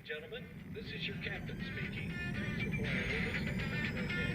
Gentlemen, this is your captain speaking. Thanks for flying with us and have a great day.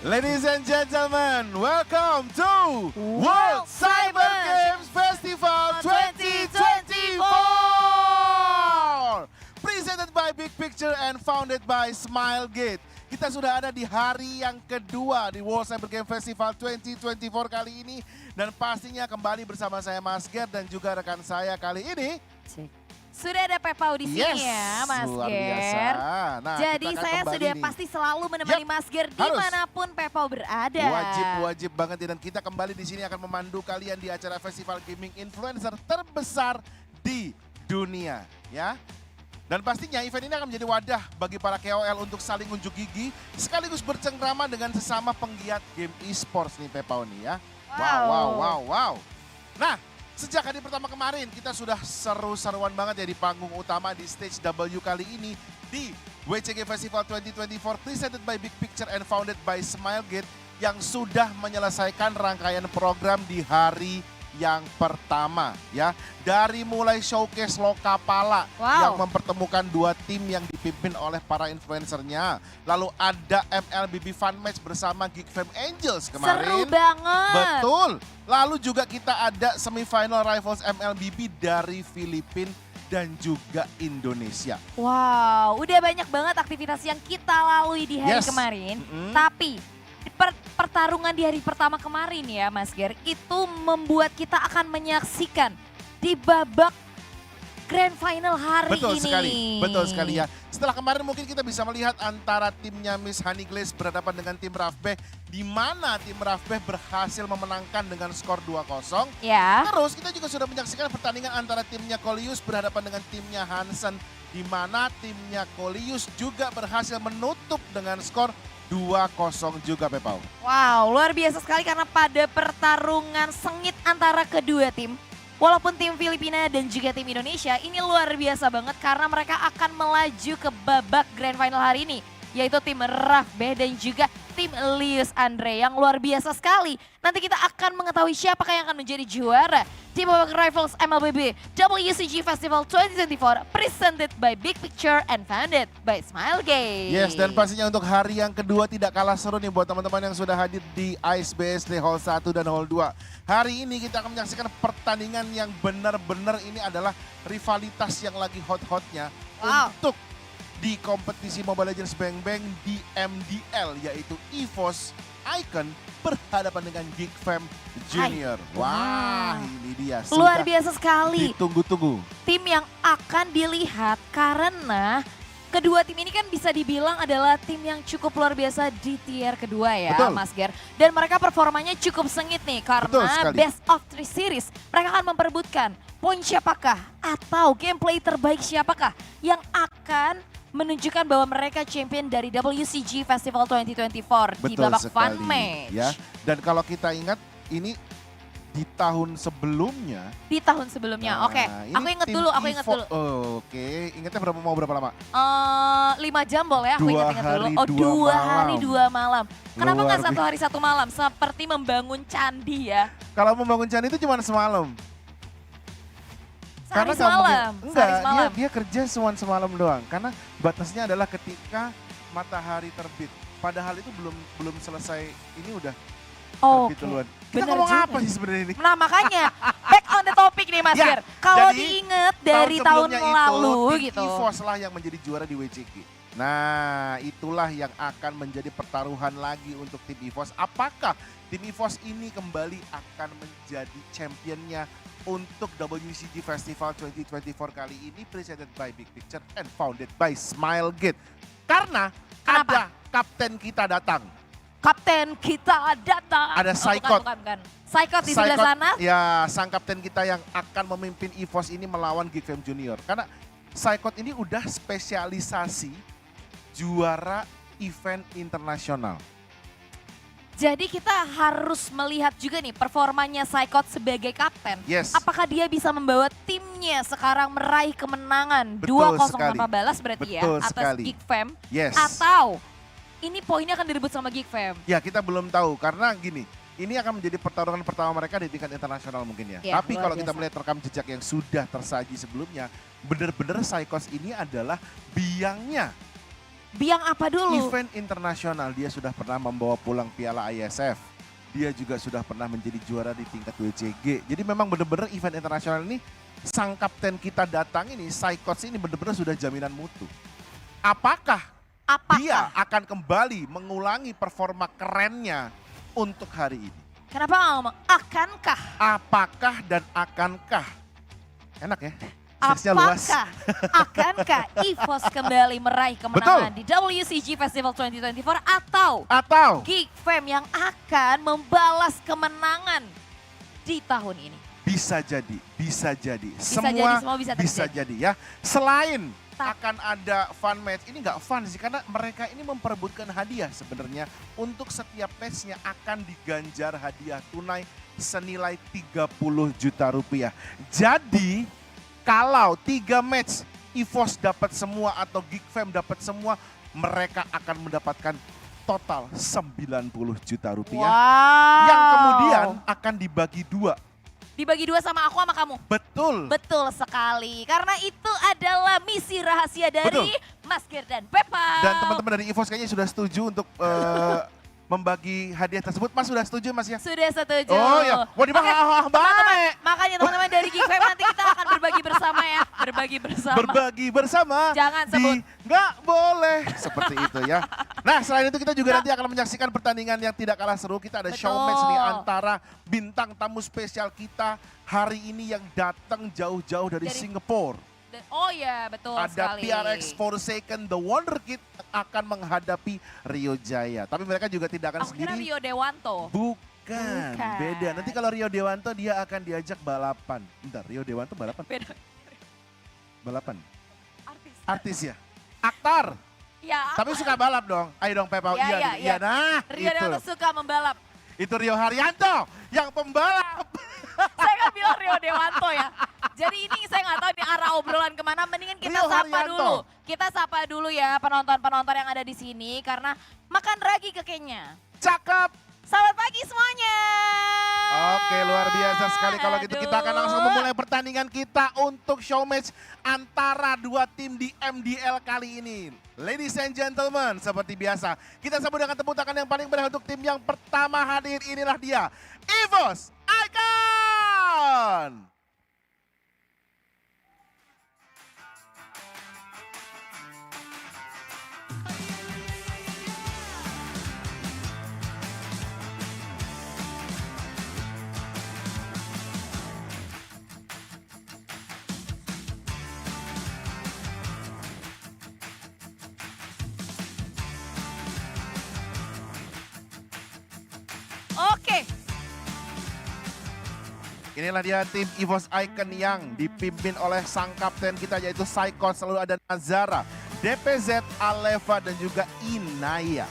Ladies and gentlemen, welcome to World Cyber Games Festival 2024! Presented by Big Picture and founded by Smilegate. Kita sudah ada di hari yang kedua di World Cyber Games Festival 2024 kali ini. Dan pastinya kembali bersama saya Mas Ger dan juga rekan saya kali ini. Sudah ada Pepau di sini ya Mas Ger. Nah, jadi saya sudah pasti selalu menemani Mas Ger dimanapun Pepau berada. Wajib banget, dan kita kembali di sini akan memandu kalian di acara festival gaming influencer terbesar di dunia ya. Dan pastinya event ini akan menjadi wadah bagi para KOL untuk saling unjuk gigi sekaligus bercengkrama dengan sesama penggiat game esports nih Pepau nih ya. Wow. Nah, sejak hari pertama kemarin kita sudah seru-seruan banget ya di panggung utama di stage W kali ini di WCG Festival 2024 presented by Big Picture and founded by Smilegate yang sudah menyelesaikan rangkaian program di hari yang pertama ya. Dari mulai showcase Lokapala yang mempertemukan dua tim yang dipimpin oleh para influencernya. Lalu ada MLBB Fun Match bersama GEEKFAM Angels kemarin. Seru banget. Betul. Lalu juga kita ada semifinal rivals MLBB dari Filipina dan juga Indonesia. Wow, udah banyak banget aktivitas yang kita lalui di hari kemarin. Tapi pertarungan di hari pertama kemarin ya Mas Ger, itu membuat kita akan menyaksikan di babak Grand Final hari ini. Betul sekali ya. Setelah kemarin mungkin kita bisa melihat antara timnya Miss Honey Glaze berhadapan dengan tim Rafbeh, di mana tim Rafbeh berhasil memenangkan dengan skor 2-0. Ya. Terus kita juga sudah menyaksikan pertandingan antara timnya Kolius berhadapan dengan timnya Hansen, di mana timnya Kolius juga berhasil menutup dengan skor 2-0 juga Pepau. Wow, luar biasa sekali karena pada pertarungan sengit antara kedua tim, walaupun tim Filipina dan juga tim Indonesia ini luar biasa banget karena mereka akan melaju ke babak Grand Final hari ini. Yaitu tim Rafbeh dan juga tim Lius Andre yang luar biasa sekali. Nanti kita akan mengetahui siapakah yang akan menjadi juara di babak rivals MLBB WCG Festival 2024 presented by Big Picture and founded by Smilegate. Yes, dan pastinya untuk hari yang kedua tidak kalah seru nih buat teman-teman yang sudah hadir di Ice BSD Hall 1 dan Hall 2. Hari ini kita akan menyaksikan pertandingan yang benar-benar ini adalah rivalitas yang lagi hot-hotnya untuk di kompetisi Mobile Legends Bang Bang di MDL, yaitu EVOS Icon berhadapan dengan GEEKFAM Junior. Wah, ini dia. Luar biasa sekali. Ditunggu-tunggu. Tim yang akan dilihat karena kedua tim ini kan bisa dibilang adalah tim yang cukup luar biasa di tier kedua ya Mas Ger. Dan mereka performanya cukup sengit nih karena best of 3 series. Mereka akan memperebutkan poin siapakah atau gameplay terbaik siapakah yang akan menunjukkan bahwa mereka champion dari WCG Festival 2024 di babak fun match. Ya. Dan kalau kita ingat ini di tahun sebelumnya. Di tahun sebelumnya, oke. ini Aku inget tim dulu, aku inget EVOS. dulu. Oke, ingetnya berapa lama? 5 jam boleh aku inget-inget dulu. Oh 2 hari 2 malam. Kenapa nggak 1 hari 1 malam? Seperti membangun candi ya. Kalau membangun candi itu cuma semalam. Sehari nggak mungkin- semalam. Enggak, Sehari semalam. dia kerja semalam doang. Karena batasnya adalah ketika matahari terbit. Padahal itu belum selesai, ini udah Oh, terbit duluan. Kita Bener ngomong juga. apa sih sebenarnya ini? Nah makanya, back on the topic nih Mas Ya, Gir. Kalau jadi, diinget dari tahun sebelumnya lalu tim gitu. EVOS lah yang menjadi juara di WCG. Nah, itulah yang akan menjadi pertaruhan lagi untuk tim EVOS. Apakah tim EVOS ini kembali akan menjadi championnya untuk WCG Festival 2024 kali ini, presented by Big Picture and founded by Smilegate. Karena Kenapa? ada kapten kita datang. Kapten kita datang. Ada Oh, Saikot. bukan. Saikot di sebelah Saikot, sana. ya, sang kapten kita yang akan memimpin EVOS ini melawan GEEKFAM Junior. Karena Saikot ini udah spesialisasi juara event internasional. Jadi kita harus melihat juga nih performanya Saikot sebagai kapten. Yes. Apakah dia bisa membawa timnya sekarang meraih kemenangan Betul 2-0 sekali. tanpa balas berarti Betul ya atas sekali. GEEKFAM. Yes. Atau ini poinnya akan direbut sama GEEKFAM. Ya, kita belum tahu karena gini, ini akan menjadi pertarungan pertama mereka di tingkat internasional mungkin ya. Ya, Tapi luar kalau kita biasa. melihat rekam jejak yang sudah tersaji sebelumnya, benar-benar Saikot ini adalah biangnya. Biang apa dulu? Event internasional, dia sudah pernah membawa pulang piala ISF. Dia juga sudah pernah menjadi juara di tingkat WCG. Jadi memang benar-benar event internasional ini, sang kapten kita datang ini, Saikot ini benar-benar sudah jaminan mutu. Apakah dia akan kembali mengulangi performa kerennya untuk hari ini? Kenapa nggak ngomong akankah? Apakah dan akankah? Enak ya? Sesnya luas. Akankah EVOS kembali meraih kemenangan di WCG Festival 2024 atau GEEKFAM yang akan membalas kemenangan di tahun ini? Bisa jadi, bisa jadi. Semua bisa bisa terjadi. jadi ya. Selain akan ada fun match, ini nggak fun sih karena mereka ini memperebutkan hadiah sebenarnya. Untuk setiap matchnya akan diganjar hadiah tunai senilai 30 juta rupiah. Jadi kalau 3 match EVOS dapat semua atau GEEKFAM dapat semua, mereka akan mendapatkan total 90 juta rupiah. Wow. Yang kemudian akan dibagi 2. Dibagi 2 sama aku sama kamu. Betul. Betul sekali. Karena itu adalah misi rahasia dari Mas Gir dan Pepa. Dan teman-teman dari EVOS kayaknya sudah setuju untuk membagi hadiah tersebut. Mas sudah setuju Mas ya? Sudah setuju. Oh ya, wah dibagi teman-teman, makanya teman-teman dari GEEKFAM nanti kita akan berbagi bersama ya. Berbagi bersama. Berbagi bersama. Jangan sebut. Nggak boleh. Seperti itu ya. Nah selain itu kita juga nanti akan menyaksikan pertandingan yang tidak kalah seru. Kita ada showmatch nih antara bintang tamu spesial kita hari ini yang datang jauh-jauh dari Singapura. Oh ya, betul ada sekali. PRX Forsaken The Wonder Kid akan menghadapi Rio Jaya. Tapi mereka juga tidak akan Aku sendiri. kira Rio Dewanto. Bukan, beda. Nanti kalau Rio Dewanto dia akan diajak balapan. Bentar, Rio Dewanto balapan? Beda. Balapan? Artis. Artis ya? Aktor? Ya, Tapi suka balap dong. Ayo dong Pepa. Iya. Nah Rio Dewanto suka membalap. Itu Rio Haryanto yang pembalap. Saya kan bilang Rio Dewanto ya. Jadi ini saya nggak tahu di arah obrolan kemana. Mendingan kita Rio sapa Haryanto. dulu. Kita sapa dulu ya penonton-penonton yang ada di sini. Karena makan ragi kekenya. Cakep. Selamat pagi semuanya. Oke, luar biasa sekali kalau gitu. Kita akan langsung memulai pertandingan kita untuk showmatch antara 2 tim di MDL kali ini. Ladies and gentlemen, seperti biasa, kita sambut dengan tepuk tangan yang paling meriah untuk tim yang pertama hadir. Inilah dia, EVOS Icon! Oke. Inilah dia tim EVOS Icon yang dipimpin oleh sang kapten kita yaitu Saikot. Selalu ada Nazara, DPZ, Aleva dan juga Inaya.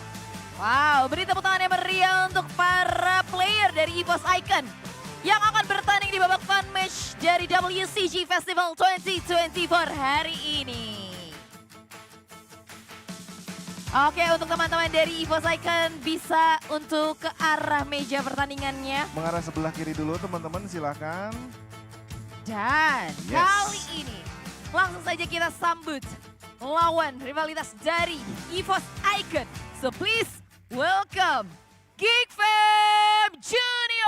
Wow, beri tepuk tangan yang meriah untuk para player dari EVOS Icon. yang akan bertanding di babak fun match dari WCG Festival 2024 hari ini. Oke, untuk teman-teman dari EVOS Icon bisa untuk ke arah meja pertandingannya. Mengarah sebelah kiri dulu teman-teman, silakan. Dan Yes. kali ini langsung saja kita sambut lawan rivalitas dari EVOS Icon. So please welcome GEEKFAM Junior.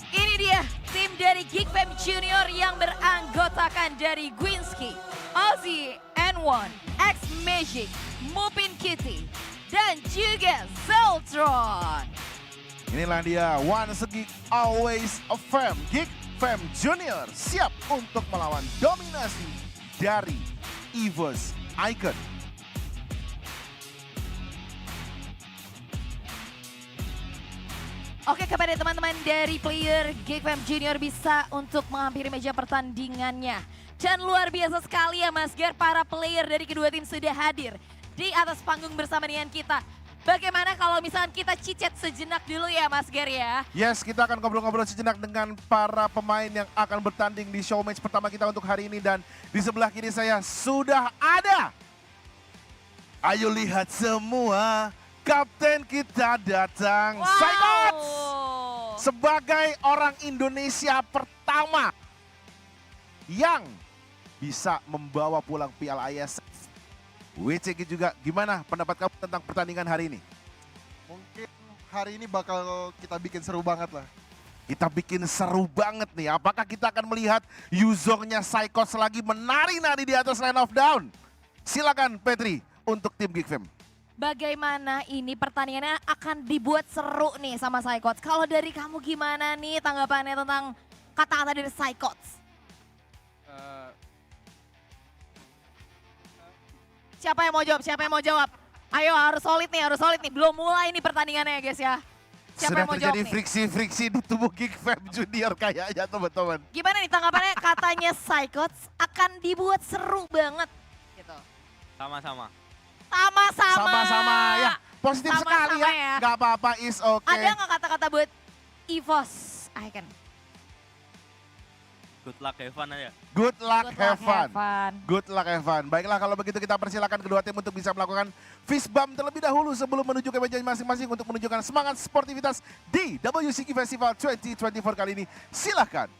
Ini dia tim dari GEEKFAM Junior yang beranggotakan dari Gwinski, Ozzy, N1, X-Magic, Mupin Kitty, dan juga Zeltron. Inilah dia, once a geek, always a fam. GEEKFAM Junior siap untuk melawan dominasi dari EVOS Icon. Oke, kepada teman-teman dari player GEEKFAM Junior bisa untuk menghampiri meja pertandingannya. Dan luar biasa sekali ya Mas Ger, para player dari kedua tim sudah hadir di atas panggung bersama dengan kita. Bagaimana kalau misalkan kita cicet sejenak dulu ya Mas Ger ya? Yes, kita akan ngobrol-ngobrol sejenak dengan para pemain yang akan bertanding di showmatch pertama kita untuk hari ini. Dan di sebelah kiri saya sudah ada. Ayo lihat semua, kapten kita datang. Wow. Psychots! Sebagai orang Indonesia pertama yang bisa membawa pulang piala ISF. WCG juga, gimana pendapat kamu tentang pertandingan hari ini? Mungkin hari ini bakal kita bikin seru banget lah. Kita bikin seru banget nih. Apakah kita akan melihat Yuzongnya Psychots lagi menari-nari di atas line of down? Silakan Petri untuk tim GEEKFAM. Bagaimana ini pertandingannya akan dibuat seru nih sama Psychots. Kalau dari kamu gimana nih tanggapannya tentang kata-kata dari Psychots? Siapa yang mau jawab? Siapa yang mau jawab? Ayo harus solid nih, harus solid nih. Belum mulai nih pertandingannya ya guys ya. Siapa Sudah yang mau jawab terjadi nih? friksi-friksi di tubuh GEEKFAM Junior kayaknya teman-teman. Gimana nih tanggapannya katanya Psychots akan dibuat seru banget gitu. Sama-sama. Sama-sama. Sama-sama ya. Positif Sama-sama sekali ya. ya. Gak apa-apa, is okay. Ada nggak kata-kata buat EVOS Icon? Good luck, have fun aja. Good luck, have fun. fun. Good luck, have fun. Baiklah, kalau begitu kita persilakan kedua tim untuk bisa melakukan fist bump terlebih dahulu sebelum menuju ke meja masing-masing untuk menunjukkan semangat sportivitas di WCG Festival 2024 kali ini. Silakan.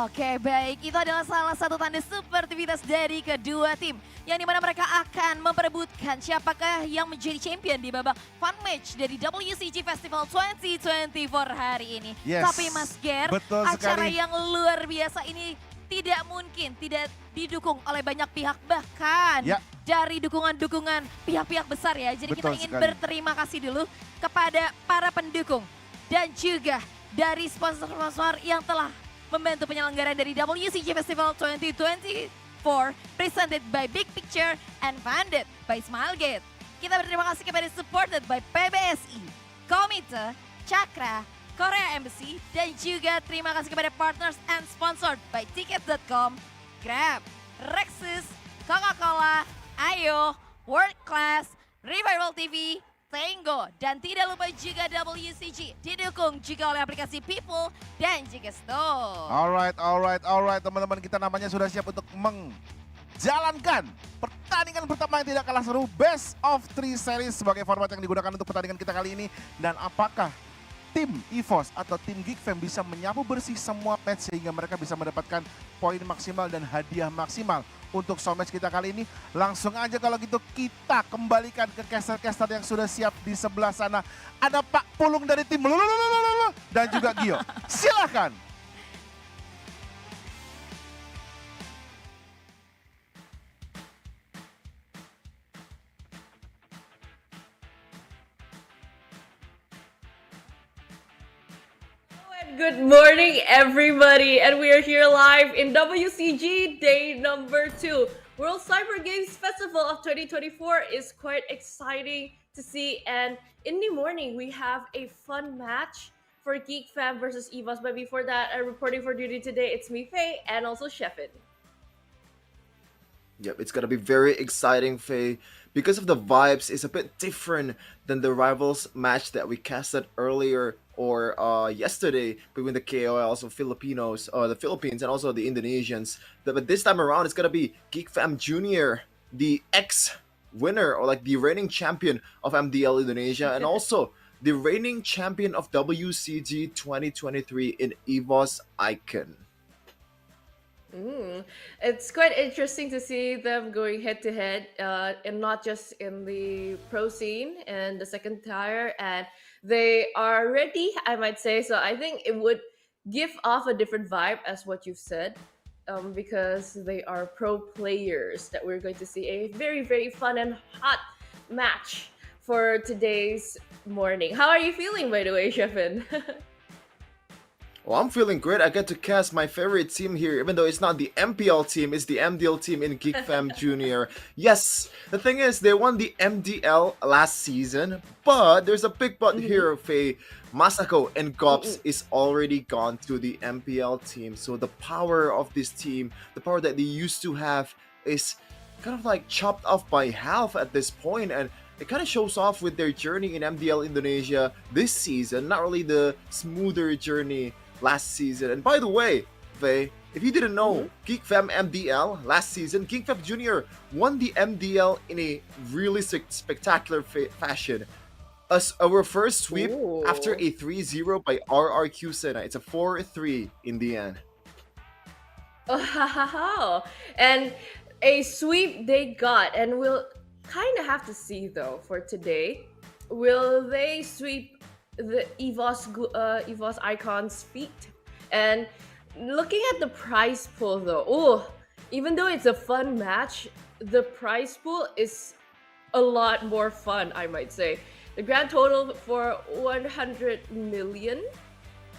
Oke baik, itu adalah salah satu tanda sportivitas dari kedua tim. Yang dimana mereka akan memperebutkan siapakah yang menjadi champion di babak fun match dari WCG Festival 2024 hari ini. Yes, Tapi Mas Ger, betul acara sekali. yang luar biasa ini tidak mungkin tidak didukung oleh banyak pihak. Bahkan Ya. dari dukungan-dukungan pihak-pihak besar ya. Jadi kita Betul ingin sekali. berterima kasih dulu kepada para pendukung. Dan juga dari sponsor-sponsor yang telah membantu penyelenggaraan dari WCG Festival 2024 presented by Big Picture and funded by Smilegate. Kita berterima kasih kepada supported by PBSI, Komite, Cakra, Korea Embassy, dan juga terima kasih kepada partners and sponsored by Ticket.com, Grab, Rexus, Coca-Cola, Ayo, World Class, Revival TV, Tango, dan tidak lupa juga WCG didukung juga oleh aplikasi People dan juga Store. Alright, teman-teman, kita namanya sudah siap untuk menjalankan pertandingan pertama yang tidak kalah seru, Best of 3 Series sebagai format yang digunakan untuk pertandingan kita kali ini. Dan apakah tim EVOS atau tim GEEKFAM bisa menyapu bersih semua match sehingga mereka bisa mendapatkan poin maksimal dan hadiah maksimal untuk showmatch kita kali ini? Langsung aja kalau gitu kita kembalikan ke caster-caster yang sudah siap di sebelah sana. Ada Pak Pulung dari tim Lulululululu dan juga Gio. Silakan. Good morning, everybody, and we are here live in WCG day number 2. World Cyber Games Festival of 2024 is quite exciting to see, and in the morning we have a fun match for GEEKFAM versus EVOS. But before that, reporting for duty today, it's me, Faye, and also Sheffin. Yep, it's gonna be very exciting, Faye, because of the vibes is a bit different than the rivals match that we casted earlier or yesterday between the KOLs of Filipinos, the Philippines, and also the Indonesians. But this time around, it's gonna be GEEKFAM Junior, the ex-winner or like the reigning champion of MDL Indonesia, and also the reigning champion of WCG 2023 in EVOS Icon. It's quite interesting to see them going head to head, and not just in the pro scene and the second tier, and they are ready, I might say. So I think it would give off a different vibe as what you've said, because they are pro players that we're going to see a very, very fun and hot match for today's morning. How are you feeling, by the way, Sheffin? Well, I'm feeling great. I get to cast my favorite team here, even though it's not the MPL team, it's the MDL team in GEEKFAM Junior. Yes, the thing is, they won the MDL last season, but there's a big but here, Faye. Masako and Gops is already gone to the MPL team, so the power of this team, the power that they used to have, is kind of like chopped off by half at this point, and it kind of shows off with their journey in MDL Indonesia this season, not really the smoother journey last season. And by the way, Faye, if you didn't know, GEEKFAM MDL last season, GEEKFAM Junior won the MDL in a really spectacular fashion. As our first sweep after a 3-0 by RRQ Sena. It's a 4-3 in the end. Oh, and a sweep they got, and we'll kind of have to see though for today. Will they sweep the EVOS Icon's feet? And looking at the prize pool though, even though it's a fun match, the prize pool is a lot more fun, I might say. The grand total for 100 million,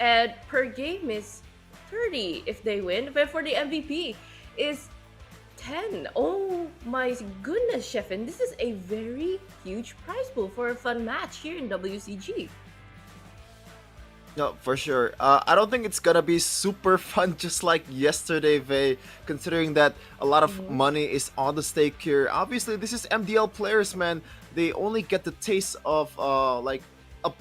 and per game is 30 if they win, but for the MVP is 10. Oh my goodness, Sheffin, this is a very huge prize pool for a fun match here in WCG. No, for sure. I don't think it's gonna be super fun just like yesterday, Vey, considering that a lot of money is on the stake here. Obviously, this is MDL players, man. They only get the taste of like a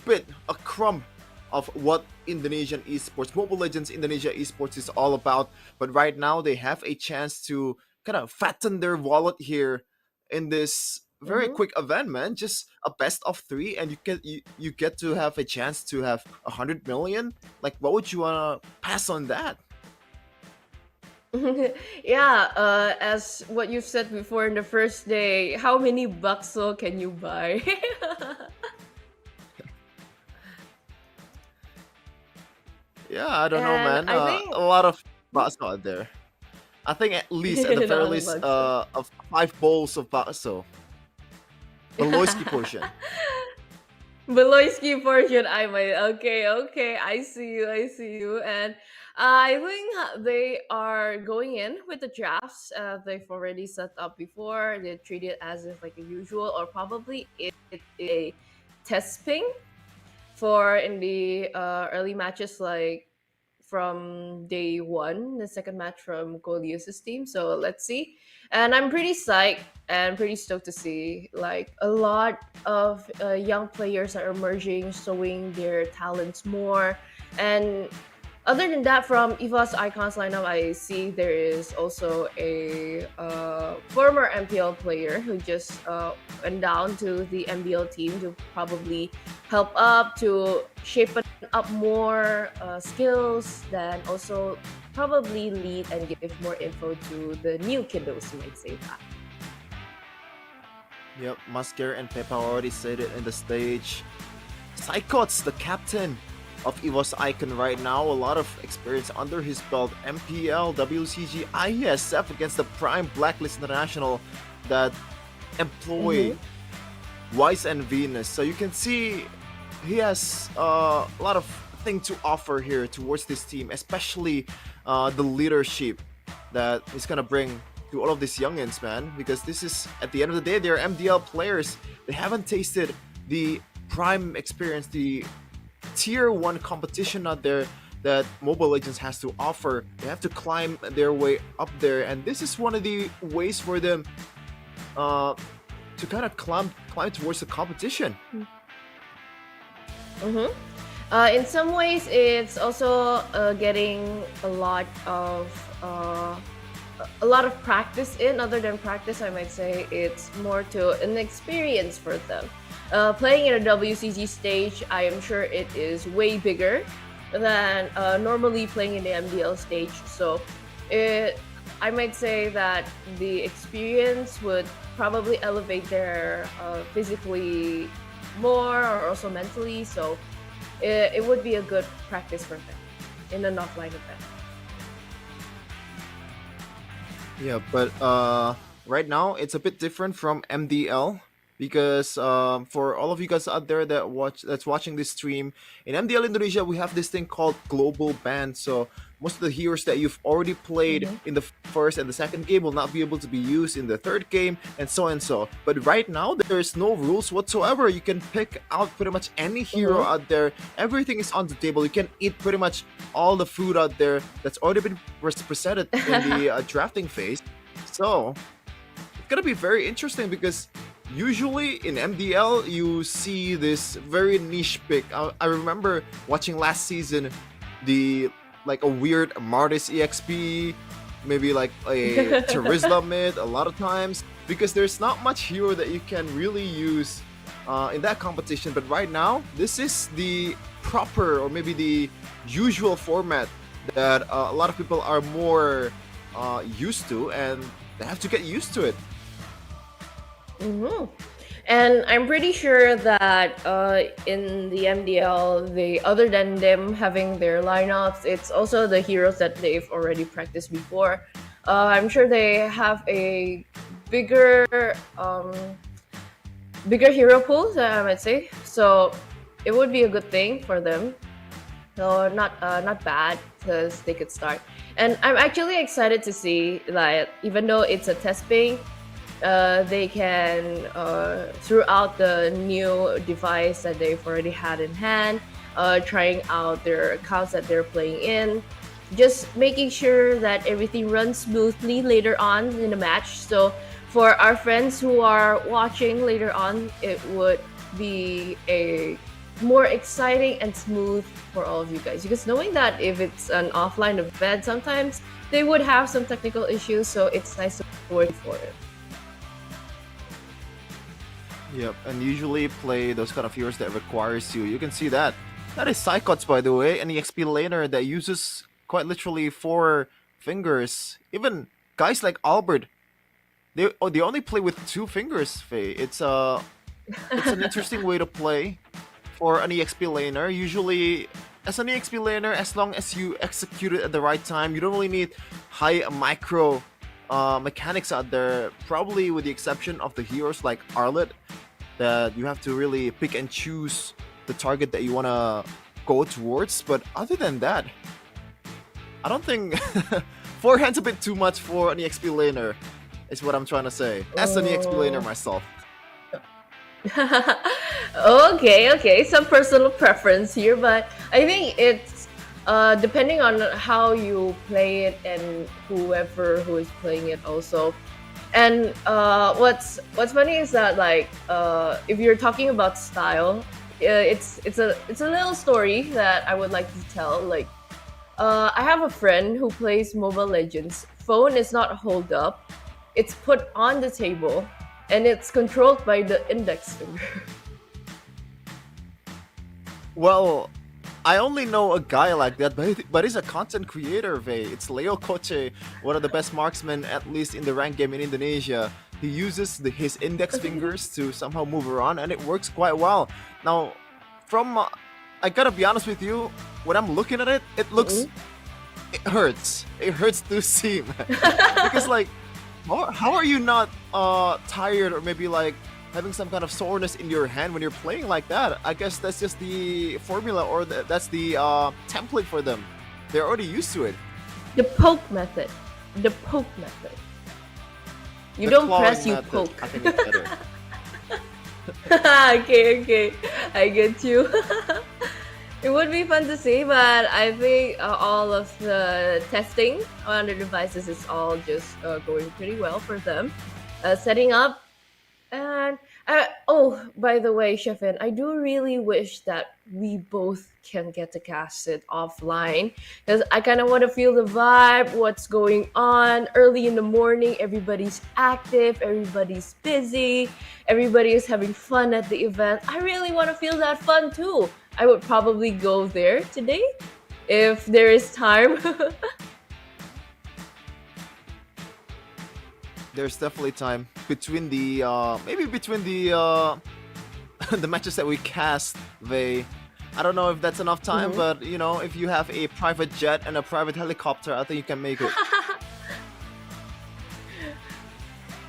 crumb of what Indonesian esports, Mobile Legends Indonesia esports is all about. But right now, they have a chance to kind of fatten their wallet here in this very quick event, man. Just a best of 3, and you get to have a chance to have 100 million. Like, what would you wanna pass on that? Yeah, as what you've said before in the first day, how many bakso can you buy? Yeah, I don't know, And man. I think A lot of bakso out there. I think at least, at the not very only least, bakso. of 5 bowls of bakso. The Loiski portion. Beloyski portion, I might. Okay, I see you. And I think they are going in with the drafts they've already set up before. They treat it as if like a usual, or probably it is a test ping for in the early matches, like from day 1, the second match from Goliath's team. So let's see. And I'm pretty psyched and pretty stoked to see like a lot of young players are emerging, showing their talents more. And other than that, from EVOS Icons lineup, I see there is also a former MPL player who just went down to the MBL team to probably help up to shape it up more skills, then also probably lead and give more info to the new kiddos, you might say that. Yep, Masker and Pepa already said it in the stage. Psychots, the captain of EVOS Icon right now, a lot of experience under his belt. MPL, WCG, ISF against the Prime Blacklist International that employ Wise and Venus. So you can see he has a lot of something to offer here towards this team, especially the leadership that is gonna bring to all of these youngins, man. Because this is, at the end of the day, they're MDL players. They haven't tasted the prime experience, the tier 1 competition out there that Mobile Legends has to offer. They have to climb their way up there, and this is one of the ways for them to kind of climb towards the competition. In some ways, it's also getting a lot of practice in. Other than practice, I might say it's more to an experience for them. Playing in a WCG stage, I am sure it is way bigger than normally playing in the MDL stage. So I might say that the experience would probably elevate their physically more, or also mentally. So it would be a good practice for them in an offline event. Yeah, but right now it's a bit different from MDL, because for all of you guys out there that's watching this stream, in MDL Indonesia we have this thing called global ban. So most of the heroes that you've already played in the first and the second game will not be able to be used in the third game, and so and so. But right now there's no rules whatsoever. You can pick out pretty much any hero out there. Everything is on the table. You can eat pretty much all the food out there that's already been presented in the drafting phase. So it's gonna be very interesting, because usually in MDL you see this very niche pick. I remember watching last season like a weird Martis EXP, maybe like a Charizla mid a lot of times, because there's not much hero that you can really use in that competition. But right now, this is the proper, or maybe the usual format that a lot of people are more used to, and they have to get used to it. And I'm pretty sure that in the MDL, other than them having their lineups, it's also the heroes that they've already practiced before. I'm sure they have a bigger hero pool, I might say. So it would be a good thing for them. So not bad, because they could start. And I'm actually excited to see that even though it's a test ping, they can, throughout the new device that they've already had in hand, trying out their accounts that they're playing in, just making sure that everything runs smoothly later on in the match. So for our friends who are watching later on, it would be a more exciting and smooth for all of you guys, because knowing that if it's an offline event, sometimes they would have some technical issues, so it's nice to work for it. Yep, and usually play those kind of heroes that requires you. You can see that. That is Psychots, by the way, an EXP laner that uses quite literally 4 fingers. Even guys like Albert, they only play with 2 fingers, Faye. It's an interesting way to play for an EXP laner. Usually, as an EXP laner, as long as you execute it at the right time, you don't really need high micro mechanics out there, probably with the exception of the heroes like Arlet, that you have to really pick and choose the target that you want to go towards. But other than that, I don't think 4 hands a bit too much for an EXP laner, is what I'm trying to say, as an EXP laner myself. Okay, some personal preference here, but I think it's depending on how you play it and whoever who is playing it also. And what's funny is that, like, if you're talking about style, it's a little story that I would like to tell. Like, I have a friend who plays Mobile Legends. Phone is not hold up; it's put on the table, and it's controlled by the index finger. Well, I only know a guy like that, but he's a content creator, Vey. It's Leo Koche, one of the best marksmen, at least in the ranked game in Indonesia. He uses his index fingers to somehow move around, and it works quite well. Now, I gotta be honest with you, when I'm looking at it, it looks, it hurts. It hurts to see, man. Because, like, how are you not tired, or maybe like having some kind of soreness in your hand when you're playing like that. I guess that's just the formula, or that's the template for them. They're already used to it. The poke method. The poke method. You The don't clawing press, you method, poke. I think it's better. Okay, I get you. It would be fun to see, but I think all of the testing on the devices is all just going pretty well for them. Setting up, and oh, by the way, Shefin, I do really wish that we both can get to cast it offline, because I kind of want to feel the vibe, what's going on early in the morning. Everybody's active, everybody's busy, everybody is having fun at the event. I really want to feel that fun too. I would probably go there today if there is time. There's definitely time between the maybe between the the matches that we cast. I don't know if that's enough time, but you know, if you have a private jet and a private helicopter, I think you can make it.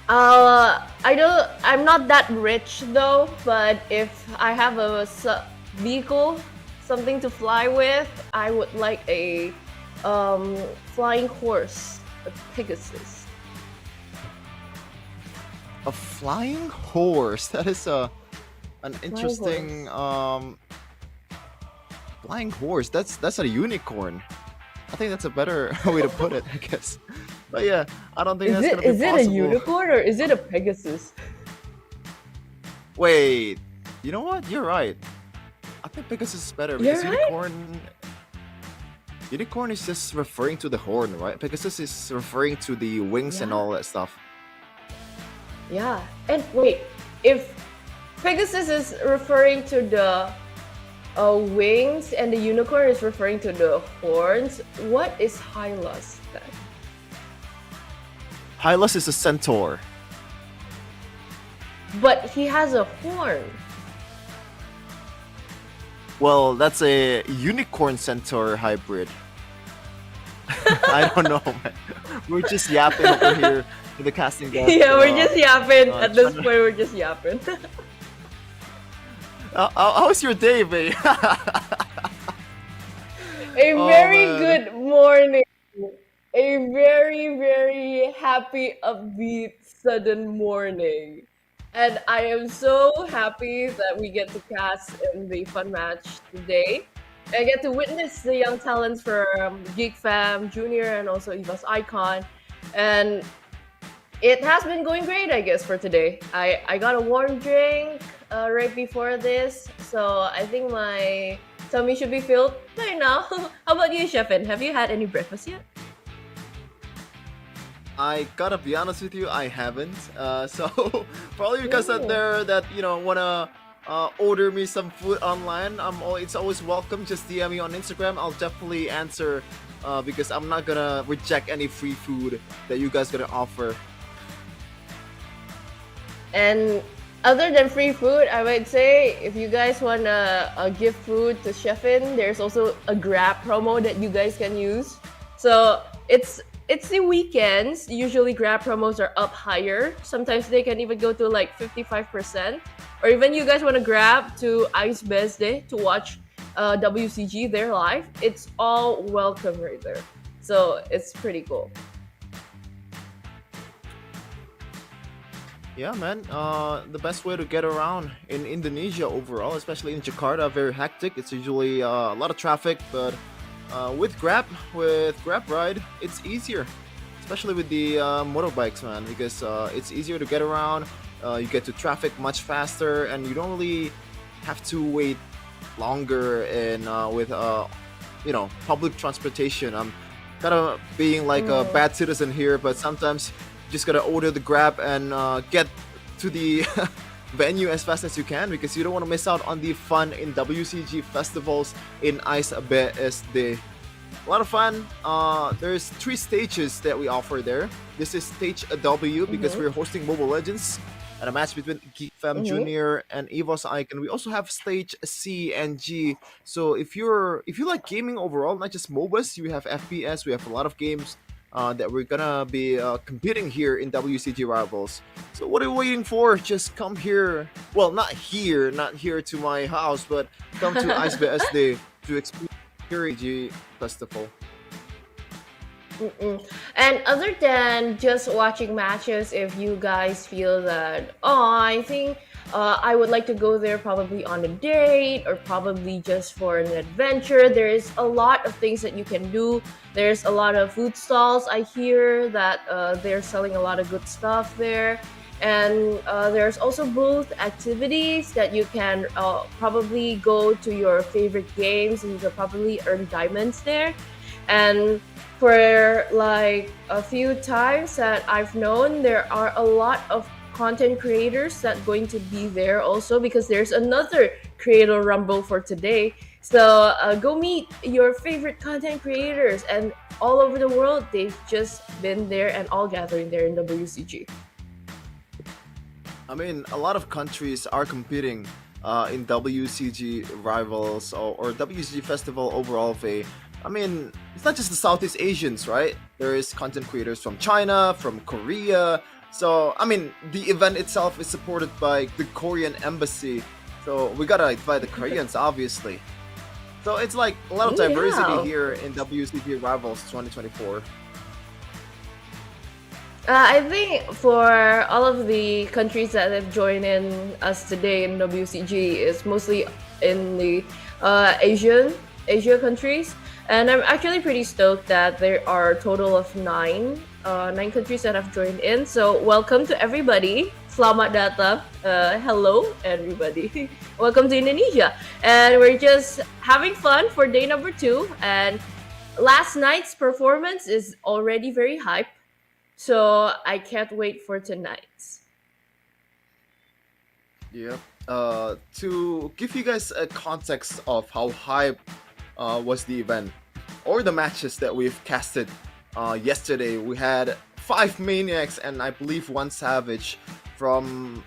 I'm not that rich though, but if I have a vehicle, something to fly with, I would like a flying horse, a Pegasus. A flying horse. That is an interesting flying horse. That's a unicorn. I think that's a better way to put it, I guess. But yeah, I don't think that's gonna be possible. Is it a unicorn or is it a Pegasus? Wait, you know what? You're right. I think Pegasus is better because You're right? unicorn is just referring to the horn, right? Pegasus is referring to the wings and Yeah. all that stuff. Yeah, and wait, if Pegasus is referring to the wings and the unicorn is referring to the horns, what is Hylas then? Hylas is a centaur. But he has a horn. Well, that's a unicorn centaur hybrid. I don't know, man. We're just yapping over here with the casting guys. Yeah, we're just yapping. At this trying point, we're just yapping. how's your day, babe? A Oh, very man. good morning. A very, very happy, upbeat, sudden morning. And I am so happy that we get to cast in the fun match today. I get to witness the young talents from GEEKFAM Junior and also EVOS Icon. And it has been going great, I guess, for today. I got a warm drink right before this, so I think my tummy should be filled right now. How about you, Shefin? Have you had any breakfast yet? I gotta be honest with you, I haven't. So for all you guys out there that wanna order me some food online, it's always welcome. Just DM me on Instagram. I'll definitely answer because I'm not gonna reject any free food that you guys gonna offer. And other than free food, I would say if you guys wanna give food to Shefin, there's also a Grab promo that you guys can use. So it's the weekends. Usually Grab promos are up higher. Sometimes they can even go to like 55%. Or even you guys want to grab to Ice Day to watch WCG there live. It's all welcome right there. So it's pretty cool. Yeah, man. The best way to get around in Indonesia overall, especially in Jakarta, very hectic. It's usually a lot of traffic, but with Grab Ride, it's easier, especially with the motorbikes, man, because it's easier to get around. You get to traffic much faster, and you don't really have to wait longer in with public transportation. I'm kind of being like a bad citizen here, but sometimes you just gotta order the Grab and get to the venue as fast as you can, because you don't want to miss out on the fun in WCG festivals in Ice Day. A lot of fun. There's 3 stages that we offer there. This is stage W because we're hosting Mobile Legends and a match between GEEKFAM Junior and EVOS Icon. We also have stage C and G. So if you like gaming overall, not just MOBAs, you have FPS, we have a lot of games that we're gonna be competing here in WCG Rivals. So what are you waiting for? Just come here. Well, not here to my house, but come to IceBSD to experience the festival. Mm-mm. And other than just watching matches, if you guys feel that, oh, I think I would like to go there probably on a date or probably just for an adventure, there's a lot of things that you can do. There's a lot of food stalls. I hear that they're selling a lot of good stuff there. And there's also booth activities that you can probably go to your favorite games and you can probably earn diamonds there. And for like a few times that I've known, there are a lot of content creators that going to be there also because there's another creator rumble for today. So go meet your favorite content creators and all over the world. They've just been there and all gathering there in WCG. I mean, a lot of countries are competing in WCG Rivals or WCG Festival overall. I mean, it's not just the Southeast Asians, right? There is content creators from China, from Korea. So, I mean, the event itself is supported by the Korean embassy. So, we gotta invite the Koreans, obviously. So, it's like a lot of diversity Yeah. here in WCG Rivals 2024. I think for all of the countries that have joined in us today in WCG is mostly in the Asia countries, and I'm actually pretty stoked that there are a total of nine countries that have joined in. So welcome to everybody. Selamat datang. Hello everybody. Welcome to Indonesia, and we're just having fun for day number 2. And last night's performance is already very hype. So I can't wait for tonight's. Yeah. To give you guys a context of how hype was the event or the matches that we've casted yesterday, we had 5 Maniacs and I believe 1 Savage from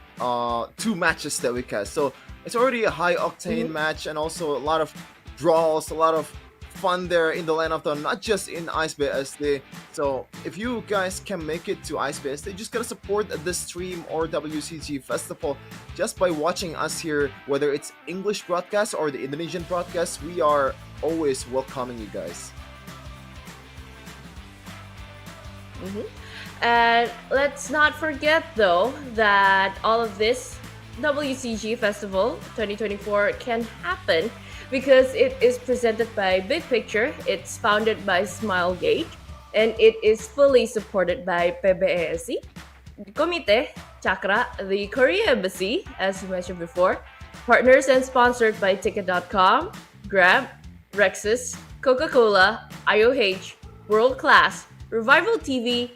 2 matches that we cast. So it's already a high octane match and also a lot of draws, a lot of fun there in the lineup, though, not just in IceBSD. So if you guys can make it to IceBSD, just gotta support the stream or WCG Festival just by watching us here, whether it's English broadcast or the Indonesian broadcast. We are always welcoming you guys. And let's not forget, though, that all of this WCG Festival 2024 can happen because it is presented by Big Picture, it's founded by Smilegate, and it is fully supported by PBSI, Komite, Chakra, the Korea Embassy, as you mentioned before, partners and sponsored by Ticket.com, Grab, Rexus, Coca-Cola, IOH, World Class, Revival TV,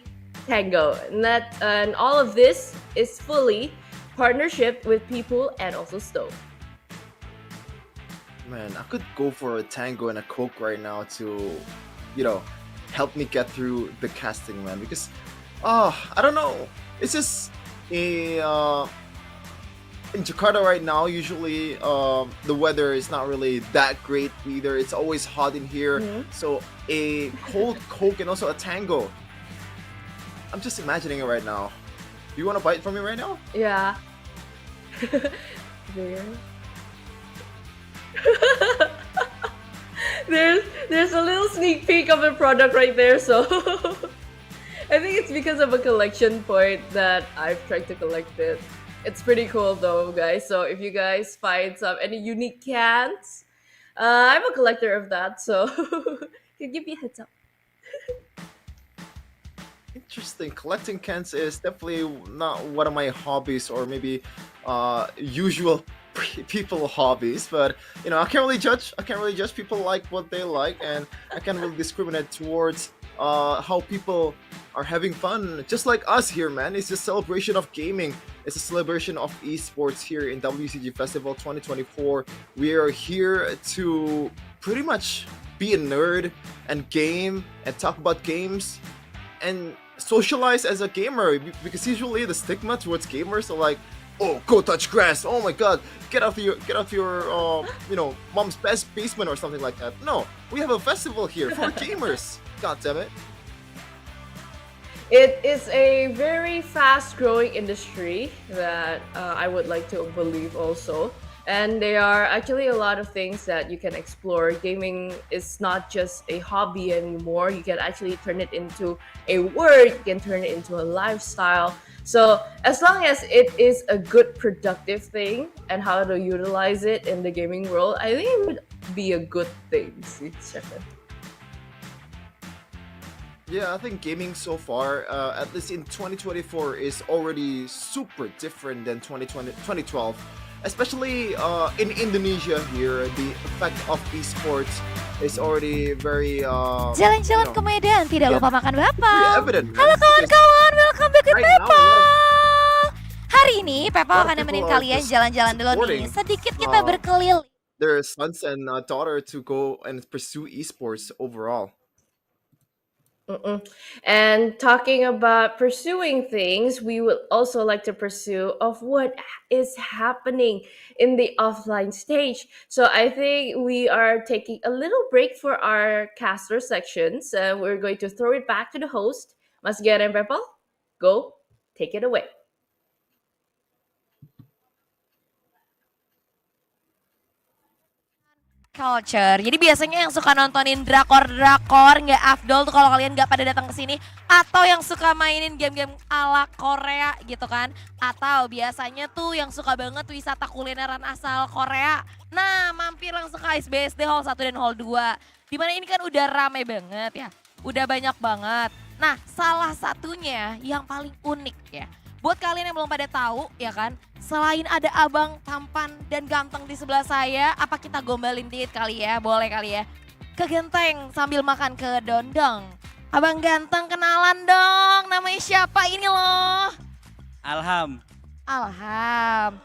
Tango, and all of this is fully partnership with People and also Stove. Man, I could go for a Tango and a Coke right now to, help me get through the casting, man. Because, I don't know. It's just in Jakarta right now, usually the weather is not really that great either. It's always hot in here. So a cold Coke and also a Tango. I'm just imagining it right now. Do you want to buy it from me right now? Yeah. There. there's a little sneak peek of the product right there, so I think it's because of a collection point that I've tried to collect it. It's pretty cool though, guys. So if you guys find any unique cans, I'm a collector of that, so can give you a heads up. Interesting. Collecting cans is definitely not one of my hobbies or maybe usual people hobbies, but I can't really judge. People like what they like, and I can't really discriminate towards how people are having fun, just like us here, man. It's a celebration of gaming. It's a celebration of esports here in WCG Festival 2024. We are here to pretty much be a nerd and game and talk about games and socialize as a gamer, because usually the stigma towards gamers are like, oh, go touch grass, oh my god, get off your mom's best basement or something like that. No, we have a festival here for gamers. God damn it. It is a very fast-growing industry that I would like to believe also. And there are actually a lot of things that you can explore. Gaming is not just a hobby anymore. You can actually turn it into a work, you can turn it into a lifestyle. So as long as it is a good productive thing and how to utilize it in the gaming world, I think it would be a good thing. See, Stefan. Yeah, I think gaming so far, at least in 2024, is already super different than 2012. Especially in Indonesia here, the effect of esports is already very, Jalan-jalan ke Medan, tidak lupa makan pretty bapau. evident. Man. Halo kawan-kawan, welcome back to Right now, Pepao. Hari ini Pepao lot of akan nemenin people are kalian just jalan-jalan dulu nih. supporting, Sedikit kita uh, berkeliling. their sons and daughter to go and pursue esports overall. Mm-mm. And talking about pursuing things, we would also like to pursue of what is happening in the offline stage. So I think we are taking a little break for our caster sections. We're going to throw it back to the host, Mas Gian and Pepal. Go, take it away. Culture. Jadi biasanya yang suka nontonin drakor-drakor nggak afdol tuh kalau kalian nggak pada datang ke sini, atau yang suka mainin game-game ala Korea gitu kan, atau biasanya tuh yang suka banget wisata kulineran asal Korea. Nah, mampir langsung ke ISBSD Hall 1 dan Hall 2. Dimana ini kan udah rame banget ya, udah banyak banget. Nah, salah satunya yang paling unik ya, buat kalian yang belum pada tahu ya kan, selain ada abang tampan dan ganteng di sebelah saya, apa kita gombalin dikit kali ya, boleh kali ya. Ke genteng sambil makan ke dondong. Abang ganteng kenalan dong, namanya siapa ini loh? Alham. Alham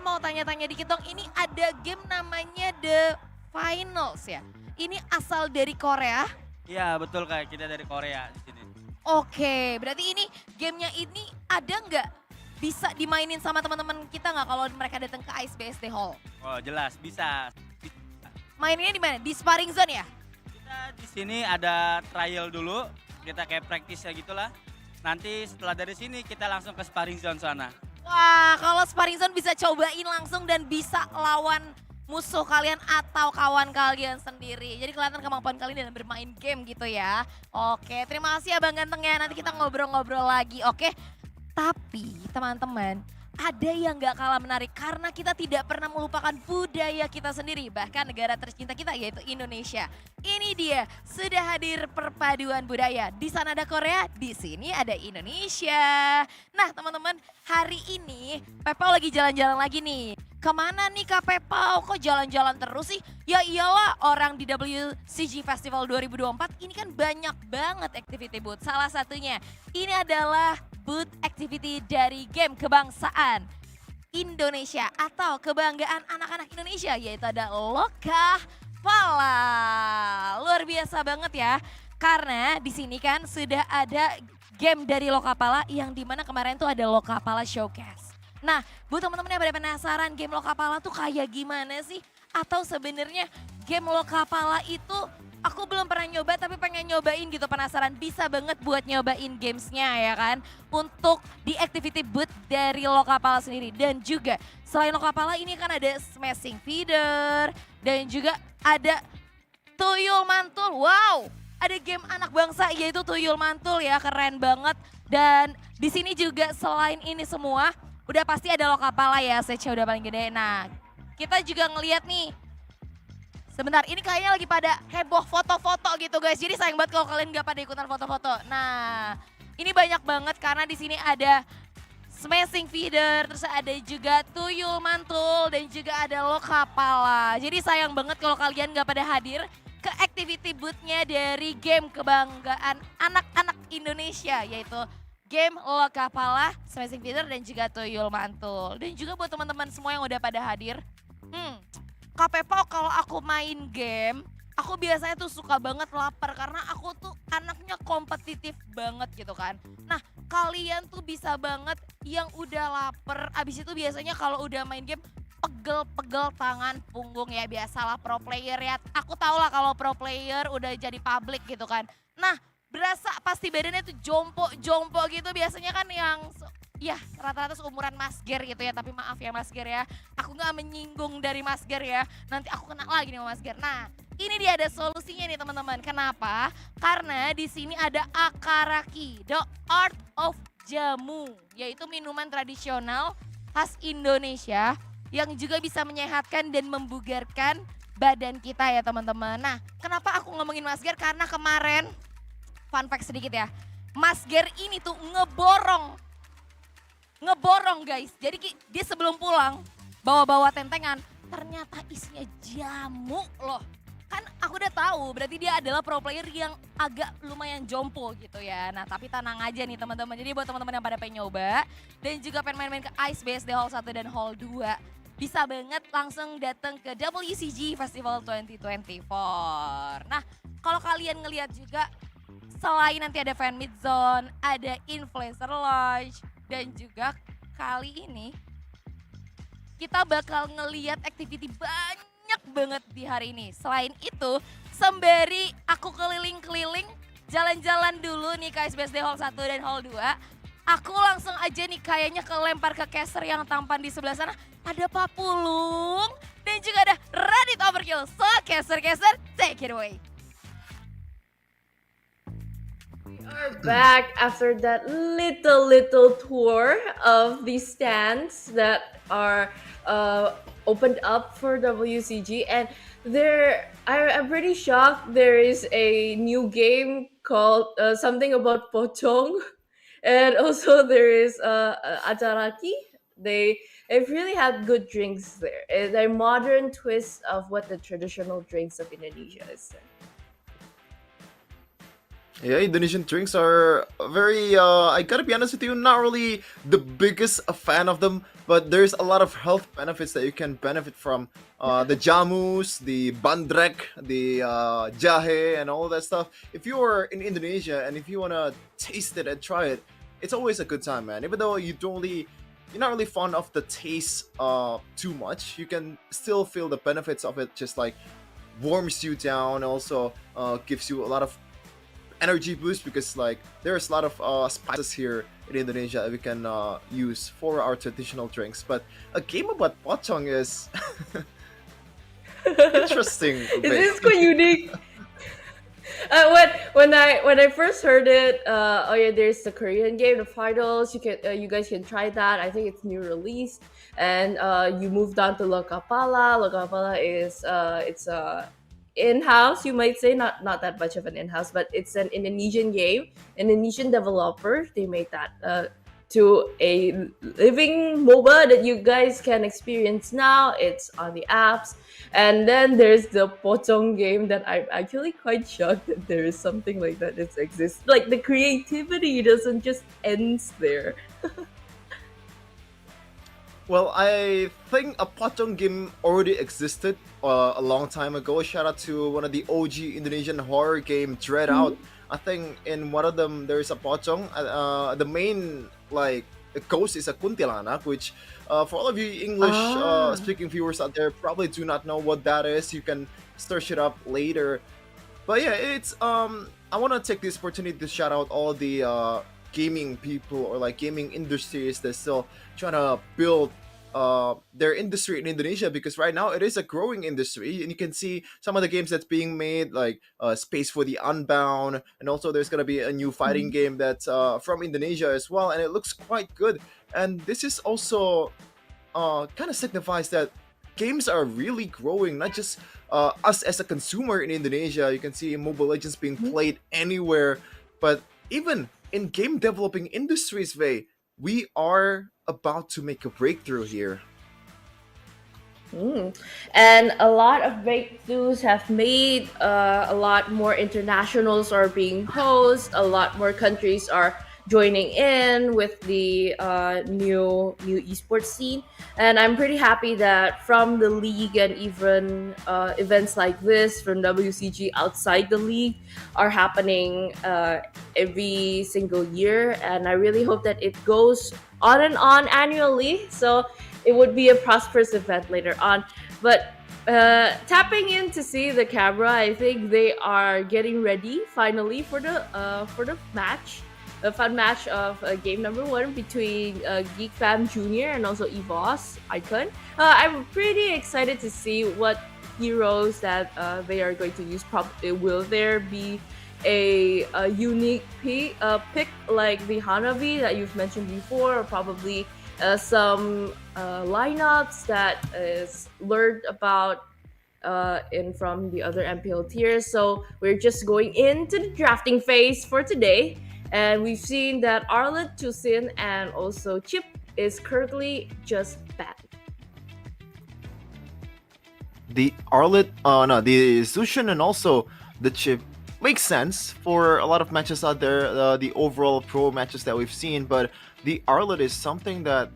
mau tanya-tanya dikit dong, ini ada game namanya The Finals ya. Ini asal dari Korea. Iya betul Kak, kita dari Korea di sini. Oke, berarti ini gamenya ini ada nggak bisa dimainin sama teman-teman kita nggak kalau mereka datang ke ISBSD Hall? Oh jelas bisa. Mainnya di mana? Di sparring zone ya? Kita di sini ada trial dulu, kita kayak practice ya gitulah. Nanti setelah dari sini kita langsung ke sparring zone sana. Wah, kalau sparring zone bisa cobain langsung dan bisa lawan musuh kalian atau kawan kalian sendiri. Jadi kelihatan kemampuan kalian dalam bermain game gitu ya. Oke, terima kasih Abang Ganteng ya. Nanti kita ngobrol-ngobrol lagi, oke? Tapi teman-teman, ada yang gak kalah menarik karena kita tidak pernah melupakan budaya kita sendiri. Bahkan negara tercinta kita yaitu Indonesia. Ini dia, sudah hadir perpaduan budaya. Di sana ada Korea, di sini ada Indonesia. Nah teman-teman, hari ini Pepao lagi jalan-jalan lagi nih. Kemana nih Kak Pepao? Kok jalan-jalan terus sih? Ya iyalah, orang di WCG Festival 2024 ini kan banyak banget activity booth. Salah satunya ini adalah booth activity dari game kebangsaan Indonesia atau kebanggaan anak-anak Indonesia, yaitu ada Lokapala. Luar biasa banget ya. Karena di sini kan sudah ada game dari Lokapala yang dimana kemarin tuh ada Lokapala Showcase. Nah, buat teman-teman yang pada penasaran game Lokapala tuh kayak gimana sih? Atau sebenarnya game Lokapala itu aku belum pernah nyoba tapi pengen nyobain gitu, penasaran. Bisa banget buat nyobain gamesnya ya kan. Untuk di activity booth dari Lokapala sendiri. Dan juga selain Lokapala ini kan ada Smashing Feeder. Dan juga ada Tuyul Mantul. Wow, ada game anak bangsa yaitu Tuyul Mantul ya, keren banget. Dan di sini juga selain ini semua, udah pasti ada Lokapala ya, stage udah paling gede. Nah, kita juga ngeliat nih. Sebentar, ini kayaknya lagi pada heboh foto-foto gitu guys. Jadi sayang banget kalau kalian gak pada ikutan foto-foto. Nah, ini banyak banget karena di sini ada Smashing Feeder, terus ada juga Tuyul Mantul, dan juga ada Lokapala. Jadi sayang banget kalau kalian gak pada hadir ke activity booth-nya dari game kebanggaan anak-anak Indonesia, yaitu game Lokapala, Smashing Feeder, dan juga Tuyul Mantul. Dan juga buat teman-teman semua yang udah pada hadir. Kak Pepo, kalau aku main game, aku biasanya tuh suka banget lapar karena aku tuh anaknya kompetitif banget gitu kan. Nah, kalian tuh bisa banget yang udah lapar, abis itu biasanya kalau udah main game pegel-pegel tangan punggung ya, biasalah pro player ya. Aku tau lah kalau pro player udah jadi public gitu kan. Nah, berasa pasti badannya tuh jompo gitu, biasanya kan yang ya rata-rata seumuran Mas Ger gitu ya, tapi maaf ya Mas Ger ya, aku nggak menyinggung dari Mas Ger ya, nanti aku kena lagi nih sama Mas Ger. Nah, ini dia ada solusinya nih teman-teman. Kenapa? Karena di sini ada Akaraki, the art of jamu, yaitu minuman tradisional khas Indonesia yang juga bisa menyehatkan dan membugarkan badan kita ya teman-teman. Nah, kenapa aku ngomongin Mas Ger? Karena kemarin, fun fact sedikit ya, Mas Ger ini tuh ngeborong guys. Jadi dia sebelum pulang bawa-bawa tentengan, ternyata isinya jamu loh. Kan aku udah tahu berarti dia adalah pro player yang agak lumayan jompo gitu ya. Nah tapi tenang aja nih teman-teman. Jadi buat teman-teman yang pada pengen nyoba dan juga pengen main-main ke Ice BSD Hall 1 dan Hall 2, bisa banget langsung datang ke WCG Festival 2024. Nah kalau kalian ngelihat juga, selain nanti ada fan mid zone, ada influencer launch, dan juga kali ini kita bakal ngelihat activity banyak banget di hari ini. Selain itu, sembari aku keliling-keliling, jalan-jalan dulu nih ke ISBSD Hall 1 dan Hall 2, aku langsung aja nih kayaknya kelempar ke caster yang tampan di sebelah sana. Ada Papulung dan juga ada Radit Overkill. So, caster, take it away. Are back after that little tour of the stands that are opened up for WCG, and I'm pretty shocked there is a new game called something about pocong, and also there is acaraki. They've really had good drinks there. It's a modern twist of what the traditional drinks of Indonesia is. Yeah, Indonesian drinks are very, I gotta be honest with you, not really the biggest fan of them, but there's a lot of health benefits that you can benefit from. The jamus, the bandrek, the jahe, and all that stuff. If you're in Indonesia and if you wanna taste it and try it, it's always a good time, man. Even though you're not really fond of the taste too much, you can still feel the benefits of it, just like warms you down, also gives you a lot of energy boost, because like there's a lot of spices here in Indonesia that we can use for our traditional drinks. But a game about pocong is interesting. It is quite unique. When I first heard it, oh yeah, there's the Korean game, the finals. You guys can try that. I think it's new release, and you moved on to Lokapala. Lokapala is it's a in-house, you might say, not that much of an in-house, but it's an Indonesian game, Indonesian developer. They made that to a living MOBA that you guys can experience now. It's on the apps. And then there's the pocong game that I'm actually quite shocked that there is something like that that exists. Like the creativity doesn't just ends there. Well, I think a pocong game already existed a long time ago. Shout out to one of the OG Indonesian horror game, Dread Out. I think in one of them there is a pocong. The main ghost is a kuntilanak, which for all of you English speaking viewers out there probably do not know what that is. You can search it up later. But yeah, it's I want to take this opportunity to shout out all the gaming people or like gaming industries that's still trying to build their industry in Indonesia, because right now it is a growing industry, and you can see some of the games that's being made, like Space for the Unbound, and also there's gonna be a new fighting game that's from Indonesia as well, and it looks quite good. And this is also kind of signifies that games are really growing, not just us as a consumer in Indonesia. You can see Mobile Legends being played anywhere, but even in game developing industries, we are about to make a breakthrough here. And a lot of breakthroughs have made a lot more internationals are being hosted. A lot more countries are joining in with the new esports scene, and I'm pretty happy that from the league and even events like this from WCG outside the league are happening every single year, and I really hope that it goes on and on annually, so it would be a prosperous event later on. But tapping in to see the camera, I think they are getting ready finally for the match, the fun match of game number 1 between GEEKFAM Junior and also EVOS Icon. I'm pretty excited to see what heroes that they are going to use. Probably will there be a unique pick like the Hanabi that you've mentioned before, or probably some lineups that is learned about in from the other MPL tiers. So we're just going into the drafting phase for today, and we've seen that Arlet, Tusin, and also Chip is currently just banned. The Arlet, no, the Zushin and also the Chip makes sense for a lot of matches out there, the overall pro matches that we've seen, but the Arlet is something that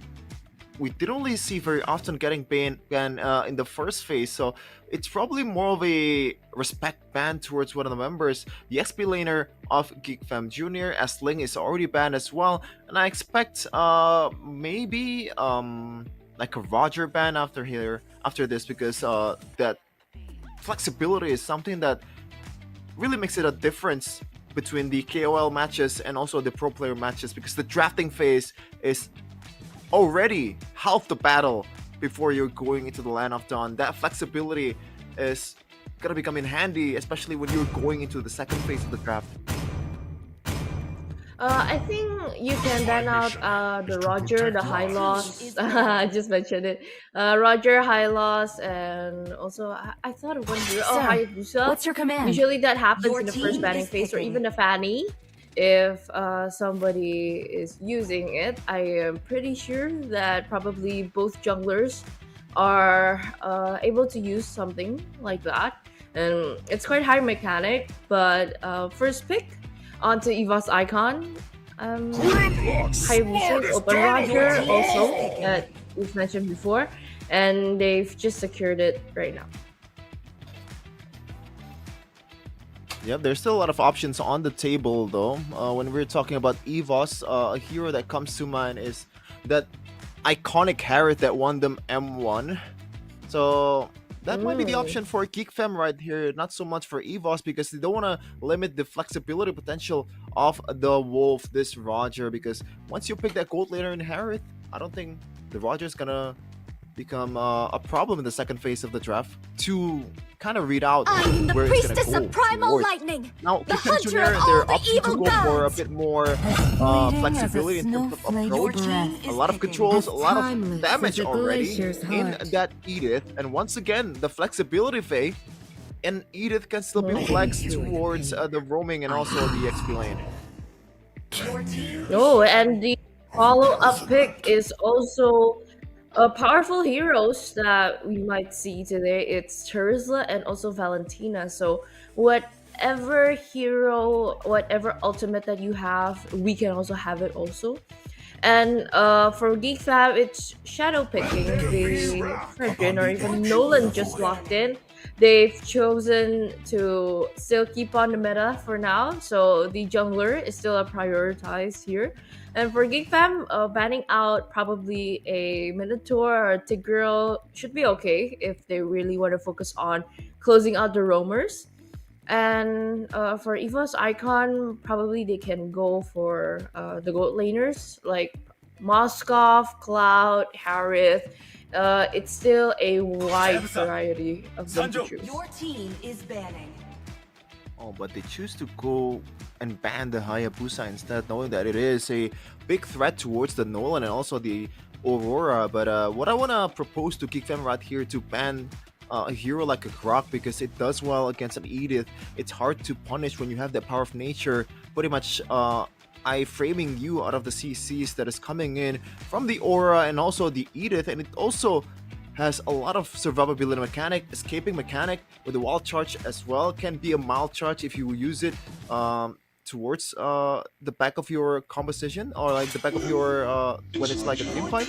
we didn't really see very often getting banned in the first phase, so it's probably more of a respect ban towards one of the members. The XP laner of GEEKFAM Junior, as Ling, is already banned as well, and I expect maybe like a Roger ban after this, because that flexibility is something that really makes it a difference between the KOL matches and also the pro player matches, because the drafting phase is already half the battle before you're going into the Land of Dawn. That flexibility is gonna become in handy, especially when you're going into the second phase of the draft. I think you can ban out the Roger, the High Loss. I just mentioned it. Roger, High Loss, and also I thought of one hero. Oh, Hayabusa. What's your command? Usually that happens Your in the team first banning is phase, or picking. even a Fanny. If somebody is using it, I am pretty sure that probably both junglers are able to use something like that. And it's quite high mechanic, but first pick onto EVOS Icon. Hayabusa, Open Roger also that we've mentioned before, and they've just secured it right now. Yep, there's still a lot of options on the table though. When we're talking about EVOS, a hero that comes to mind is that iconic Harith that won them M1. So that might be the option for GEEKFAM right here, not so much for EVOS, because they don't want to limit the flexibility potential of the Wolf, this Roger, because once you pick that gold laner in Harith, I don't think the Roger's gonna become a problem in the second phase of the draft to kind of read out I am the where it's priestess gonna of go primal towards. lightning, Now, the GEEKFAM hunter Junior, of all they're the opting to evil go for a gods. bit more flexibility in terms of approach. A lot of controls, a lot of damage already in that Edith, and once again, the flexibility phase, and Edith can still be flexed towards the roaming and also the XP lane. Oh, and the follow-up pick is also powerful heroes that we might see today. It's Terzla and also Valentina. So whatever hero, whatever ultimate that you have, we can also have it also. And for GEEKFAM, it's shadow picking. The Fredrin or even Nolan just locked in. They've chosen to still keep on the meta for now, so the jungler is still a prioritized here. And for GEEKFAM, banning out probably a Minotaur or a Tigreal should be okay if they really want to focus on closing out the roamers. And for EVOS Icon, probably they can go for the gold laners like Moskov, Cloud, Harith. It's still a wide variety of them to choose. Your team is banning. Oh, but they choose to go and ban the Hayabusa instead, knowing that it is a big threat towards the Nolan and also the Aurora. But what I want to propose to GEEKFAM right here to ban a hero like a Grok, because it does well against an Edith. It's hard to punish when you have that power of nature pretty much framing you out of the CCs that is coming in from the Aura and also the Edith, and it also has a lot of survivability mechanic, escaping mechanic with the wild charge as well. Can be a mild charge if you use it towards the back of your composition, or like the back of your when it's like a team fight.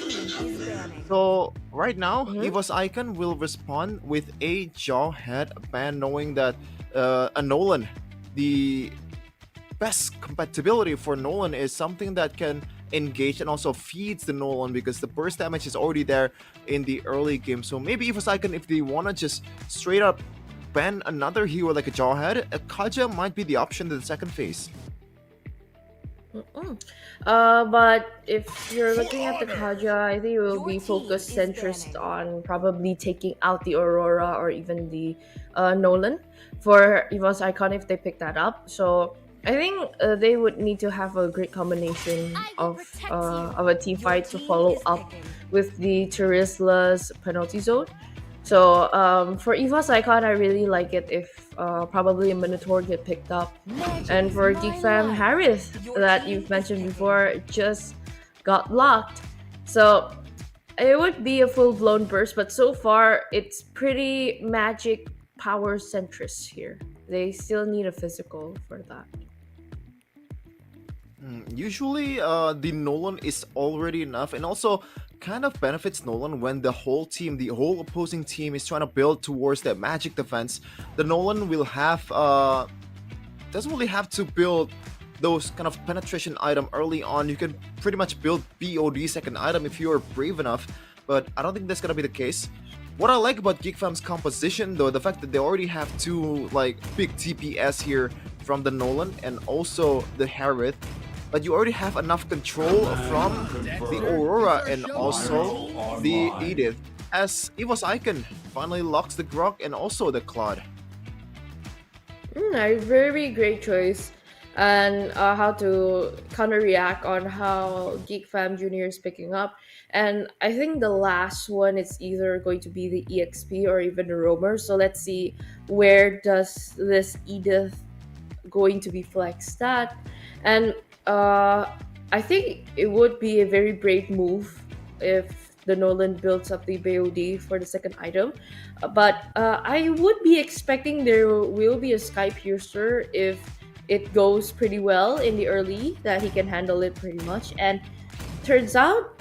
So right now, EVOS Icon will respond with a Jawhead ban, knowing that a Nolan, the best compatibility for Nolan is something that can engaged and also feeds the Nolan because the burst damage is already there in the early game. So maybe EVOS Icon, if they want to just straight up ban another hero like a Jawhead, a Kaja might be the option to the second phase. But if you're looking at the Kaja, I think it will be focused centrist on probably taking out the Aurora or even the Nolan for EVOS Icon if they pick that up. So I think they would need to have a great combination of a team fight to follow up with the Terizla's penalty zone. So for EVOS Icon, I really like it if probably a Minotaur get picked up. And for GeekFam, Harith, that you've mentioned before, just got locked. So it would be a full-blown burst, but so far it's pretty magic power centrist here. They still need a physical for that. Usually, the Nolan is already enough, and also kind of benefits Nolan when the whole team, the whole opposing team, is trying to build towards that magic defense. The Nolan will have doesn't really have to build those kind of penetration item early on. You can pretty much build BOD second item if you are brave enough, but I don't think that's gonna be the case. What I like about GeekFam's composition, though, the fact that they already have two like big TPS here from the Nolan and also the Harith, but you already have enough control from the Aurora and also the Edith, as EVOS Icon finally locks the Grok and also the Claude. A very great choice, and how to counter react on how GeekFam Junior is picking up. And I think the last one is either going to be the EXP or even the Roamer. So let's see, where does this Edith going to be flexed at? And I think it would be a very brave move if the Nolan builds up the BOD for the second item. But I would be expecting there will be a Sky Piercer if it goes pretty well in the early, that he can handle it pretty much. And turns out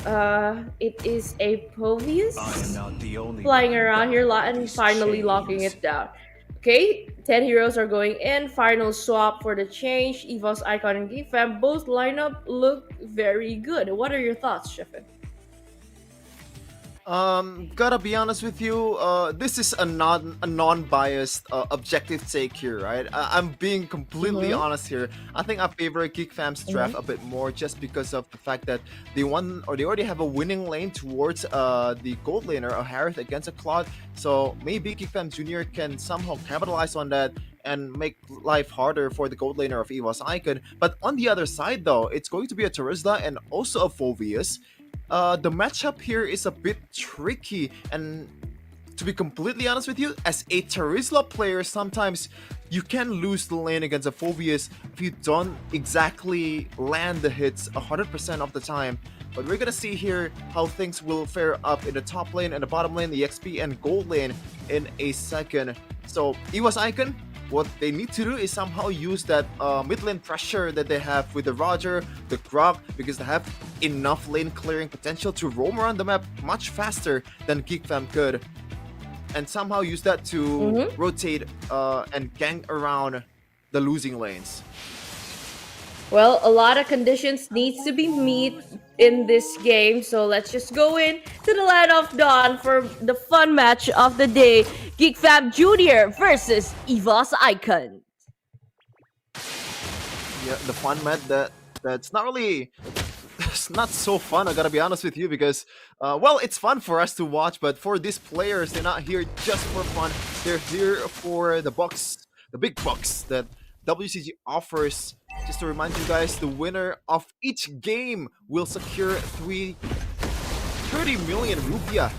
it is a Povius flying around here and finally locking it down. Okay, 10 heroes are going in. Final swap for the change. EVOS Icon and GeekFam both lineup look very good. What are your thoughts, Sheffin? Gotta be honest with you, this is a non-biased objective take here, right? I'm being completely honest here. I think I favor GeekFam's draft a bit more just because of the fact that they won, or they already have a winning lane towards the gold laner, a Harith against a Claude. So maybe GeekFam Junior can somehow capitalize on that and make life harder for the gold laner of EVOS Icon. But on the other side though, it's going to be a Terizla and also a Phoveus. The matchup here is a bit tricky, and to be completely honest with you, as a Terizla player, sometimes you can lose the lane against a Phoveus if you don't exactly land the hits 100% of the time. But we're gonna see here how things will fare up in the top lane and the bottom lane, the XP and gold lane in a second. So EVOS Icon, what they need to do is somehow use that mid lane pressure that they have with the Roger, the Grok, because they have enough lane clearing potential to roam around the map much faster than GeekFam could, and somehow use that to rotate and gang around the losing lanes. Well, a lot of conditions needs to be met in this game, so let's just go in to the land of dawn for the fun match of the day. GeekFam Junior versus EVOS Icon. Yeah, the fun match that's not really, it's not so fun, I gotta be honest with you, because well, it's fun for us to watch, but for these players, they're not here just for fun. They're here for the bucks, the big bucks that WCG offers. Just to remind you guys, the winner of each game will secure 30 million rupiah.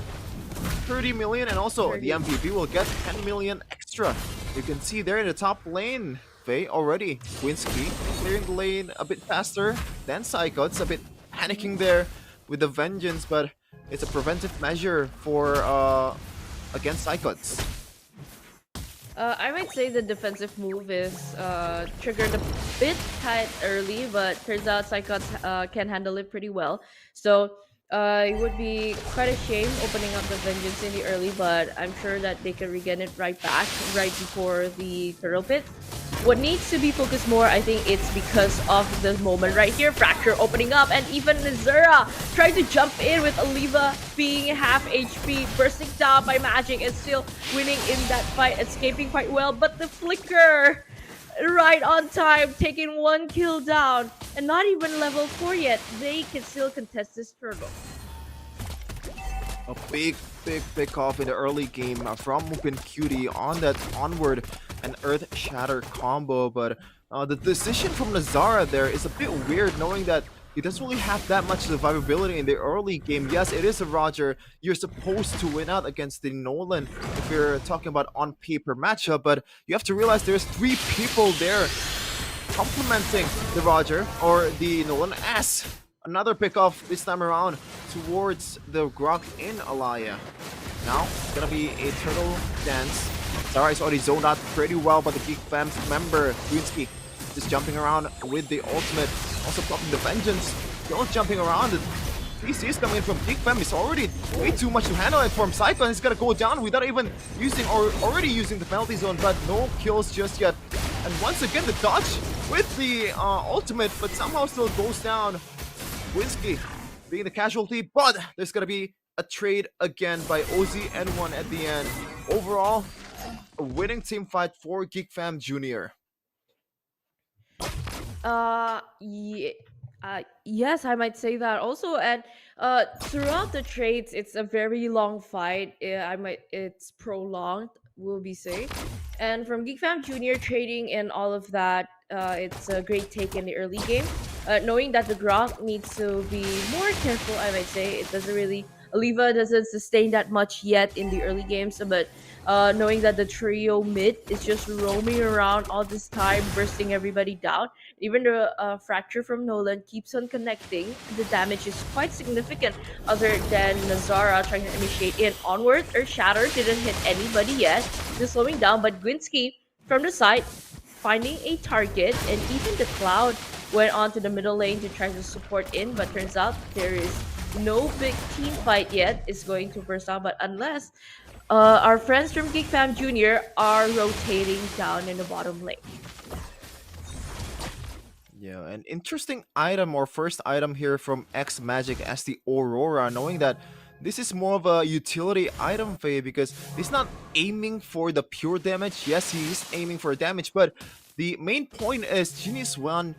30 million, and also the MVP will get 10 million extra. You can see there in the top lane, Faye already. Winsky clearing the lane a bit faster than Psycho. It's a bit panicking there with the Vengeance, but it's a preventive measure for against Psychots. I might say the defensive move is triggered a bit tight early, but turns out Psychots can handle it pretty well. So it would be quite a shame opening up the Vengeance in the early, but I'm sure that they can regain it right back, right before the Turtle Pit. what needs to be focused more, I think it's because of the moment right here. Fracture opening up, and even Nazura trying to jump in with Oliva being half HP, bursting down by Magic and still winning in that fight, escaping quite well. But the flicker right on time, taking 1 kill down, and not even level 4 yet. They can still contest this turtle. A big pick off in the early game from Mupin Cutie on that onward and Earth Shatter combo, but the decision from Nazara there is a bit weird, knowing that he doesn't really have that much survivability in the early game. Yes, it is a Roger. You're supposed to win out against the Nolan if you're talking about on paper matchup, but you have to realize there's 3 people there complementing the Roger or the Nolan as another pickoff this time around towards the Grok in Alaya. Now, it's gonna be a turtle dance. Zara is already zoned out pretty well, but the GEEKFAM's member, Greensky, just jumping around with the ultimate. Also blocking the Vengeance. Still jumping around. The PC is coming in from GEEKFAM. It's already way too much to handle, and from Cyclone, he's gonna go down without even using or already using the penalty zone, but no kills just yet. And once again, the dodge with the ultimate, but somehow still goes down. Winsky being the casualty, but there's gonna be a trade again by OZN1 at the end. Overall, a winning team fight for GEEKFAM Junior. Yes, I might say that also. And throughout the trades, it's a very long fight. It's prolonged, will be say. And from GEEKFAM Junior trading and all of that, it's a great take in the early game. Knowing that the Grok needs to be more careful, I might say. It doesn't really, Oliva doesn't sustain that much yet in the early games, but knowing that the trio mid is just roaming around all this time, bursting everybody down. Even the fracture from Nolan keeps on connecting. The damage is quite significant, other than Nazara trying to initiate in onward. Or Shatter didn't hit anybody yet, just slowing down, but Gwinsky from the side finding a target, and even the Cloud went on to the middle lane to try to support in, but turns out there is no big team fight yet. It's going to burst out, but unless our friends from GEEKFAM Junior are rotating down in the bottom lane. Yeah, an interesting item or first item here from X Magic as the Aurora, knowing that this is more of a utility item for you because he's not aiming for the pure damage. Yes, he is aiming for damage, but the main point is Genius One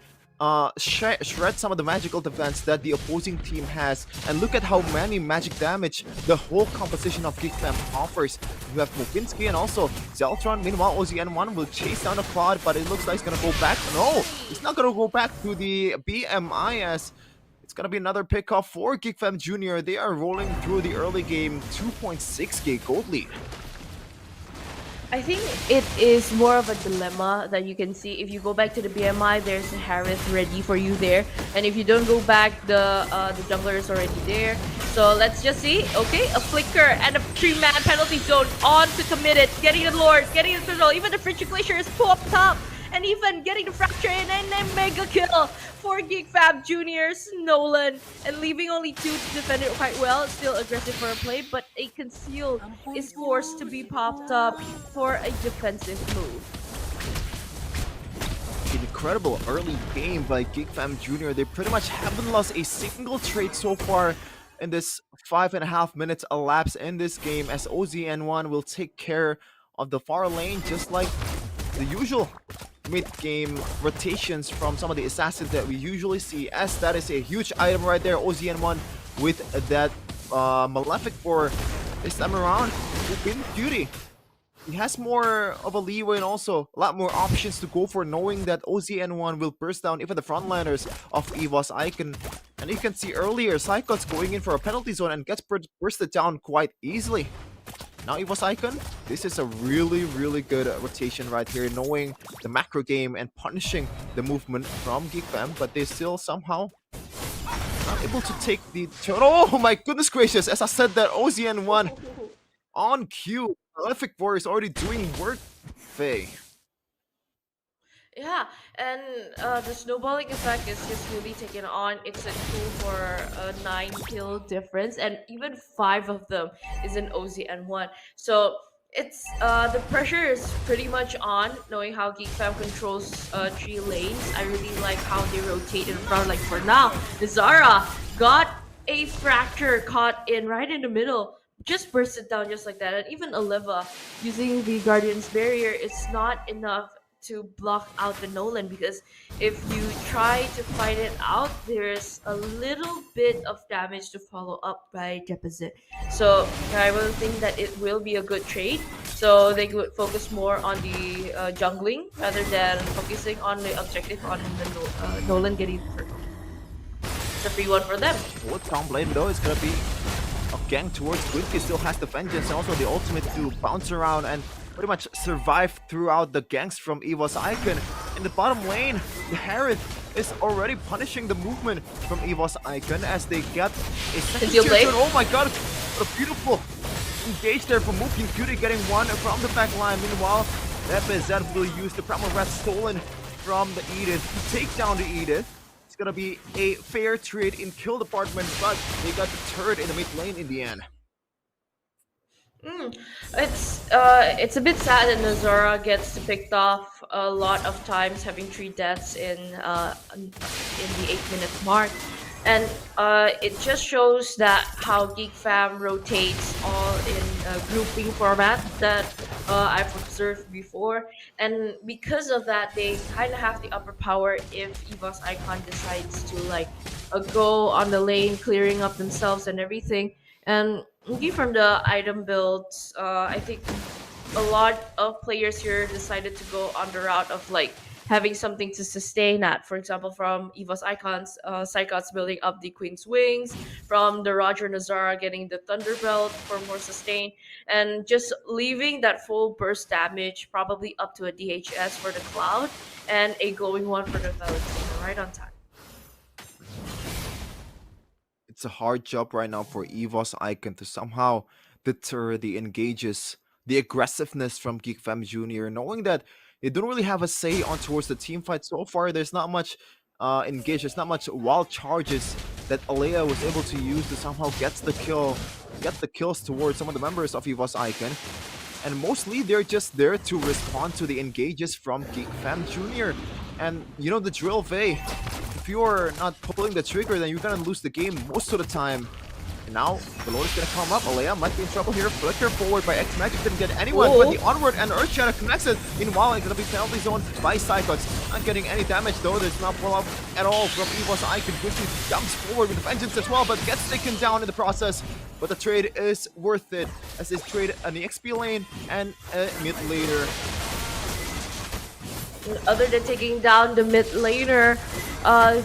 shred some of the magical defense that the opposing team has, and look at how many magic damage the whole composition of GEEKFAM offers. You have Mokinski and also Zeltron. Meanwhile, OZN1 will chase down the Cloud, but it looks like he's gonna go back. No, he's not gonna go back to the BMI, as it's gonna be another pickoff for GEEKFAM Junior. They are rolling through the early game, 2.6k gold lead. I think it is more of a dilemma that you can see. If you go back to the BMI, there's a Harith ready for you there, and if you don't go back, the jungler is already there. So let's just see. Okay, a flicker and a 3-man penalty zone on to commit it, getting the Lord, getting the Turtle, even the Frigid Glacier is popped up, and even getting the Fracture in, and then mega kill for GEEKFAM Juniors, Nolan, and leaving only 2 to defend it quite well. Still aggressive for a play, but a conceal is forced to be popped up for a defensive move. An incredible early game by GEEKFAM Junior. They pretty much haven't lost a single trade so far in this 5.5 minutes elapsed in this game, as OZN1 will take care of the far lane just like the usual mid-game rotations from some of the assassins that we usually see, as that is a huge item right there. OZN1 with that Malefic for this time around. Upin Cutie, he has more of a leeway and also a lot more options to go for, knowing that OZN1 will burst down even the frontliners of EVOS Icon. And you can see earlier, Cyclops going in for a penalty zone and gets bursted down quite easily. Now EVOS Icon, this is a really good rotation right here, knowing the macro game and punishing the movement from GEEKFAM, but they still somehow not able to take the turn. Oh my goodness gracious, as I said that, OZN1 on cue. Malefic War is already doing work, Faye. Yeah, and the snowballing effect is just really taken on. It's a tool for a 9 kill difference, and even 5 of them is an OZN1. So it's the pressure is pretty much on, knowing how GeekFam controls three lanes. I really like how they rotate in front. Like for now, Zara got a fracture caught in right in the middle, just burst it down just like that. And even Oliva using the Guardian's barrier, it's not enough to block out the Nolan, because if you try to fight it out, there's a little bit of damage to follow up by deposit. So I will think that it will be a good trade. So they could focus more on the jungling rather than focusing on the objective on the Nolan getting the turtle. It's a free one for them. What down blade though is gonna be a gang towards Quincy. Still has the vengeance and also the ultimate to bounce around and pretty much survive throughout the ganks from EVOS Icon. In the bottom lane, the Harith is already punishing the movement from EVOS Icon as they get a second tier turn. Oh my god, what a beautiful engage there from Mookie Cutie, getting one from the back line. Meanwhile, FZ will use the Primal Rat stolen from the Edith to take down the Edith. It's gonna be a fair trade in kill department, but they got the turret in the mid lane in the end. It's a bit sad that Nazara gets picked off a lot of times, having 3 deaths in the 8-minute mark, and it just shows that how GeekFam rotates all in a grouping format that I've observed before, and because of that, they kind of have the upper power if EVOS Icon decides to like go on the lane, clearing up themselves and everything. And looking from the item builds, I think a lot of players here decided to go on the route of like having something to sustain at. For example, from EVOS Icons, Psychots building up the Queen's Wings, from the Roger Nazara getting the Thunderbelt for more sustain, and just leaving that full burst damage, probably up to a DHS for the Cloud, and a glowing one for the Valentina, right on time. It's a hard job right now for EVOS Icon to somehow deter the engages, the aggressiveness from GeekFam Junior, knowing that they don't really have a say on towards the team fight so far. There's not much engage, there's not much wild charges that Alea was able to use to somehow get the kills towards some of the members of EVOS Icon. And mostly they're just there to respond to the engages from GeekFam Junior. And you know the drill, Vey. If you're not pulling the trigger, then you're gonna lose the game most of the time. And now, the load is gonna come up. Alea might be in trouble here. Flicker forward by X-Magic, didn't get anyone, but the onward and Earthshatter connects it. Meanwhile, it's gonna be penalty zone by Psychots. Not getting any damage though. There's not pull-up at all from EVOS Icon. Quickly jumps forward with Vengeance as well, but gets taken down in the process. But the trade is worth it, as they trade an XP lane and a mid laner. Other than taking down the mid laner,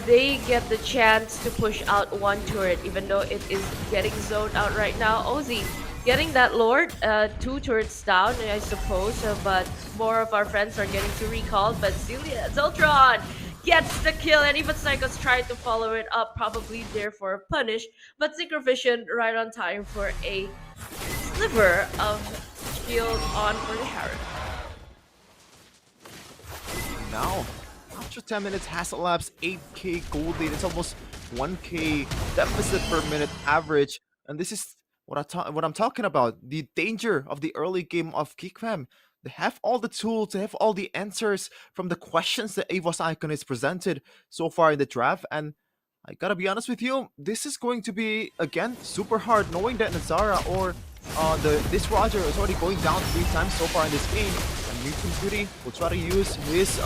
they get the chance to push out one turret, even though it is getting zoned out right now. Ozzy getting that Lord, 2 turrets down, I suppose, but more of our friends are getting to recall. But Zeltron gets the kill, and even Psychos tried to follow it up, probably there for a punish, but Synchrovision right on time for a sliver of shield on for the Harith. Now, after 10 minutes, Hasselab's 8k gold lead. It's almost 1k deficit per minute average. And this is what I'm talking about. The danger of the early game of GeekFam. They have all the tools, they have all the answers from the questions that EVOS Icon is presented so far in the draft. And I gotta be honest with you, this is going to be, again, super hard, knowing that Nazara or this Roger is already going down 3 times so far in this game. Mutant Beauty will try to use his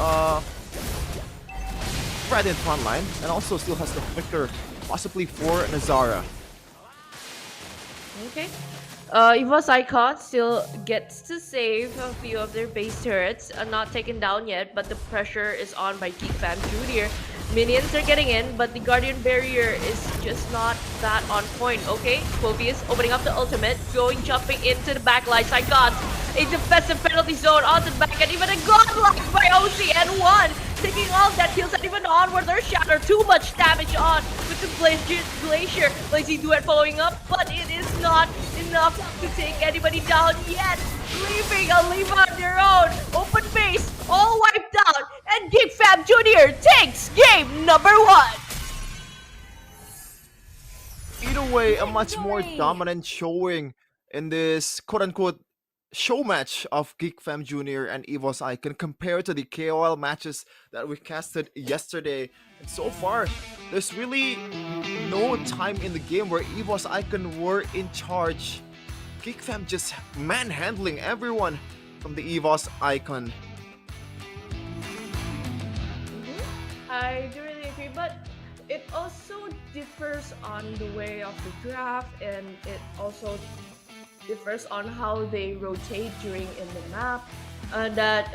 threat in front line, and also still has the flicker, possibly for Nazara. Okay. EVOS Icon still gets to save a few of their base turrets, not taken down yet, but the pressure is on by GeekFam Junior. Minions are getting in, but the Guardian Barrier is just not that on point. Okay, Phobius opening up the ultimate, jumping into the backline. I got a defensive penalty zone on the back, and even a godlike by OC and 1. Taking all of that kills, and even onward, their shatter. Too much damage on with the Glacier. Lazy Duet following up, but it is not enough to take anybody down yet. Leaving Oliva on their own. Open base, all wiped out, and GeekFam Junior takes game number 1. Either way, a much more dominant showing in this quote-unquote showmatch of GeekFam Junior and EVOS Icon compared to the KOL matches that we casted yesterday. And so far, there's really no time in the game where EVOS Icon were in charge. GeekFam just manhandling everyone from the EVOS Icon. I do really agree, but it also differs on the way of the draft, and it also differs on how they rotate during in the map. That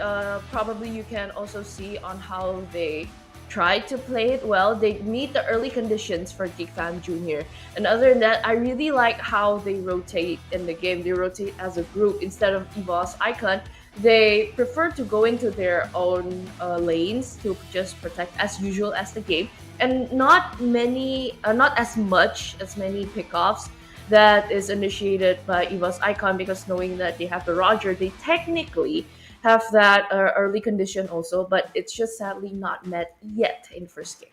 probably you can also see on how they try to play it well. They meet the early conditions for GeekFam Junior. And other than that, I really like how they rotate in the game. They rotate as a group instead of EVOS Icon. They prefer to go into their own lanes to just protect as usual as the game, and not as many pickoffs that is initiated by EVOS Icon, because knowing that they have the Roger, they technically have that early condition also, but it's just sadly not met yet in first game.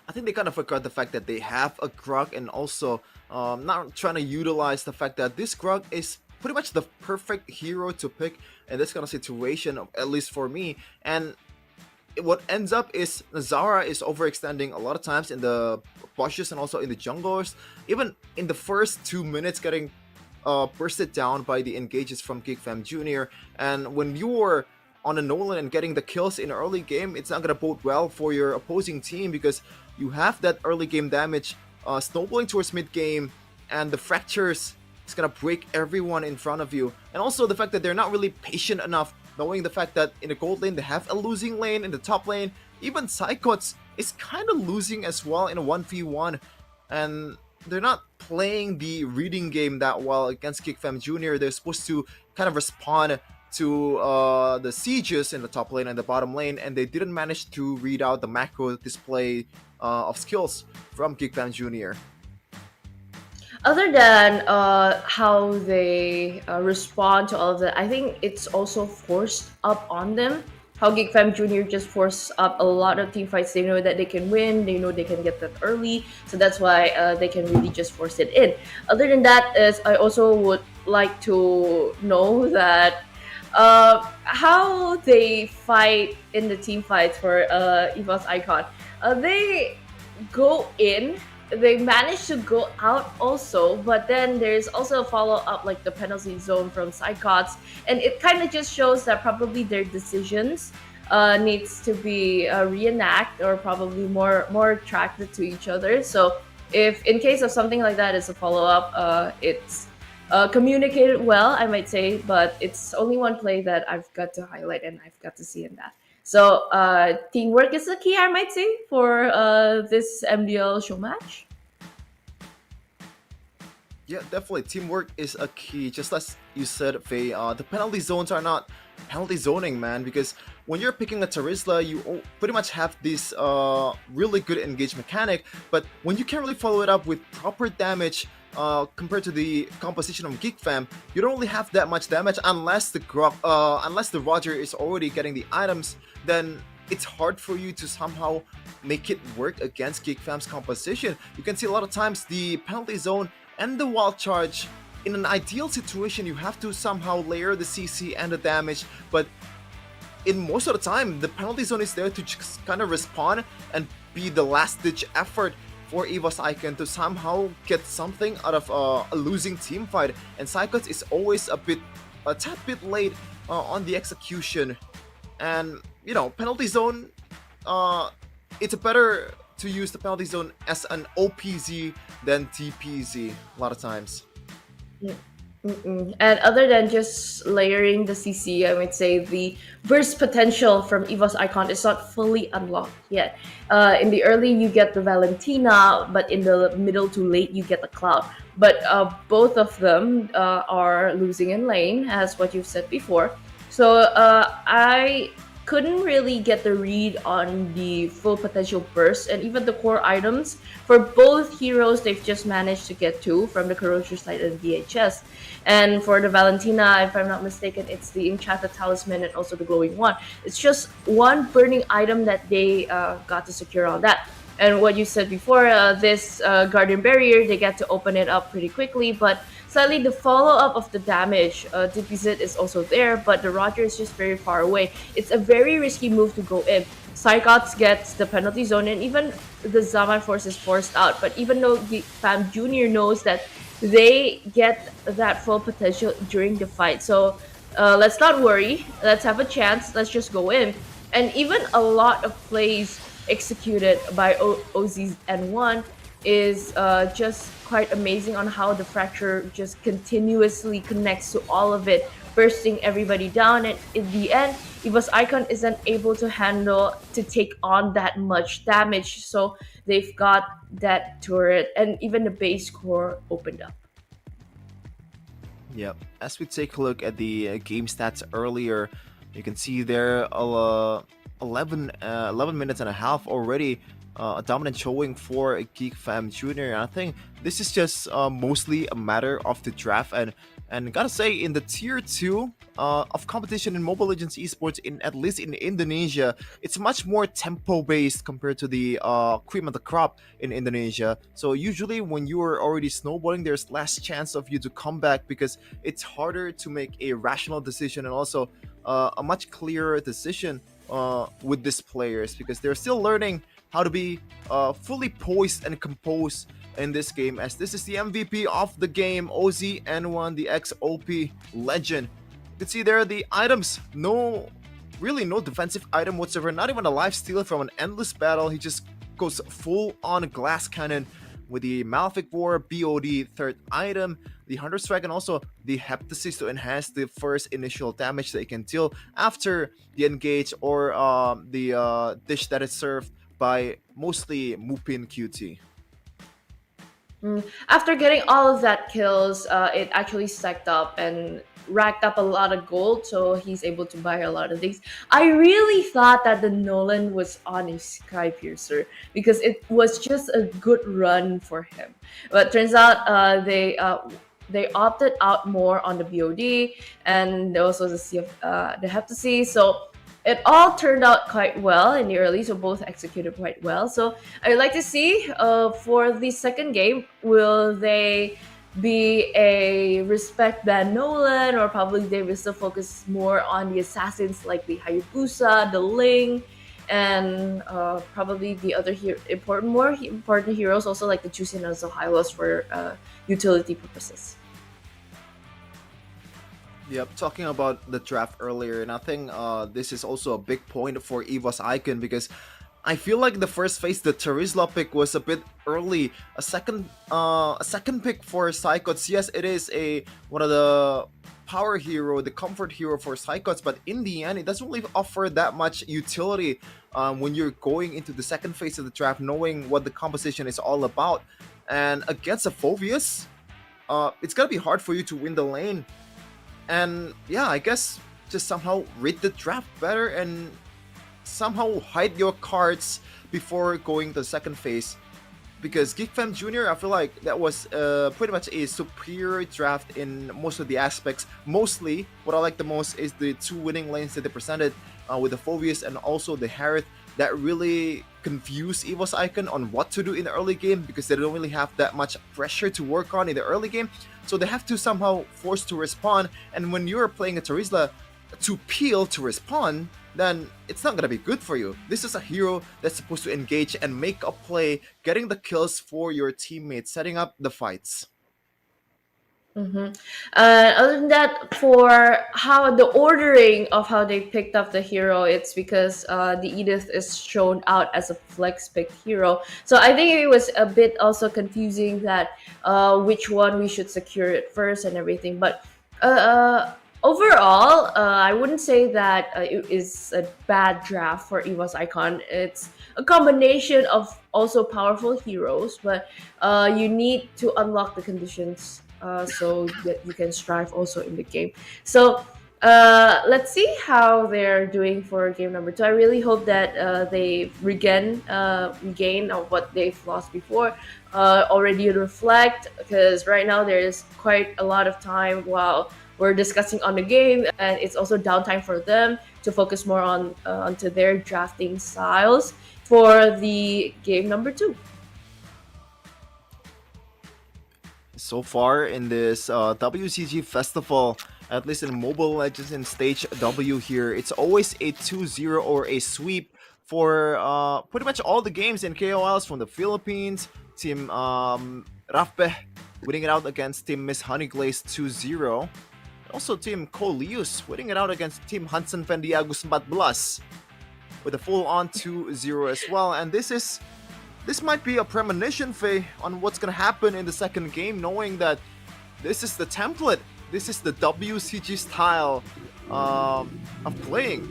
I think they kind of forgot the fact that they have a Grog, and also not trying to utilize the fact that this Grog is pretty much the perfect hero to pick in this kind of situation, at least for me. And what ends up is Zara is overextending a lot of times in the bushes and also in the junglers. Even in the first 2 minutes, getting bursted down by the engages from GeekFam Junior. And when you're on a Nolan and getting the kills in early game, it's not gonna bode well for your opposing team, because you have that early game damage snowballing towards mid game, and the fractures is gonna break everyone in front of you. And also the fact that they're not really patient enough, knowing the fact that in the gold lane they have a losing lane, in the top lane even Psychots is kind of losing as well in a 1v1, and they're not playing the reading game that well against GeekFam Junior. They're supposed to kind of respond to the sieges in the top lane and the bottom lane, and they didn't manage to read out the macro display of skills from GeekFam Junior. Other than how they respond to all of that, I think it's also forced up on them. How GeekFam Junior just forced up a lot of team fights. They know that they can win, they know they can get that early, so that's why they can really just force it in. Other than that, is I also would like to know that how they fight in the team fights for EVOS Icon. They go in, they manage to go out also, but then there's also a follow-up like the penalty zone from Psychots, and it kind of just shows that probably their decisions needs to be reenact, or probably more attracted to each other. So if in case of something like that is a follow-up, it's communicated well, I might say, but it's only one play that I've got to highlight and I've got to see in that. So teamwork is the key, I might say, for this MDL show match. Yeah, definitely. Teamwork is a key. Just as you said, Faye, the penalty zones are not penalty zoning, man, because when you're picking a Terizla, you pretty much have this really good engage mechanic, but when you can't really follow it up with proper damage, compared to the composition of GeekFam, you don't really have that much damage unless the Roger is already getting the items. Then it's hard for you to somehow make it work against GeekFam's composition. You can see a lot of times the penalty zone and the wild charge. In an ideal situation, you have to somehow layer the CC and the damage, but in most of the time, the penalty zone is there to just kind of respond and be the last-ditch effort for EVOS Icon to somehow get something out of a losing team fight. And Psychots is always a tad bit late on the execution. And you know, penalty zone, it's better to use the penalty zone as an OPZ than TPZ a lot of times. And other than just layering the CC, I might say the burst potential from EVOS Icon is not fully unlocked yet. In the early, you get the Valentina, but in the middle to late, you get the Cloud. But both of them are losing in lane, as what you've said before. So I couldn't really get the read on the full potential burst, and even the core items for both heroes, they've just managed to get two from the Corrosion side and VHS. And for the Valentina, if I'm not mistaken, it's the Enchanted Talisman and also the Glowing One. It's just one burning item that they got to secure on that. And what you said before, this Guardian Barrier, they get to open it up pretty quickly, but slightly the follow-up of the damage. DPZ is also there, but the Roger is just very far away. It's a very risky move to go in. Psychots gets the penalty zone, and even the Zaman Force is forced out. But even though the Fam Junior knows that they get that full potential during the fight, so let's not worry. Let's have a chance. Let's just go in. And even a lot of plays executed by OZ N1 is just quite amazing on how the Fracture just continuously connects to all of it, bursting everybody down, and in the end EVOS Icon isn't able to handle to take on that much damage, so they've got that turret and even the base core opened up. Yep. As we take a look at the game stats earlier, you can see there 11 minutes and a half already. A dominant showing for GEEKFAM Junior. I think this is just mostly a matter of the draft, and gotta say, in the tier 2 of competition in Mobile Legends esports, in at least in Indonesia, it's much more tempo based compared to the cream of the crop in Indonesia. So usually when you are already snowballing, there's less chance of you to come back because it's harder to make a rational decision, and also a much clearer decision with these players, because they're still learning how to be fully poised and composed in this game, as this is the MVP of the game, OZ N1, the ex-OP legend. You can see there the items, really no defensive item whatsoever, not even a life steal from an endless battle. He just goes full on glass cannon with the Malefic War BOD third item, the Hunter Strike, and also the Heptasis to enhance the first initial damage that he can deal after the engage or the dish that is served by mostly Mupin QT. After getting all of that kills, it actually stacked up and racked up a lot of gold, so he's able to buy a lot of things. I really thought that the Nolan was on a Sky Piercer because it was just a good run for him, but turns out they opted out more on the BOD and also the Heptasis, so it all turned out quite well in the early, so both executed quite well. So I'd like to see for the second game, will they be a respect Van Nolan, or probably they will still focus more on the assassins like the Hayabusa, the Ling, and probably the other important heroes also like the Juicy and also Hylos for utility purposes. Yep, talking about the draft earlier, and I think this is also a big point for EVOS Icon, because I feel like the first phase, the Terizla pick was a bit early. A second pick for Psychots. Yes, it is one of the power hero, the comfort hero for Psychots, but in the end, it doesn't really offer that much utility when you're going into the second phase of the draft, knowing what the composition is all about. And against a Phoveus, it's gonna be hard for you to win the lane. And yeah, I guess just somehow read the draft better and somehow hide your cards before going to the second phase. Because GEEKFAM Junior, I feel like that was pretty much a superior draft in most of the aspects. Mostly, what I like the most is the two winning lanes that they presented with the Phoveus and also the Harith, that really confuse EVOS Icon on what to do in the early game, because they don't really have that much pressure to work on in the early game. So they have to somehow force to respond, and when you're playing a Terizla to peel to respond, then it's not gonna be good for you. This is a hero that's supposed to engage and make a play, getting the kills for your teammates, setting up the fights. Other than that, for how the ordering of how they picked up the hero, it's because the Edith is shown out as a flex pick hero. So I think it was a bit also confusing that which one we should secure it first and everything. But overall, I wouldn't say that it is a bad draft for EVOS Icon. It's a combination of also powerful heroes, but you need to unlock the conditions so that you can strive also in the game. So let's see how they're doing for game number 2. I really hope that they regain of what they've lost before. Already reflect, because right now there is quite a lot of time while we're discussing on the game, and it's also downtime for them to focus more on onto their drafting styles for the game number 2. So far in this WCG festival, at least in Mobile Legends in Stage W here, it's always a 2-0 or a sweep for pretty much all the games in KOLs from the Philippines. Team Rafpeh winning it out against Team Miss Honeyglaze 2-0. Also Team Colius winning it out against Team Hansen Vendiagus 14 with a full-on 2-0 as well. And this might be a premonition, Faye, on what's gonna happen in the second game, knowing that this is the template. This is the WCG style of playing.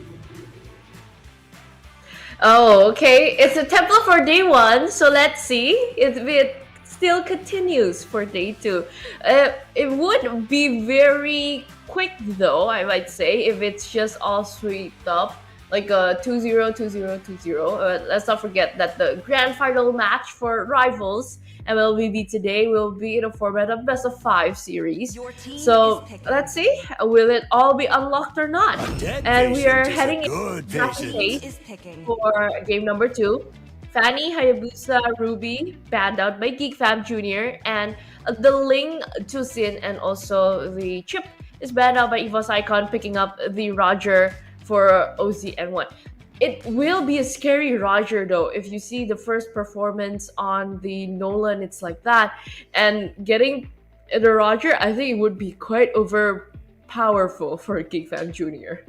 Oh, okay. It's a template for day one, so let's see if it still continues for day two. It would be very quick, though, I might say, if it's just all swept up, like a 2-0, 2-0, 2-0. Let's not forget that the grand final match for Rivals MLBB today will be in a format of best of 5 series. So let's see, will it all be unlocked or not? And we are heading into phase for game number 2. Fanny, Hayabusa, Ruby banned out by GeekFam Jr. and the Ling, Tusin, and also the Chip is banned out by EVOS Icon, picking up the Roger for OZN1. It will be a scary Roger though. If you see the first performance on the Nolan, it's like that. And getting the Roger, I think it would be quite overpowerful for GeekFam Jr.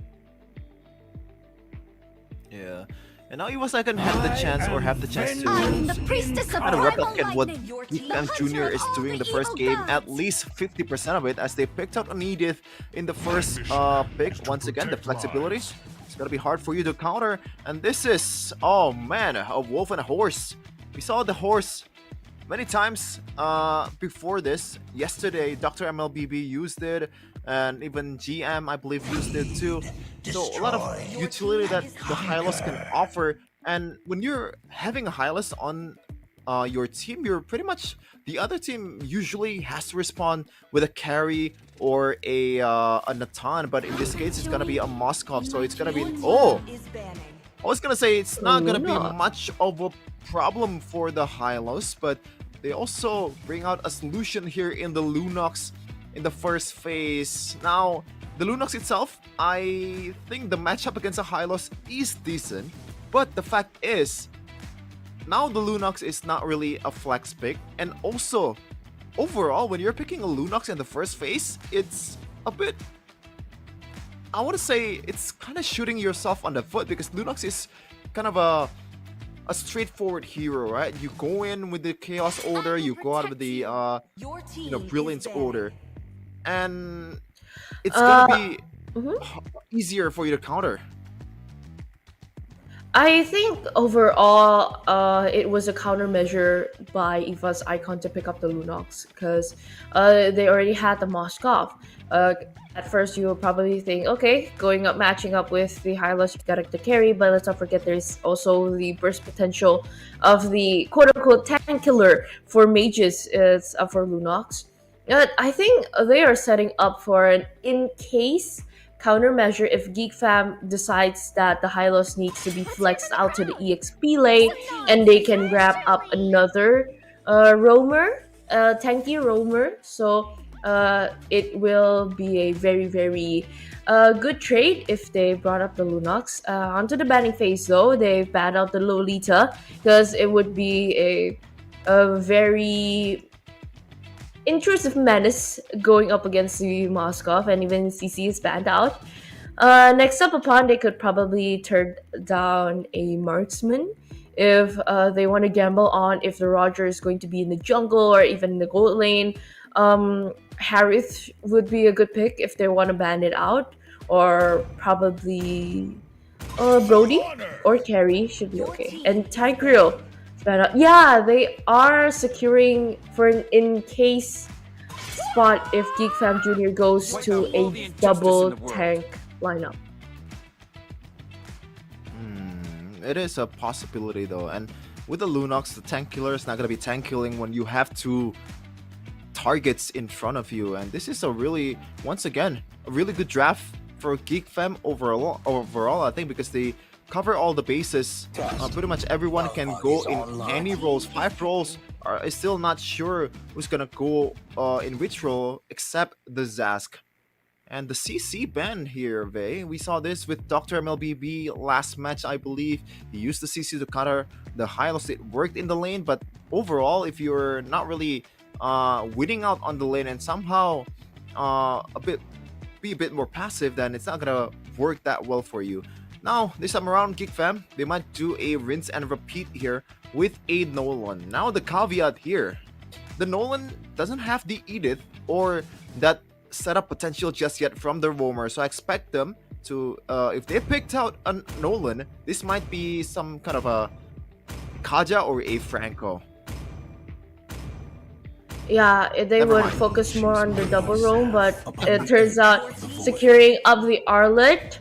Yeah. And now EVOS Icon have the chance to kind of replicate what GeekFam Jr. is doing the first game, at least 50% of it, as they picked out an Edith in the first pick. Once again, the flexibility. It's gonna be hard for you to counter, and this is, oh man, a wolf and a horse. We saw the horse many times before this. Yesterday, Dr. MLBB used it, and even GM, I believe, used it too. So a lot of utility that the Hylos can offer, and when you're having a Hylos on your team, you're pretty much, the other team usually has to respond with a carry or a Natan, but in this case it's gonna be a Moskov, so it's gonna be, oh, I was gonna say it's not gonna be much of a problem for the Hylos, but they also bring out a solution here in the Lunox in the first phase. Now, the Lunox itself, I think the matchup against the Hylos is decent, but the fact is, now the Lunox is not really a flex pick, and also, overall, when you're picking a Lunox in the first phase, it's a bit, I want to say, it's kind of shooting yourself on the foot, because Lunox is kind of a straightforward hero, right? You go in with the Chaos Order, you go out with the Brilliance Order, and it's gonna be easier for you to counter. I think overall, it was a countermeasure by EVOS Icon to pick up the Lunox, because they already had the Moskov. At first, you will probably think, okay, going up, matching up with the Hylos, you gotta carry, but let's not forget there's also the burst potential of the quote-unquote tank killer for mages for Lunox. I think they are setting up for an in-case countermeasure if GeekFam decides that the Hylos needs to be flexed out to the EXP lane and they can grab up another roamer, tanky roamer. So it will be a very, very good trade if they brought up the Lunox. Onto the banning phase though, they've banned out the Lolita because it would be a very intrusive menace going up against the Moskov, and even CC is banned out. Next up upon, they could probably turn down a marksman if they want to gamble on if the Roger is going to be in the jungle or even in the gold lane. Harith would be a good pick if they want to ban it out, or probably Brody or Carry should be okay. And Tigreal, yeah, they are securing for an in-case spot if GeekFam Jr. goes to a double tank lineup. It is a possibility though, and with the Lunox, the tank killer is not going to be tank killing when you have two targets in front of you, and this is a really, once again, a really good draft for GeekFam overall, I think, because they cover all the bases. Pretty much everyone can go in any roles. 5 roles are still not sure who's gonna go in which role except the Zask. And the CC ban here, Vey. We saw this with Dr. MLBB last match, I believe. He used the CC to counter the Hylos. It worked in the lane, but overall, if you're not really winning out on the lane and somehow be a bit more passive, then it's not gonna work that well for you. Now, this time around, GEEKFAM, they might do a rinse and repeat here with a Nolan. Now, the caveat here, the Nolan doesn't have the Edith or that setup potential just yet from the roamer, so I expect them to if they picked out a Nolan, this might be some kind of a Kaja or a Franco. Yeah, they Never would mind. focus more on the double roam, but it turns out securing up the Arlet,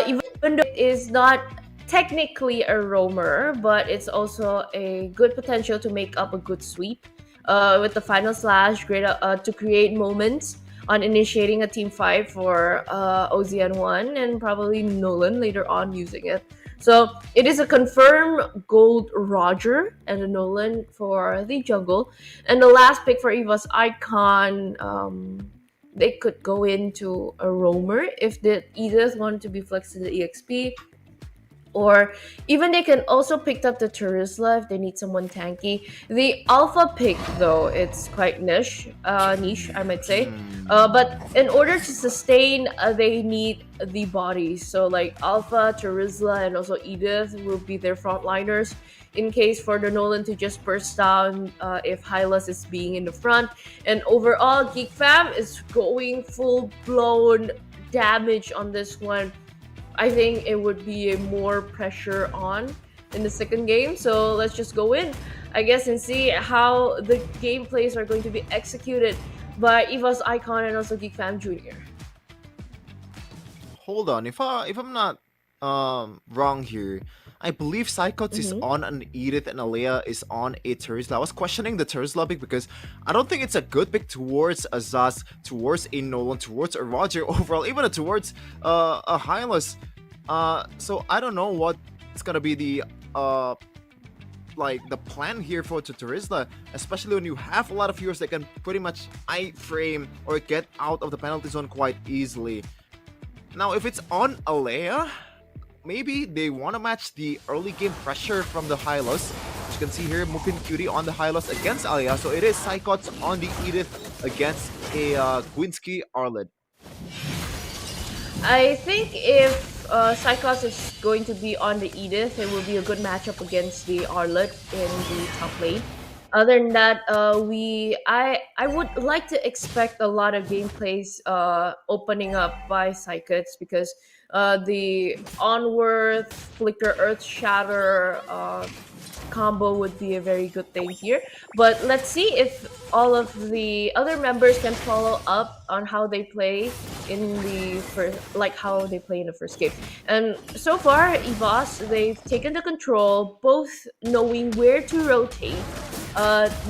even though it is not technically a roamer, but it's also a good potential to make up a good sweep. With the final slash, great to create moments on initiating a team fight for OZN1 and probably Nolan later on using it. So it is a confirmed gold Roger and a Nolan for the jungle. And the last pick for EVOS Icon, they could go into a roamer if they either want to be flexed to the EXP, or even they can also pick up the Terizla if they need someone tanky. The alpha pick, though, it's quite niche, I might say. But in order to sustain, they need the bodies. So like Alpha, Terizla, and also Edith will be their frontliners in case for the Nolan to just burst down if Hylas is being in the front. And overall, GEEKFAM is going full-blown damage on this one. I think it would be a more pressure on in the second game. So let's just go in, I guess, and see how the gameplays are going to be executed by EVOS Icon and also GEEKFAM Jr. Hold on, if I'm not wrong here, I believe Psychots is on an Edith and Alea is on a Terizla. I was questioning the Terizla pick because I don't think it's a good pick towards a Zaz, towards a Nolan, towards a Roger overall, even towards a Hylas. So I don't know what it's gonna be the like the plan here for Terizla, especially when you have a lot of heroes that can pretty much iframe or get out of the penalty zone quite easily. Now, if it's on Alea, maybe they want to match the early game pressure from the Hylos. As you can see here, Mupin Cutie on the Hylos against Alea. So it is Psychots on the Edith against a Gwinsky Arlid. I think if Psychos is going to be on the Edith, it will be a good matchup against the Arlet in the top lane. Other than that, I would like to expect a lot of gameplays opening up by Psychots because the Onward, Flicker, Earth Shatter combo would be a very good thing here. But let's see if all of the other members can follow up on how they play in the first, like how they play in the first game. And so far, EVOS, they've taken the control, both knowing where to rotate.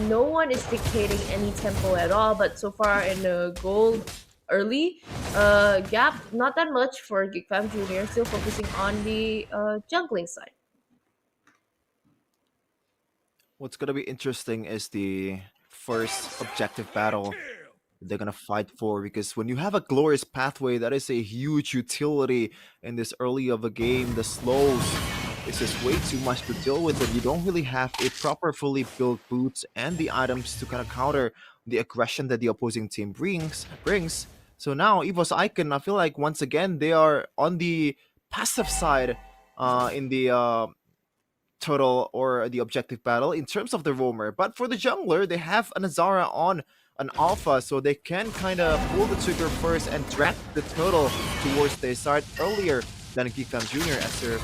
No one is dictating any tempo at all, but so far in the gold early gap, not that much for GEEKFAM Jr., still focusing on the jungling side. What's gonna be interesting is the first objective battle they're gonna fight for, because when you have a glorious pathway, that is a huge utility in this early of a game. The slows is just way too much to deal with, and you don't really have a proper fully built boots and the items to kind of counter the aggression that the opposing team brings. So now EVOS Icon, I feel like once again they are on the passive side in the total or the objective battle in terms of the roamer. But for the jungler, they have an Azara on an alpha, so they can kind of pull the trigger first and drag the total towards their start earlier than GEEKFAM Jr. as they're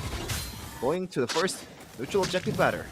going to the first neutral objective batter.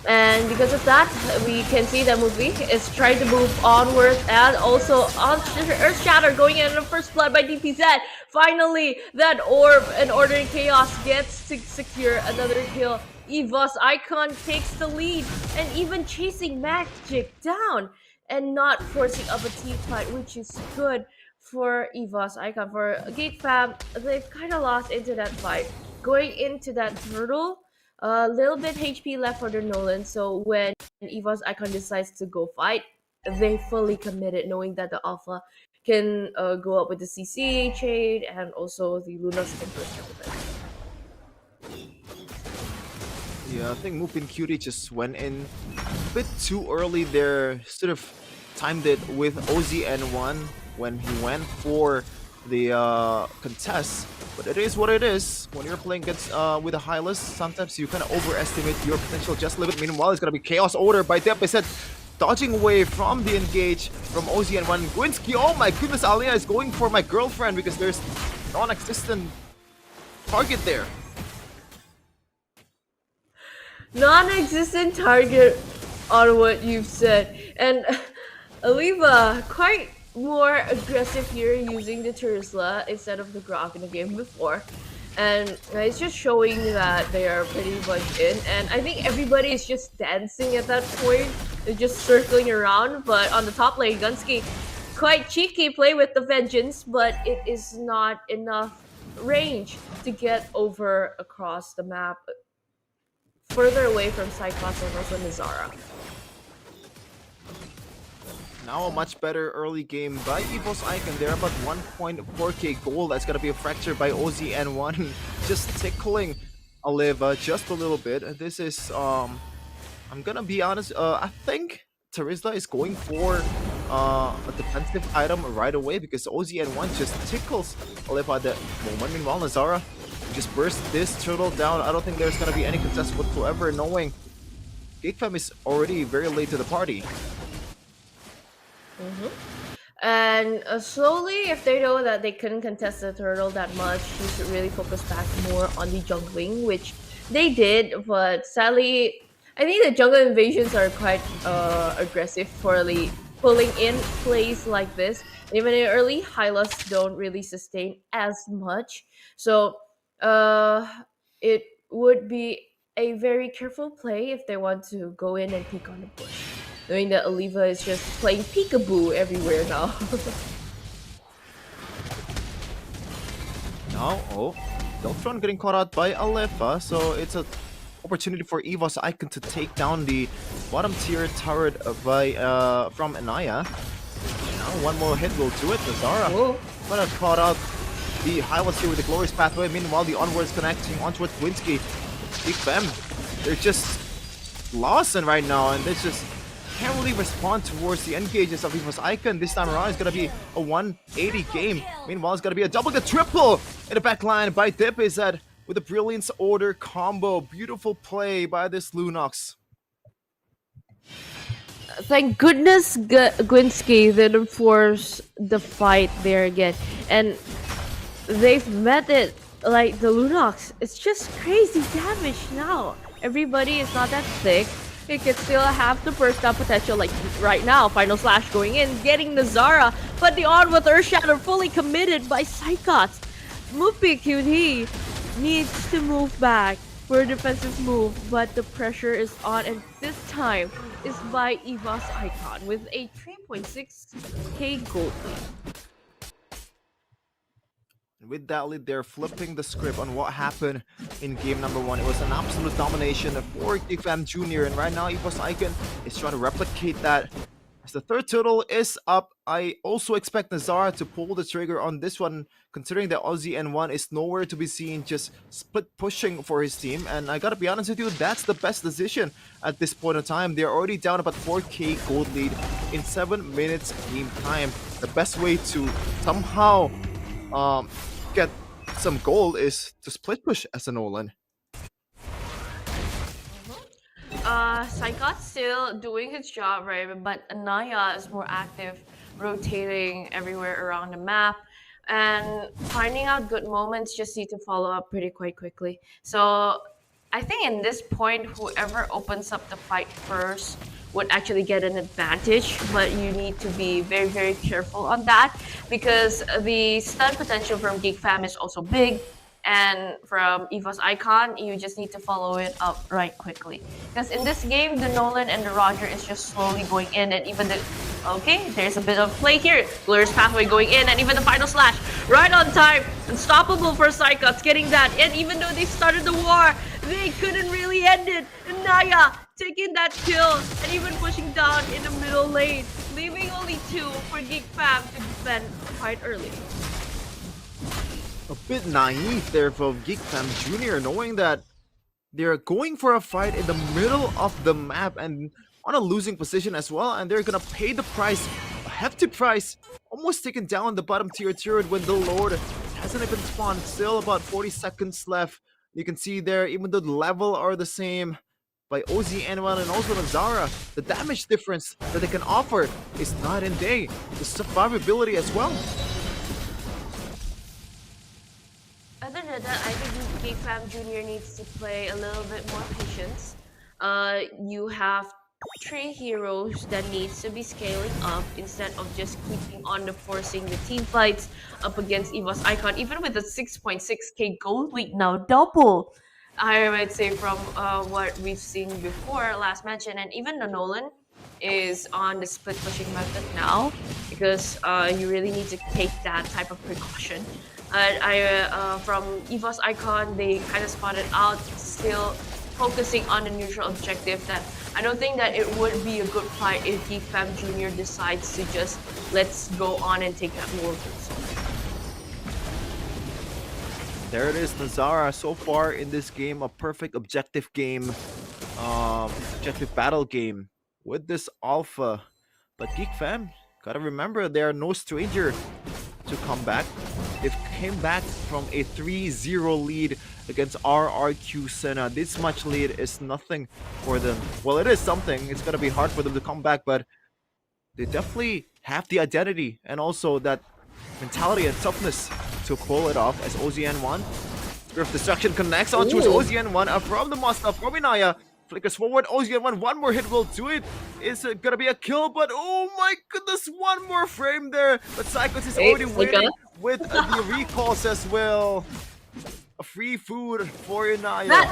And because of that, we can see that movie is trying to move onward, and also on Earth Shatter going in the first blood by DPZ. Finally, that orb and Ordering Chaos gets to secure another kill. EVOS Icon takes the lead and even chasing Magic down and not forcing up a team fight, which is good for EVOS Icon, for GeekFam, they've kind of lost into that fight. Going into that turtle, a little bit HP left for the Nolan, so when EVOS Icon decides to go fight, they fully committed, knowing that the Alpha can go up with the CC trade and also the Luna's infrastructure. Yeah, I think Mupin Cutie just went in a bit too early there. Sort of timed it with OZN1 when he went for the contest. But it is what it is. When you're playing against with a high list, sometimes you kind of overestimate your potential just a little bit. Meanwhile, it's gonna be Chaos Order by Depiset, dodging away from the engage from OZN1. Gwinsky, oh my goodness, Alia is going for my girlfriend because there's non-existent target there. Non-existent target on what you've said, and Aliva quite more aggressive here using the Tersla instead of the Grok in the game before, and it's just showing that they are pretty much in, and I think everybody is just dancing at that point. They're just circling around, but on the top lane, Gunsky quite cheeky play with the Vengeance, but it is not enough range to get over across the map further away from Cyclops and also Nazara. Now a much better early game by EVOS Icon. They're about 1.4k gold. That's gonna be a fracture by OZN1. Just tickling Aliva just a little bit. This is I'm gonna be honest, I think Terizla is going for a defensive item right away because OZN1 just tickles Aliva at that moment. Meanwhile, Nazara just burst this turtle down. I don't think there's gonna be any contest whatsoever, knowing GeekFam is already very late to the party. And slowly, if they know that they couldn't contest the turtle that much, you should really focus back more on the jungling, which they did, but sadly, I think the jungle invasions are quite aggressive for pulling in plays like this. Even in early, Hylos don't really sustain as much, so it would be a very careful play if they want to go in and peek on the bush, knowing that Aliva is just playing peekaboo everywhere now. Now, oh, Deltron getting caught out by Aliva, so it's an opportunity for EVOS Icon to take down the bottom tier turret by from Anaya. Now one more hit will do it. Nazara gonna caught out the Hylos here with the glorious pathway. Meanwhile, the onwards connecting onto Winsky. GeekFam, they're just lost in right now, and they just can't really respond towards the engages of EVOS Icon. This time around, it's gonna be a 180 game. Meanwhile, it's gonna be a double, the triple in the back line by Depiset with a Brilliance Order combo. Beautiful play by this Lunox. Thank goodness Gwinsky didn't force the fight there again, and they've met it like the Lunox. It's just crazy damage now. Everybody is not that thick. It can still have the burst down potential, like right now. Final Slash going in, getting Nazara, but the on with Earth Shatter fully committed by Psychots. Mupi QT needs to move back for a defensive move, but the pressure is on, and this time is by EVOS Icon with a 3.6k gold lead. With that lead, they're flipping the script on what happened in game number 1. It was an absolute domination for GeekFam Jr. And right now, EVOS Icon is trying to replicate that. As the third turtle is up, I also expect Nazara to pull the trigger on this one, considering that OZN1 is nowhere to be seen, just split pushing for his team. And I gotta be honest with you, that's the best decision at this point in time. They're already down about 4k gold lead in 7 minutes game time. The best way to somehow get some gold is to split push as a Nolan. Psychot's still doing his job, right? But Anaya is more active, rotating everywhere around the map, and finding out good moments. Just need to follow up pretty quite quickly. So I think in this point, whoever opens up the fight first would actually get an advantage, but you need to be very, very careful on that because the stun potential from GeekFam is also big, and from EVOS Icon, you just need to follow it up right quickly. Because in this game, the Nolan and the Roger is just slowly going in, and even the Okay, there's a bit of play here. Glorious Pathway going in, and even the final slash right on time. Unstoppable for Psychots getting that. And even though they started the war, they couldn't really end it. And Naya taking that kill and even pushing down in the middle lane, leaving only 2 for GEEKFAM to defend quite early. A bit naive there from GEEKFAM Jr., knowing that they're going for a fight in the middle of the map and on a losing position as well, and they're gonna pay the price, a hefty price, almost taken down the bottom tier turret when the Lord hasn't even spawned. Still about 40 seconds left. You can see there, even though the level are the same by OZN1 and also Nazara, the damage difference that they can offer is night and day. The survivability as well. Other than that, I think GEEKFAM Jr. needs to play a little bit more patience. You have 3 heroes that needs to be scaling up instead of just keeping on the forcing the team fights up against EVOS Icon, even with a 6.6k gold lead now, double. I might say from what we've seen before, last mention, and even the Nolan is on the split pushing method now because you really need to take that type of precaution. From EVOS Icon, they kind of spotted out, still focusing on the neutral objective. That I don't think that it would be a good fight if GEEKFAM Jr. decides to just let's go on and take that war. There it is, Nazara. So far in this game, a perfect objective game, objective battle game with this alpha. But GEEKFAM, gotta remember, they are no stranger to come back. They've came back from a 3-0 lead against RRQ Senna. This much lead is nothing for them. Well, it is something. It's gonna be hard for them to come back, but they definitely have the identity and also that mentality and toughness to pull it off as OZN1. Griff Destruction connects on choose OZN1 from the Master from Inaya. Flickers forward, OZN1, one more hit will do it. Is it gonna be a kill? But oh my goodness, one more frame there. But Psychos is already waiting with the recalls as well. A free food for Inaya.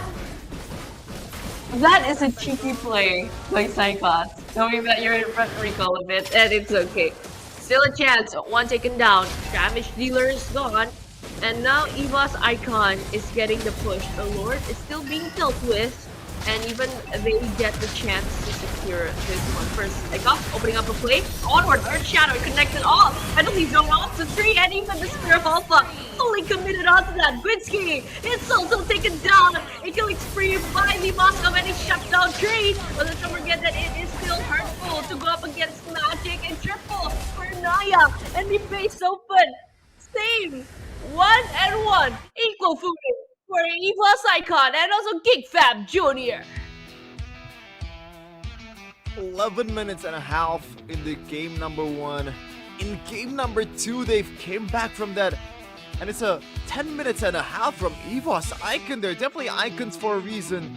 That is a cheeky play by Psychos, knowing that you're in front recall a bit, and it's okay. Still a chance, 1 taken down, damage dealer is gone, and now EVOS Icon is getting the push. The Lord is still being dealt with, and even they get the chance to secure this one. First, Psychos opening up a play, onward, Earth Shadow connected off, penalty zone off to 3, and even the Spear of Alpha fully committed onto that. Gwinsky, it's also taken down, a killing spree by the Moscow, and he shuts down trade, but let's not forget that it is still hurtful to go up against Magic and triple for Naya, and the base open, same, 1-1, equal footing for EVOS Icon and also GEEKFAM Jr. 11 minutes and a half in the game number 1. In game number 2, they've came back from that. And it's a 10 minutes and a half from EVOS Icon. They're definitely icons for a reason.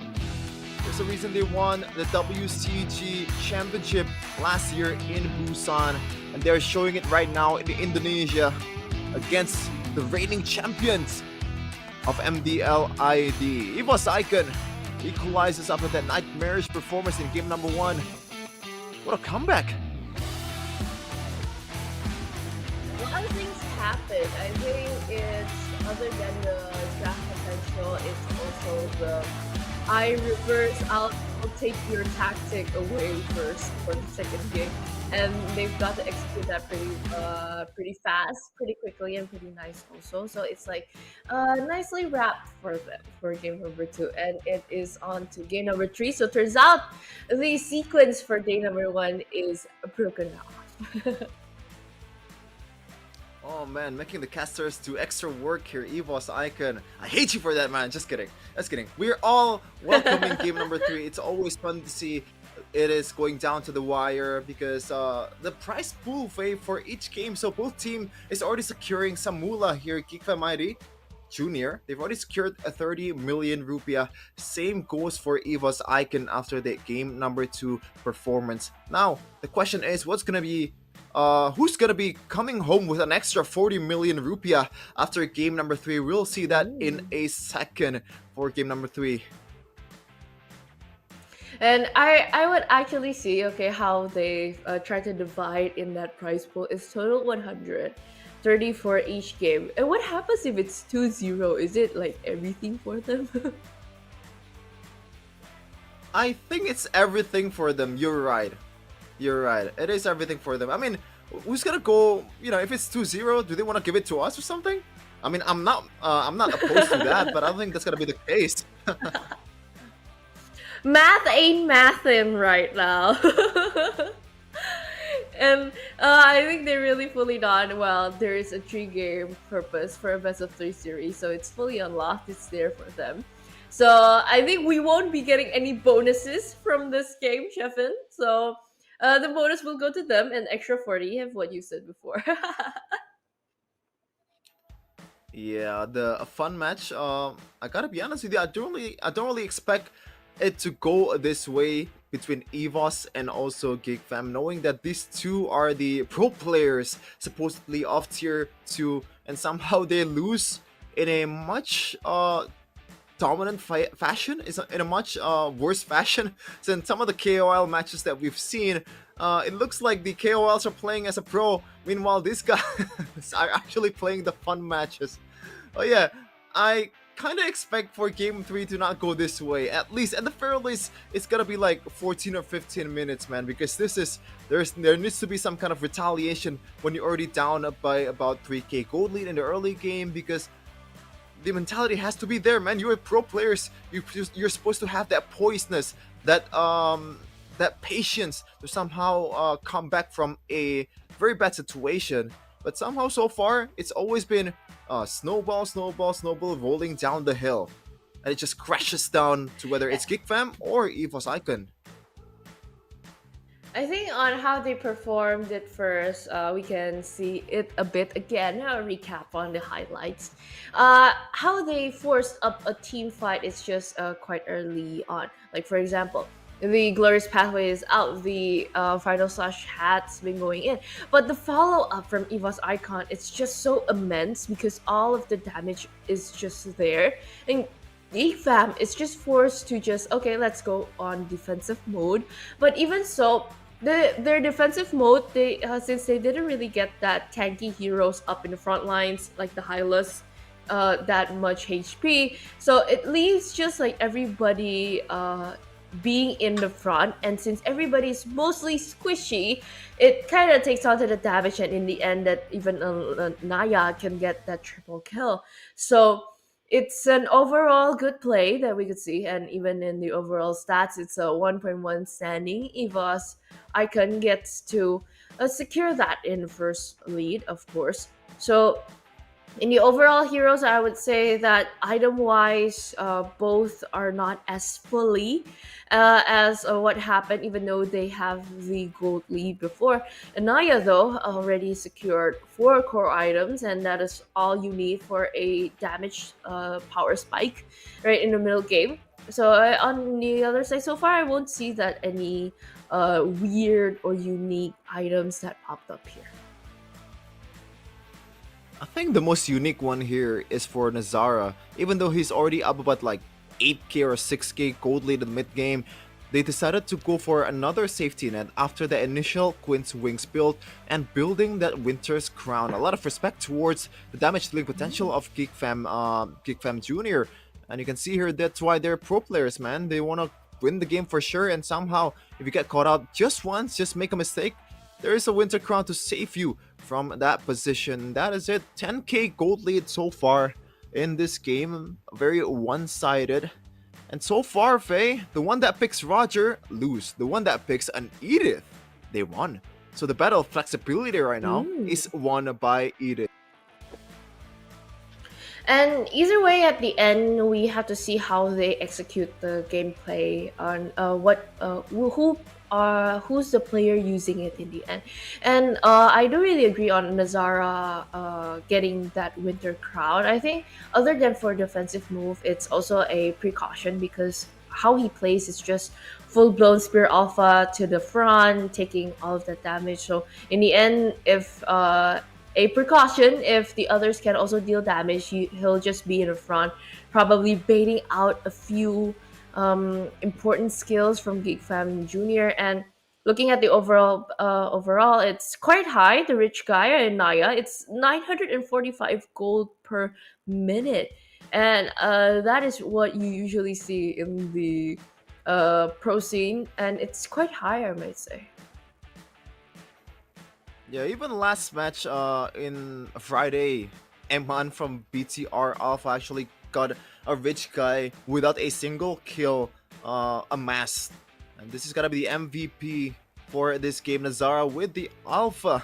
There's a reason they won the WCG championship last year in Busan. And they're showing it right now in Indonesia against the reigning champions of MDL ID. EVOS Icon equalizes after that nightmarish performance in game number 1. What a comeback! A lot of things happen. I think it's, other than the draft potential, it's also the I reverse, I'll take your tactic away first for the second game. And they've got to execute that pretty fast, pretty quickly, and pretty nice also. So it's like nicely wrapped for them for game number 2, and it is on to game number 3. So turns out the sequence for game number 1 is broken now. Oh man, making the casters do extra work here, EVOS Icon. I hate you for that, man. Just kidding. Just kidding. We're all welcoming game number 3. It's always fun to see it is going down to the wire because the prize pool for each game. So both team is already securing some moolah here. GEEKFAM ID Junior, they've already secured a 30 million rupiah. Same goes for EVOS Icon after the game number 2 performance. Now the question is, what's gonna be who's gonna be coming home with an extra 40 million rupiah after game number 3? We'll see that in a second for game number 3. And I would actually see, okay, how they try to divide in that prize pool is total 130 for each game. And what happens if it's 2-0? Is it like everything for them? I think it's everything for them. You're right. You're right. It is everything for them. I mean, who's gonna go? You know, if it's 2-0, do they want to give it to us or something? I mean, I'm not opposed to that, but I don't think that's gonna be the case. Math ain't mathin' right now. And I think they really fully done well. There is a 3-game purpose for a best of 3 series, so it's fully unlocked. It's there for them. So I think we won't be getting any bonuses from this game, Sheffin. So the bonus will go to them, and extra 40 of what you said before. Yeah, a fun match. I gotta be honest with you. I don't really expect it to go this way between EVOS and also GEEKFAM, knowing that these two are the pro players supposedly of tier 2, and somehow they lose in a much dominant fashion, is in a much worse fashion than some of the KOL matches that we've seen. It looks like the KOLs are playing as a pro, meanwhile these guys are actually playing the fun matches. Oh yeah, I kind of expect for game 3 to not go this way. At least at the very least, it's gonna be like 14 or 15 minutes, man, because there needs to be some kind of retaliation when you're already down by about 3k gold lead in the early game, because the mentality has to be there, man. You're pro players. You're supposed to have that poisedness, that patience to somehow come back from a very bad situation. But somehow so far, it's always been snowball, snowball, snowball rolling down the hill, and it just crashes down to whether it's GEEKFAM or EVOS Icon. I think on how they performed it first, we can see it a bit again. A recap on the highlights. How they forced up a team fight is just quite early on. Like for example, the Glorious Pathway is out, the Final Slash has been going in. But the follow-up from EVOS Icon, it's just so immense because all of the damage is just there. And GEEKFAM is just forced to just, okay, let's go on defensive mode. But even so, their defensive mode, they since they didn't really get that tanky heroes up in the front lines, like the Hylas, that much HP. So it leaves just like everybody being in the front, and since everybody's mostly squishy, it kind of takes on to the damage, and in the end that even Naya can get that triple kill. So it's an overall good play that we could see, and even in the overall stats, it's a 1.1 standing. EVOS Icon gets to secure that in first lead, of course. So in the overall heroes, I would say that item-wise, both are not as fully as what happened, even though they have the gold lead before. Anaya, though, already secured 4 core items, and that is all you need for a damage power spike right in the middle game. So on the other side, so far, I won't see that any weird or unique items that popped up here. I think the most unique one here is for Nazara. Even though he's already up about like 8k or 6k gold lead in the mid game, they decided to go for another safety net after the initial Queen's Wings build and building that Winter's Crown. A lot of respect towards the damage dealing potential of GEEKFAM Junior. And you can see here, that's why they're pro players, man. They want to win the game for sure, and somehow, if you get caught out just once, just make a mistake, there is a Winter Crown to save you from that position. That is it. 10k gold lead so far in this game. Very one-sided. And so far, Faye, the one that picks Roger, lose. The one that picks an Edith, they won. So the battle of flexibility right now is won by Edith. And either way, at the end, we have to see how they execute the gameplay on who's the player using it in the end. And I do really agree on Nazara getting that Winter Crown. I think other than for defensive move, it's also a precaution because how he plays is just full-blown Spear Alpha to the front, taking all of the damage. So in the end, if a precaution, if the others can also deal damage, he'll just be in the front, probably baiting out a few important skills from GeekFam Junior. And looking at the overall, it's quite high. The rich guy and Naya, it's 945 gold per minute, and that is what you usually see in the pro scene, and it's quite high, I might say. Yeah, even last match in Friday, M1 from BTR Alpha actually got a rich guy without a single kill amassed. And this is gonna be the MVP for this game. Nazara with the Alpha.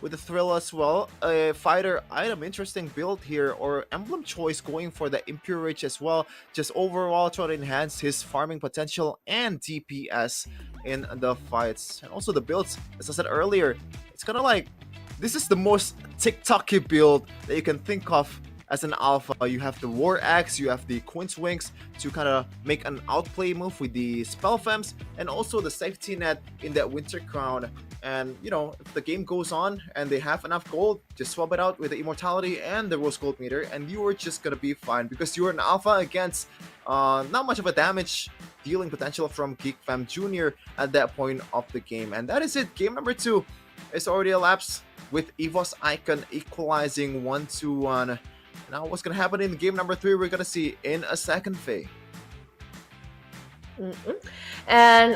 With the thrill as well, a fighter item, interesting build here, or emblem choice going for the Impure Rich as well. Just overall trying to enhance his farming potential and DPS in the fights. And also the builds, as I said earlier, it's kind of like, this is the most TikTok-y build that you can think of as an alpha. You have the War Axe, you have the Quince Wings to kind of make an outplay move with the Spell Femmes, and also the safety net in that Winter Crown. And you know, if the game goes on and they have enough gold, just swap it out with the Immortality and the Rose Gold meter, and you are just gonna be fine because you're an alpha against not much of a damage dealing potential from GeekFam Junior at that point of the game. And that is it. Game number 2 is already elapsed with EVOS Icon equalizing 1-1. Now what's gonna happen in game number 3, we're gonna see in a second, Faye. And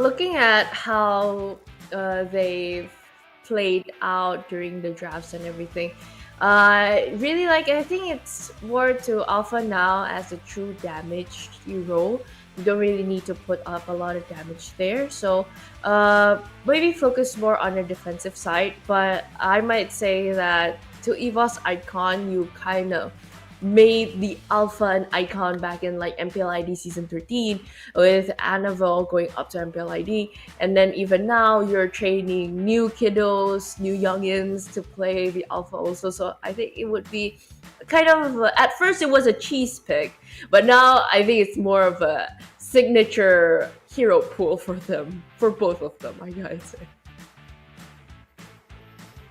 looking at how they've played out during the drafts and everything, really, like, I think it's more to Alpha now as a true damage hero. You don't really need to put up a lot of damage there, so maybe focus more on the defensive side. But I might say that to EVOS Icon, you kind of made the alpha an icon back in like MPLID season 13 with Annabelle going up to MPLID, and then even now you're training new kiddos, new youngins to play the alpha also. So I think it would be kind of at first it was a cheese pick, but now I think it's more of a signature hero pool for them, for both of them, I gotta say.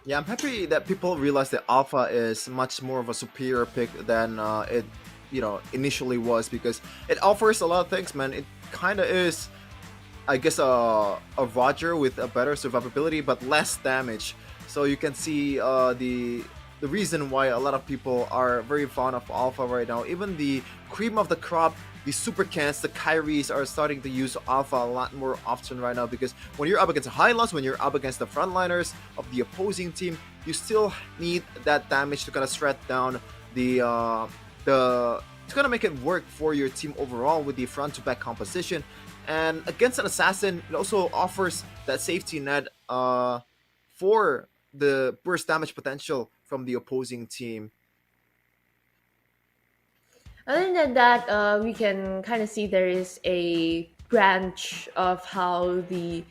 Yeah, I'm happy that people realize that Alpha is much more of a superior pick than it, initially was, because it offers a lot of things, man. It kind of is, I guess, a Roger with a better survivability but less damage. So you can see the reason why a lot of people are very fond of Alpha right now. Even the cream of the crop, the Super Cans, the Kyries are starting to use Alpha a lot more often right now, because when you're up against Highlands, when you're up against the frontliners of the opposing team, you still need that damage to kind of shred down the it's gonna make it work for your team overall with the front to back composition. And against an assassin, it also offers that safety net for the burst damage potential from the opposing team. Other than that, we can kind of see there is a branch of how the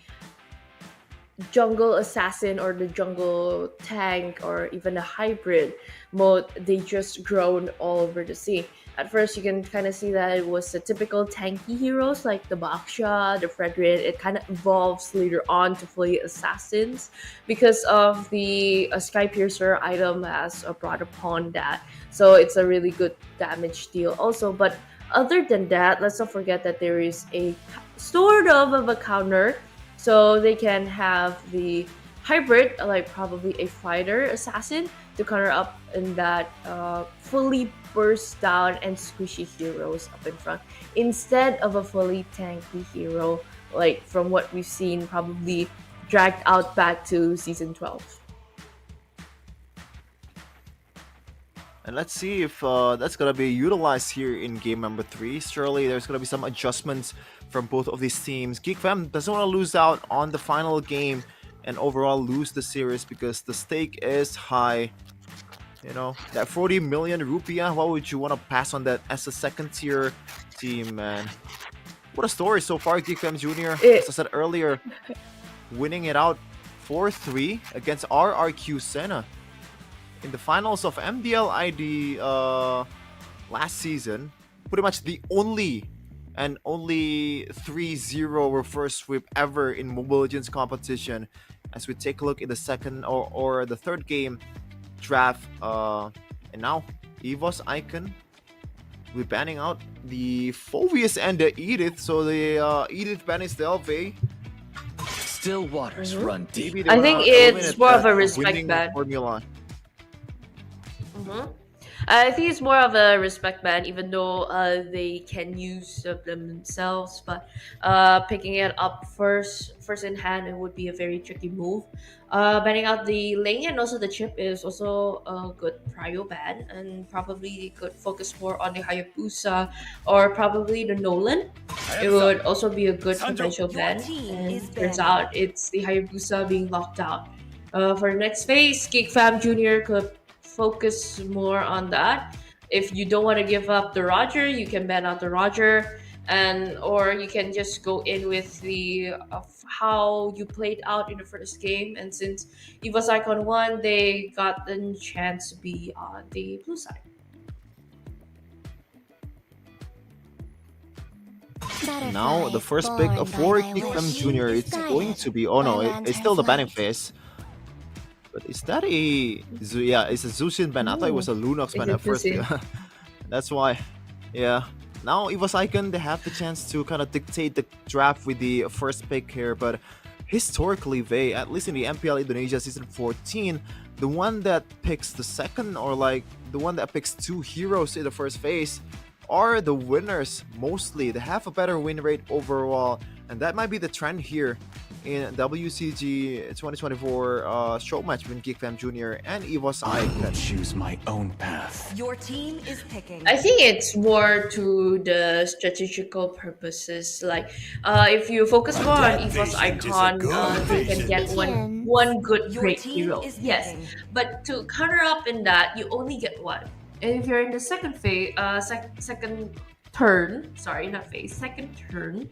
jungle assassin or the jungle tank or even a hybrid mode, they just grown all over the scene. At first, you can kind of see that it was the typical tanky heroes like the Baksha, the Fredrin. It kind of evolves later on to fully assassins because of the Sky Piercer item has brought upon that. So it's a really good damage deal also. But other than that, let's not forget that there is a sort of a counter. So they can have the hybrid, like probably a fighter assassin, to counter up in that fully burst down and squishy heroes up in front, instead of a fully tanky hero, like from what we've seen, probably dragged out back to season 12. And let's see if that's going to be utilized here in game number 3. Surely there's going to be some adjustments from both of these teams. GeekFam doesn't want to lose out on the final game and overall lose the series, because the stake is high. You know, that 40 million rupiah, why would you want to pass on that as a second tier team, man? What a story so far, GeekFam Junior. As I said earlier, winning it out 4-3 against RRQ Senna in the finals of MDLID last season. Pretty much the only 3-0 reverse sweep ever in Mobile Legends competition. As we take a look in the second or the third game draft, and now EVOS Icon we're banning out the Phobius and the Edith. So the Edith banish the LV. Still waters run deep. Maybe they I think wanna it's eliminate more of that a respect winning ban. formula. Mhm. I think it's more of a respect ban, even though they can use of them themselves. But picking it up first in hand, it would be a very tricky move. Banning out the Ling and also the Chip is also a good prio ban, and probably could focus more on the Hayabusa or probably the Nolan. It would also be a good potential ban. And turns out it's the Hayabusa being locked out. For the next phase, GEEKFAM Jr. could focus more on that. If you don't want to give up the Roger, you can ban out the Roger, and or you can just go in with the of how you played out in the first game. And since EVOS Icon won, they got the chance to be on the blue side. Now the first pick for GEEKFAM Jr. It's going to be, oh no, it's still the banning phase. But is that a yeah? It's a Zushin ban. I thought it was a Lunox ban at first. Zushin. That's why. Yeah. Now EVOS Icon, they have the chance to kind of dictate the draft with the first pick here. But historically, they, at least in the MPL Indonesia Season 14, the one that picks the second, or like the one that picks two heroes in the first phase, are the winners mostly. They have a better win rate overall, and that might be the trend here in WCG 2024 Showmatch between GEEKFAM Jr. and EVOS I will Icon. choose my own path. Your team is picking. I think it's more to the strategical purposes. Like, if you focus more on EVOS Icon, they can get one good Your great team hero. is Yes, picking. but to counter up in that, you only get one. And if you're in the second phase, second turn, second turn,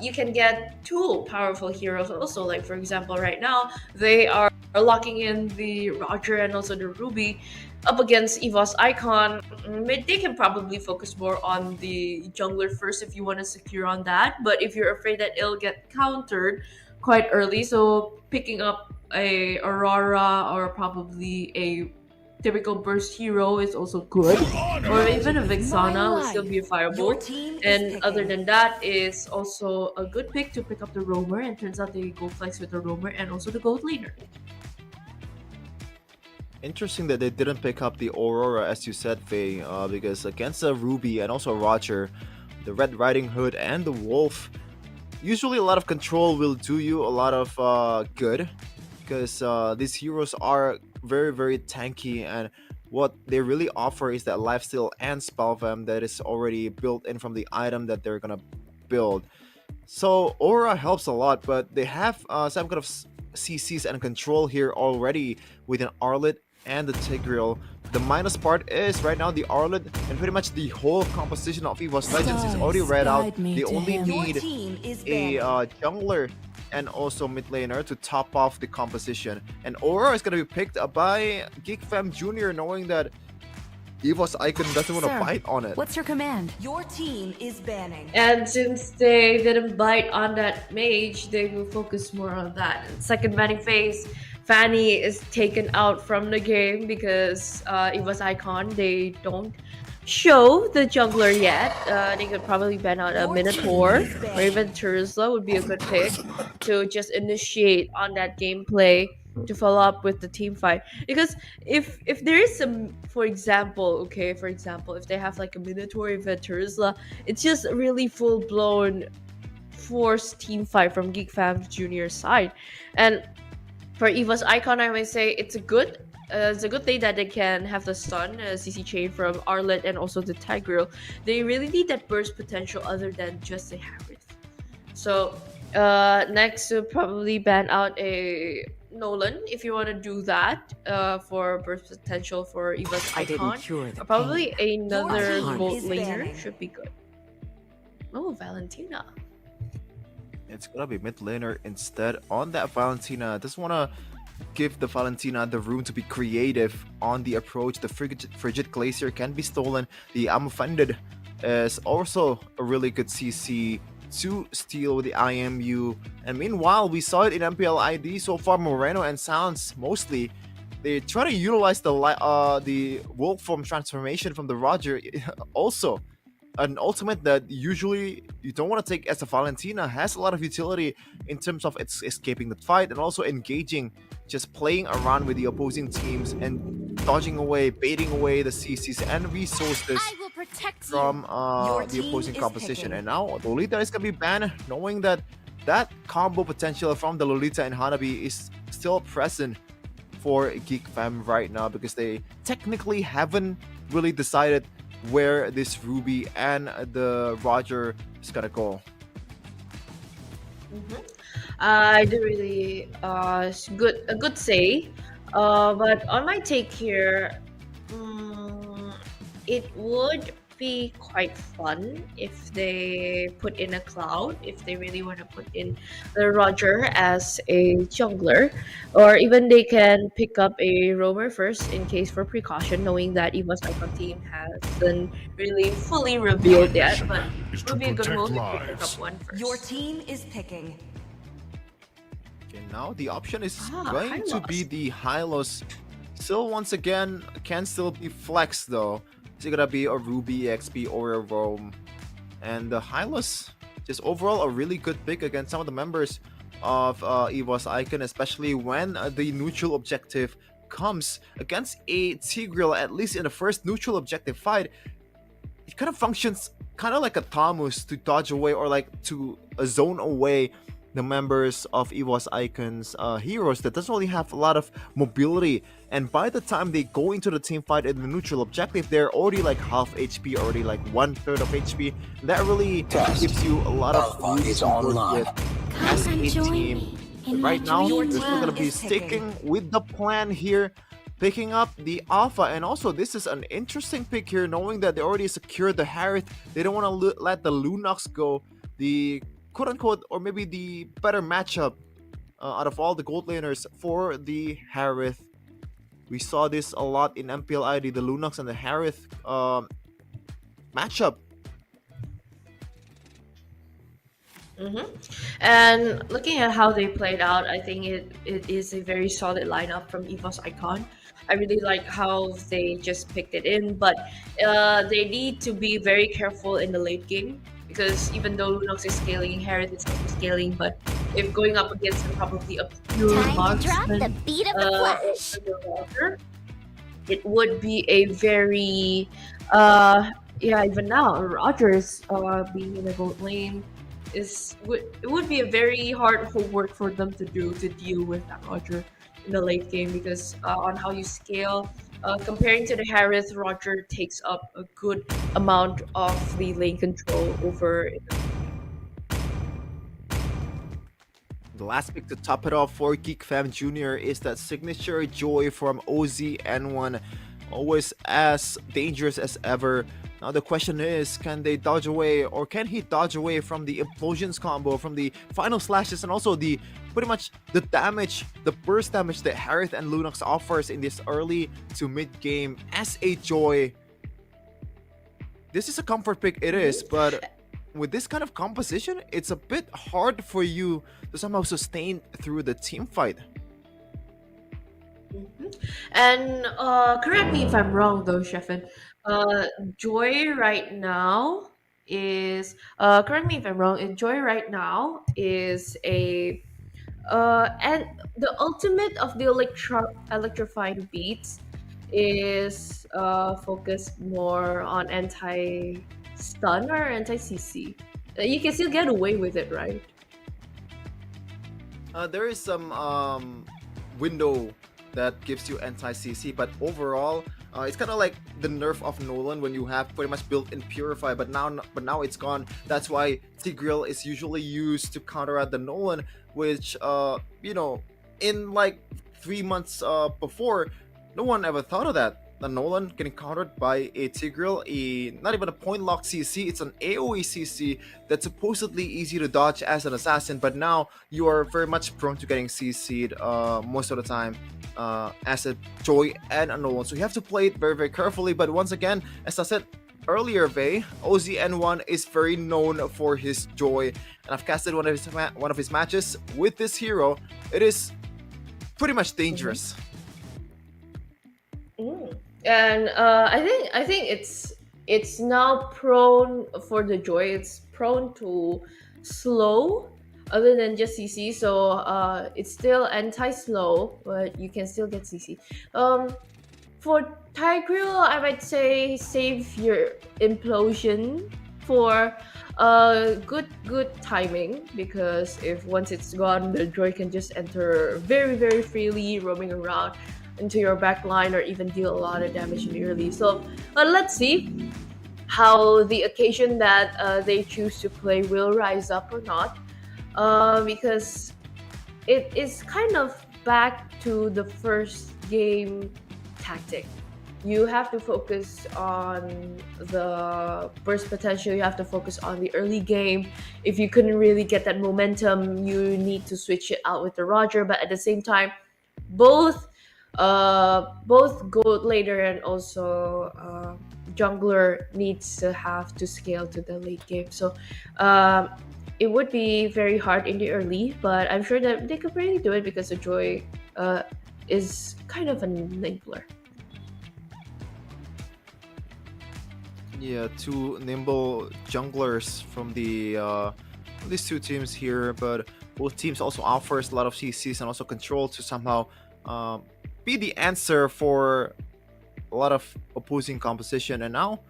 you can get two powerful heroes also. Like, for example, right now they are locking in the Roger and also the Ruby up against EVOS Icon. They can probably focus more on the jungler first if you want to secure on that. But if you're afraid that it'll get countered quite early, so picking up a Aurora or probably a typical burst hero is also good, or even a Vixana will still be a Your fireball. team is And picking. other than that, is also a good pick to pick up the roamer, and turns out they go flex with the roamer and also the gold laner. Interesting that they didn't pick up the Aurora, as you said, Faye, because against a Ruby and also Roger, the Red Riding Hood and the Wolf, usually a lot of control will do you a lot of good, because these heroes are very, very tanky, and what they really offer is that lifesteal and spell fam that is already built in from the item that they're gonna build. So Aura helps a lot, but they have some kind of CCs and control here already with an Arlet and the Tigreal. The minus part is right now the Arlet and pretty much the whole composition of EVOS Legends is already read out. They only Your need team is a banning. jungler and also mid laner to top off the composition. And Aura is going to be picked up by GEEKFAM Jr., knowing that EVOS Icon doesn't want to Sir, bite on it. What's your command? Your team is banning. And since they didn't bite on that mage, they will focus more on that. Second banning phase, Fanny is taken out from the game because EVOS Icon, they don't show the jungler yet. They could probably ban out a Minotaur or even Terizla would be a good pick to just initiate on that gameplay to follow up with the team fight. Because if there is some, for example, if they have like a Minotaur, even Terizla, it's just really full blown forced team fight from GEEKFAM Junior's side. And for EVOS Icon, I may say it's a good thing that they can have the stun CC chain from Arlet and also the Tigreal. They really need that burst potential other than just a Harith. So next to probably ban out a Nolan if you want to do that for burst potential for EVOS I didn't Icon. cure the Or probably pain. another Your team gold is laner banning. should be good. Oh, Valentina. It's gonna be mid laner instead on that Valentina. Just wanna give the Valentina the room to be creative on the approach. The Frigid Glacier can be stolen. The Unfunded is also a really good CC to steal with the IMU. And meanwhile, we saw it in MPL ID so far. Moreno and Sounds mostly they try to utilize the wolf form transformation from the Roger. Also, an ultimate that usually you don't want to take as a Valentina has a lot of utility in terms of its escaping the fight and also engaging, just playing around with the opposing teams and dodging away, baiting away the CCs and resources from the opposing composition. And now Lolita is gonna be banned, knowing that that combo potential from the Lolita and Hanabi is still present for GEEKFAM right now, because they technically haven't really decided where this Ruby and the Roger is gonna go. I do really a good say, but on my take here, it would be quite fun if they put in a Cloud, if they really want to put in the Roger as a jungler, or even they can pick up a roamer first in case for precaution, knowing that EVOS Icon team hasn't really fully revealed yet, but it would be a good move if they pick up one first. Your team is picking. Okay, now the option is going to be the Hylos. Still, once again, can still be flexed though. Is it gonna be a Ruby XP or a Roam? And the Hylos, just overall a really good pick against some of the members of EVOS Icon, especially when the neutral objective comes against a Tigreal. At least in the first neutral objective fight, it kind of functions kind of like a Tamus to dodge away or like to zone away the members of EVOS Icon's heroes that doesn't really have a lot of mobility. And by the time they go into the team fight in the neutral objective, they're already like half HP, already like 1/3 of HP. That really gives you a lot of room to work with as a team. But right now, they're still going to be sticking with the plan here, picking up the Alpha. And also, this is an interesting pick here, knowing that they already secured the Harith. They don't want to let the Lunox go. The quote-unquote, or maybe the better matchup out of all the gold laners for the Harith. We saw this a lot in MPLID, the Lunox and the Harith matchup. And looking at how they played out, I think it is a very solid lineup from EVOS Icon. I really like how they just picked it in, but they need to be very careful in the late game, because even though Lunox is scaling, Harith is also scaling, but if going up against probably a pure marksman, it would be a very even now Rogers being in the gold lane it would be a very hard homework for them to deal with that Roger in the late game, because on how you scale, comparing to the Harith, Roger takes up a good amount of the lane control over. The last pick to top it off for GEEKFAM Jr. is that signature Joy from OZN1, always as dangerous as ever. Now the question is, can they dodge away, or can he dodge away from the implosions combo, from the final slashes, and also the pretty much the damage, the burst damage that Harith and Lunox offers in this early to mid game as a Joy. This is a comfort pick, it is, but with this kind of composition, it's a bit hard for you to somehow sustain through the team fight. And correct me if I'm wrong though, Sheffin. Joy right now is correct me if I'm wrong. Joy right now is a and the ultimate of the electrifying beats is focused more on anti-stun or anti-CC. You can still get away with it, right? There is some window that gives you anti-CC, but overall, it's kind of like the nerf of Nolan when you have pretty much built-in Purify, but now it's gone. That's why Tigreal is usually used to counteract the Nolan, which you know, in like 3 months before, no one ever thought of that. The Nolan getting countered by a Tigreal, not even a point lock CC, it's an AoE CC that's supposedly easy to dodge as an assassin, but now you are very much prone to getting CC'd most of the time as a Joy and a Nolan. So you have to play it very, very carefully. But once again, as I said earlier, Vey, OZN1 is very known for his Joy, and I've casted one of his matches with this hero. It is pretty much dangerous. and I think it's now prone for the Joy. It's prone to slow, other than just CC. So it's still anti-slow, but you can still get CC. For Tigreal, I might say save your implosion for good timing, because if once it's gone, the Joy can just enter very freely, roaming around into your back line, or even deal a lot of damage in the early. So let's see how the occasion that they choose to play will rise up or not, because it is kind of back to the first game tactic. You have to focus on the burst potential, you have to focus on the early game. If you couldn't really get that momentum, you need to switch it out with the Roger. But at the same time, both gold later and also jungler needs to have to scale to the late game. So it would be very hard in the early, but I'm sure that they could really do it, because the Joy is kind of an enabler. Yeah, two nimble junglers from these two teams here, but both teams also offers a lot of CCs and also control to somehow be the answer for a lot of opposing composition. And now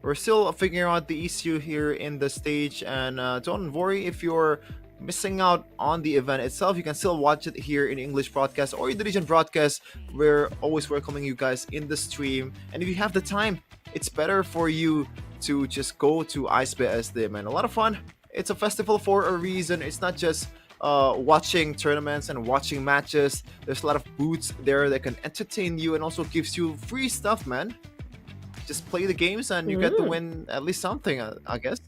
we're still figuring out the issue here in the stage, and don't worry if you're missing out on the event itself. You can still watch it here in English broadcast or Indonesian broadcast. We're always welcoming you guys in the stream, and if you have the time, it's better for you to just go to ISBSD, man. A lot of fun. It's a festival for a reason. It's not just watching tournaments and watching matches. There's a lot of booths there that can entertain you and also gives you free stuff, man. Just play the games and you get to win at least something, I guess.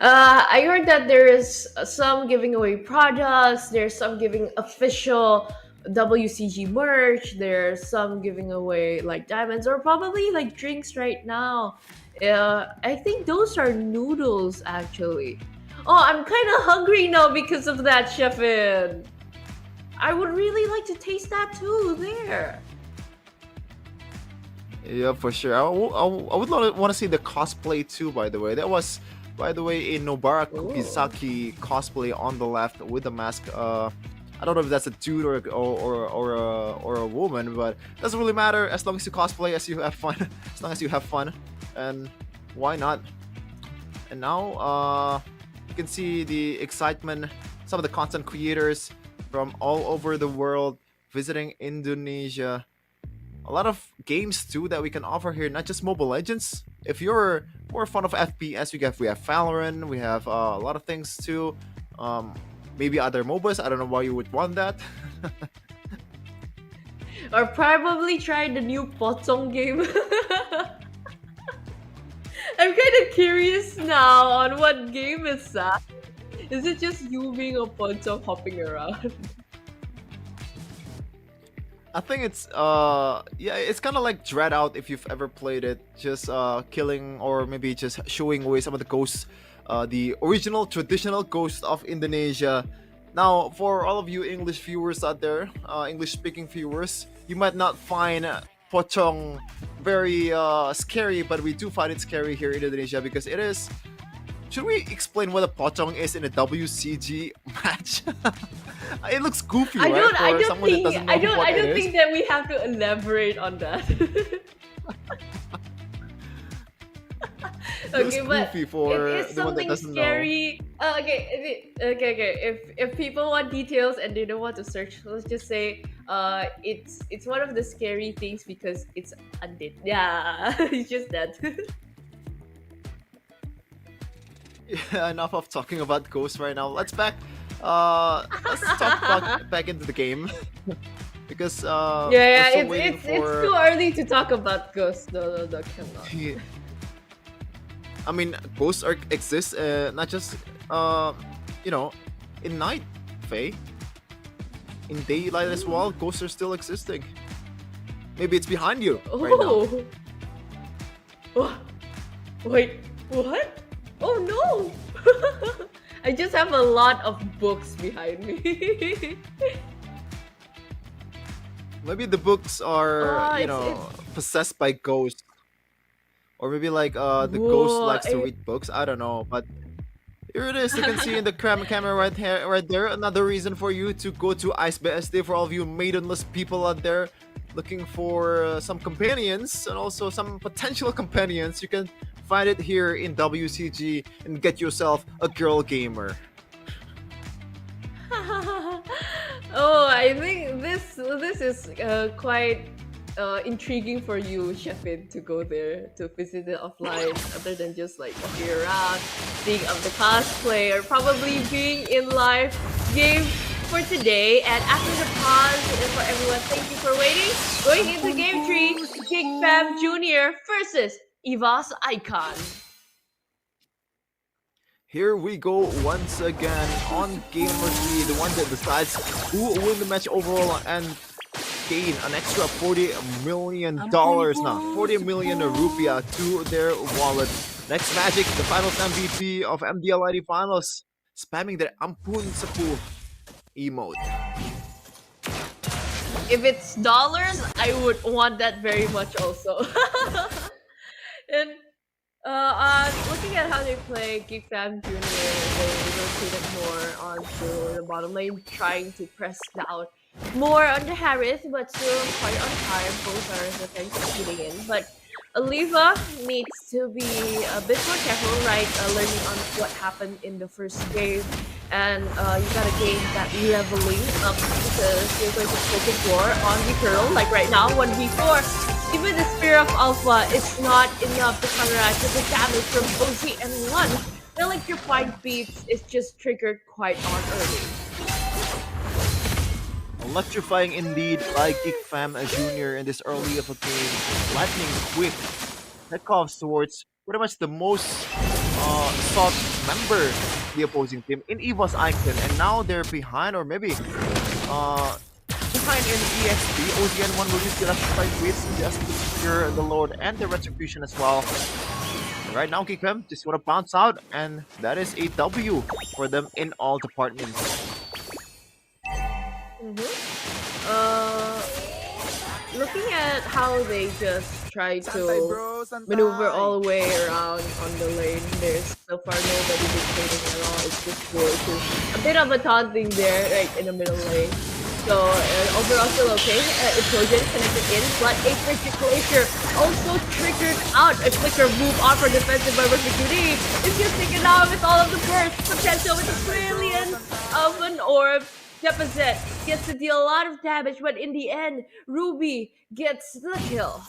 I heard that there is some giving away products, there's some giving official WCG merch, there's some giving away like diamonds or probably like drinks right now. I think those are noodles actually. Oh, I'm kind of hungry now because of that, Chefin. I would really like to taste that too there. Yeah, for sure. I would want to see the cosplay too, by the way. That was, by the way, a Nobara Kubisaki cosplay on the left with the mask. I don't know if that's a dude or a woman, but it doesn't really matter as long as you cosplay, as you have fun. As long as you have fun, and why not? And now you can see the excitement. Some of the content creators from all over the world visiting Indonesia. A lot of games too that we can offer here, not just Mobile Legends. If you're more fond of FPS, we have Valorant, we have a lot of things too. Maybe other MOBAs. I don't know why you would want that. Or probably try the new Pocong game. I'm kind of curious now on what game is that. Is it just you being a Pocong hopping around? I think it's yeah, it's kind of like Dread Out if you've ever played it. Just killing or maybe just showing away some of the ghosts, the original traditional ghosts of Indonesia. Now, for all of you English viewers out there, English-speaking viewers, you might not find Pocong very scary, but we do find it scary here in Indonesia because it is. Should we explain what a Pocong is in a WCG match? It looks goofy, right? I don't think that we have to elaborate on that. Okay, but for it is the one that something doesn't scary. Okay. If people want details and they don't want to search, let's just say it's one of the scary things because it's undead. Yeah, it's just that. Yeah, enough of talking about ghosts right now. Let's talk back into the game. Because it's too early to talk about ghosts. No, cannot. Yeah. I mean, ghosts exist not just in night, Faye. In daylight as well, ghosts are still existing. Maybe it's behind you right now. Oh. Wait, what? Oh no! I just have a lot of books behind me. Maybe the books are, you know, possessed by ghosts. Or maybe like the ghost Whoa, likes to read books. I don't know, but here it is. You can see in the camera right here, right there. Another reason for you to go to Ice BSD for all of you maidenless people out there looking for some companions and also some potential companions. You can find it here in WCG and get yourself a girl gamer. Oh, I think this is quite intriguing for you, Sheffield, to go there to visit it offline, other than just like walking around, seeing of the cosplay, or probably being in live game for today. And after the pause, and for everyone, thank you for waiting. Going into game 3, GEEKFAM Junior versus EVOS Icon. Here we go once again on game number 3, the one that decides who will win the match overall and gain an extra $40 million now, 40 million rupiah to their wallet. Next Magic, the finals MVP of MDLID finals, spamming their Ampun Sepuh emote. If it's dollars, I would want that very much also. And looking at how they play GEEKFAM Junior, they rotated more onto the bottom lane, trying to press down more on the Harith, but still quite on time. Both are defensively getting in, but Aliva needs to be a bit more careful, right? Learning on what happened in the first game, and you gotta gain that leveling up because you're going to focus more on the Pearl. Like right now, 1v4. Even the Spear of Alpha is not enough to counteract the damage from OZ and 1. The electrified beats is just triggered quite on early. Electrifying indeed by GEEKFAM Junior in this early of a game. Lightning quick takeoffs towards pretty much the most sought member of the opposing team in EVOS Icon, and now they're behind, or maybe behind in EXP. OZN1 will use the electrified beats just to secure the Lord and the Retribution as well. And right now GEEKFAM just want to bounce out, and that is a W for them in all departments. Looking at how they just try to maneuver all the way around on the lane, there's so far nobody dictating at all. It's just a bit of a taunting there, right in the middle lane. So overall still okay. Explosion connected in, but a Frigid Glacier also triggered out. A Flicker move on for defensive by Ruby. It's just taken out with all of the burst potential with a brilliance of an orb. Deposit gets to deal a lot of damage, but in the end, Ruby gets the kill.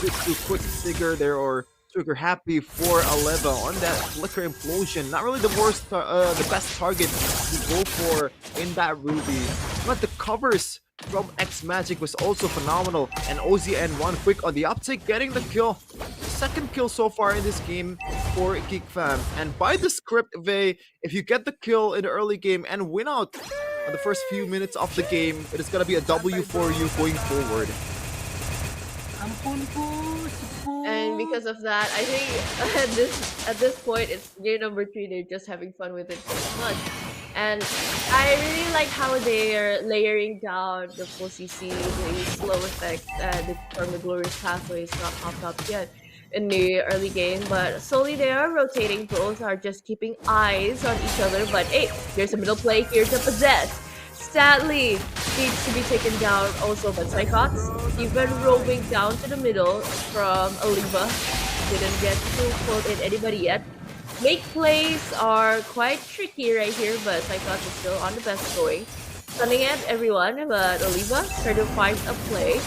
Too quick trigger there, or trigger happy for Aleva on that Flicker Implosion. Not really the worst, the best target to go for in that Ruby, but the covers from X Magic was also phenomenal, and OZN1 quick on the uptick, getting the kill. Second kill so far in this game for GEEKFAM. And by the script, Vey, if you get the kill in the early game and win out on the first few minutes of the game, it is gonna be a W for you going forward. And because of that, I think at this point, it's game number 3. They're just having fun with it so much. And I really like how they are layering down the full CC, the slow effects, from the Glorious Pathway is not popped up yet in the early game, but slowly they are rotating. Both are just keeping eyes on each other, but hey, here's a middle play here to possess. Sadly, needs to be taken down also, but Psychots, even roving down to the middle from Aliva, didn't get to pull in anybody yet. Make plays are quite tricky right here, but Psychots is still on the best going. Stunning at everyone, but Aliva trying to find a play.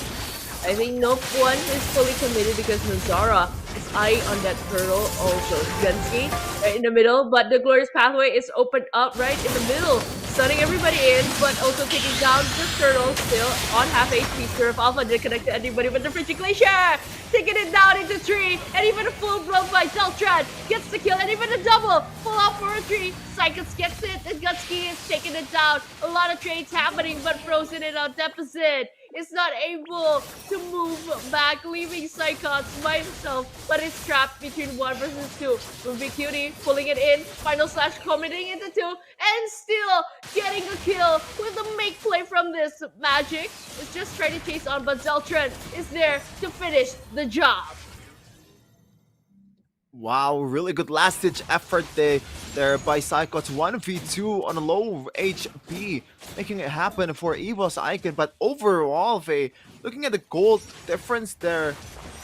I think no one is fully committed because Nazara is eyeing on that turtle. Also, Gensky right in the middle, but the Glorious Pathway is opened up right in the middle, stunning everybody in, but also taking down the turtle. Still on half HP. Curve Alpha didn't connect to anybody, but the Frigid Glacier taking it down into 3, and even a full blow by Deltran gets the kill, and even a double pull out for a 3. Psychos gets it, and Gutsky is taking it down. A lot of trades happening, but frozen in on deficit. is not able to move back, leaving Psychots by himself, but is trapped between 1 versus 2. Ruby Cutie pulling it in, final slash committing into 2, and still getting a kill with a make play from this. Magic is just trying to chase on, but Zeltron is there to finish the job. Wow, really good last-ditch effort there by Psychots. 1v2 on a low HP, making it happen for EVOS Icon. But overall, Faye, looking at the gold difference there,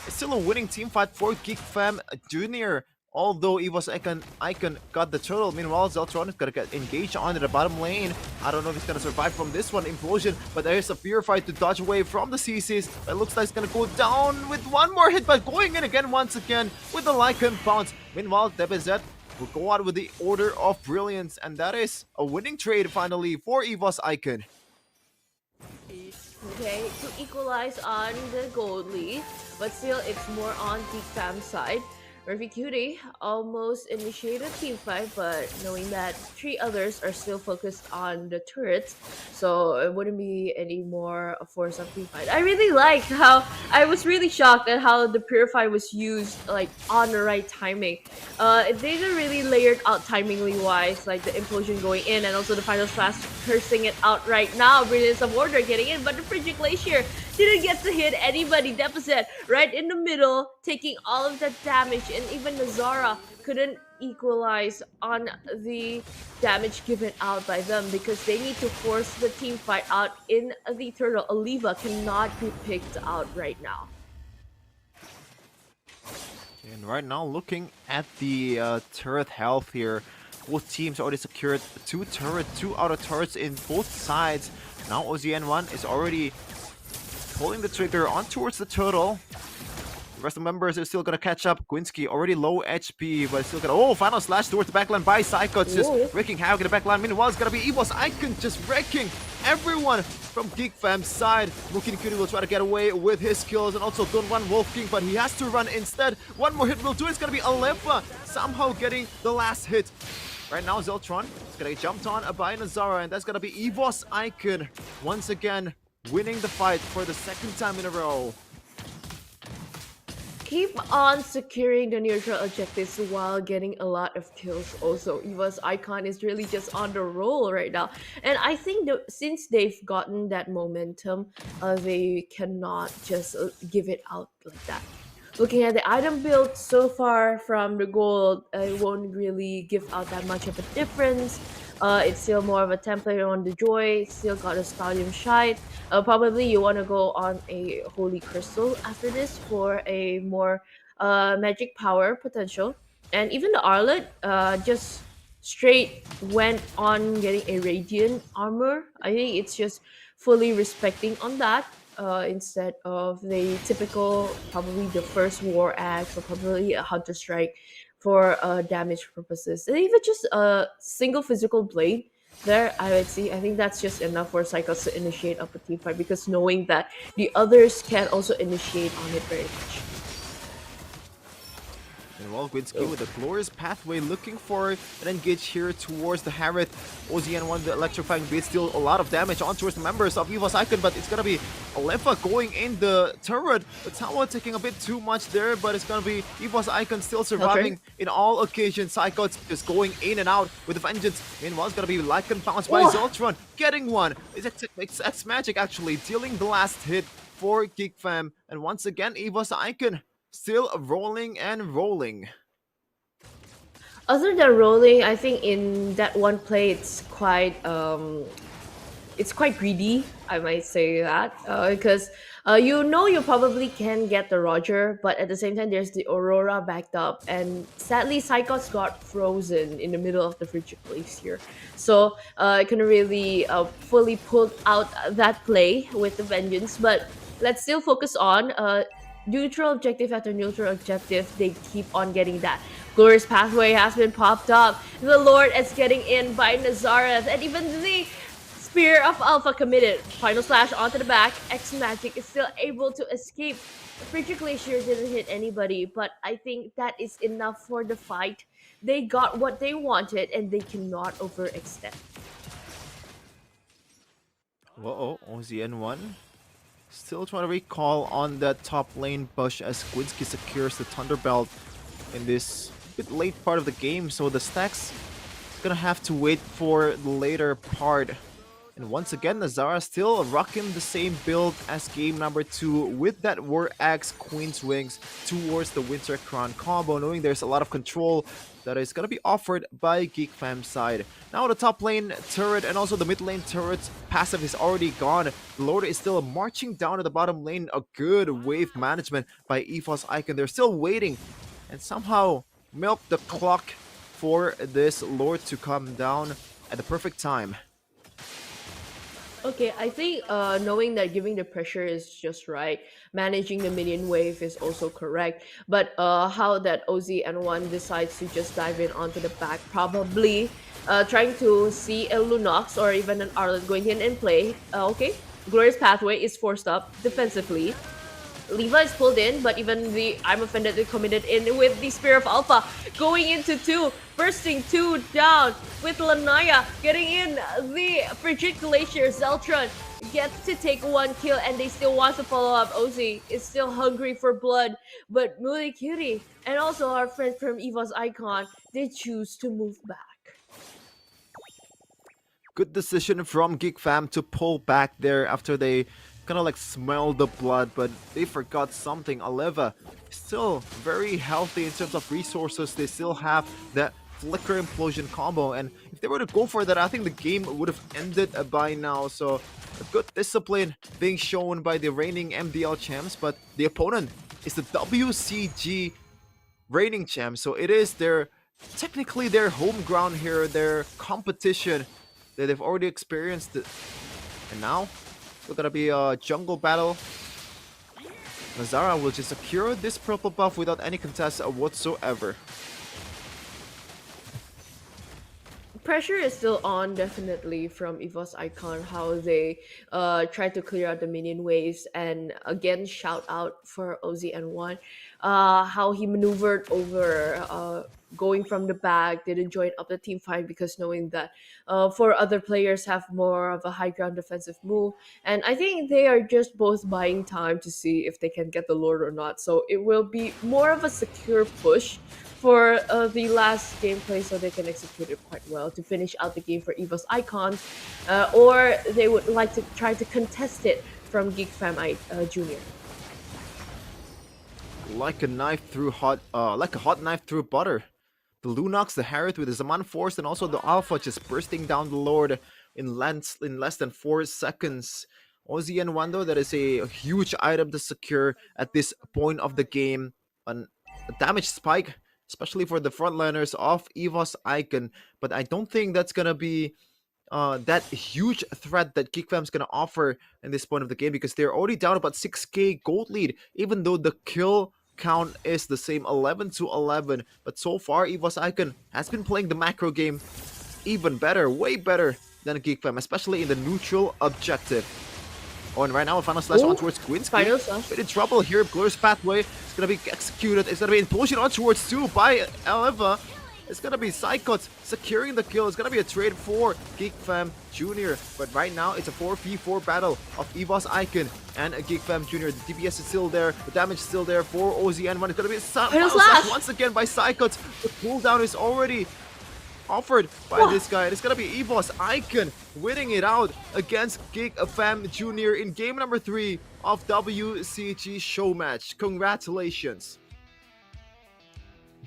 it's still a winning team fight for GeekFam Junior. Although EVOS Icon got the turtle, meanwhile Zeltron is gonna get engaged onto the bottom lane. I don't know if he's gonna survive from this one implosion, but there is a Purify to dodge away from the CCs. It looks like it's gonna go down with one more hit, but going in again once again with the Lycan bounce. Meanwhile, DBZ will go out with the Order of Brilliance, and that is a winning trade finally for EVOS Icon. Okay, to equalize on the gold lead, but still it's more on GeekFam's side. Ruby Cutie almost initiated a team fight, but knowing that 3 others are still focused on the turrets, so it wouldn't be any more a force of team fight. I really like how I was really shocked at how the Purify was used like on the right timing. They didn't really layered out timingly wise, like the implosion going in and also the final slash cursing it out right now. Brilliance of Order getting in, but the Frigid Glacier didn't get to hit anybody. Deficit right in the middle, taking all of that damage, and even Nazara couldn't equalize on the damage given out by them because they need to force the team fight out in the turtle. Oliva cannot be picked out right now. And right now, looking at the turret health here, both teams already secured 2 auto turrets in both sides. Now OZN1 is already pulling the trigger on towards the turtle. The rest of the members are still gonna catch up. Gwinsky already low HP, but still gonna... Oh, final slash towards the backline by Psychots, just wreaking havoc in the backline. Meanwhile, it's gonna be EVOS Icon just wrecking everyone from GeekFam's side. Mookie Cutie will try to get away with his kills, and also don't run Wolf King, but he has to run instead. One more hit will do it. It's gonna be Alefa somehow getting the last hit. Right now, Zeltron is gonna get jumped on by Nazara, and that's gonna be EVOS Icon once again winning the fight for the 2nd time in a row. Keep on securing the neutral objectives while getting a lot of kills also. EVOS Icon is really just on the roll right now. And I think since they've gotten that momentum, they cannot just give it out like that. Looking at the item build so far from the gold, it won't really give out that much of a difference. It's still more of a template on the Joy, still got a Stadium Shite. Probably you want to go on a Holy Crystal after this for a more magic power potential. And even the Arlet just straight went on getting a Radiant armor. I think it's just fully respecting on that. Instead of the typical, probably the first War Axe or probably a Hunter Strike for damage purposes. And even just a single physical blade there, I would see. I think that's just enough for Cycles to initiate up a team fight because knowing that the others can also initiate on it very much. And while Gwinsky with a glorious pathway looking for an engage here towards the Harriet. OZN1, the electrifying beat, still a lot of damage on towards the members of EVOS Icon, but it's gonna be Alefa going in the turret. The tower taking a bit too much there, but it's gonna be EVOS Icon still surviving in all occasions. Psychots just going in and out with a vengeance. Meanwhile, it's gonna be Lycan bounced by Zeltron, getting one. It's X-Magic actually dealing the last hit for GeekFam. And once again, EVOS Icon still rolling and rolling. Other than rolling, I think in that one play it's quite greedy, I might say that, because you know you probably can get the Roger, but at the same time there's the Aurora backed up, and sadly Psychos got frozen in the middle of the Frigid Glacier, so I couldn't really fully pull out that play with the vengeance. But let's still focus on neutral objective after neutral objective. They keep on getting that. Glorious pathway has been popped up. The Lord is getting in by Nazareth, and even the Spear of Alpha committed. Final slash onto the back. X-Magic is still able to escape. The Frigid Glacier didn't hit anybody, but I think that is enough for the fight. They got what they wanted, and they cannot overextend. Uh-oh, OZN1 Still trying to recall on that top lane push as Quincy secures the Thunderbelt in this bit late part of the game, so the stacks is gonna have to wait for the later part. And once again, Nazara still rocking the same build as game number 2 with that War Axe Queen's Wings towards the Winter Crown combo, knowing there's a lot of control that is going to be offered by GeekFam's side. Now the top lane turret and also the mid lane turret's passive is already gone. The Lord is still marching down to the bottom lane. A good wave management by EVOS Icon. They're still waiting and somehow milk the clock for this Lord to come down at the perfect time. Okay, I think knowing that giving the pressure is just right, managing the minion wave is also correct. But how that OZ and one decides to just dive in onto the back, probably trying to see a Lunox or even an Arlet going in and play. Okay, Glorious Pathway is forced up defensively. Levi is pulled in, but even the I'm Offended is committed in with the Spear of Alpha going into 2, bursting 2 down with Lanaya getting in the Frigid Glacier. Zeltron gets to take 1 kill and they still want to follow up. Ozzy is still hungry for blood, but Muli Cutie and also our friends from EVOS Icon, they choose to move back. Good decision from GeekFam to pull back there after they kind of like smell the blood, but they forgot something. Aleva still very healthy in terms of resources. They still have that Flicker Implosion combo, and if they were to go for that, I think the game would have ended by now. So a good discipline being shown by the reigning MDL champs, but the opponent is the WCG reigning champ, so it is technically their home ground here, their competition that they've already experienced it. And now we're gonna be a jungle battle. Nazara will just secure this purple buff without any contest whatsoever. Pressure is still on, definitely, from EVOS Icon, how they try to clear out the minion waves. And again, shout out for OZN1, how he maneuvered over going from the back, didn't join up the team fight because knowing that 4 other players have more of a high ground defensive move. And I think they are just both buying time to see if they can get the Lord or not. So it will be more of a secure push for the last gameplay, so they can execute it quite well to finish out the game for EVOS Icons, or they would like to try to contest it from GeekFam Junior. Like a knife through like a hot knife through butter. The Lunox, the Harriet with the Zaman Force, and also the Alpha just bursting down the Lord in less than 4 seconds. Ozzy and Wando, that is a huge item to secure at this point of the game. A damage spike, especially for the frontliners of EVOS Icon, but I don't think that's gonna be that huge threat that GeekFam's gonna offer in this point of the game, because they're already down about 6k gold lead, even though the kill count is the same, 11 to 11. But so far, EVOS Icon has been playing the macro game even better, way better than GeekFam, especially in the neutral objective. Oh, and right now, a final slash on towards Quincy. Bit in trouble here. Glorious Pathway is going to be executed. It's going to be implosion on towards 2 by Eleva. It's going to be Psychots securing the kill. It's going to be a trade for GeekFam Junior. But right now, it's a 4v4 battle of EVOS Icon and GeekFam Junior. The DPS is still there. The damage is still there for OZN1. It's going to be a final slash once again by Psychots. The cooldown is already offered by this guy. It's gonna be EVOS Icon winning it out against GeekFam Junior in game number 3 of WCG Showmatch. Congratulations.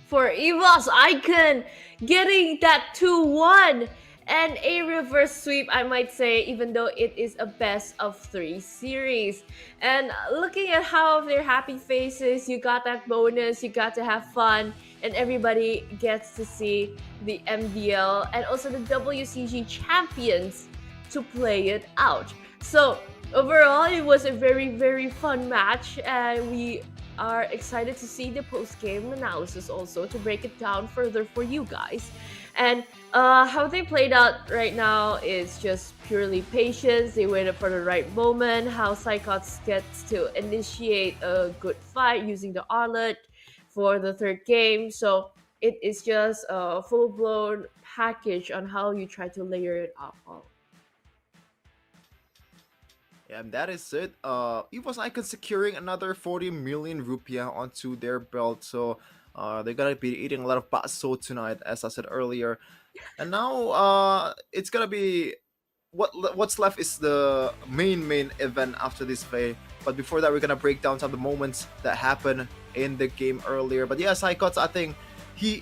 For EVOS Icon getting that 2-1 and a reverse sweep, I might say, even though it is a best of 3 series. And looking at how their happy faces, you got that bonus, you got to have fun, and everybody gets to see the MDL and also the WCG champions to play it out. So overall, it was a very, very fun match, and we are excited to see the post-game analysis also to break it down further for you guys. And how they played out right now is just purely patience. They waited for the right moment, how Psychots gets to initiate a good fight using the Arlet for the 3rd game. So it is just a full-blown package on how you try to layer it up all. And that is it. EVOS Icon securing another 40 million rupiah onto their belt. So they're gonna be eating a lot of bakso tonight, as I said earlier. And now it's gonna be what's left is the main event after this play. But before that, we're gonna break down some of the moments that happened in the game earlier. But yeah, Psychots, I think he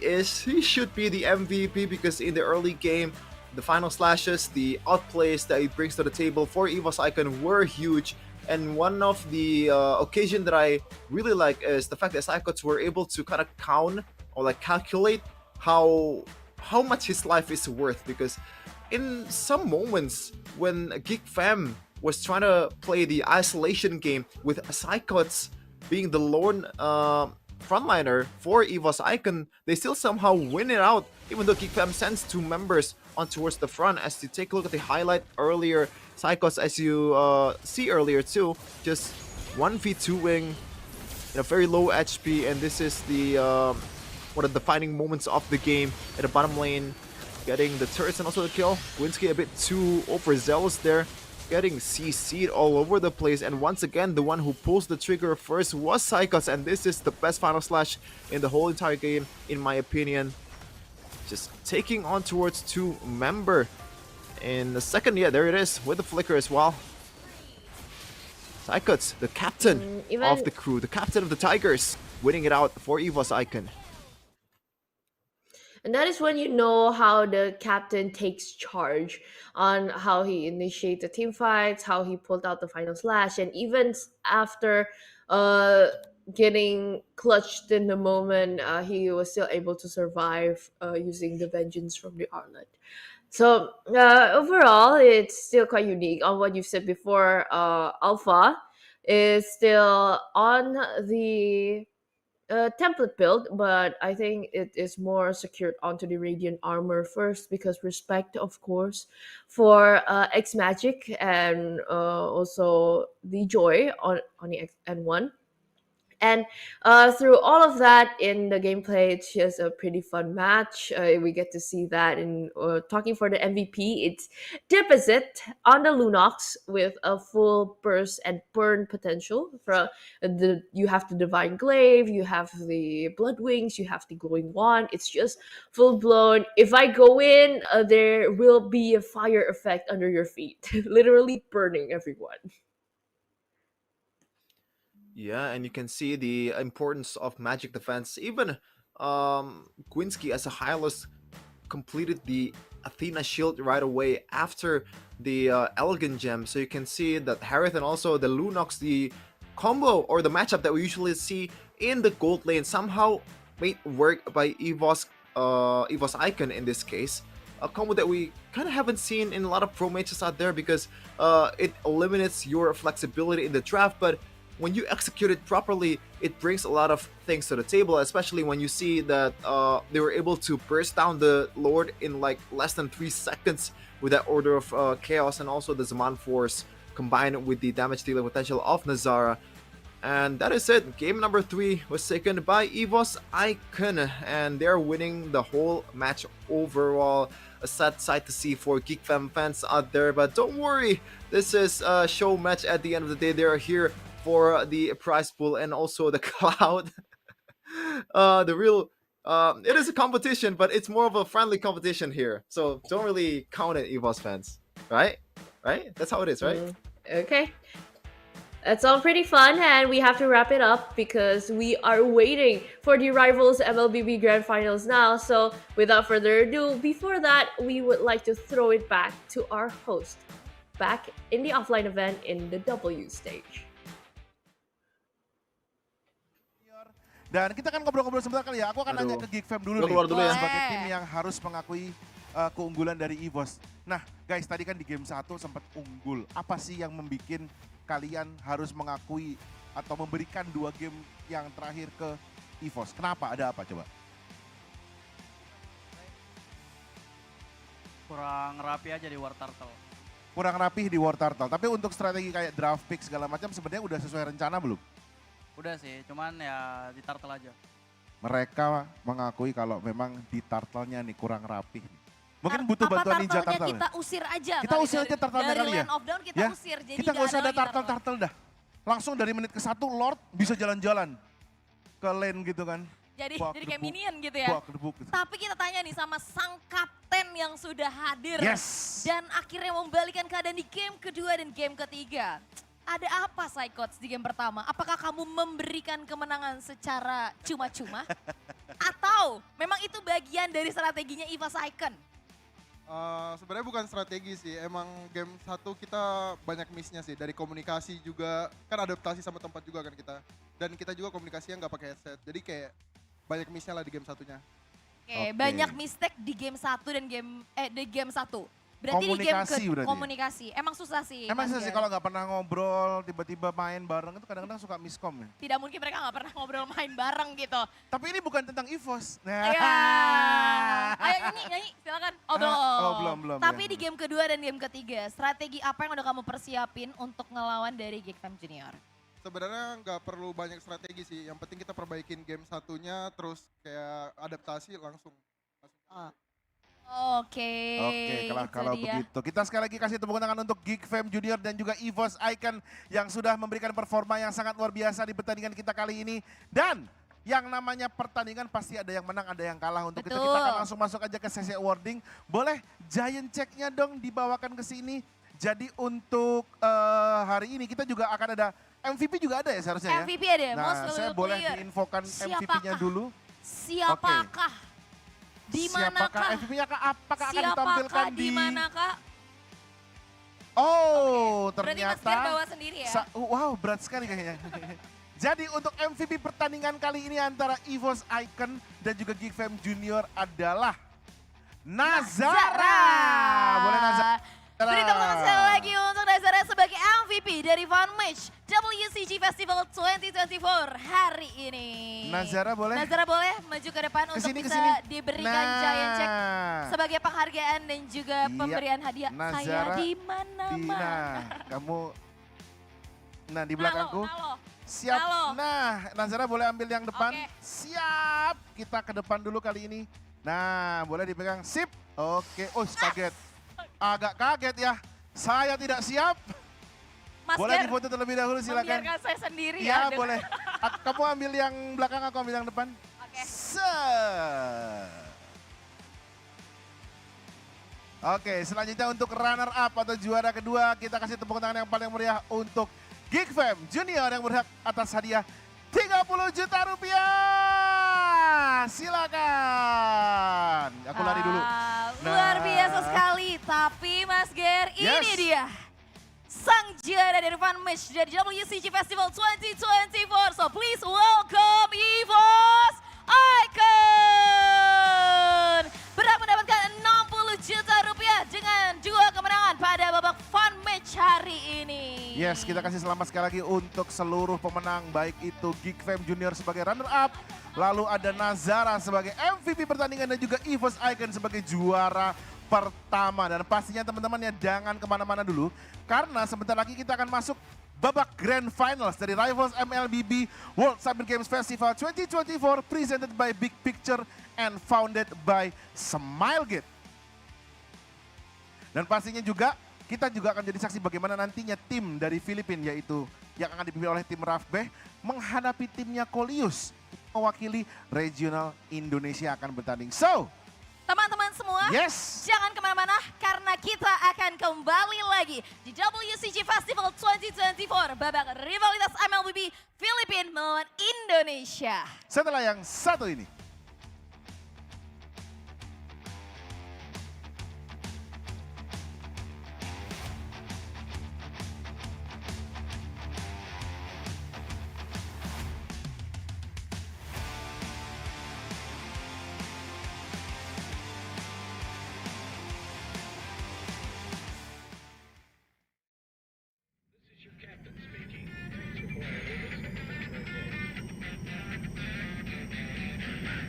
should be the MVP because in the early game, the final slashes, the outplays that he brings to the table for EVOS Icon were huge. And one of the occasion that I really like is the fact that Psychots were able to kind of count or like calculate how much his life is worth, because in some moments when GEEKFAM was trying to play the isolation game with Psychots being the lone frontliner for EVOS Icon, they still somehow win it out, even though GEEKFAM sends 2 members on towards the front. As you take a look at the highlight earlier, Psychots, as you see earlier too, just 1v2ing in a very low HP, and this is the one of the defining moments of the game at the bottom lane, getting the turrets and also the kill. Winsky a bit too overzealous there, getting CC'd all over the place, and once again the one who pulls the trigger first was Psychots, and this is the best final slash in the whole entire game in my opinion. Just taking on towards 2 member in the second. Yeah, there it is with the flicker as well. Psychots, the captain of the crew, the captain of the Tigers, winning it out for EVOS Icon. And that is when you know how the captain takes charge on how he initiates the team fights, how he pulled out the final slash, and even after getting clutched in the moment, he was still able to survive using the vengeance from the outlet. So overall, it's still quite unique on what you said before. Alpha is still on the template build, but I think it is more secured onto the radiant armor first, because respect, of course, for X Magic and also the Joy on the N1. And through all of that in the gameplay, it's just a pretty fun match. We get to see that in talking for the MVP, it's Deposit on the Lunox with a full burst and burn potential. You have the Divine Glaive, you have the Blood Wings, you have the Glowing Wand. It's just full blown. If I go in, there will be a fire effect under your feet, literally burning everyone. Yeah, and you can see the importance of magic defense. Even Gwinsky as a Hylos completed the Athena shield right away after the Elegant Gem. So you can see that Harith and also the Lunox, the combo or the matchup that we usually see in the gold lane, somehow made work by EVOS Icon in this case. A combo that we kind of haven't seen in a lot of pro matches out there, because it eliminates your flexibility in the draft, but when you execute it properly, it brings a lot of things to the table, especially when you see that they were able to burst down the Lord in like less than 3 seconds with that Order of Chaos, and also the Zaman Force combined with the damage dealing potential of Nazara. And that is it. Game number 3 was taken by EVOS Icon, and they're winning the whole match overall. A sad sight to see for GEEKFAM fans out there, but don't worry, this is a show match. At the end of the day, they are here for the prize pool and also the cloud. The real it is a competition, but it's more of a friendly competition here, so don't really count it, EVOS fans, right? That's how it is, right? Okay, that's all pretty fun, and we have to wrap it up because we are waiting for the Rivals MLBB Grand Finals now. So without further ado, before that, we would like to throw it back to our host back in the offline event in the W stage. Dan kita akan ngobrol-ngobrol sebentar kali ya. Aku akan nanya ke GEEKFAM dulu nih. Keluar dulu ya. Sebagai tim yang harus mengakui keunggulan dari EVOS. Nah guys, tadi kan di game 1 sempat unggul. Apa sih yang membuat kalian harus mengakui atau memberikan 2 game yang terakhir ke EVOS? Kenapa? Ada apa coba? Kurang rapi aja di War Turtle. Kurang rapih di War Turtle. Tapi untuk strategi kayak draft pick segala macam sebenarnya udah sesuai rencana belum? Udah sih, cuman ya di Turtle aja. Mereka mengakui kalau memang di turtle-nya nih kurang rapih. Mungkin butuh Apa bantuan ninja turtle-nya turtle. kita usir aja. Kita kali usir aja turtle-nya dari kali ya. Land of Dawn kita Ya, usir. Jadi kita nggak usah ada lagi turtle. turtle dah. Langsung dari menit ke 1 Lord bisa jalan-jalan ke lane gitu kan. Jadi Bak kayak debuk, minion gitu ya. bak debuk gitu. Tapi kita tanya nih sama sang kapten yang sudah hadir. Yes. Dan akhirnya membalikan keadaan di game kedua dan game ketiga. Ada apa Psychots di game pertama? Apakah kamu memberikan kemenangan secara cuma-cuma? Atau memang itu bagian dari strateginya EVOS Icon? Sebenarnya bukan strategi sih, emang game 1 kita banyak miss-nya sih. Dari komunikasi juga, kan adaptasi sama tempat juga kan kita. Dan kita juga komunikasinya nggak pakai headset, jadi kayak banyak miss-nya lah di game satunya. Oke, banyak mistake di game 1 dan di game 1. Berarti di game Komunikasi berarti. komunikasi. Emang susah sih. Emang Mas sih Ger. kalau nggak pernah ngobrol, tiba-tiba main bareng itu kadang-kadang suka miskom ya. Tidak mungkin mereka nggak pernah ngobrol main bareng gitu. Tapi ini bukan tentang EVOS. Iya. Ayo nyanyi silakan. Oh belum. Oh, belum, Tapi ya. di game kedua dan game ketiga, strategi apa yang udah kamu persiapin untuk ngelawan dari GEEKFAM Junior? Sebenarnya nggak perlu banyak strategi sih, yang penting kita perbaikin game satunya, terus kayak adaptasi langsung. Oke, Kalau itu dia. begitu. Kita sekali lagi kasih tepuk tangan untuk GEEKFAM Junior dan juga EVOS Icon yang sudah memberikan performa yang sangat luar biasa di pertandingan kita kali ini. Dan yang namanya pertandingan pasti ada yang menang, ada yang kalah. Untuk itu kita akan langsung masuk aja ke sesi awarding. Boleh giant check-nya dong dibawakan ke sini. Jadi untuk hari ini kita juga akan ada MVP juga ada ya seharusnya ya? MVP ada, Nah, most saya valuable boleh player. diinfokan MVP-nya dulu. Siapakah? Di Siapakah manakah? MVP-nya apakah akan Siapakah ditampilkan di manakah? Oh, Berarti Mas ternyata. Ger bawa sendiri ya? Wow, berat sekali kayaknya. Jadi untuk MVP pertandingan kali ini antara EVOS Icon dan juga GEEKFAM Junior adalah Nazara. Boleh Nazara? Beri tepuk tangan sekali lagi untuk Nazara sebagai MVP dari VanMatch WCG Festival 2024 hari ini. Nazara boleh? Nazara boleh maju ke depan untuk Kesini, bisa kesini. diberikan giant check sebagai penghargaan dan juga Iya, pemberian hadiah. Nazara Saya di mana-mana. Nah, kamu di belakangku. Nalo. Siap. Nalo. Nah, Nazara boleh ambil yang depan. Oke. Siap. Kita ke depan dulu kali ini. Nah, boleh dipegang. Sip. Oke. Oh, kaget. Agak kaget ya. Saya tidak siap. Mas Boleh Ger, difoto terlebih dahulu silakan. membiarkan saya sendiri Ya, ya. boleh. Kamu ambil yang belakang, aku ambil yang depan. Oke. Oke, selanjutnya untuk runner up atau juara kedua, kita kasih tepuk tangan yang paling meriah untuk GEEKFAM Junior yang berhak atas hadiah 30 juta rupiah. Silakan. Aku lari dulu. Luar biasa sekali. Tapi Mas Ger, ini dia. Sang juara dari VanMatch dari WCG Festival 2024. So please welcome EVOS Icon. Berhak mendapatkan 60 juta rupiah dengan 2 kemenangan pada babak VanMatch hari ini. Yes, kita kasih selamat sekali lagi untuk seluruh pemenang, baik itu GEEKFAM Junior sebagai runner up, lalu ada Nazara sebagai MVP pertandingan dan juga EVOS Icon sebagai juara pertama. Dan pastinya teman-teman ya jangan kemana-mana dulu, karena sebentar lagi kita akan masuk babak Grand Finals dari Rivals MLBB World Cyber Games Festival 2024 presented by Big Picture and founded by Smilegate. Dan pastinya juga kita juga akan jadi saksi bagaimana nantinya tim dari Filipina yaitu yang akan dipimpin oleh tim Rafbeh menghadapi timnya Kolius mewakili regional Indonesia akan bertanding. So, Teman-teman semua, jangan kemana-mana karena kita akan kembali lagi di WCG Festival 2024 babak rivalitas MLBB Filipina melawan Indonesia. Setelah yang satu ini. This is your captain speaking. Thanks for playing with us. Have a great day.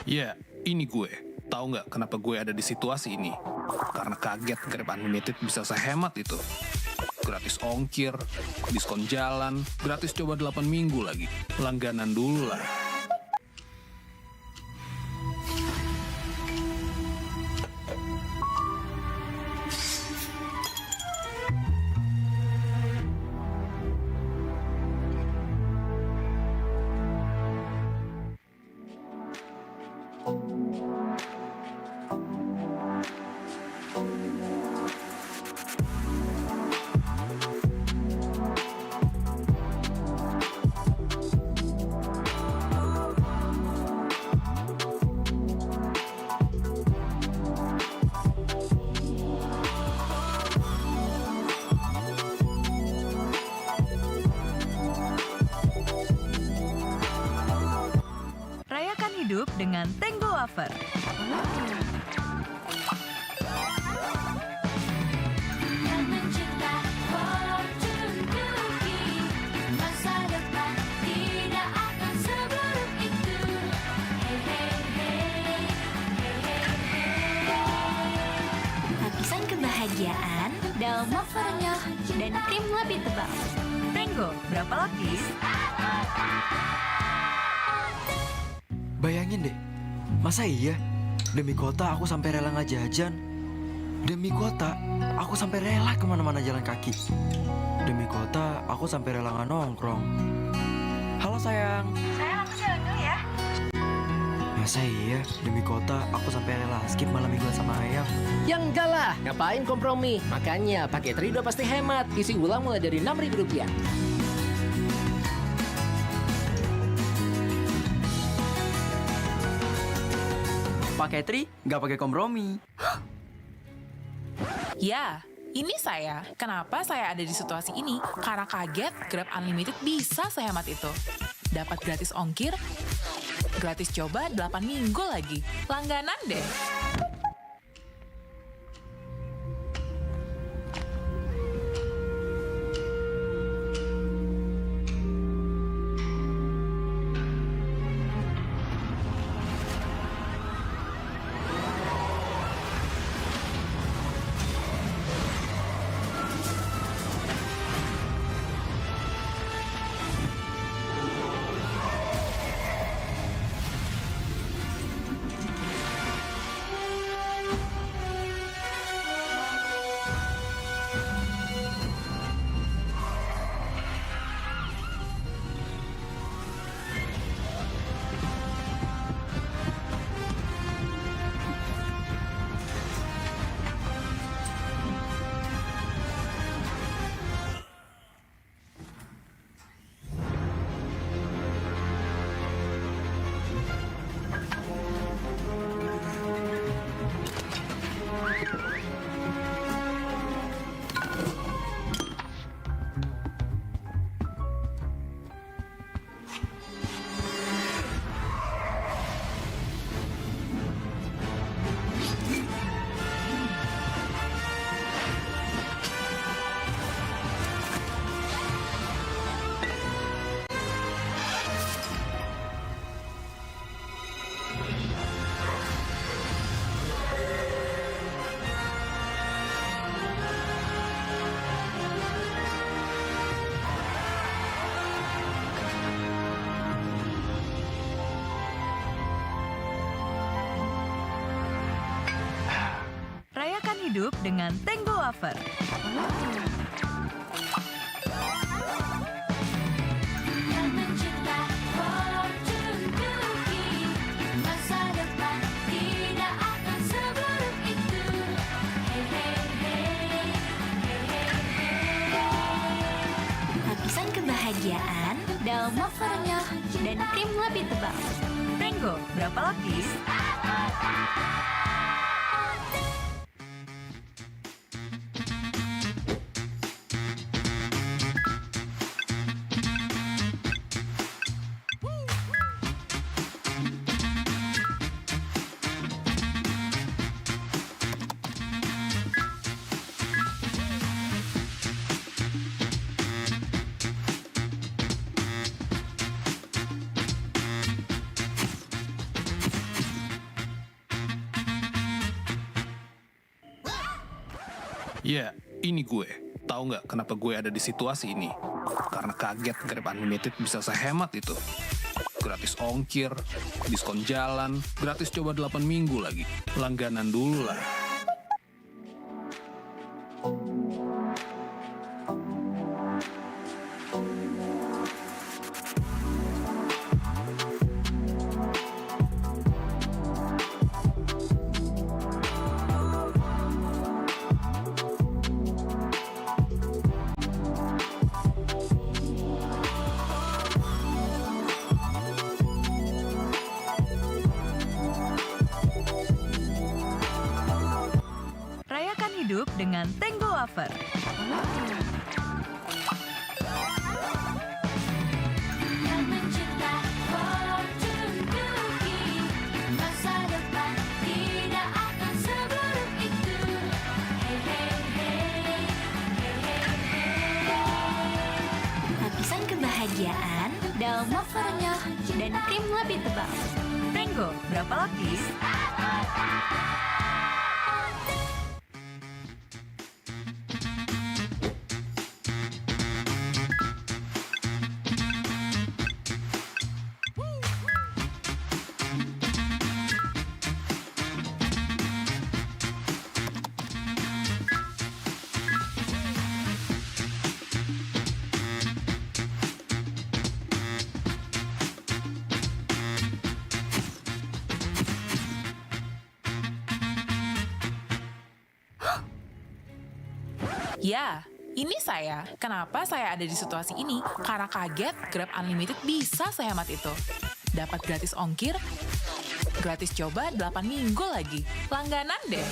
Ya, ini gue. Tahu nggak kenapa gue ada di situasi ini? Karena kaget Grab Unlimited bisa sehemat itu. Gratis ongkir, diskon jalan, gratis coba 8 minggu lagi. Langganan dulu lah. Rayakan hidup dengan Tango Wafer. Lapisan kebahagiaan dalam wafernya dan krim lebih tebal. Tango, berapa lapis? Bayangin deh, masa iya? Demi kota aku sampai rela nggak jajan. Demi kota, aku sampai rela kemana-mana jalan kaki. Demi kota, aku sampai rela nggak nongkrong. Halo sayang. Sayang, aku jalan dulu ya. Masa iya? Demi kota, aku sampai rela skip malam mingguan sama ayam. Ya enggak lah, ngapain kompromi? Makanya pakai Trido pasti hemat. Isi ulang mulai dari Rp6.000. Pakai Tri, nggak pakai kompromi. Ya, ini saya. Kenapa saya ada di situasi ini? Karena kaget Grab Unlimited bisa sehemat itu. Dapat gratis ongkir, gratis coba 8 minggu lagi. Langganan deh. Rayakan hidup dengan Tango Wafer. Lapisan kebahagiaan dalam wafernya dan krim lebih tebal. Tango, berapa lapis? Ya, ini gue. Tahu nggak kenapa gue ada di situasi ini? Karena kaget Grab Unlimited bisa sehemat itu. Gratis ongkir, diskon jalan, gratis coba 8 minggu lagi. Langganan dulu lah. Rayakan hidup dengan Tenggo Wafer. Yang mencinta fortune cookie, masa depan tidak akan seburuk itu. Hey hey hey, hey hey hey. Lapisan kebahagiaan, daun wafernya dan krim lebih tebal. Tenggo, berapa lapis? Ya, ini saya. Kenapa saya ada di situasi ini? Karena kaget Grab Unlimited bisa sehemat itu. Dapat gratis ongkir, gratis coba 8 minggu lagi. Langganan deh.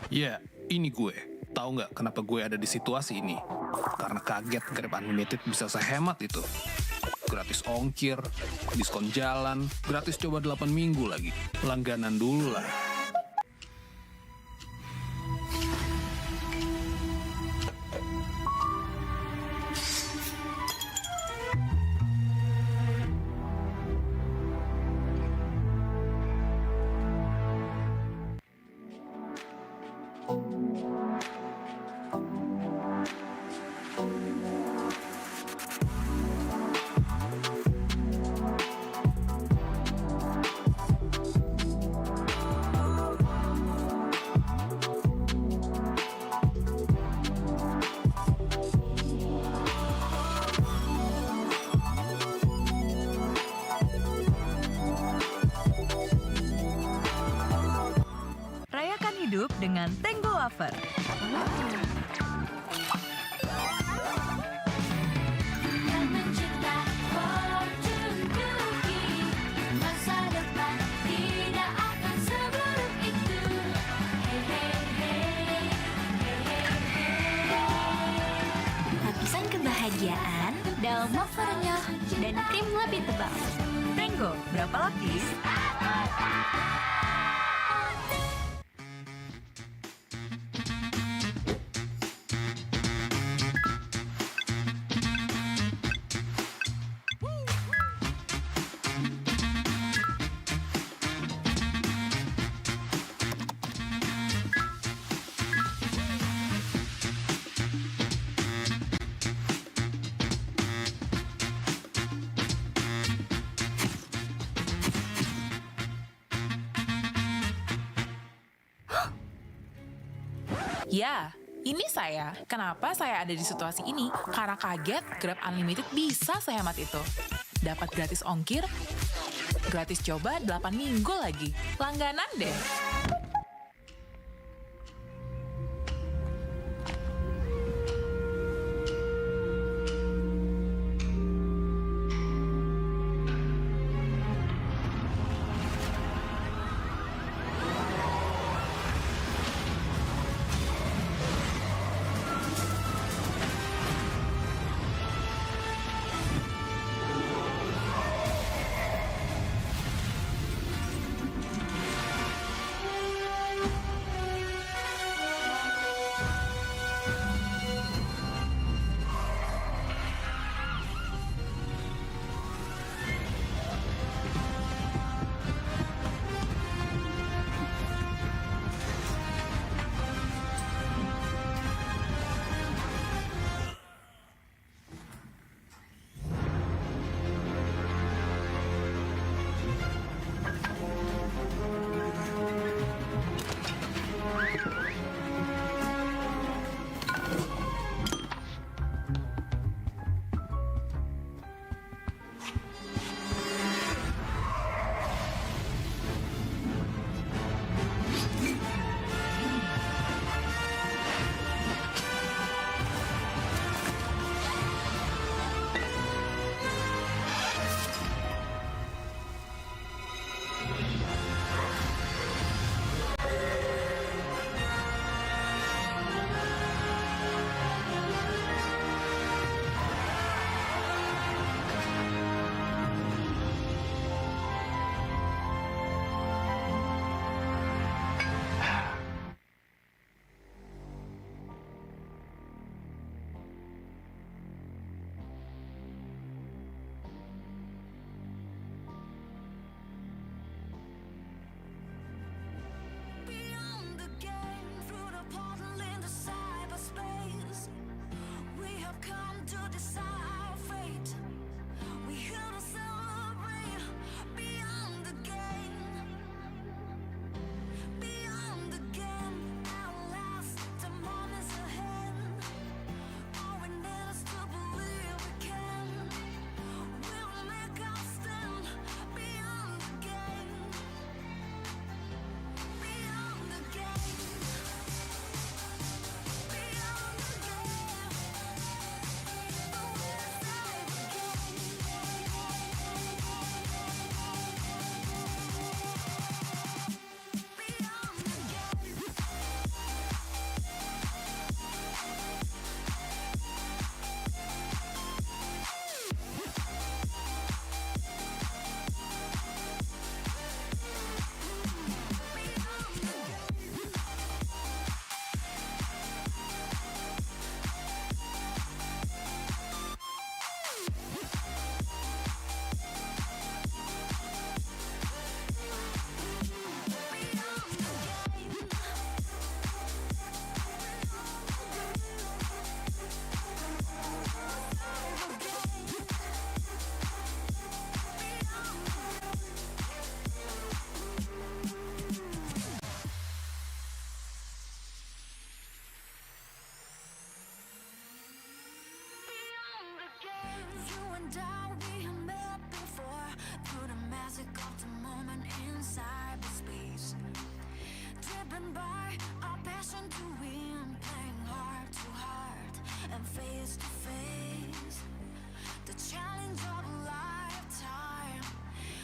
Ya, ini gue. Tahu nggak kenapa gue ada di situasi ini? Karena kaget Grab Unlimited bisa sehemat itu. Gratis ongkir, diskon jalan, gratis coba 8 minggu lagi. Langganan dulu lah. Offer. Lapisan kebahagiaan dalam wafernya dan krim lebih tebal. Tango, berapa lapis? Ya, ini saya. Kenapa saya ada di situasi ini? Karena kaget Grab Unlimited bisa sehemat itu. Dapat gratis ongkir, gratis coba 8 minggu lagi. Langganan deh. Driven by our passion to win, playing heart to heart and face to face. The challenge of a lifetime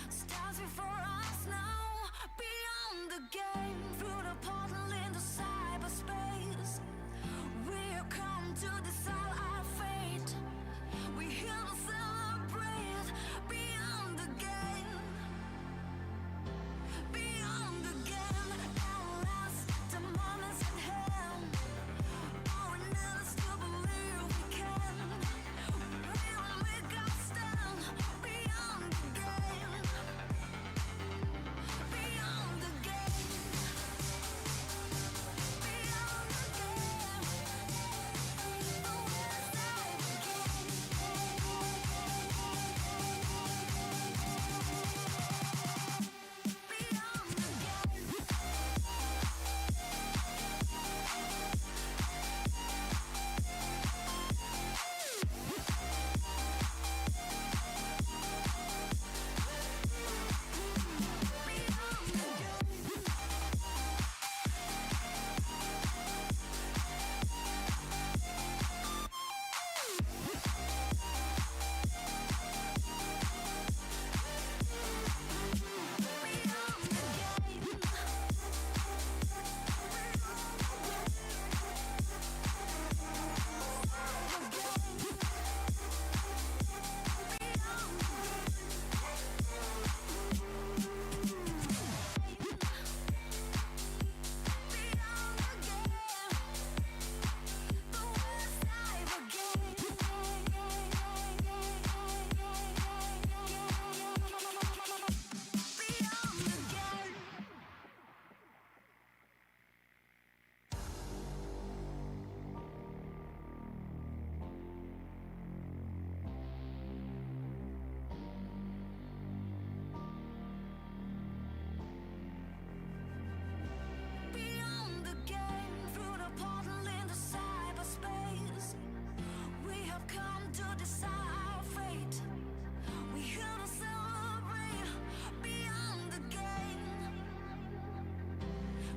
stands before us now. Beyond the game, through the portal into cyberspace, we have come to decide our fate. We here to celebrate. Beyond the game, beyond the game, outlast the moments at hand. All we need is to believe we can. We will make our stand. Beyond the game, beyond the game, beyond the game. The world's our beyond the game, through the portal into cyberspace, we have come to decide our fate. We here to celebrate. Beyond the game,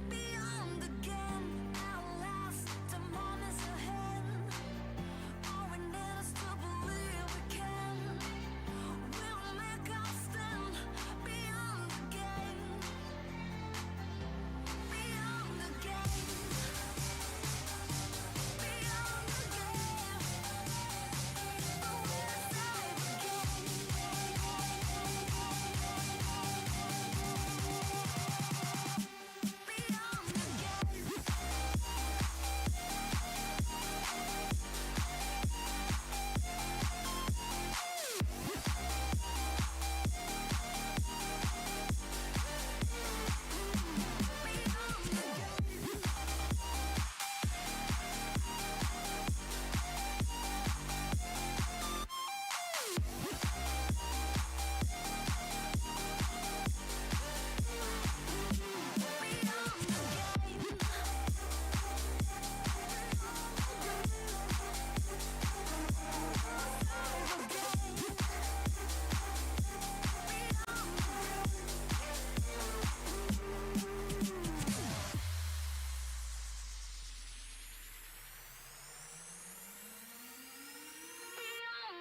beyond the game, outlast the moments ahead. All we need is to believe we can. We will make our stand. Beyond the game, beyond the game, beyond the game. The world's our game. Beyond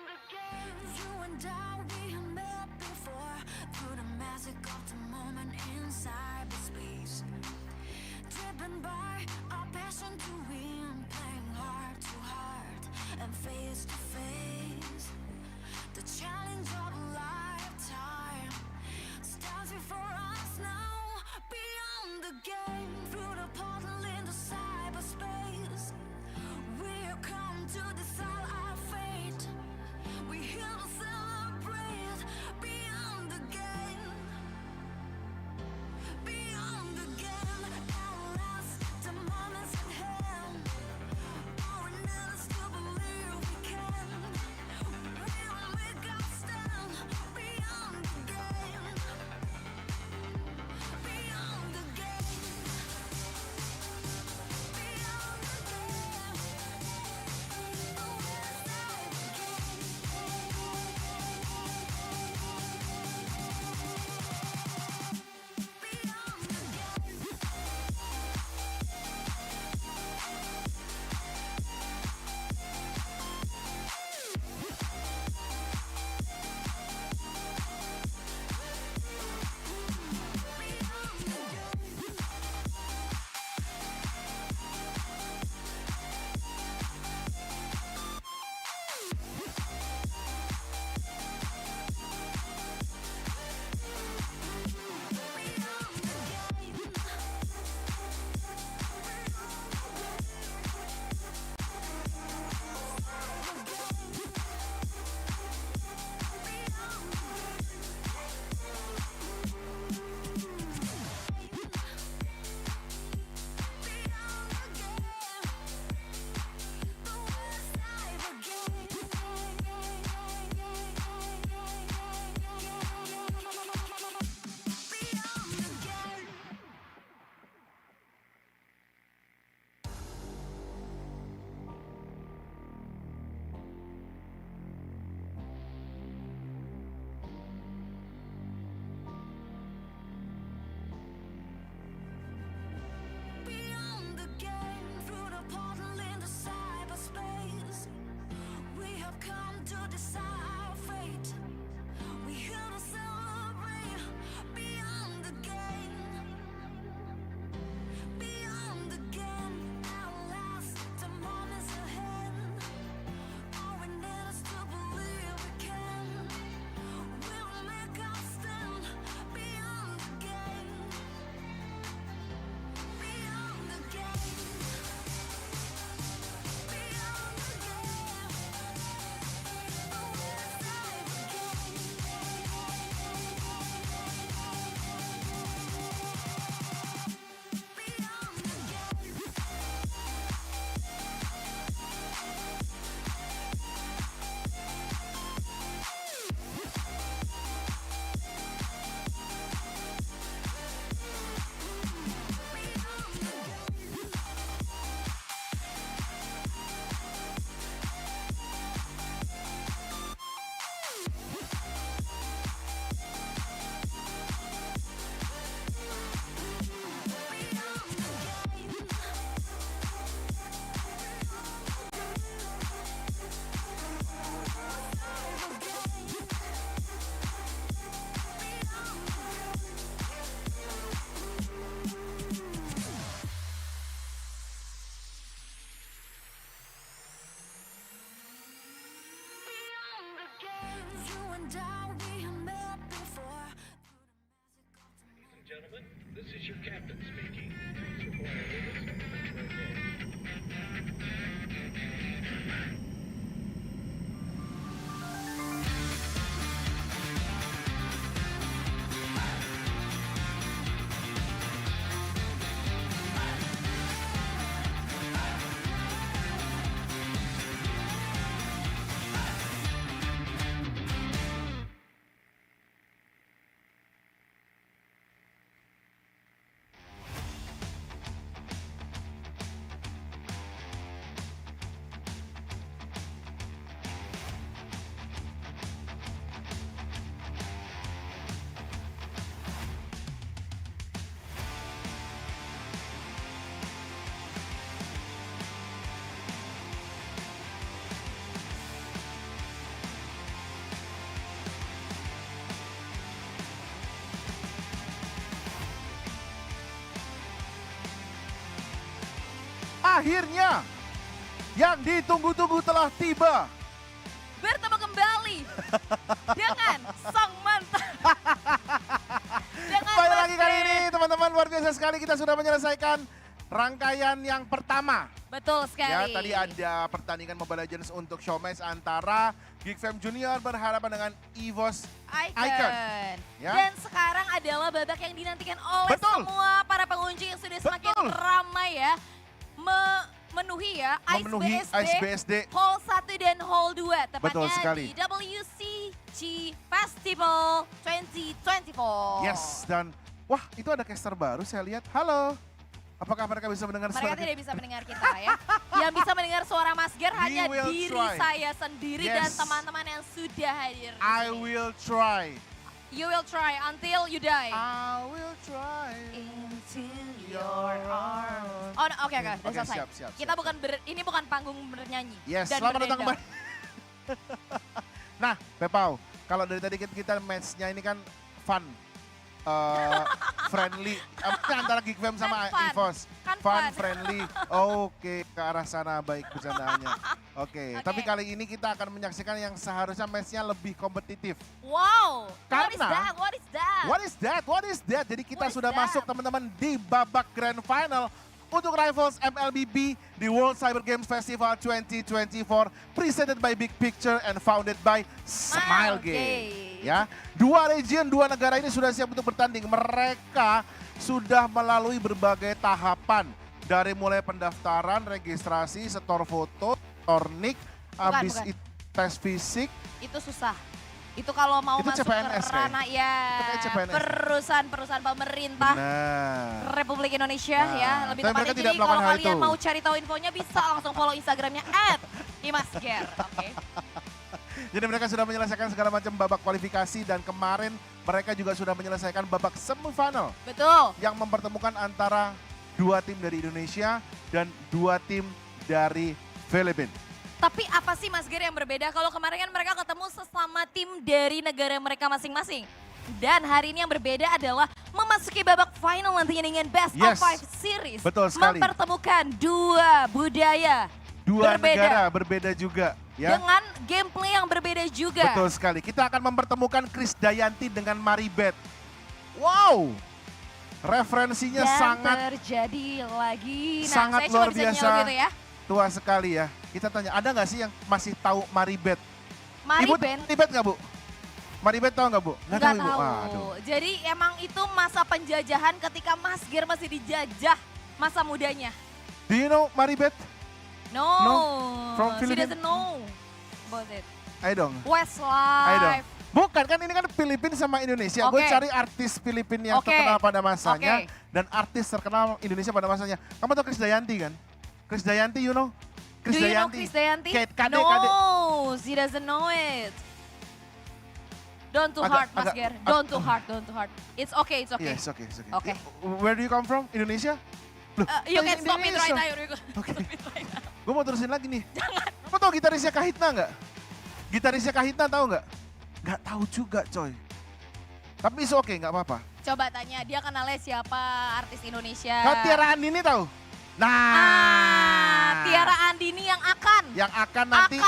the game. You and I, we have met before, through the magic of the moment in cyberspace. Driven by our passion to win, playing heart to heart and face to face. The challenge of a lifetime stands before us now. Beyond the game, through the portal into cyberspace, we have come to decide our fate. We here to celebrate. Beyond the game, beyond the game, outlast the moments at hand. All we need is to believe we can. We will make our to decide fate. We here to celebrate beyond the game. Beyond the game, at last, tomorrow's ahead. All we need is to believe we can. We will make our stand beyond the game. Beyond the game. Beyond the game. Oh, we'll save the game. Beyond the game. You and I, we have met before. Ladies and gentlemen, this is your captain speaking. Thanks for playing with us. Have a great day. Akhirnya, yang ditunggu-tunggu telah tiba. Bertemu kembali dengan sang mantan. Dengan Kembali Mas lagi kali Greg. ini teman-teman, luar biasa sekali kita sudah menyelesaikan rangkaian yang pertama. Betul sekali. Ya, tadi ada pertandingan Mobile Legends untuk Showmatch antara GEEKFAM Junior berhadapan dengan EVOS Icon. Ya. Dan sekarang adalah babak yang dinantikan oleh Betul. semua para pengunjung yang sudah semakin ramai ya. Memenuhi ya Memenuhi Ice BSD Hall 1 dan Hall 2. Betul Tepatnya sekali. di WCG Festival 2024. Yes, dan wah itu ada caster baru saya lihat. Halo. Apakah mereka bisa mendengar Mereka suara tidak bisa mendengar kita ya. Yang bisa mendengar suara Mas Ger hanya will diri try. saya sendiri dan Yes. teman-teman yang sudah hadir di I sini. will try. You will try until you die. I will try into your arms. Oh, no, oke, udah Oke, selesai. siap. Kita bukan ini bukan panggung bernyanyi. Yes, dan selamat datang berdendam. kembali. Nah, Pepau, kalau dari tadi kita match-nya ini kan fun. Friendly antara GEEKFAM sama Kan fun. EVOS. Kan Fun, fun. friendly. Oke, ke arah sana baik bercandaannya. Oke, tapi kali ini kita akan menyaksikan yang seharusnya match-nya lebih kompetitif. Wow, what is Karena- that? What is that? What is that? What is that? Jadi kita What is sudah that? masuk teman-teman di babak Grand Final untuk Rivals MLBB di World Cyber Games Festival 2024 presented by Big Picture and founded by Smile Game. Ya, dua region, dua negara ini sudah siap untuk bertanding. Mereka sudah melalui berbagai tahapan dari mulai pendaftaran, registrasi, setor foto, tornik, habis bukan. itu tes fisik. Itu susah. Itu kalau mau Itu masuk CPNS ke ranah ya kayak CPNS. perusahaan pemerintah Nah. Republik Indonesia Nah, ya lebih tapi mereka tepatnya. tidak Jadi kalau melakukan hal kalian itu. mau cari tahu infonya bisa langsung follow Instagramnya @imasger. Oke. Jadi mereka sudah menyelesaikan segala macam babak kualifikasi dan kemarin mereka juga sudah menyelesaikan babak semifinal. Betul. Yang mempertemukan antara dua tim dari Indonesia dan dua tim dari Filipina. Tapi apa sih Mas Ger yang berbeda? Kalau kemarin kan mereka ketemu sesama tim dari negara mereka masing-masing. Dan hari ini yang berbeda adalah memasuki babak final nantinya dengan Best of 5 Series. Betul sekali. Mempertemukan dua budaya Dua berbeda. negara berbeda juga. Ya. Dengan gameplay yang berbeda juga. Betul sekali. Kita akan mempertemukan Krisdayanti dengan Maribeth. Wow. Referensinya Dan sangat terjadi lagi. Nah, sangat saya luar cuma bisa biasa. nyeluh gitu ya. Tua sekali ya. Kita tanya, ada nggak sih yang masih tahu Maribeth? Maribeth? Maribeth nggak Bu? Maribeth tahu nggak Bu? Nggak tahu, Ibu. tahu. Aduh. Jadi emang itu masa penjajahan ketika Mas Ger masih dijajah masa mudanya. Do you know Maribeth? No, No? From she Philippines? doesn't know about it. Ayo dong. Ayo dong. Westlife. Bukan, kan ini kan Filipina sama Indonesia. Gue Oke. cari artis Filipina yang Oke. terkenal pada masanya. Oke. Dan artis terkenal Indonesia pada masanya. Kamu tahu Krisdayanti kan? Krisdayanti, you know? Do you know Krisdayanti? Kade, No, she doesn't know it. Don't too hard, Mas Ger. Don't too hard, don't too hard. It's okay, it's okay. Yes, okay, it's okay. Okay. Where do you come from? Indonesia? Loh, You dari can stop it right Indonesia. now. Oke. Gue mau terusin lagi nih. Kamu tahu gitarisnya Kahitna nggak? Gitarisnya Kahitna tahu nggak? Nggak tahu juga coy. Tapi it's okay, nggak apa-apa. Coba tanya, dia kenalnya siapa artis Indonesia? Kau Tiara Andini tahu? Nah. Tiara Andini yang akan nanti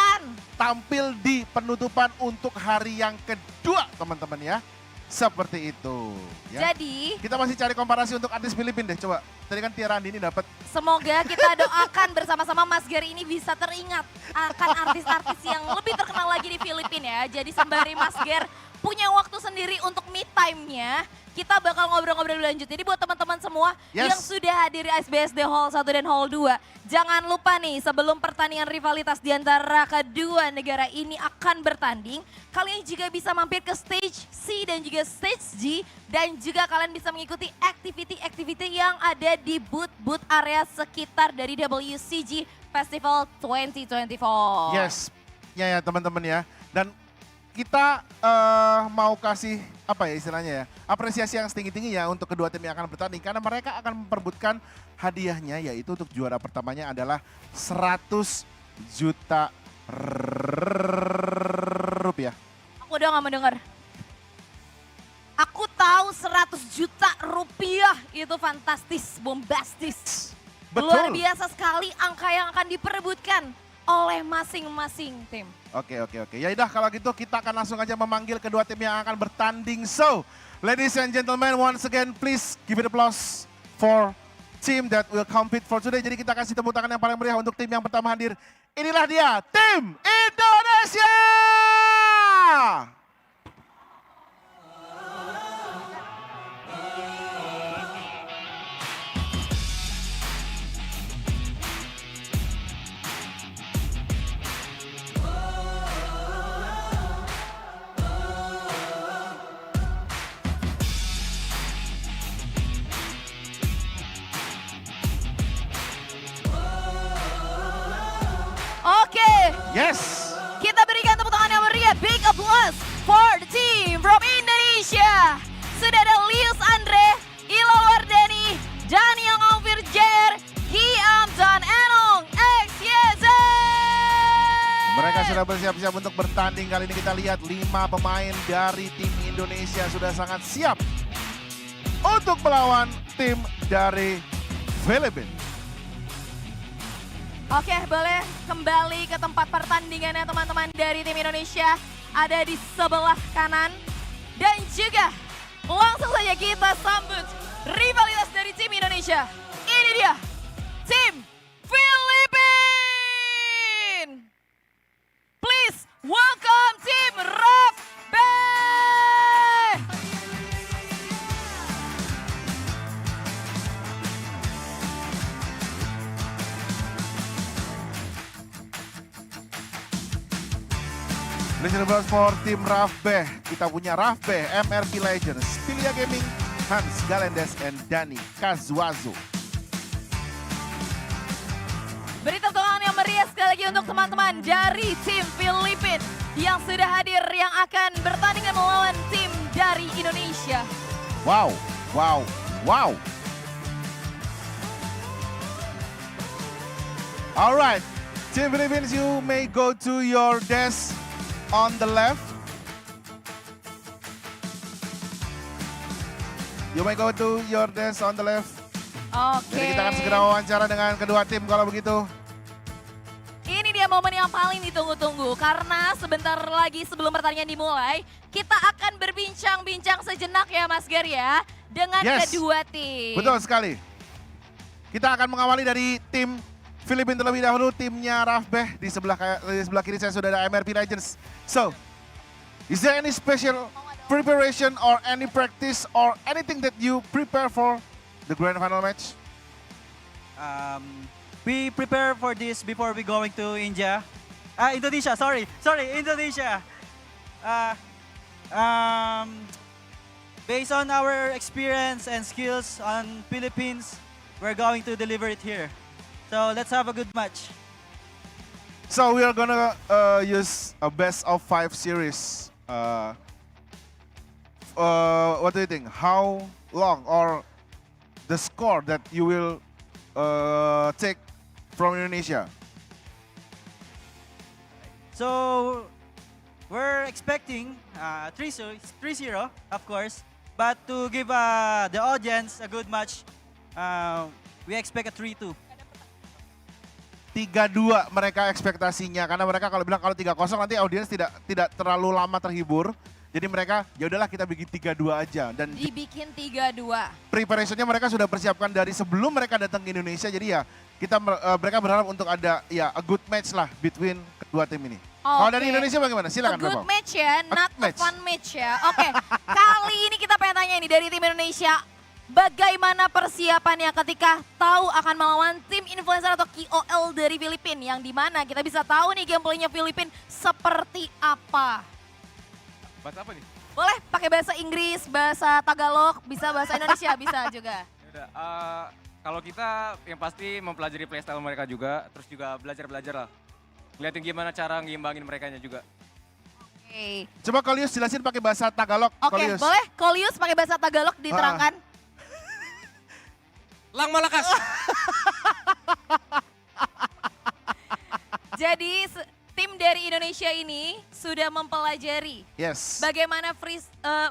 tampil di penutupan untuk hari yang kedua teman-teman ya. Seperti itu. Ya. Jadi kita masih cari komparasi untuk artis Filipina deh. Coba. Tadi kan Tiara Andini dapat. semoga kita doakan bersama-sama Mas Ger ini bisa teringat akan artis-artis yang lebih terkenal lagi di Filipina ya. Jadi sembari Mas Ger punya waktu sendiri untuk me time-nya, kita bakal ngobrol-ngobrol lebih lanjut. Jadi buat teman-teman semua yang sudah hadir di ISBSD Hall 1 dan Hall 2, jangan lupa nih sebelum pertandingan rivalitas di antara kedua negara ini akan bertanding, kalian juga bisa mampir ke stage C dan juga stage G, dan juga kalian bisa mengikuti activity-activity yang ada di booth-booth area sekitar dari WCG Festival 2024. Yes, ya teman-teman ya. Dan kita mau kasih apa ya istilahnya ya, apresiasi yang setinggi-tingginya untuk kedua tim yang akan bertanding. Karena mereka akan memperbutkan hadiahnya, yaitu untuk juara pertamanya adalah 100 juta rupiah. Aku udah gak mendengar. Aku tahu 100 juta rupiah itu fantastis, bombastis. Betul. Luar biasa sekali angka yang akan diperebutkan oleh masing-masing tim. Oke. Ya udah kalau gitu kita akan langsung aja memanggil kedua tim yang akan bertanding. So, ladies and gentlemen, once again please give it applause for team that will compete for today. Jadi kita kasih tepuk tangan yang paling meriah untuk tim yang pertama hadir. Inilah dia, tim Indonesia! Oke. Yes. Kita berikan tepuk tangan yang meriah. Big applause for the team from Indonesia. Sudah ada Lius Andre, Ilo Wardani, Daniel Alvir Jer, Giam dan Enong XYZ. Mereka sudah bersiap-siap untuk bertanding. Kali ini kita lihat 5 pemain dari tim Indonesia sudah sangat siap untuk melawan tim dari Filipina. Oke, boleh kembali ke tempat pertandingannya teman-teman dari tim Indonesia. Ada di sebelah kanan. Dan juga langsung saja kita sambut rivalitas dari tim Indonesia. Ini dia, tim Filipina. Please welcome tim RUPIAH. Listener for tim RUPIAH. Kita punya RUPIAH, MRP Legends, Pilia Gaming, Hans Galendes, and Dani Kazuazo. Beri tepuk tangan yang meriah sekali lagi untuk teman-teman dari tim Filipina yang sudah hadir, yang akan bertanding melawan tim dari Indonesia. Wow. Alright, Team Philippines, you may go to your desk on the left. You may go to your desk on the left. Oke. Jadi kita akan segera wawancara dengan kedua tim kalau begitu. Ini dia momen yang paling ditunggu-tunggu karena sebentar lagi sebelum pertandingan dimulai, kita akan berbincang-bincang sejenak ya Mas Gar ya dengan kedua tim. Betul sekali. Kita akan mengawali dari tim Filipina terlebih dahulu, timnya Rafbeh di sebelah kiri saya sudah ada MRP Legends. So, is there any special preparation or any practice or anything that you prepare for the grand final match? We prepare for this before we going to India. Indonesia, Indonesia. Based on our experience and skills on Philippines, we're going to deliver it here. So let's have a good match. So we are gonna use a best of 5 series. What do you think? How long or the score that you will take from Indonesia? So we're expecting 3-0, of course. But to give the audience a good match, we expect a 3-2. 3-2 mereka ekspektasinya karena mereka kalau bilang kalau 3-0 nanti audiens tidak terlalu lama terhibur. Jadi mereka ya udahlah kita bikin 3-2 aja dan dibikin 3-2. Preparationnya mereka sudah persiapkan dari sebelum mereka datang ke Indonesia. Jadi ya mereka berharap untuk ada ya a good match lah between kedua tim ini. Kalau dari Indonesia bagaimana? Silakan Bapak. Good match ya, not a fun match ya. Oke, kali ini kita pengen tanya nih dari tim Indonesia. Bagaimana persiapannya ketika tahu akan melawan tim influencer atau KOL dari Filipina yang dimana kita bisa tahu nih gameplaynya Filipina seperti apa? Bahasa apa nih? Boleh pakai bahasa Inggris, bahasa Tagalog, bisa bahasa Indonesia, bisa juga. Yaudah, kalau kita yang pasti mempelajari playstyle mereka juga, terus juga belajar lah. Ngeliatin gimana cara ngimbangin merekanya juga. Oke. Coba Kolius jelasin pakai bahasa Tagalog. Oke, boleh Kolius pakai bahasa Tagalog diterangkan. Lang Malakas. Jadi tim dari Indonesia ini sudah mempelajari bagaimana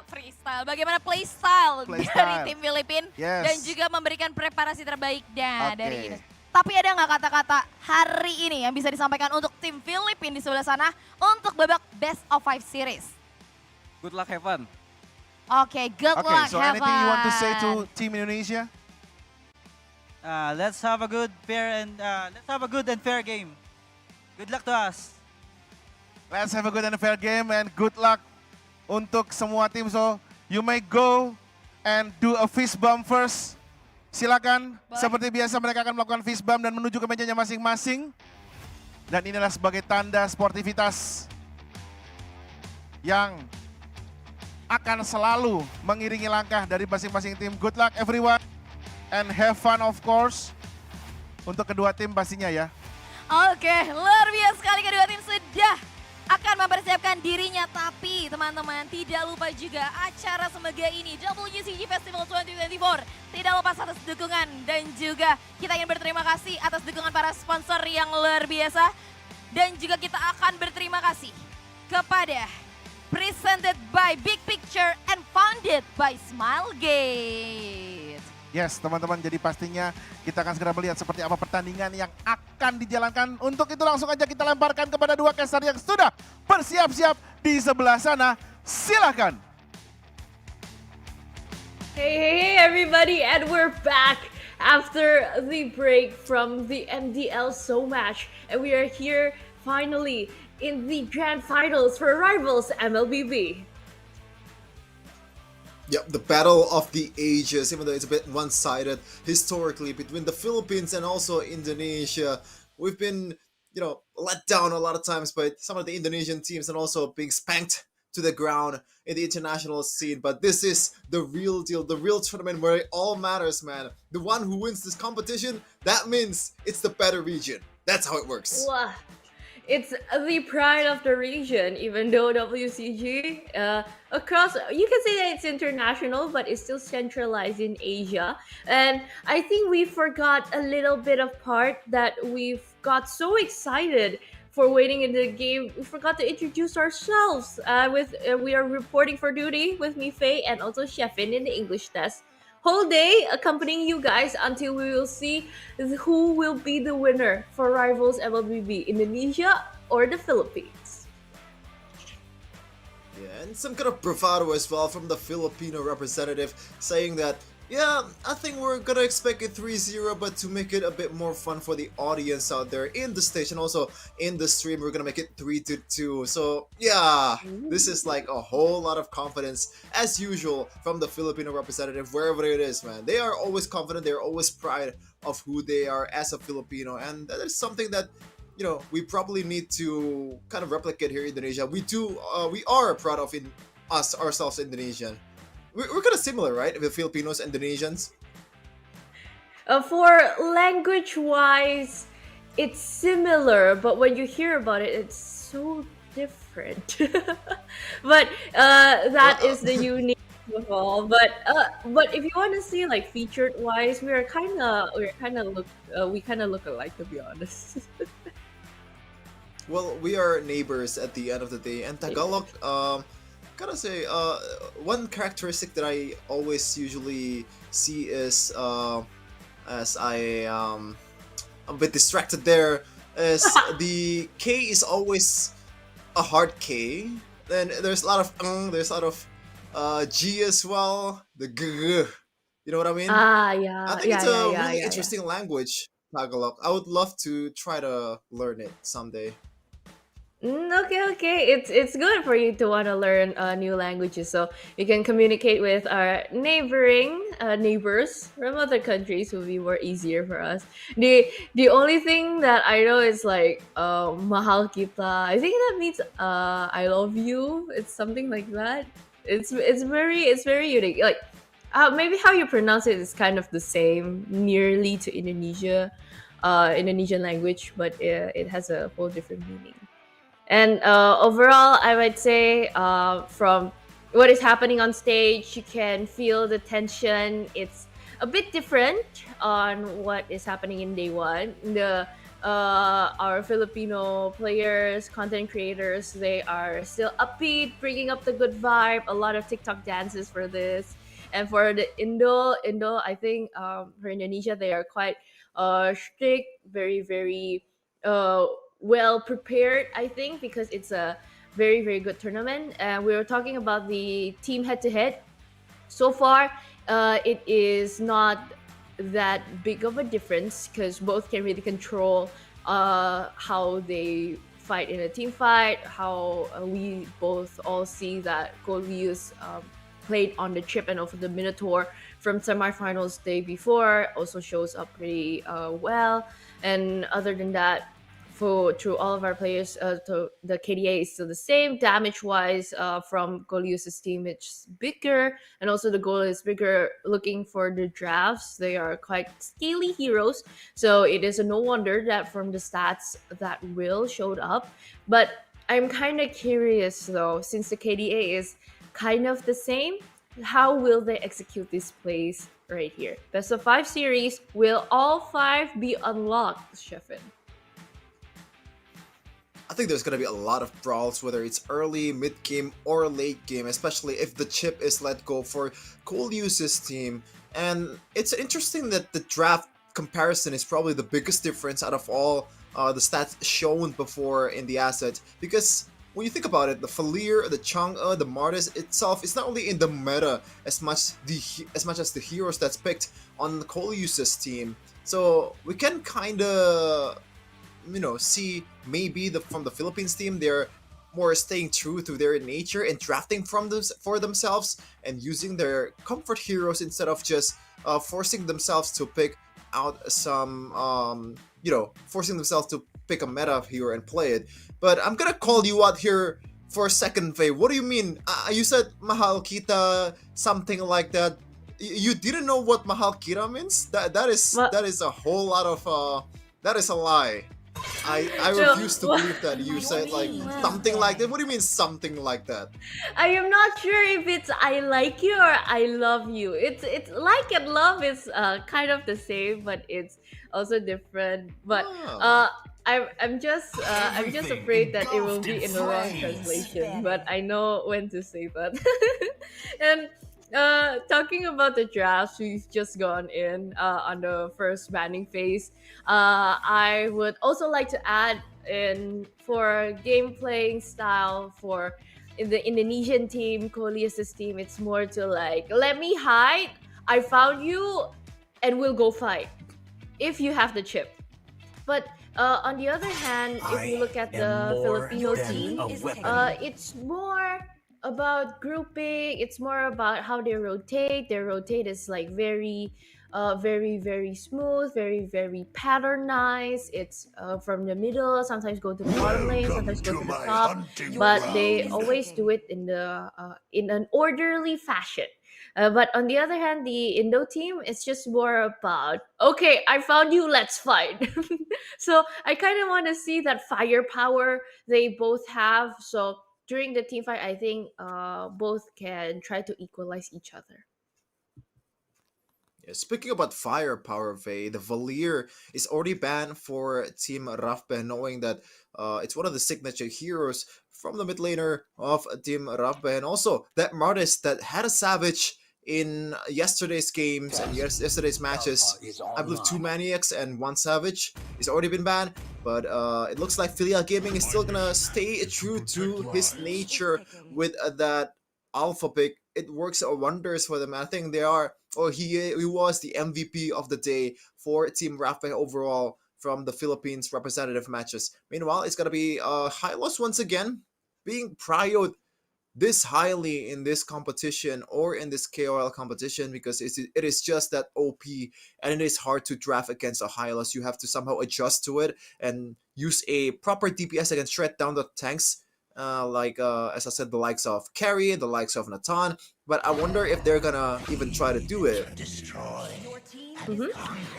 freestyle, bagaimana playstyle dari tim Filipina dan juga memberikan preparasi terbaiknya dari ini. Tapi ada nggak kata-kata hari ini yang bisa disampaikan untuk tim Filipina di sebelah sana untuk babak best of 5 series? Good luck, have fun. Oke, good luck, so have anything you want to say fun. to Team Indonesia? Let's have a good and fair game. Good luck to us. Let's have a good and fair game and good luck untuk semua tim. So you may go and do a fist bump first. Silakan. Seperti biasa mereka akan melakukan fist bump dan menuju ke mejanya masing-masing. Dan inilah sebagai tanda sportivitas yang akan selalu mengiringi langkah dari masing-masing tim. Good luck everyone. And have fun of course. Untuk kedua tim pastinya ya. Oke, luar biasa sekali kedua tim sudah akan mempersiapkan dirinya. Tapi teman-teman tidak lupa juga acara semega ini WCG Festival 2024. Tidak lepas atas dukungan dan juga kita ingin berterima kasih atas dukungan para sponsor yang luar biasa. Dan juga kita akan berterima kasih kepada presented by Big Picture and founded by Smilegate. Yes, teman-teman, jadi pastinya kita akan segera melihat seperti apa pertandingan yang akan dijalankan. Untuk itu langsung aja kita lemparkan kepada dua caster yang sudah bersiap-siap di sebelah sana. Silakan. Hey everybody, and we're back after the break from the MDL Showmatch. And we are here finally in the grand finals for Rivals MLBB. Yep, the battle of the ages, even though it's a bit one-sided historically between the Philippines and also Indonesia. We've been, let down a lot of times by some of the Indonesian teams and also being spanked to the ground in the international scene. But this is the real deal, the real tournament where it all matters, man. The one who wins this competition, that means it's the better region. That's how it works. Wow. it's the pride of the region, even though WCG across, you can say that it's international, but it's still centralized in Asia. And I think we forgot a little bit of part that we've got so excited for waiting in the game. We forgot to introduce ourselves. We are reporting for duty with me, Faye, and also Sheffin in the English test. Whole day accompanying you guys until we will see who will be the winner for Rivals MLBB, Indonesia or the Philippines. Yeah, and some kind of bravado as well from the Filipino representative saying that, yeah, I think we're gonna expect it 3-0, but to make it a bit more fun for the audience out there in the station, also in the stream, we're gonna make it 3-2. So yeah, this is like a whole lot of confidence as usual from the Filipino representative, wherever it is, man. They are always confident, they're always proud of who they are as a Filipino, and that is something that, you know, we probably need to kind of replicate here in Indonesia. We are proud of ourselves Indonesian. We're kind of similar, right? The Filipinos, Indonesians. For language-wise, it's similar, but when you hear about it, it's so different. But that is the unique of all. But if you want to see like featured-wise, we kind of look alike, to be honest. Well, we are neighbors at the end of the day, and Tagalog. Gotta say, one characteristic that I always usually see is, as I a bit distracted there, is the K is always a hard K. Then there's a lot of there's a lot of G as well. The G, you know what I mean? Yeah. I think it's a really Yeah. interesting language, Tagalog. I would love to try to learn it someday. Okay. It's good for you to want to learn new languages, so you can communicate with our neighbors from other countries. Will be more easier for us. The only thing that I know is like mahal kita. I think that means I love you. It's something like that. It's very unique. Like maybe how you pronounce it is kind of the same, nearly to Indonesian language, but it has a whole different meaning. And overall, I would say from what is happening on stage, you can feel the tension. It's a bit different on what is happening in day one. Our Filipino players, content creators, they are still upbeat, bringing up the good vibe. A lot of TikTok dances for this. And for the Indo, I think for Indonesia, they are quite strict, very well prepared, I think, because it's a very good tournament. And we were talking about the team head-to-head. So far, it is not that big of a difference because both can really control how they fight in a team fight, how we both all see that Golius played on the chip and over the Minotaur from semifinals day before also shows up pretty well. And other than that, through all of our players, the KDA is still the same. Damage-wise, from Golius' team, it's bigger, and also the goal is bigger. Looking for the drafts, they are quite scaly heroes, so it is a no wonder that from the stats that Will showed up. But I'm kind of curious though, since the KDA is kind of the same, how will they execute this plays right here? Best of 5 series, will all 5 be unlocked, Sheffin? I think there's gonna be a lot of brawls, whether it's early, mid-game, or late game, especially if the chip is let go for Coleus's team. And it's interesting that the draft comparison is probably the biggest difference out of all the stats shown before in the asset, because when you think about it, the Falir, the Chang'e, the Martis itself is not only in the meta as much as the heroes that's picked on Coleus's team. So we can kind of, you know, see maybe from the Philippines team, they're more staying true to their nature and drafting for themselves and using their comfort heroes instead of just forcing themselves to pick out some, forcing themselves to pick a meta hero and play it. But I'm gonna call you out here for a second, Faye. What do you mean? You said mahal kita, something like that. You didn't know what mahal kita means? That is a whole lot of that is a lie. I So, refuse to believe that you said like something like that. What do you mean something like that? I am not sure if it's I like you or I love you. It's like and love is kind of the same, but it's also different. But Oh. I'm just afraid that it will be in the wrong translation. But I know when to say that. And talking about the drafts we've just gone in on the first banning phase, I would also like to add in for game playing style for in the Indonesian team, Coleus's team, it's more to like, let me hide. I found you, and we'll go fight if you have the chip. But on the other hand, if we look at the Filipino team, it's more about grouping. It's more about how they rotate. Their rotate is like very smooth, very patternized. It's from the middle, sometimes go to the bottom lane, sometimes go to the top, but they always do it in an orderly fashion. But on the other hand, the Indo team, it's just more about, okay, I found you, let's fight. So I kind of want to see that firepower they both have. So during the team fight, I think both can try to equalize each other. Yeah, speaking about firepower, Vey, the Valier is already banned for Team Rafbe, knowing that it's one of the signature heroes from the mid laner of Team Rafbe, and also that Martis that had a Savage in yesterday's games and yesterday's matches. I believe 2 Maniacs and 1 Savage is already been banned, but it looks like Filial Gaming is still gonna stay true to his nature with that alpha pick. It works wonders for them. I think they are, or he was the MVP of the day for Team Rapid overall from the Philippines representative matches. Meanwhile, it's gonna be Hylos once again being priored this highly in this competition or in this KOL competition because it is just that OP and it is hard to draft against a Hylos. You have to somehow adjust to it and use a proper DPS that can shred down the tanks. As I said, the likes of Carry, the likes of Natan, but I wonder if they're gonna even try to do it. Mhm.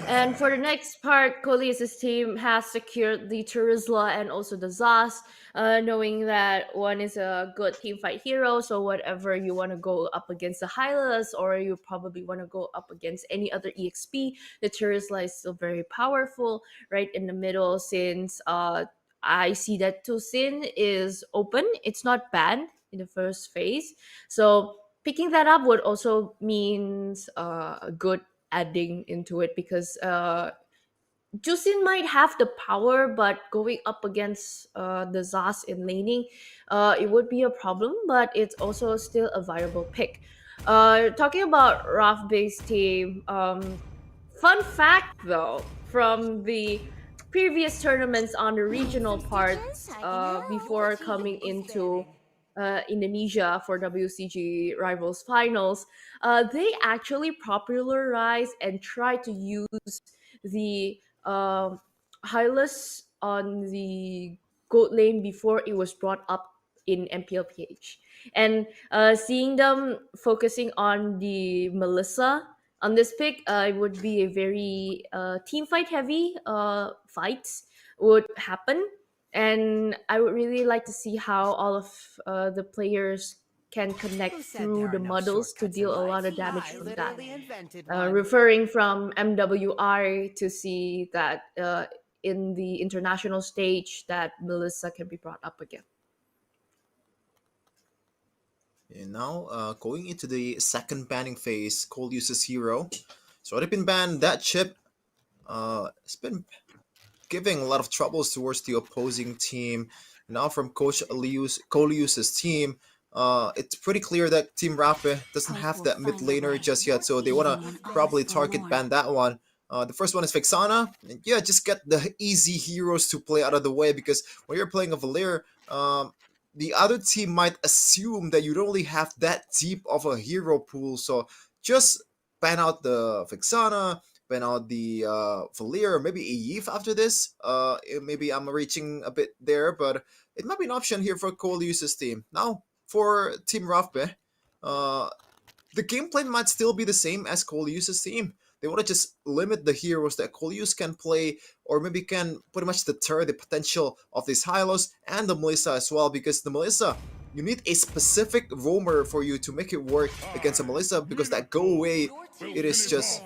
And for the next part, Coleus's team has secured the Turizla and also the Zas, knowing that one is a good team fight hero. So whatever you want to go up against the Hylas, or you probably want to go up against any other EXP, the Turizla is still very powerful right in the middle. Since I see that Tusin is open, it's not banned in the first phase. So picking that up would also means a good adding into it because Jusin might have the power, but going up against the Zas in laning, it would be a problem, but it's also still a viable pick. Talking about Raf-based team, fun fact though, from the previous tournaments on the regional parts before coming into Indonesia for WCG Rivals Finals, they actually popularized and tried to use the Hylas on the gold lane before it was brought up in MPLPH. And seeing them focusing on the Melissa on this pick, it would be a very team fight heavy fights would happen. And I would really like to see how all of the players can connect through the muddles to deal a lot of damage from that. Referring from MWR to see that in the international stage that Melissa can be brought up again. And now, going into the second banning phase, Cole uses hero. It's already been banned. That chip, it's been giving a lot of troubles towards the opposing team. Now from Coach Colius's team, it's pretty clear that Team Rapid doesn't have that mid laner just yet, so they want to probably target ban that one. The first one is Vexana. And yeah, just get the easy heroes to play out of the way because when you're playing a Valir, the other team might assume that you don't really have that deep of a hero pool, so just ban out the Vexana, ban out the Valir, maybe a Yves after this. Maybe I'm reaching a bit there, but it might be an option here for Colius's team. Now, for Team Rafbe, the game plan might still be the same as Colius's team. They want to just limit the heroes that Coleus can play, or maybe can pretty much deter the potential of these Hylos and the Melissa as well, because the Melissa, you need a specific roamer for you to make it work against a Melissa, because that go away, it is just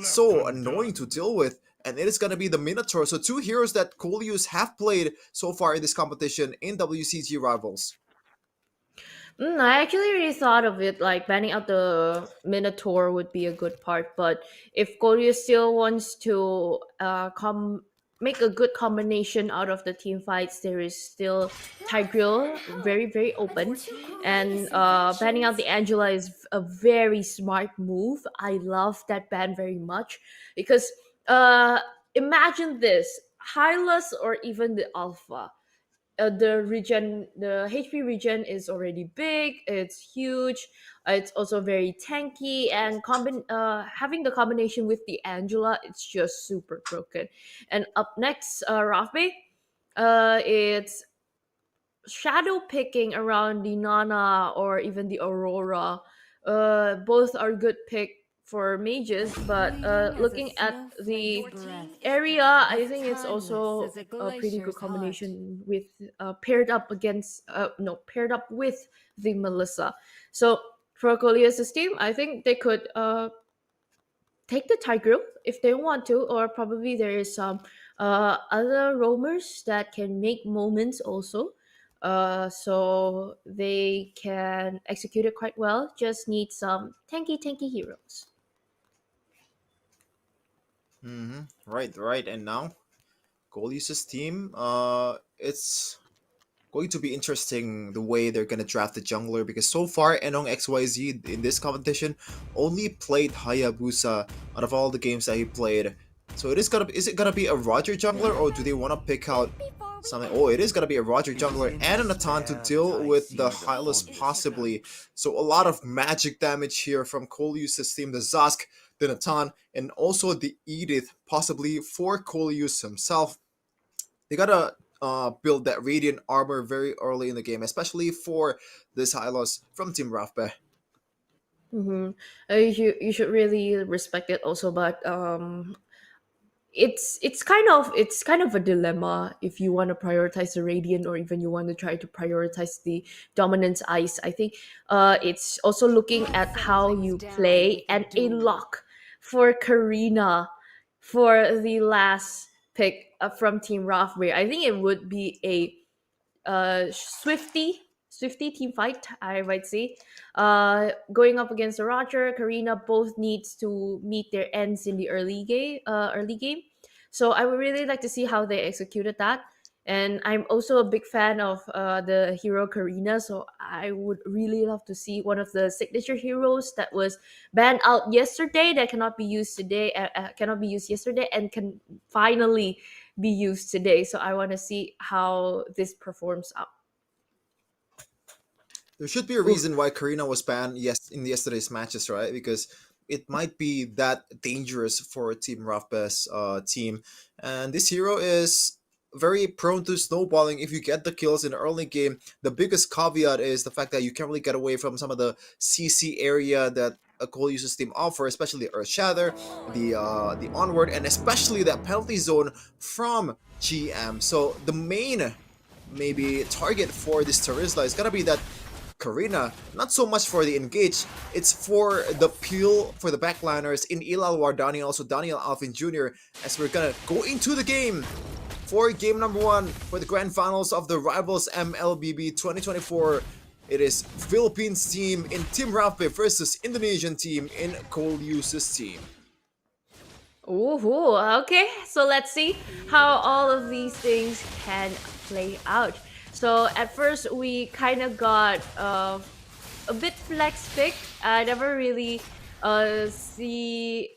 so annoying to deal with. And it is going to be the Minotaur. So two heroes that Coleus have played so far in this competition in WCG Rivals. I actually really thought of it like banning out the Minotaur would be a good part, but if Korea still wants to make a good combination out of the team fights, there is still Tigreal very open, and banning out the Angela is a very smart move. I love that ban very much because imagine this: Hylas or even the Alpha, the HP regen is already big, it's huge, it's also very tanky, and having the combination with the Angela, it's just super broken. And up next, Rafbe, it's shadow picking around the Nana or even the Aurora. Both are good pick for mages, but looking at the area, I think it's also a pretty good combination with paired up with the Melissa. So for Coleus' team, I think they could take the Tigreal if they want to, or probably there is some other roamers that can make moments also. So they can execute it quite well. Just need some tanky heroes. Right. And now, Coleus' team, it's going to be interesting the way they're gonna draft the jungler, because so far Enong XYZ in this competition only played Hayabusa out of all the games that he played. So is it gonna be a Roger jungler, or do they want to pick out something? Oh, it is gonna be a Roger jungler and a Natan to deal with the Hylos possibly. So a lot of magic damage here from Coleus' team, the Zask, the Natan, and also the Edith possibly for Coleus himself. They gotta build that radiant armor very early in the game, especially for this Hylos from Team Rafbe. You should really respect it also, but it's kind of a dilemma if you want to prioritize the radiant or even you want to try to prioritize the dominance ice. I think it's also looking at how you play, and a lock for Karina for the last pick from Team Rafbe. I think it would be a Swifty team fight, I might say. Going up against the Roger, Karina both needs to meet their ends in the early game. So I would really like to see how they executed that. And I'm also a big fan of the hero Karina, so I would really love to see one of the signature heroes that was banned out yesterday, that cannot be used today, cannot be used yesterday, and can finally be used today. So I want to see how this performs out. There should be a reason why Karina was banned in yesterday's matches, right? Because it might be that dangerous for Team Rafbe's team. And this hero is very prone to snowballing if you get the kills in the early game. The biggest caveat is the fact that you can't really get away from some of the CC area that a Coleus' team offer, especially the Earth Shatter, the Onward, and especially that penalty zone from GM. So the main maybe target for this Terizla is gonna be that Karina, not so much for the engage, it's for the peel for the backliners in Ilal Wardani and also Daniel Alvin Jr. as we're gonna go into the game for game number 1 for the grand finals of the Rivals MLBB 2024. It is Philippines team in Team Rafbe versus Indonesian team in Coleus' team. Ooh, okay. So let's see how all of these things can play out. So at first we kind of got a bit flex pick. I never really see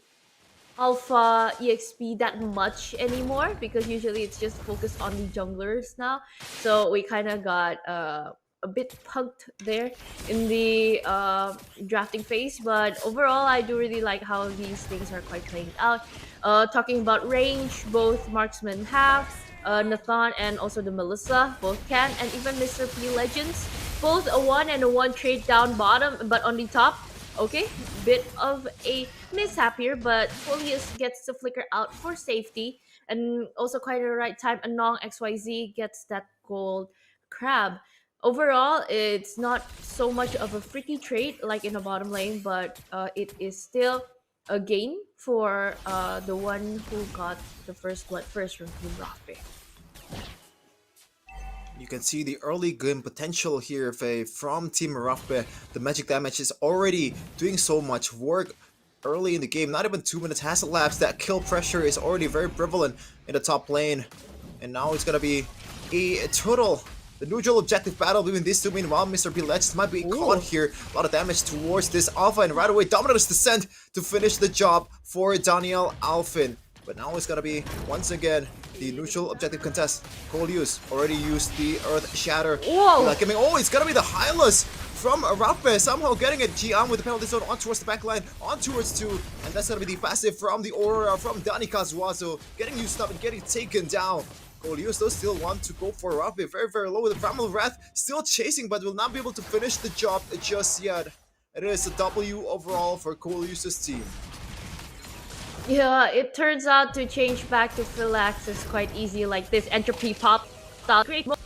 Alpha EXP that much anymore, because usually it's just focused on the junglers now. So we kind of got a bit punked there in the drafting phase, but overall I do really like how these things are quite playing out. Talking about range, both marksmen have Nathan and also the Melissa both can, and even Mr. P Legends, both a 1 and a 1 trade down bottom, but on the top Okay, bit of a mishap here, but Folius gets to flicker out for safety, and also quite a right time. Anong XYZ gets that gold crab. Overall, it's not so much of a freaky trade like in the bottom lane, but it is still a gain for the one who got the first blood first from Team Rockbay. You can see the early game potential here from Team Merafe. The magic damage is already doing so much work early in the game. Not even 2 minutes has elapsed. That kill pressure is already very prevalent in the top lane. And now it's gonna be a total, the neutral objective battle between these two. Meanwhile, Mr. P Legends might be caught here. A lot of damage towards this Alpha, and right away Dominator's Descent to finish the job for Daniel Alfin. But now it's gonna be, once again, the neutral objective contest. Coleus already used the Earth Shatter. Whoa! Oh, it's gonna be the Hylas from Rafe, somehow getting it. Gian with the penalty zone on towards the backline, on towards 2, and that's gonna be the passive from the Aurora from Dani Kazuazo, getting used up and getting taken down. Coleus though still want to go for Rafe, very, very low with the Primal Wrath, still chasing, but will not be able to finish the job just yet. It is a W overall for Coleus' team. Yeah, it turns out to change back to Philax is quite easy, like this entropy pop style. Great move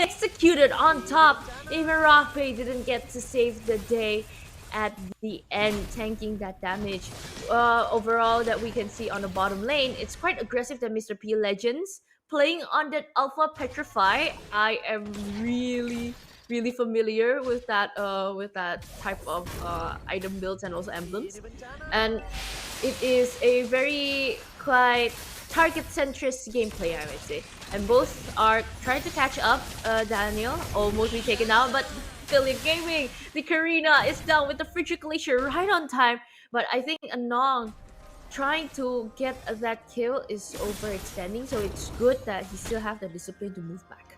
executed on top. Even Rockbay didn't get to save the day at the end, tanking that damage. Overall, that we can see on the bottom lane, it's quite aggressive that Mr. P Legends playing on that Alpha Petrify. I am really familiar with that type of item builds and also emblems, and it is a very quite target centrist gameplay, I would say. And both are trying to catch up. Daniel almost be taken out, but Philly Gaming, the Karina is down with the Frigid Glacier right on time. But I think Anong trying to get that kill is overextending, so it's good that he still have the discipline to move back.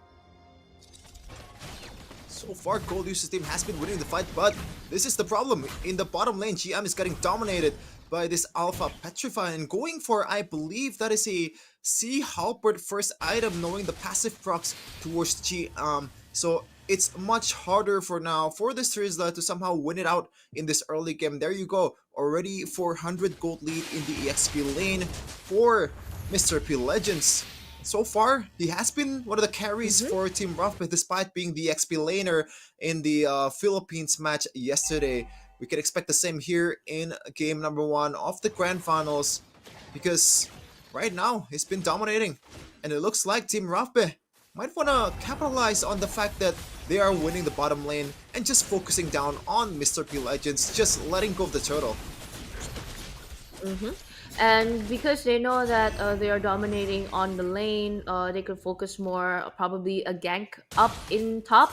So far, Coleus' team has been winning the fight, but this is the problem. In the bottom lane, GM is getting dominated by this Alpha Petrify, and going for, I believe that is a Sea Halberd first item, knowing the passive procs towards GM. So it's much harder for now for this Trizla to somehow win it out in this early game. There you go, already 400 gold lead in the EXP lane for Mr. P Legends. So far, he has been one of the carries for Team Rough, despite being the XP laner in the Philippines match yesterday. We can expect the same here in game number 1 of the Grand Finals, because right now he's been dominating, and it looks like Team Rough might want to capitalize on the fact that they are winning the bottom lane and just focusing down on Mr. P Legends, just letting go of the turtle. And because they know that they are dominating on the lane, they could focus more, probably a gank up in top.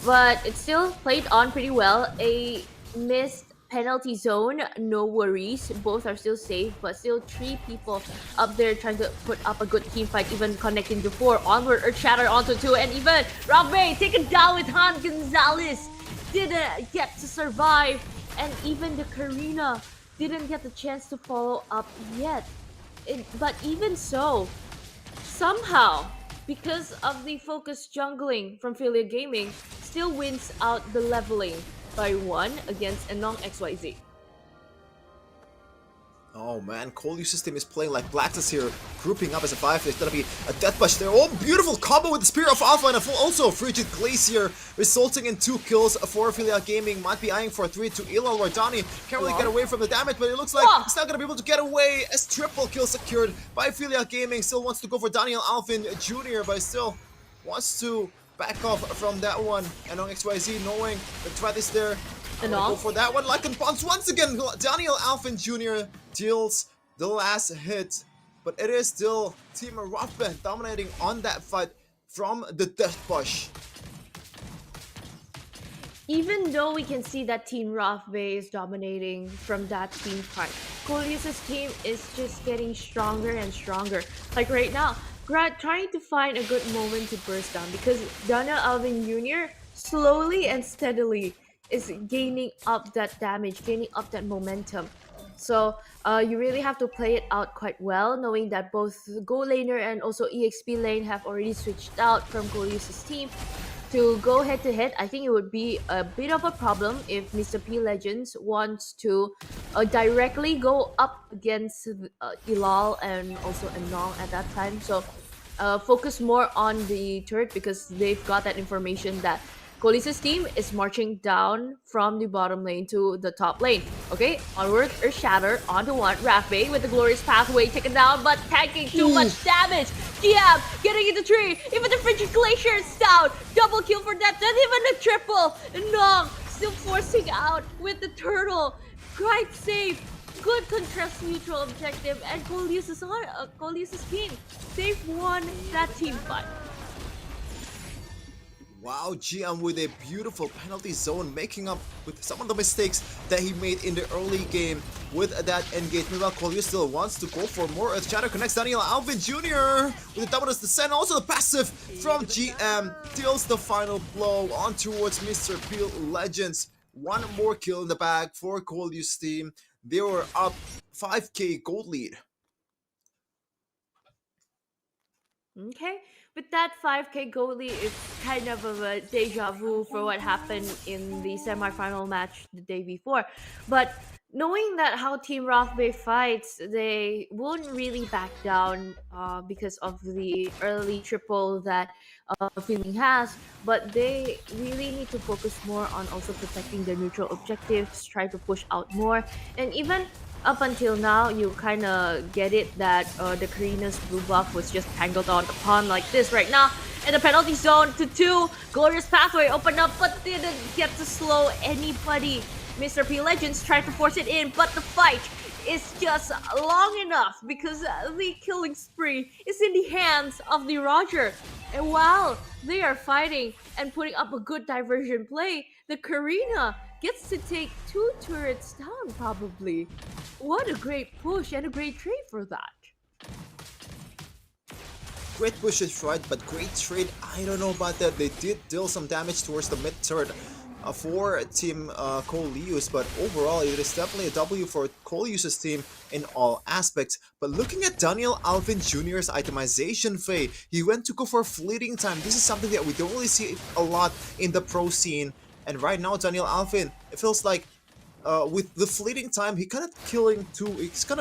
But it still played on pretty well. A missed penalty zone, no worries. Both are still safe, but still 3 people up there trying to put up a good team fight, even connecting to 4. Onward, Earth Shatter onto 2, and even Rockbay taken down with Han Gonzalez. Didn't get to survive, and even the Karina didn't get the chance to follow up yet. But even so, somehow, because of the focused jungling from Philia Gaming, still wins out the leveling by 1 against Anong XYZ. Oh man, Coleus' team is playing like Blackness here, grouping up as a 5. It's gonna be a death punch there. Oh, beautiful combo with the Spear of Alpha and also Frigid Glacier, resulting in 2 kills for Philia Gaming. Might be eyeing for 3 to Ilal Wardani. Can't really get away from the damage, but it looks like he's not gonna be able to get away as triple kill secured by Philia Gaming. Still wants to go for Daniel Alfin Jr., but still wants to back off from that one. And on XYZ, knowing the threat is there, go for that one. Lycan Pons once again. Daniel Alfin Jr. deals the last hit, but it is still Team Rafe dominating on that fight from the Death Push. Even though we can see that Team Rafe is dominating from that team fight, Coleus' team is just getting stronger and stronger. Like right now, trying to find a good moment to burst down, because Daniel Alvin Jr. slowly and steadily is gaining up that damage, gaining up that momentum. So you really have to play it out quite well, knowing that both Go Laner and also EXP lane have already switched out from Coleus' team. to go head to head, I think it would be a bit of a problem if Mr. P Legends wants to directly go up against Ilal and also Anong at that time. So focus more on the turret because they've got that information that Colis's team is marching down from the bottom lane to the top lane. Okay, onward or shatter onto one. Rafe with the glorious pathway taken down, but tanking too much damage. GM getting in the tree. Even the frigid glacier is down. Double kill for that, not even a triple. Nong still forcing out with the turtle. Quite safe. Good contrast neutral objective, and Colis's team, they've won that team fight. Wow, GM with a beautiful penalty zone, making up with some of the mistakes that he made in the early game with that engage. Meanwhile, Coleus still wants to go for more as Shadow connects Daniel Alvin Jr. with the dominance descent. Also the passive from GM deals the final blow on towards Mr. Peel Legends. One more kill in the bag for Coleus team. They were up 5k gold lead. Okay, with that 5k goalie, it's kind of a deja vu for what happened in the semi-final match the day before. But knowing that how Team Rothbay fights, they won't really back down because of the early triple that Feeling has. But they really need to focus more on also protecting their neutral objectives, try to push out more, and even up until now, you kind of get it that the Karina's blue buff was just tangled on the pond like this right now. And the penalty zone to 2. Glorious pathway opened up, but didn't get to slow anybody. Mr. P Legends tried to force it in, but the fight is just long enough because the killing spree is in the hands of the Roger. And while they are fighting and putting up a good diversion play, the Karina gets to take 2 turrets down probably. What a great push and a great trade for that. Great push is right, but great trade, I don't know about that. They did deal some damage towards the mid turret for Team Coleus, but overall it is definitely a W for Coleus' team in all aspects. But looking at Daniel Alvin Jr.'s itemization fade, he went to go for fleeting time. This is something that we don't really see a lot in the pro scene. And right now, Daniel Alvin, it feels like with the fleeting time, he's kind of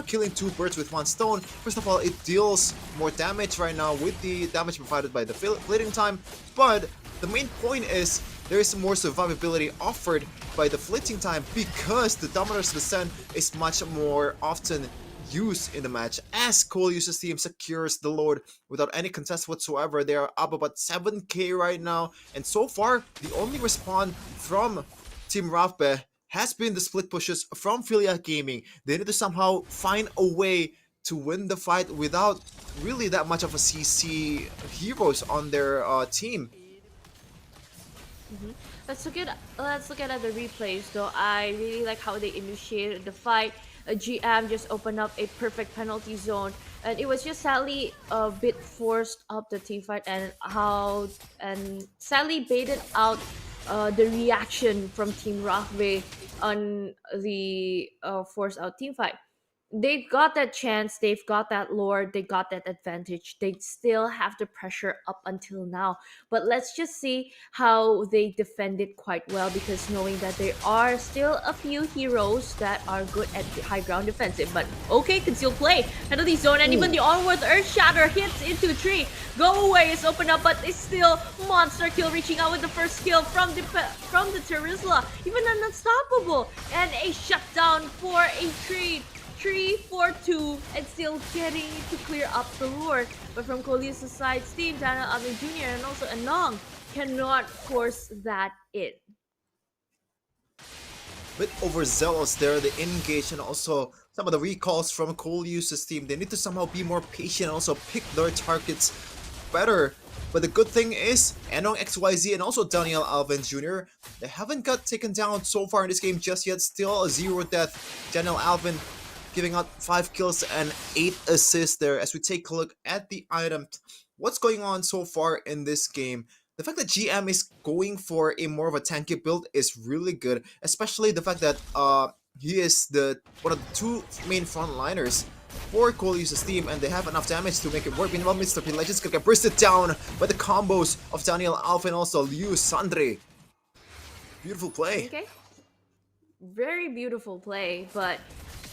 killing two birds with one stone. First of all, it deals more damage right now with the damage provided by the fleeting time, but the main point is there is more survivability offered by the fleeting time because the Dominator's Descent is much more often used in the match as Coleus' team secures the Lord without any contest whatsoever. They are up about 7k right now, and so far the only respawn from Team Rafbe has been the split pushes from Filia Gaming. They need to somehow find a way to win the fight without really that much of a CC heroes on their team. Let's look at the replays though. I really like how they initiated the fight. GM just opened up a perfect penalty zone, and it was just sadly a bit forced up the team fight and sadly baited out the reaction from Team Rockway on the forced out team fight. They've got that chance, they've got that lore, they got that advantage. They still have the pressure up until now. But let's just see how they defend it quite well, because knowing that there are still a few heroes that are good at the high ground defensive. But okay, concealed play, penalty zone, and even the onward Earth Shatter hits into a tree. Go away is opened up, but it's still monster kill, reaching out with the first kill from the Terizla. Even an unstoppable and a shutdown for a trade. 3-4-2 and still getting to clear up the lure. But from Coleus' side, Steve, Daniel Alvin Jr. and also Anong cannot force that in. Bit overzealous there, the engage, and also some of the recalls from Coleus' team. They need to somehow be more patient and also pick their targets better. But the good thing is, Anong XYZ and also Daniel Alvin Jr., they haven't got taken down so far in this game just yet. Still a 0 death. Daniel Alvin giving out 5 kills and 8 assists there. As we take a look at the item, what's going on so far in this game? The fact that GM is going for a more of a tanky build is really good, especially the fact that he is one of the 2 main frontliners for Coleus's team, and they have enough damage to make it work. Meanwhile, Mr. P Legends gonna get bursted down by the combos of Daniel Alpha and also Liu Sandre. Beautiful play. Okay. Very beautiful play, but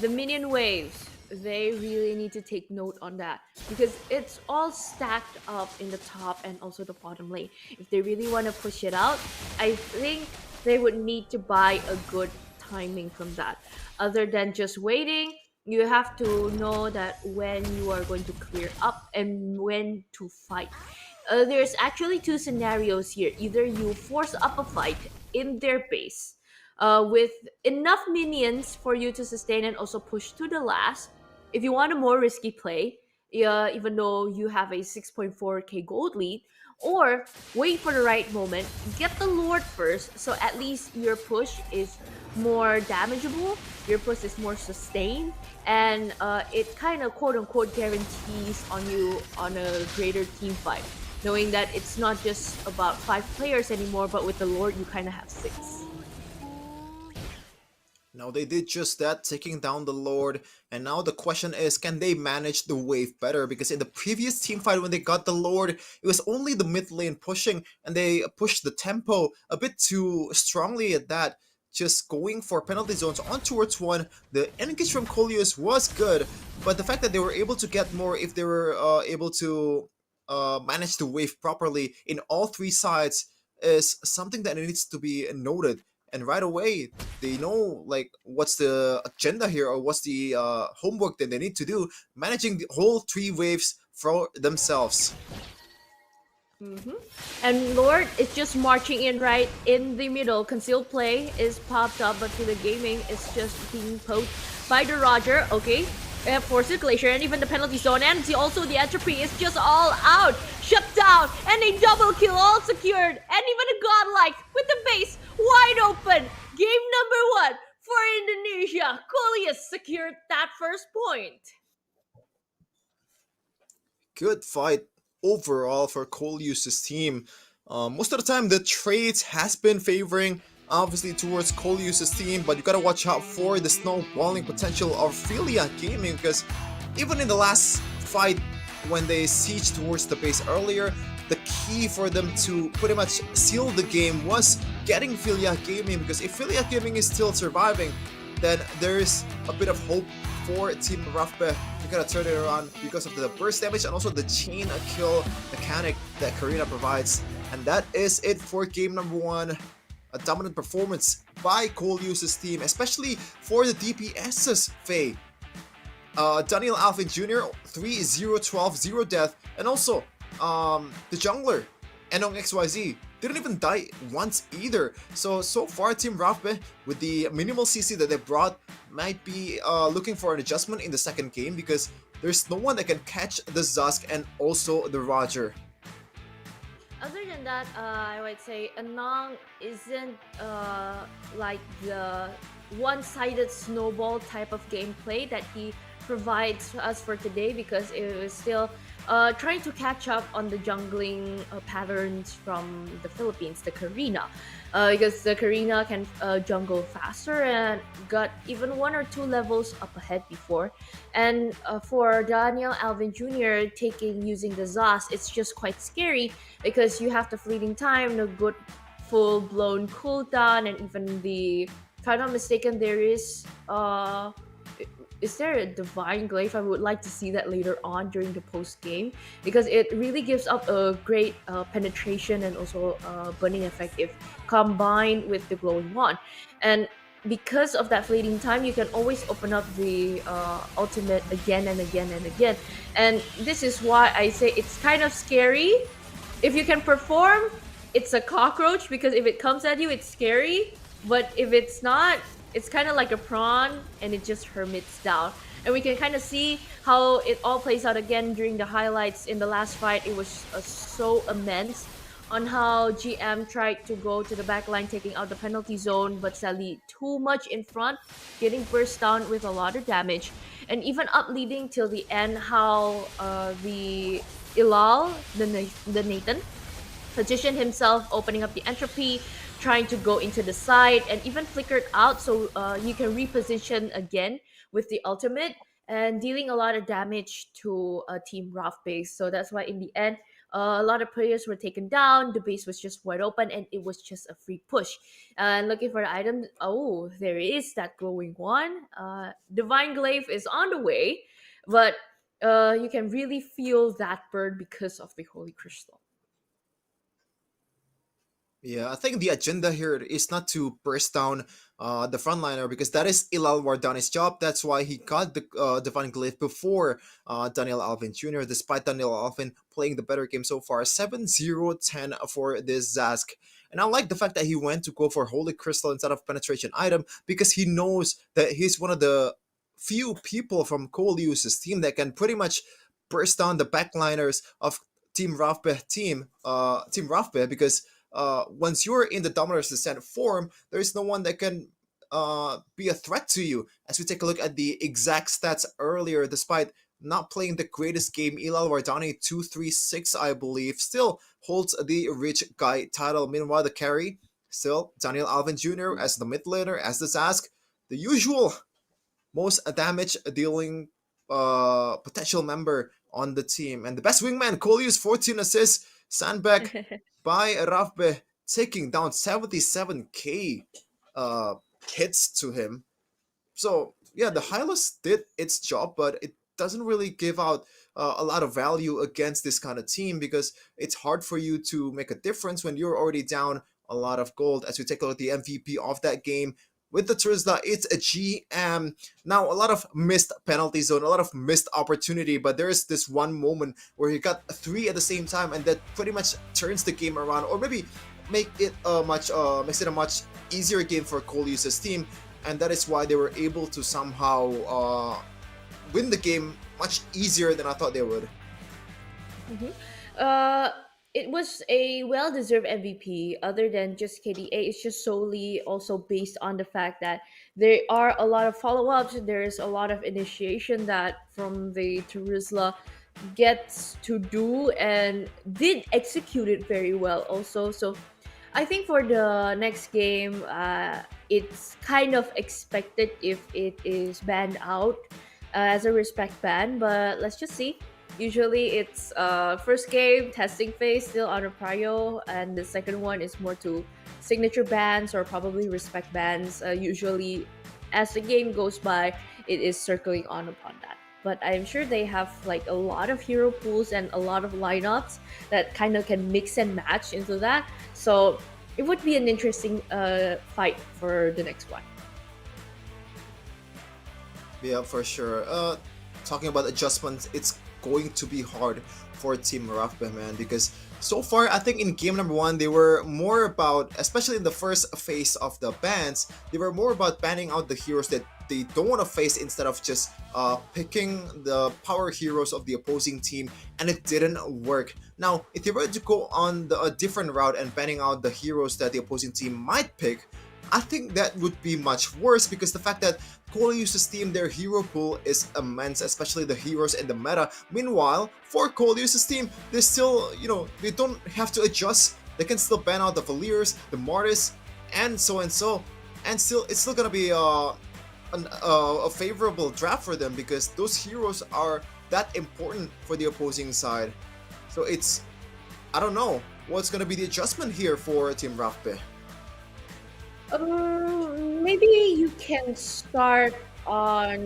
the minion waves, they really need to take note on that because it's all stacked up in the top and also the bottom lane. If they really want to push it out, I think they would need to buy a good timing from that. Other than just waiting, you have to know that when you are going to clear up and when to fight. There's actually two scenarios here. Either you force up a fight in their base with enough minions for you to sustain and also push to the last. If you want a more risky play, even though you have a 6.4k gold lead, or wait for the right moment, get the Lord first, so at least your push is more damageable, your push is more sustained, and it kind of quote unquote guarantees on you on a greater team fight. Knowing that it's not just about 5 players anymore, but with the Lord, you kind of have 6. Now they did just that, taking down the Lord, and now the question is, can they manage the wave better? Because in the previous team fight when they got the Lord, it was only the mid lane pushing, and they pushed the tempo a bit too strongly at that, just going for penalty zones on towards one. The engage from Coleus was good, but the fact that they were able to get more if they were able to manage the wave properly in all 3 sides is something that needs to be noted. And right away, they know like what's the agenda here or what's the homework that they need to do, managing the whole 3 waves for themselves. And Lord is just marching in right in the middle. Concealed play is popped up, but the gaming is just being poked by the Roger. Okay, forces Glacier and even the penalty zone, and also the entropy is just all out, shut down, and a double kill all secured, and even a godlike with the base wide open. Game number 1 for Indonesia. Coleus secured that first point. Good fight overall for Coleus's team. Most of the time the trades has been favoring obviously towards Coleus's team, but you gotta watch out for the snowballing potential of Filia Gaming, because even in the last fight when they sieged towards the base earlier, the key for them to pretty much seal the game was getting Filia Gaming, because if Filia Gaming is still surviving, then there is a bit of hope for Team Rafbe. You gotta turn it around because of the burst damage and also the chain kill mechanic that Karina provides. And that is it for game number 1. A dominant performance by Coleus's team, especially for the DPS's Faye. Daniel Alvin Jr. 3-0-12, 0 death, and also the jungler, Enong XYZ, didn't even die once either. So far Team Rafbe, with the minimal CC that they brought, might be looking for an adjustment in the second game, because there's no one that can catch the Zusk and also the Roger. Other than that, I would say Anong isn't like the one-sided snowball type of gameplay that he provides to us for today, because it was still trying to catch up on the jungling patterns from the Philippines, the Karina. Because the Karina can jungle faster and got even 1 or 2 levels up ahead before. And for Daniel Alvin Jr. using the Zas, it's just quite scary because you have the fleeting time, the good full-blown cooldown, and even the, if I'm not mistaken, there is there a divine glaive? I would like to see that later on during the post game, because it really gives up a great penetration and also burning effect if combined with the glowing wand. And because of that fleeting time, you can always open up the ultimate again and again and again. And this is why I say it's kind of scary. If you can perform, it's a cockroach, because if it comes at you, it's scary. But if it's not, it's kind of like a prawn, and it just hermits down. And we can kind of see how it all plays out again during the highlights in the last fight. It was so immense on how GM tried to go to the back line, taking out the penalty zone, but sadly too much in front, getting burst down with a lot of damage. And even up leading till the end, how the Ilal, the Nathan, positioned himself, opening up the entropy, trying to go into the side, and even flickered out so you can reposition again with the ultimate. and dealing a lot of damage to Team Rough base. So that's why in the end, a lot of players were taken down. The base was just wide open, and it was just a free push. And looking for the item, oh, there is that glowing one. Divine Glaive is on the way, but you can really feel that burn because of the Holy Crystal. Yeah, I think the agenda here is not to burst down the frontliner because that is Ilal Wardani's job. That's why he got the Divine Glyph before Daniel Alvin Jr., despite Daniel Alvin playing the better game so far. 7-0-10 for this Zask. And I like the fact that he went to go for Holy Crystal instead of Penetration Item because he knows that he's one of the few people from Coleus's team that can pretty much burst down the backliners of Team Rafbeh Team Rafbeh, because once you're in the Dominator's Descent form, there is no one that can be a threat to you. As we take a look at the exact stats earlier, despite not playing the greatest game, Ilal Wardani 236, I believe, still holds the Rich Guy title. Meanwhile, the carry, still Daniel Alvin Jr. as the mid laner, as the Zask, the usual most damage dealing potential member on the team. And the best wingman, Coleus, 14 assists, sandbag by Rafbe, taking down 77k hits to him. So yeah, the Hylos did its job, but it doesn't really give out a lot of value against this kind of team because it's hard for you to make a difference when you're already down a lot of gold. As we take a look at the MVP of that game, with the Trizla, it's a GM. Now, a lot of missed penalty zone, a lot of missed opportunity, but there is this one moment where he got 3 at the same time, and that pretty much turns the game around, or maybe makes it a much easier game for Coleus's team, and that is why they were able to somehow win the game much easier than I thought they would. It was a well-deserved MVP. Other than just KDA, it's just solely also based on the fact that there are a lot of follow-ups. There is a lot of initiation that from the Turisla gets to do and did execute it very well also. So I think for the next game, it's kind of expected if it is banned out as a respect ban, but let's just see. Usually it's first game testing phase still under prio, and the second one is more to signature bans or probably respect bans. Usually as the game goes by, it is circling on upon that. But I'm sure they have like a lot of hero pools and a lot of lineups that kind of can mix and match into that. So it would be an interesting fight for the next one. Yeah, for sure. Talking about adjustments, it's going to be hard for Team Rafbeh, man, because so far I think in game number 1 they were more about, especially in the first phase of the bans, they were more about banning out the heroes that they don't want to face instead of just picking the power heroes of the opposing team, and it didn't work. Now, if they were to go on a different route and banning out the heroes that the opposing team might pick, I think that would be much worse, because the fact that Coleus's team, their hero pool is immense, especially the heroes in the meta. Meanwhile, for Coleus's team, they still, they don't have to adjust. They can still ban out the Valiers, the Mortis, and so. And still, it's still gonna be a favorable draft for them, because those heroes are that important for the opposing side. So it's, I don't know, what's gonna be the adjustment here for Team Rafbeh. Maybe you can start on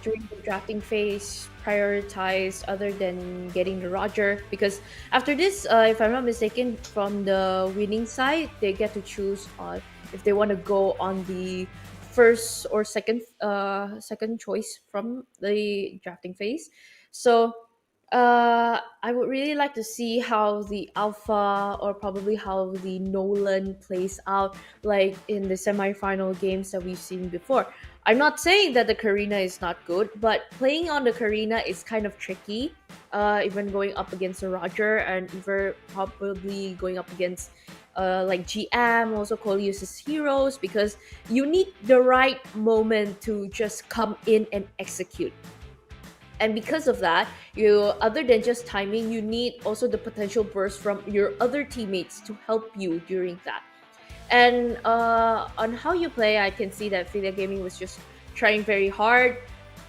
during the drafting phase, prioritize other than getting the Roger, because after this, if I'm not mistaken, from the winning side, they get to choose if they want to go on the first or second choice from the drafting phase. So I would really like to see how the alpha or probably how the Nolan plays out, like in the semi-final games that we've seen before. I'm not saying that the Karina is not good, but playing on the Karina is kind of tricky. Even going up against a Roger, and even probably going up against like GM, also Coleus's heroes, because you need the right moment to just come in and execute. And because of that, other than just timing, you need also the potential burst from your other teammates to help you during that. And on how you play, I can see that Filia Gaming was just trying very hard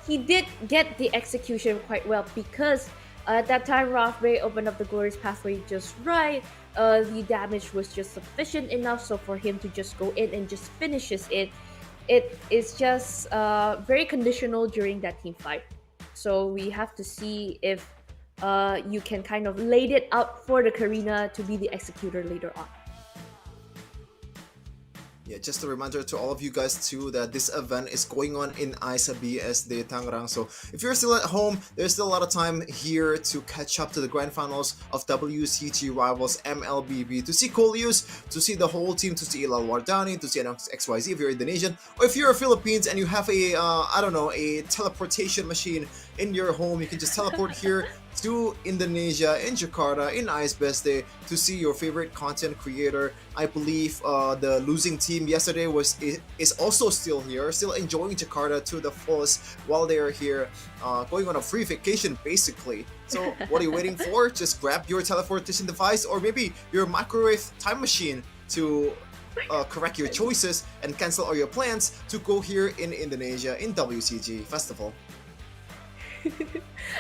he did get the execution quite well because at that time Ralph Bay opened up the glorious pathway just right. The damage was just sufficient enough, so for him to just go in and just finishes it, it is just very conditional during that team fight. So we have to see if you can kind of laid it out for the Karina to be the executor later on. Yeah, just a reminder to all of you guys too that this event is going on in ISA BSD Tangerang. So if you're still at home, there's still a lot of time here to catch up to the grand finals of WCG rivals MLBB, to see Coleus, to see the whole team, to see Ilal Wardani, to see XYZ if you're Indonesian, or if you're Philippines and you have a I don't know, a teleportation machine in your home, you can just teleport here to Indonesia, in Jakarta, in Ice Best Day, to see your favorite content creator. I believe the losing team yesterday is also still here, still enjoying Jakarta to the fullest while they are here, going on a free vacation basically. So what are you waiting for? Just grab your teleportation device or maybe your microwave time machine to correct your choices and cancel all your plans to go here in Indonesia in WCG Festival.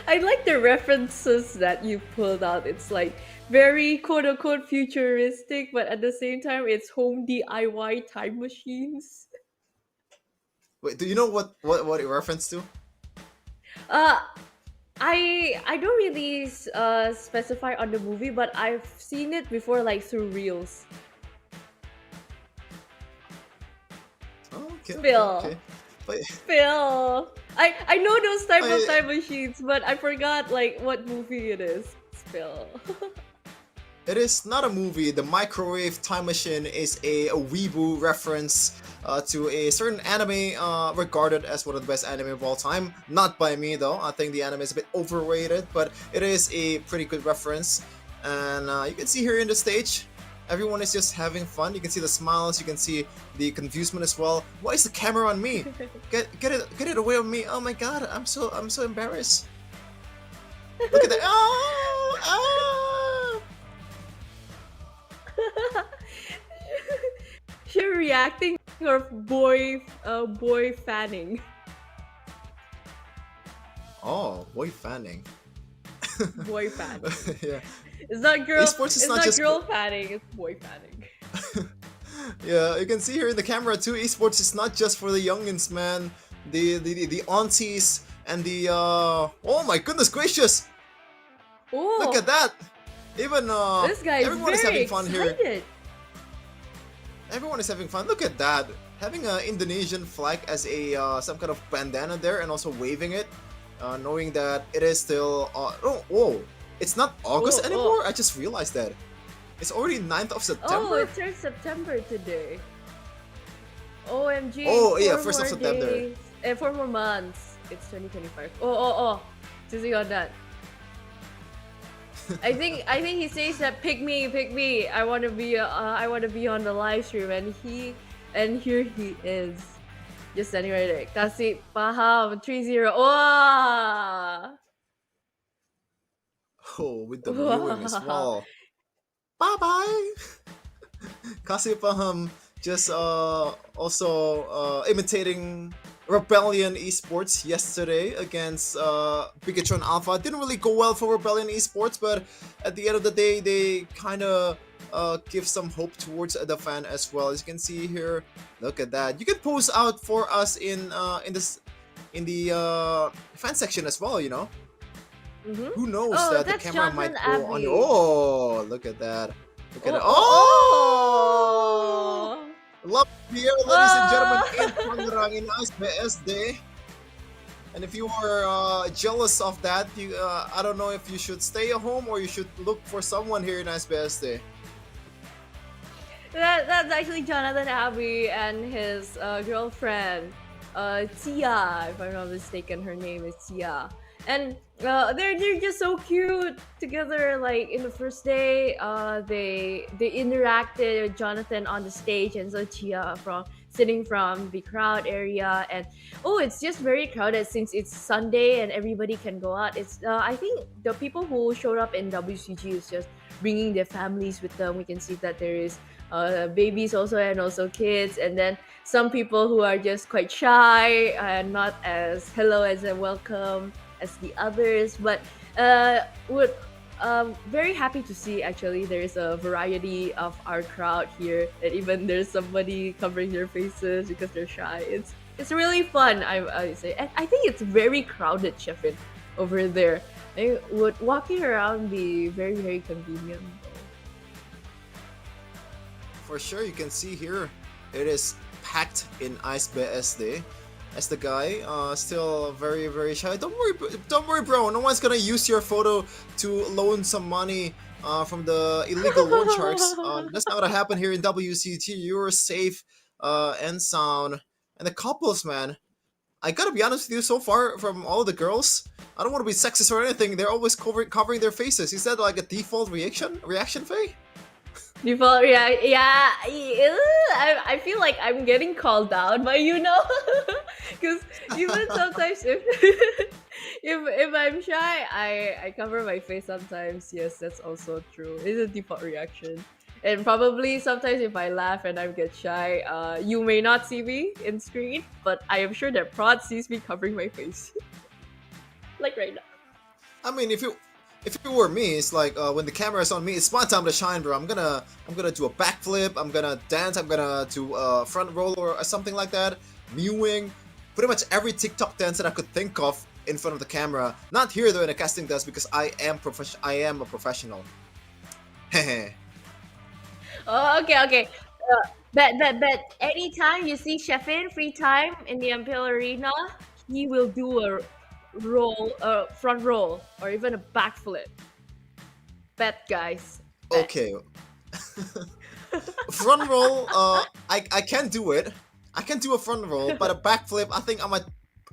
I like the references that you pulled out. It's like very quote unquote futuristic, but at the same time, it's home DIY time machines. Wait, do you know what it reference to? I don't really specify on the movie, but I've seen it before, like through reels. Okay. Spill. Okay. But Spill. I know those type of time machines, but I forgot like what movie it is. Spill. it is not a movie. The microwave time machine is a weeboo reference to a certain anime regarded as one of the best anime of all time. Not by me though. I think the anime is a bit overrated, but it is a pretty good reference. And you can see here in the stage, everyone is just having fun. You can see the smiles, you can see the confusement as well. Why is the camera on me? Get it away from me! Oh my god, I'm so embarrassed. Look at that! Oh, oh. You're reacting or boy fanning. Oh, boy fanning. Boy fanning. Yeah. It's not girl. Esports is it's not not just girl fanning. It's boy fanning. Yeah, you can see here in the camera too. Esports is not just for the youngins, man. The aunties and the oh my goodness gracious! Ooh, Look at that! Even this guy is everyone is very having fun here. excited. Everyone is having fun. Look at that! Having an Indonesian flag as a some kind of bandana there, and also waving it, knowing that it is still whoa! It's not August anymore. I just realized that. It's already 9th of September. Oh, it turns September today. OMG. Oh, yeah, 4 1st of more September. days. 4 more months. It's 2025. Oh. Choosing on that. I think he says that pick me. I want to be on the live stream, and here he is, just standing right there. Kasih paham 3-0. Wah. Oh, with the viewing as well. Bye bye. Kasih paham just also imitating Rebellion Esports yesterday against Bigatron Alpha. Didn't really go well for Rebellion Esports, but at the end of the day, they kind of give some hope towards the fan as well. As you can see here, look at that. You can post out for us in the fan section as well. You know, who knows that the camera might go on. Oh, look at that. Look at that. Oh! Love here, ladies and gentlemen, in Tangerang in Ice BSD. And if you are jealous of that, I don't know if you should stay at home or you should look for someone here in Ice BSD. That's actually Jonathan Abbey and his girlfriend, Tia. If I'm not mistaken, her name is Tia. And they're just so cute together. Like in the first day, they interacted with Jonathan on the stage, and so Chia sitting from the crowd area. And it's just very crowded since it's Sunday and everybody can go out. It's I think the people who showed up in WCG is just bringing their families with them. We can see that there is babies also, and also kids, and then some people who are just quite shy and not as hello as a welcome as the others, but would very happy to see actually there's a variety of our crowd here, and even there's somebody covering their faces because they're shy. It's really fun, I say, and I think it's very crowded, Sheffin, over there. Would walking around be very very convenient? For sure, you can see here, it is packed in Ice BSD. As the guy, still very very shy. Don't worry, bro. No one's gonna use your photo to loan some money from the illegal loan sharks. That's not gonna happen here in WCG. You're safe and sound. And the couples, man. I gotta be honest with you. So far, from all the girls, I don't want to be sexist or anything. They're always covering their faces. Is that like a default reaction, Faye? Default react, yeah. I feel like I'm getting called out by because even sometimes if I'm shy, I cover my face sometimes. Yes, that's also true. It's a default reaction, and probably sometimes if I laugh and I get shy, you may not see me in screen, but I am sure that Prod sees me covering my face, like right now. I mean, if it were me, it's like when the camera is on me, it's my time to shine, bro. I'm gonna do a backflip. I'm gonna dance. I'm gonna do a front roll or something like that. Mewing, pretty much every TikTok dance that I could think of in front of the camera. Not here though in a casting desk because I am a professional. Hehe. Oh, okay. But anytime you see Sheffin free time in the Imperial Arena, he will do a front roll, or even a backflip. Bet, guys. Bet. Okay. Front roll, I can do it. I can do a front roll, but a backflip, I think I might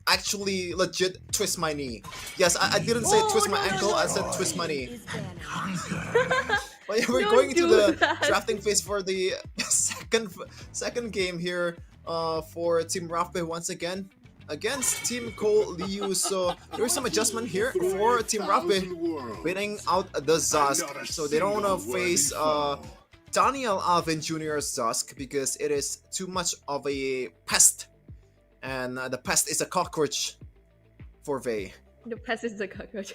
actually legit twist my knee. Yes, I didn't say twist my ankle, I said twist my knee. But yeah, we're going into the drafting phase for the second game here for Team Rafpe once again against Team Cole Liu. So there's some adjustment here for Team Rafpe winning out the Zask. So they don't want to face Daniel Alvin Jr.'s Zask because it is too much of a pest. And the pest is a cockroach for Vey. The pest is the cockroach.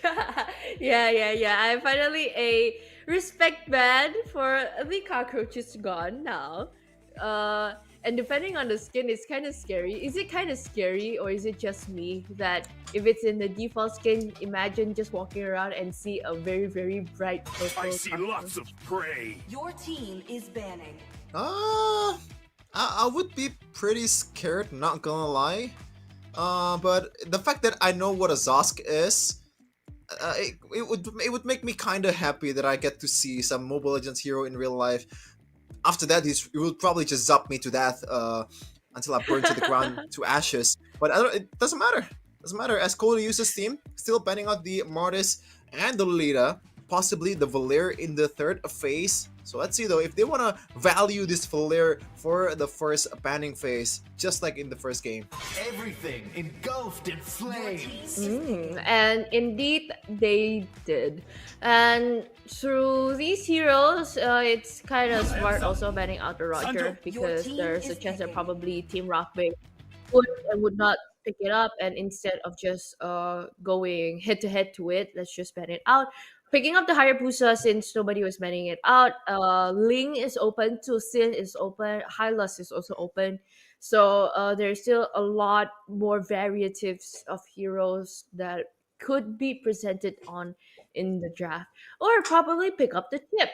Yeah. I finally a respect band for the cockroach is gone now. And depending on the skin, it's kind of scary. Is it kind of scary, or is it just me that if it's in the default skin, imagine just walking around and see a very, very bright purple I see cockroach. lots of prey. Your team is banning. I would be pretty scared, not gonna lie. But the fact that I know what a Zask is, it would make me kind of happy that I get to see some Mobile Legends hero in real life. After that, he will probably just zap me to death until I burn to the ground to ashes. But it doesn't matter. Doesn't matter, as Cody uses team, still banning out the Mortis and the Lolita, possibly the Valir in the third phase. So let's see though, if they want to value this Valir for the first banning phase, just like in the first game. Everything engulfed in flames. And indeed, they did. And through these heroes, it's kind of smart also banning out the Roger, because there's a chance that probably Team Rockbait would not pick it up, and instead of just going head to head to it, let's just ban it out. Picking up the Hayabusa since nobody was banning it out. Ling is open, Sin is open, Hylas is also open. So there's still a lot more variatives of heroes that could be presented on in the draft, or probably pick up the tip.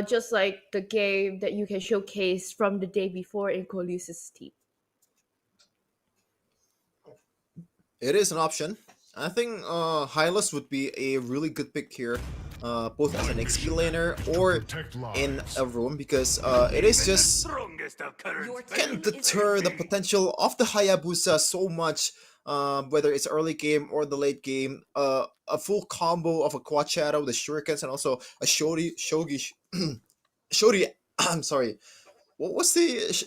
Just like the game that you can showcase from the day before in Colis's team. It is an option. I think Hylas would be a really good pick here, both as an XP laner or in a room, because it is just can deter the potential of the Hayabusa so much, whether it's early game or the late game. A full combo of a Quad Shadow, the Shurikens, and also a Shogi. I'm sorry. What's the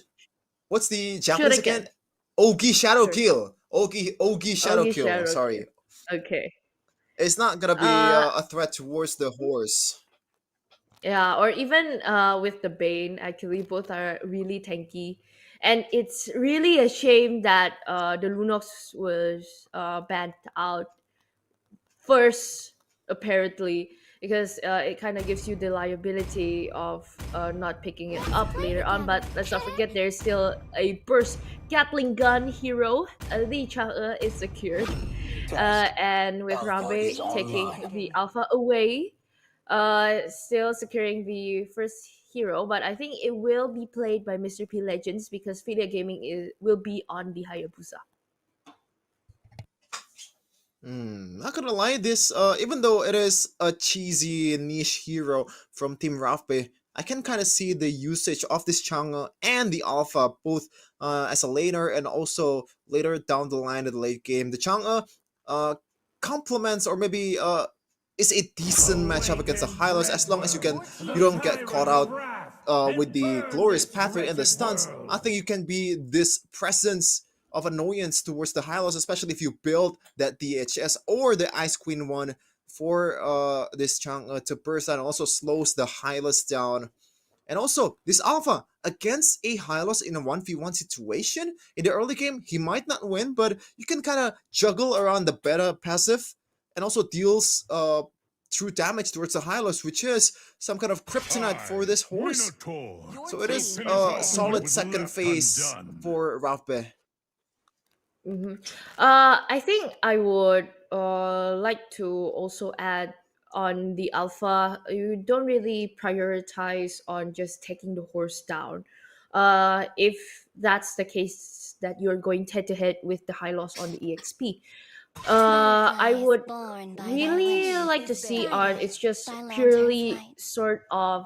Japanese Shuriken. again? Ogi Shadow Kill. Ogi Shadow Ogi Kill. Shadow Sorry. Kill. Okay. It's not gonna be a threat towards the horse. Yeah, or even with the Bane, actually, both are really tanky. And it's really a shame that the Lunox was banned out first, apparently, because it kind of gives you the liability of not picking it up later on. But let's not forget, there's still a burst Gatling gun hero. The Chang'e is secured. And with Rabe taking the alpha away, still securing the first hero, but I think it will be played by Mr. P Legends because Filia Gaming will be on the Hayabusa. Not gonna lie, this even though it is a cheesy niche hero from Team Rafpe, I can kind of see the usage of this Chang'e and the Alpha both as a laner and also later down the line in the late game. The Chang'e uh complements or maybe is a decent matchup against the Hylos as long as you don't get caught out with the glorious pathway and the stunts. I think you can be this presence of annoyance towards the Hylos, especially if you build that DHS or the Ice Queen one for this chunk to burst out and also slows the Hylos down. And also, this Alpha against a Hylos in a 1v1 situation in the early game, he might not win, but you can kind of juggle around the beta passive and also deals true damage towards the Hylos, which is some kind of kryptonite for this horse. So it is a solid second phase for Ralphbe. I think I would like to also add on the alpha. You don't really prioritize on just taking the horse down. If that's the case that you're going head to head with the high loss on the EXP, I would really like to see on it's just purely sort of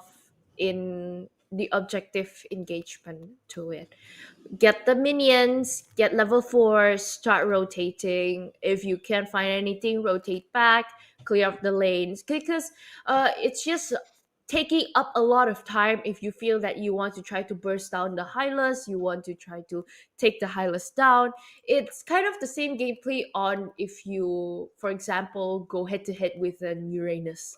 in the objective engagement to it. Get the minions, get level 4, start rotating. If you can't find anything, rotate back, clear up the lanes. Because it's just taking up a lot of time if you feel that you want to try to burst down the Hylas, you want to try to take the Hylas down. It's kind of the same gameplay on if you, for example, go head to head with an Uranus.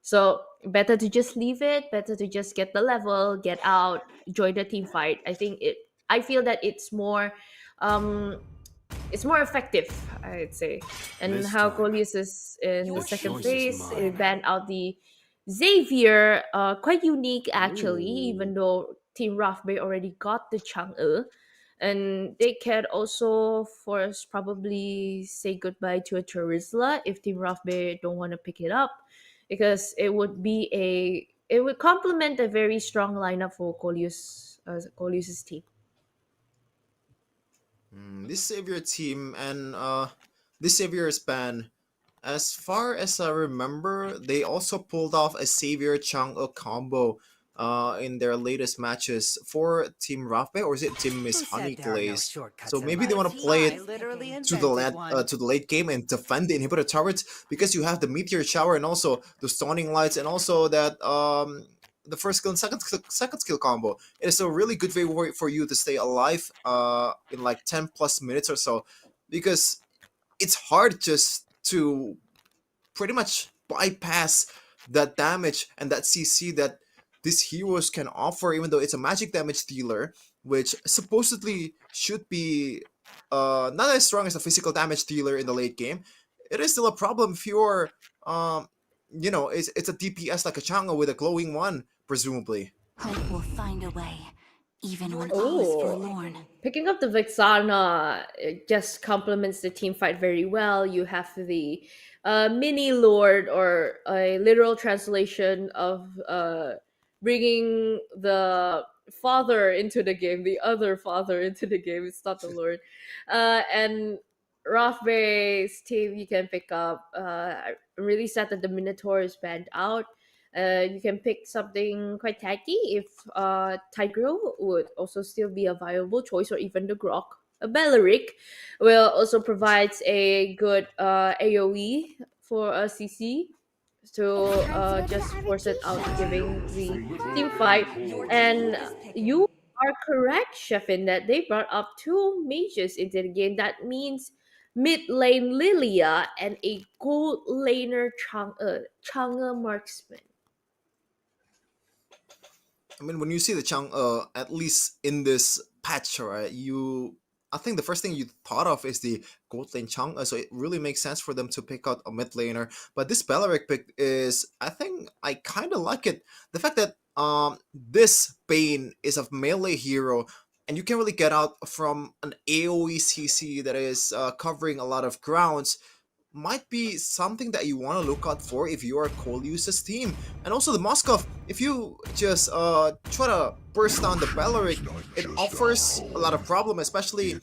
So better to just leave it, better to just get the level, get out, join the team fight. I feel that um it's more effective, I'd say. And This how time, Coleus is in the your second choice is phase, mine. it banned out the Xavier, quite unique actually, even though Team Rafbei already got the Chang'e. And they can also force probably say goodbye to a Terizla if Team Rafbei don't want to pick it up, because it would complement a very strong lineup for Coleus's team. This Savior team and this Savior span, as far as I remember, they also pulled off a Savior Chang'e combo in their latest matches for Team Rafe, or is it Team Miss Honey Glaze? So maybe they want to play it to the late game and defend the inhibitor turrets because you have the meteor shower and also the stoning lights and also that the first skill and second skill combo. It is a really good way for you to stay alive in like 10 plus minutes or so, because it's hard just to pretty much bypass that damage and that CC that these heroes can offer, even though it's a magic damage dealer, which supposedly should be not as strong as a physical damage dealer in the late game. It is still a problem if you're, it's a DPS like a Chang'e with a glowing one, presumably. Hope will find a way, even when all is Oh, forlorn. picking up the Vexana just complements the team fight very well. You have the mini lord, or a literal translation of bringing the father into the game, the other father into the game. It's not the lord. And Rothberry's team you can pick up. I'm really sad that the Minotaur is banned out. You can pick something quite tacky if Tigro would also still be a viable choice, or even the Grok. A Belleric will also provides a good AoE for a CC to just force it out, giving the team fight. And you are correct, Chef, in that they brought up two mages into the game. That means mid lane Lilia and a gold laner Chang'e marksman. I mean, when you see the Chang'e, at least in this patch, right, I think the first thing you thought of is the gold lane Chang'e, so it really makes sense for them to pick out a mid laner. But this Beleric pick is, I think, I kind of like it. The fact that this Bane is a melee hero, and you can really get out from an AoE CC that is covering a lot of grounds, might be something that you want to look out for if you are Coleus's team. And also the Moskov, if you just try to burst down the Beleric, it offers a lot of problem, especially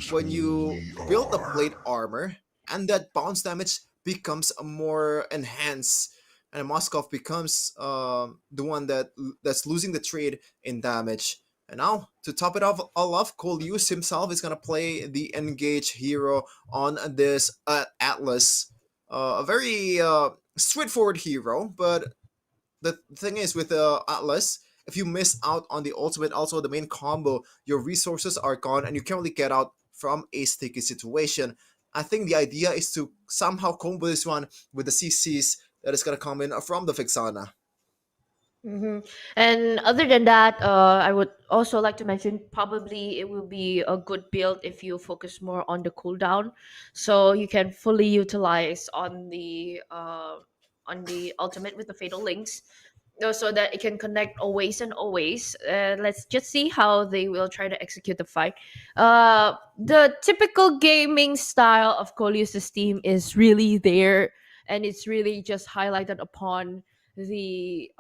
when you build the plate armor and that bounce damage becomes more enhanced, and Moskov becomes the one that's losing the trade in damage. And now, to top it off all off, Coleus himself is going to play the Engage hero on this Atlas. A very straightforward hero, but the thing is with Atlas, if you miss out on the ultimate, also the main combo, your resources are gone and you can't really get out from a sticky situation. I think the idea is to somehow combo this one with the CCs that is going to come in from the Vixana. And other than that, I would also like to mention probably it will be a good build if you focus more on the cooldown, so you can fully utilize on the ultimate with the fatal links, so that it can connect always and always. Let's just see how they will try to execute the fight. The typical gaming style of Coleus's team is really there, and it's really just highlighted upon the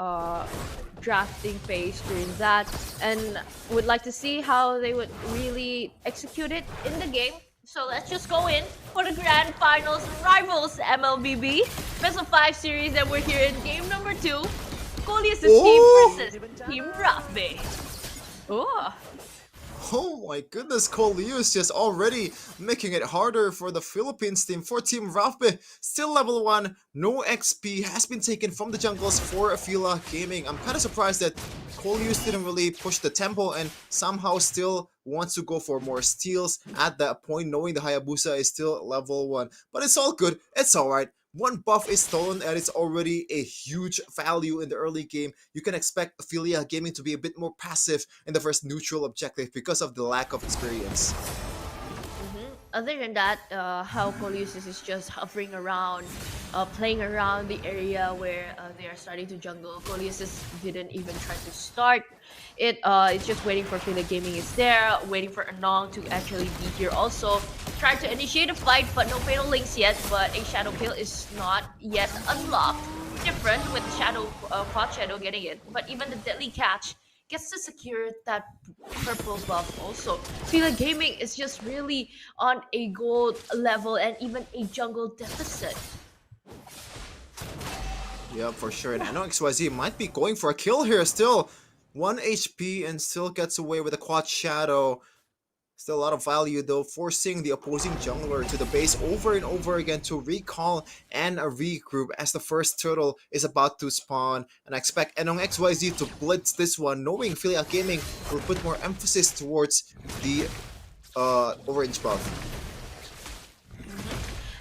drafting phase during that, and would like to see how they would really execute it in the game. So let's just go in for the grand finals rivals MLBB best of 5 series, and we're here in game number 2. Coleus's team versus Team Rugby. Oh. Oh my goodness, Coleus just already making it harder for the Philippines team, for Team Rafbe. Still level 1, no XP has been taken from the jungles for Fila Gaming. I'm kind of surprised that Coleus didn't really push the tempo and somehow still wants to go for more steals at that point, knowing the Hayabusa is still level 1. But it's all good, it's alright. One buff is stolen and it's already a huge value in the early game. You can expect Ophelia Gaming to be a bit more passive in the first neutral objective because of the lack of experience. Other than that, how Coleus is just hovering around, playing around the area where they are starting to jungle. Coleus didn't even try to start it. It's just waiting for Phila Gaming is there, waiting for Anong to actually be here also. Trying to initiate a fight, but no fatal links yet. But a shadow kill is not yet unlocked. Different with the shadow, Quad Shadow getting it. But even the deadly catch gets to secure that purple buff also. Fila Gaming is just really on a gold level and even a jungle deficit. Yeah, for sure. And I know XYZ might be going for a kill here still. 1 HP and still gets away with a Quad Shadow. Still a lot of value though, forcing the opposing jungler to the base over and over again to recall and regroup as the first turtle is about to spawn. And I expect Enong XYZ to blitz this one, knowing Philia Gaming will put more emphasis towards the orange buff.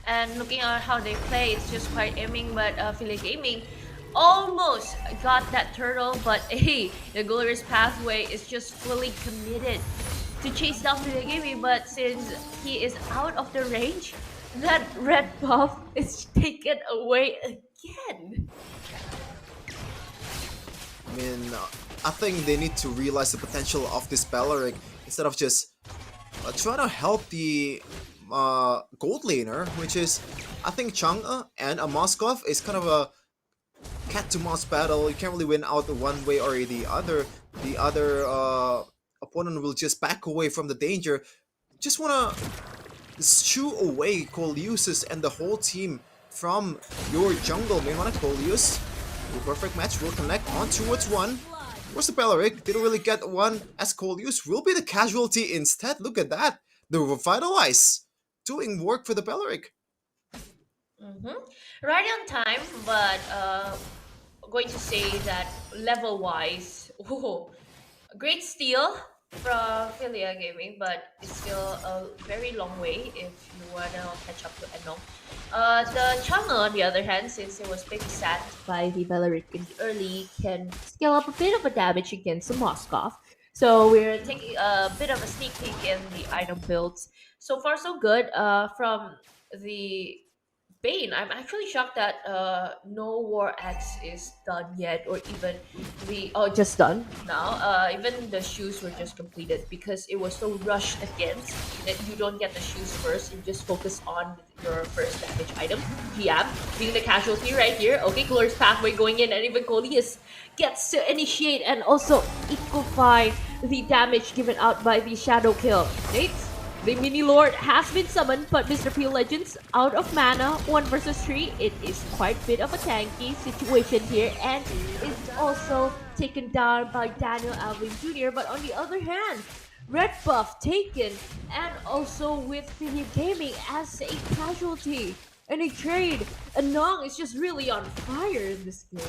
And looking at how they play, it's just quite aiming, but Philia Gaming almost got that turtle, but hey, the Glorious Pathway is just fully committed to chase down Philia Gaming, but since he is out of the range, that red buff is taken away again. I mean, I think they need to realize the potential of this Beleric instead of just trying to help the gold laner, which is, I think Chang'e and a Moskov is kind of a cat-to-mouse battle. You can't really win out one way or the other. The other opponent will just back away from the danger. Just wanna shoo away Coleus and the whole team from your jungle. Main one Coleus. The perfect match will connect on towards one. Where's the Beleric? Didn't really get one, as Coleus will be the casualty instead. Look at that. The Revitalize doing work for the Beleric. Right on time, but going to say that level-wise, great steal from Philia Gaming, but it's still a very long way if you wanna catch up to Enong. The Chang'e, on the other hand, since it was maybe sat by the Valorant in the early, can scale up a bit of a damage against the Moskov. So we're taking a bit of a sneak peek in the item builds. So far, so good. From the Bane, I'm actually shocked that no War X is done yet, or even just done now. Even the shoes were just completed because it was so rushed against that you don't get the shoes first. You just focus on your first damage item. GM being the casualty right here. Okay, Glorious Pathway going in, and even Coleus gets to initiate and also equify the damage given out by the Shadow Kill. Nate, the mini lord has been summoned, but Mr. P Legends out of mana, 1 versus 3. It is quite a bit of a tanky situation here, and is also taken down by Daniel Alvin Jr. But on the other hand, red buff taken, and also with Philip Gaming as a casualty. And a trade, Anong is just really on fire in this game.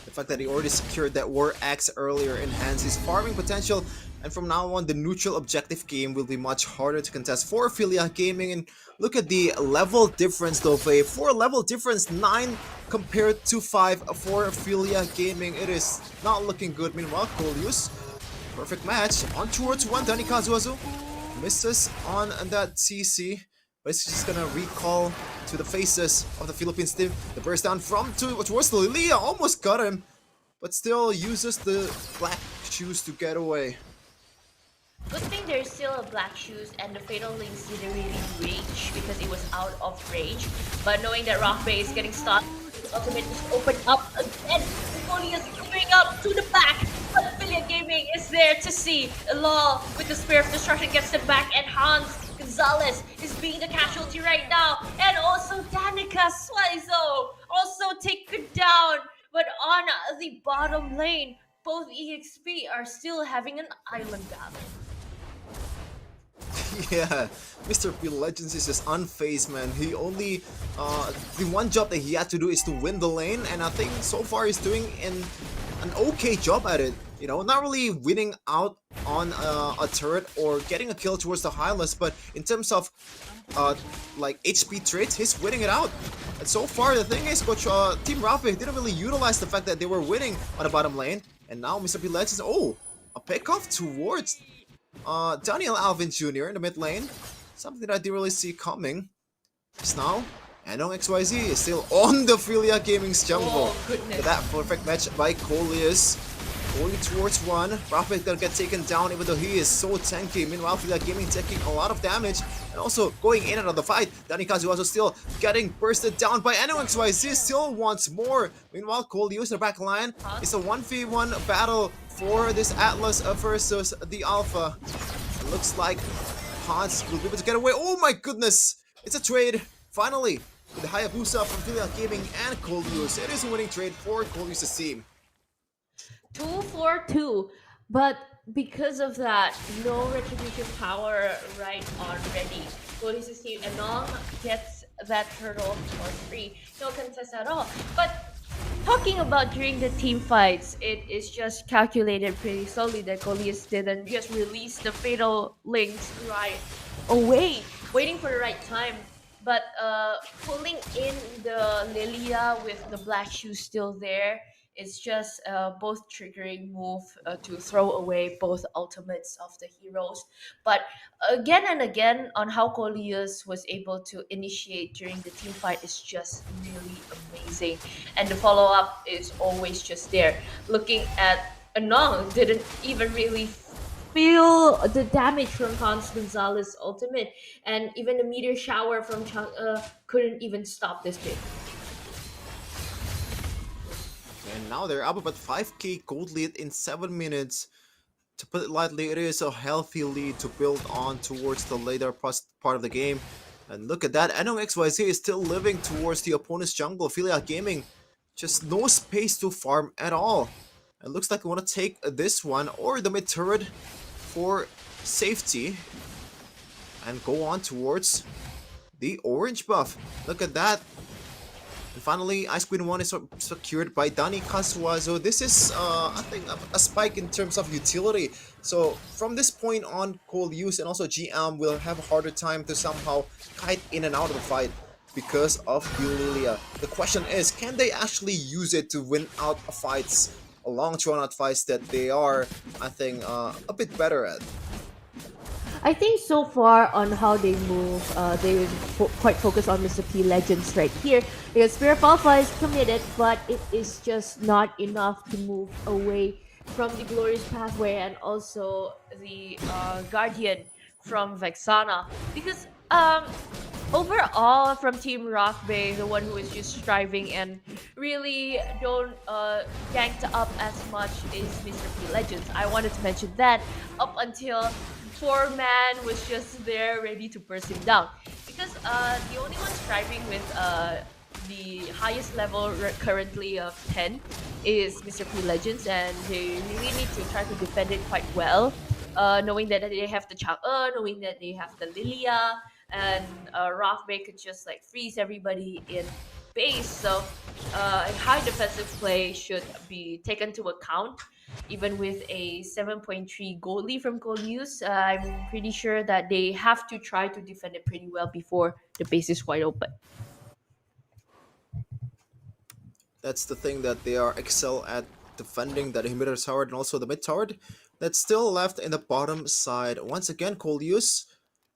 The fact that he already secured that War Axe earlier enhances his farming potential, and from now on the neutral objective game will be much harder to contest for Philia Gaming. And look at the level difference though, Faye. 4 level difference, 9 compared to 5 for Philia Gaming. It is not looking good. Meanwhile, Coleus, perfect match. On towards one, Dani Kazuazu misses on that CC. But it's just gonna recall to the faces of the Philippines team. The burst down towards the Lilia, almost got him, but still uses the black shoes to get away. Good thing there's still a black shoes and the Fatal Links didn't really reach because it was out of range. But knowing that Rock Bay is getting stuck, his ultimate just opened up again. Coleus moving up to the back, but Philia Gaming is there to see. Law with the Spear of Destruction gets him back, and Hans Gonzalez is being the casualty right now. And also Danica Suizo also taken down. But on the bottom lane, both EXP are still having an island battle. Yeah, Mr. P Legends is just unfazed, man. He only, the one job that he had to do is to win the lane, and I think so far he's doing an okay job at it. You know, not really winning out on a turret or getting a kill towards the Hylas, but in terms of like HP traits, he's winning it out. And so far, the thing is, Coach Team Rapid didn't really utilize the fact that they were winning on the bottom lane, and now Mr. P Legends, a pick off towards Daniel Alvin Jr. in the mid lane. Something that I didn't really see coming. Just now, Enong XYZ is still on the Philia Gaming's jungle. Goodness. That perfect match by Coleus. Going towards one. Rapid gonna get taken down even though he is so tanky. Meanwhile, Philia Gaming taking a lot of damage and also going in and out of the fight. Dani Kazuazu still getting bursted down by Enong XYZ. Still wants more. Meanwhile, Coleus in the back line. It's a 1v1 battle for this Atlas versus the Alpha. It looks like Hans will be able to get away. Oh my goodness! It's a trade, finally, with the Hayabusa from Philia Gaming and Coleus. It is a winning trade for Coleus' team. 2-4-2, but because of that, no retribution power right already. Coleus' team, Anong gets that turtle for free. No contest at all. But talking about during the team fights, it is just calculated pretty slowly that Coleus didn't just release the Fatal Links right away, waiting for the right time. But pulling in the Lilia with the black shoes still there, it's just both triggering move to throw away both ultimates of the heroes. But again and again, on how Coleus was able to initiate during the team fight is just really amazing. And the follow-up is always just there. Looking at Anong, didn't even really feel the damage from Hans Gonzalez ultimate, and even the meteor shower from couldn't even stop this bit. And now they're up about 5k gold lead in 7 minutes. To put it lightly, it is a healthy lead to build on towards the later part of the game. And look at that, Enong XYZ is still living towards the opponent's jungle. Philia Gaming, just no space to farm at all. It looks like we want to take this one or the mid turret for safety. And go on towards the orange buff. Look at that. And finally, Ice Queen 1 is secured by Dani Kaswa. So this is, I think, a spike in terms of utility. So from this point on, Cole Use and also GM will have a harder time to somehow kite in and out of the fight because of Lilia. The question is, can they actually use it to win out fights, a long drawn out fights that they are, I think, a bit better at? I think so far on how they move, they quite focus on Mr. P Legends right here because Spirit of Alpha is committed, but it is just not enough to move away from the Glorious Pathway and also the Guardian from Vexana because overall from Team Rock Bay, the one who is just striving and really don't ganked up as much is Mr. P Legends. I wanted to mention that up until 4-man was just there ready to burst him down because the only one striving with the highest level currently of 10 is Mr. P Legends, and they really need to try to defend it quite well, knowing that they have the Chang'e, knowing that they have the Lilia, and Rothbay could just like freeze everybody in base. So a high defensive play should be taken to account. Even with a 7.3 goal lead from goal use, I'm pretty sure that they have to try to defend it pretty well before the base is wide open. That's the thing, that they are excel at defending that inhibitor tower and also the mid tower that's still left in the bottom side. Once again, Coleus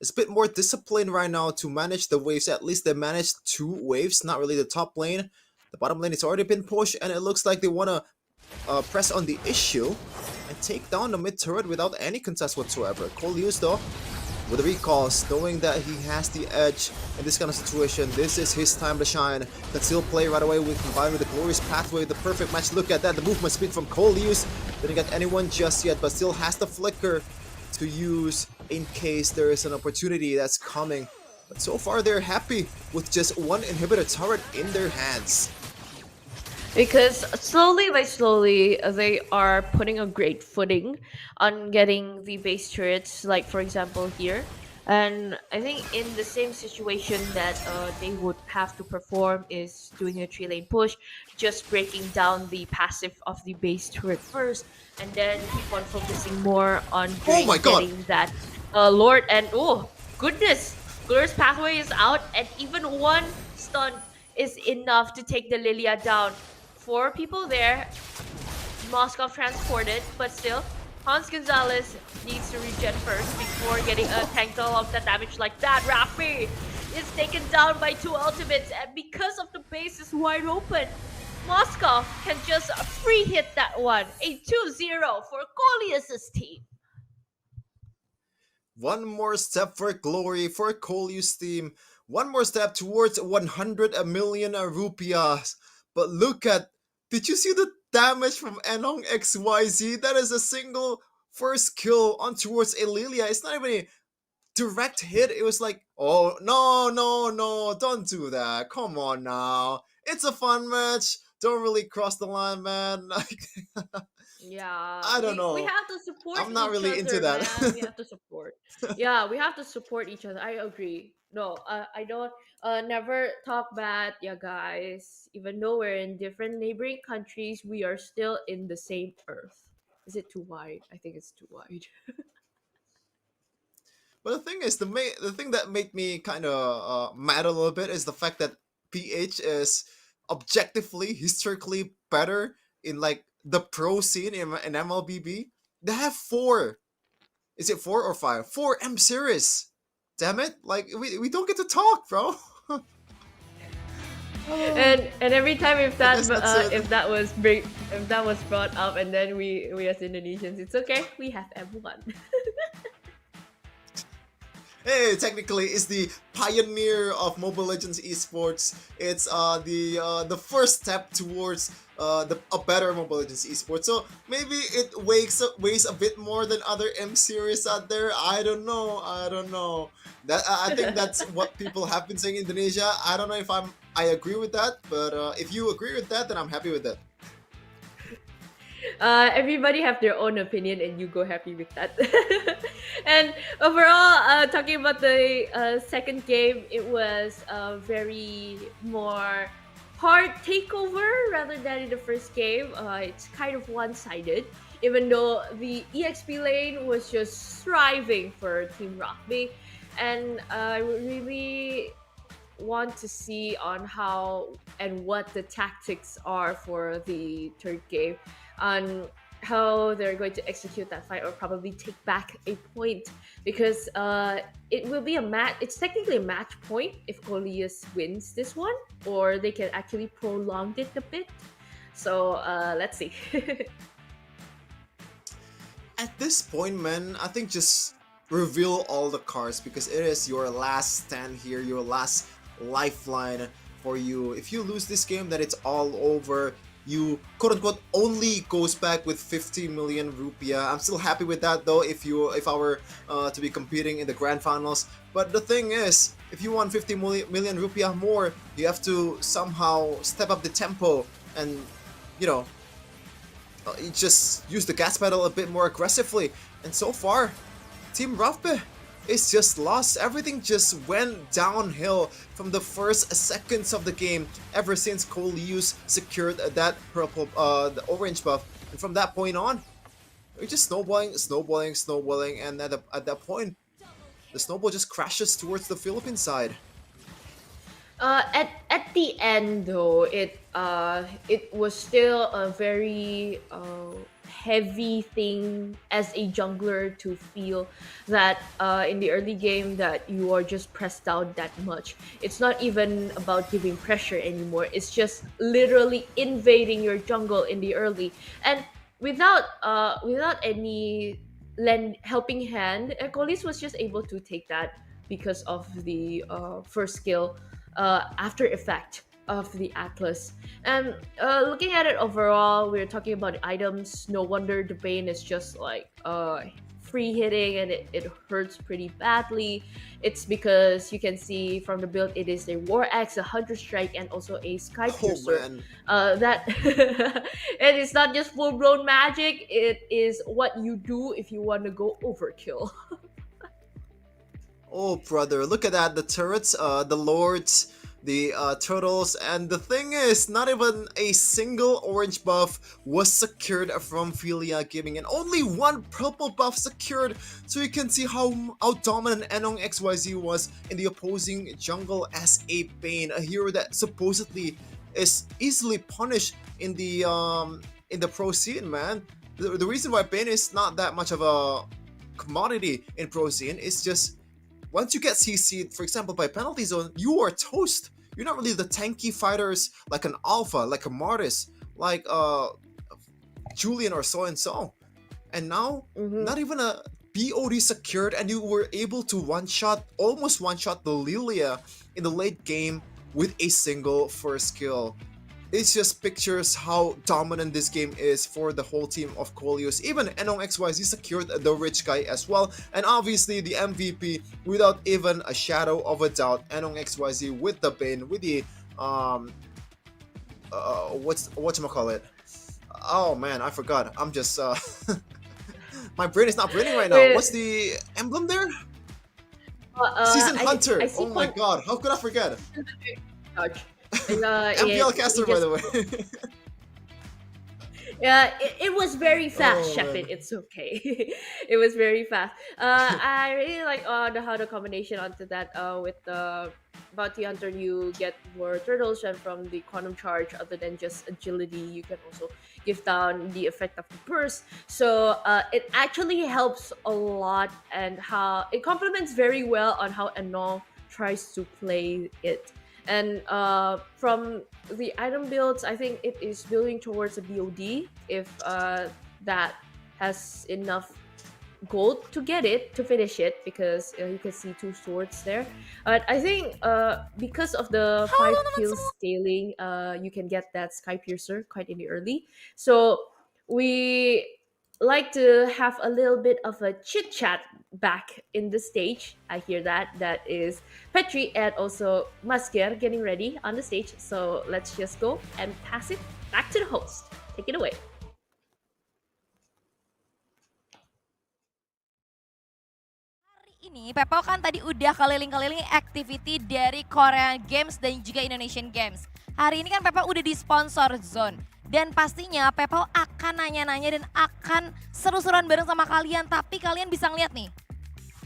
is a bit more disciplined right now to manage the waves. At least they managed 2 waves, not really the top lane. The bottom lane has already been pushed, and it looks like they want to press on the issue and take down the mid turret without any contest whatsoever. Coleus though, with the recalls, knowing that he has the edge in this kind of situation, this is his time to shine. Can still play right away with combined with the Glorious Pathway, the perfect match. Look at that, the movement speed from Coleus. Didn't get anyone just yet, but still has the flicker to use in case there is an opportunity that's coming. But so far they're happy with just 1 inhibitor turret in their hands. Because slowly by slowly, they are putting a great footing on getting the base turrets, like for example here. And I think in the same situation that they would have to perform is doing a 3-lane push, just breaking down the passive of the base turret first, and then keep on focusing more on getting that Lord. And oh goodness, Glorious Pathway is out, and even 1 stun is enough to take the Lilia down. 4 people there, Moscow transported, but still, Hans Gonzalez needs to regen first before getting a tankle of the damage like that. Rafi is taken down by 2 ultimates, and because of the base is wide open, Moscow can just free hit that one. A 2-0 for Coleus' team. One more step for glory for Coleus' team. One more step towards 100 million rupiahs. But look at, did you see the damage from Enong XYZ? That is a single first kill on towards Lilia. It's not even a direct hit. It was like, oh, no, don't do that. Come on now. It's a fun match. Don't really cross the line, man. Yeah, I don't know. We have to support. I'm not each really other, into that. Man. We have to support. Yeah, we have to support each other. I agree. No, I don't. Never talk bad, yeah, guys. Even though we're in different neighboring countries, we are still in the same earth. Is it too wide? I think it's too wide. But the thing is, the thing that made me kind of mad a little bit is the fact that PH is objectively, historically better in like the pro scene in MLBB. They have 4. Is it 4 or 5? 4 M series. Damn it! Like we don't get to talk, bro. and every time if that was brought up, and then we as Indonesians, it's okay. We have M1. Hey, technically, it's the pioneer of Mobile Legends esports. It's the first step towards a better Mobile Legends esports. So maybe it weighs a bit more than other M series out there. I don't know. That I think that's what people have been saying in Indonesia. I don't know if I agree with that, but if you agree with that, then I'm happy with that. Everybody have their own opinion, and you go happy with that. And overall, talking about the second game, it was very more hard takeover rather than in the first game. It's kind of one-sided, even though the EXP lane was just thriving for Team Rockby, and I really want to see on how and what the tactics are for the third game, on how they're going to execute that fight or probably take back a point, because it will be a match. It's technically a match point if Coleus wins this one, or they can actually prolong it a bit. So let's see. At this point, man, I think just reveal all the cards because it is your last stand here, your last lifeline for you. If you lose this game, then it's all over. You quote-unquote only goes back with 50 million rupiah. I'm still happy with that though if I were to be competing in the grand finals. But the thing is, if you want 50 million rupiah more, you have to somehow step up the tempo and, you know, you just use the gas pedal a bit more aggressively. And so far, Team Rafbe is just lost. Everything just went downhill from the first seconds of the game ever since Coleus secured that purple, the orange buff. And from that point on, we're just snowballing, and at that point, the snowball just crashes towards the Philippine side. At the end though, it was still a very heavy thing as a jungler to feel that in the early game that you are just pressed down that much. It's not even about giving pressure anymore. It's just literally invading your jungle in the early, and without any helping hand, Coleus was just able to take that because of the first skill after effect of the Atlas. And looking at it overall, we're talking about items. No wonder the Bane is just like free hitting and it hurts pretty badly. It's because you can see from the build, it is a War Axe, a Hunter Strike, and also a Sky Piercer. That and it's not just full blown magic. It is what you do if you want to go overkill. Oh brother, look at that, the turrets, the lords, the turtles, and the thing is, not even a single orange buff was secured from Philia Gaming, and only one purple buff secured, so you can see how dominant Enong XYZ was in the opposing jungle as a Bane, a hero that supposedly is easily punished in the pro scene, man. The reason why Bane is not that much of a commodity in pro scene is just once you get CC'd, for example, by penalty zone, you are toast. You're not really the tanky fighters like an Alpha, like a Martis, like Julian or so and so. And now, not even a BOD secured, and you were able to almost one-shot the Lilia in the late game with a single first kill. It just pictures how dominant this game is for the whole team of Coleus. Even Enong XYZ secured the rich guy as well. And obviously the MVP, without even a shadow of a doubt, Enong XYZ with the Bane, with the, whatchamacallit? Oh man, I forgot. I'm just, my brain is not braining right now. What's the emblem there? Season Hunter. Oh my god, how could I forget? MPL caster, by the way. Yeah, it was very fast, Shepard. It's okay. It was very fast. I really like how the combination onto that with the Bounty Hunter, you get more turtles, and from the Quantum Charge, other than just agility, you can also give down the effect of the burst. So it actually helps a lot, and how it complements very well on how Enong tries to play it. And from the item builds, I think it is building towards a BOD if that has enough gold to get it, to finish it, because you can see 2 swords there. But I think because of the 5 kills scaling, you can get that Sky Piercer quite in the early. So we like to have a little bit of a chit chat back in the stage. I hear that. That is Petri and also Masker getting ready on the stage. So let's just go and pass it back to the host. Take it away. Ini Pepo kan tadi udah keliling-keliling activity dari Korean Games dan juga Indonesian Games. Hari ini kan Pepo udah di sponsor zone. Dan pastinya Pepo akan nanya-nanya dan akan seru-seruan bareng sama kalian. Tapi kalian bisa ngeliat nih,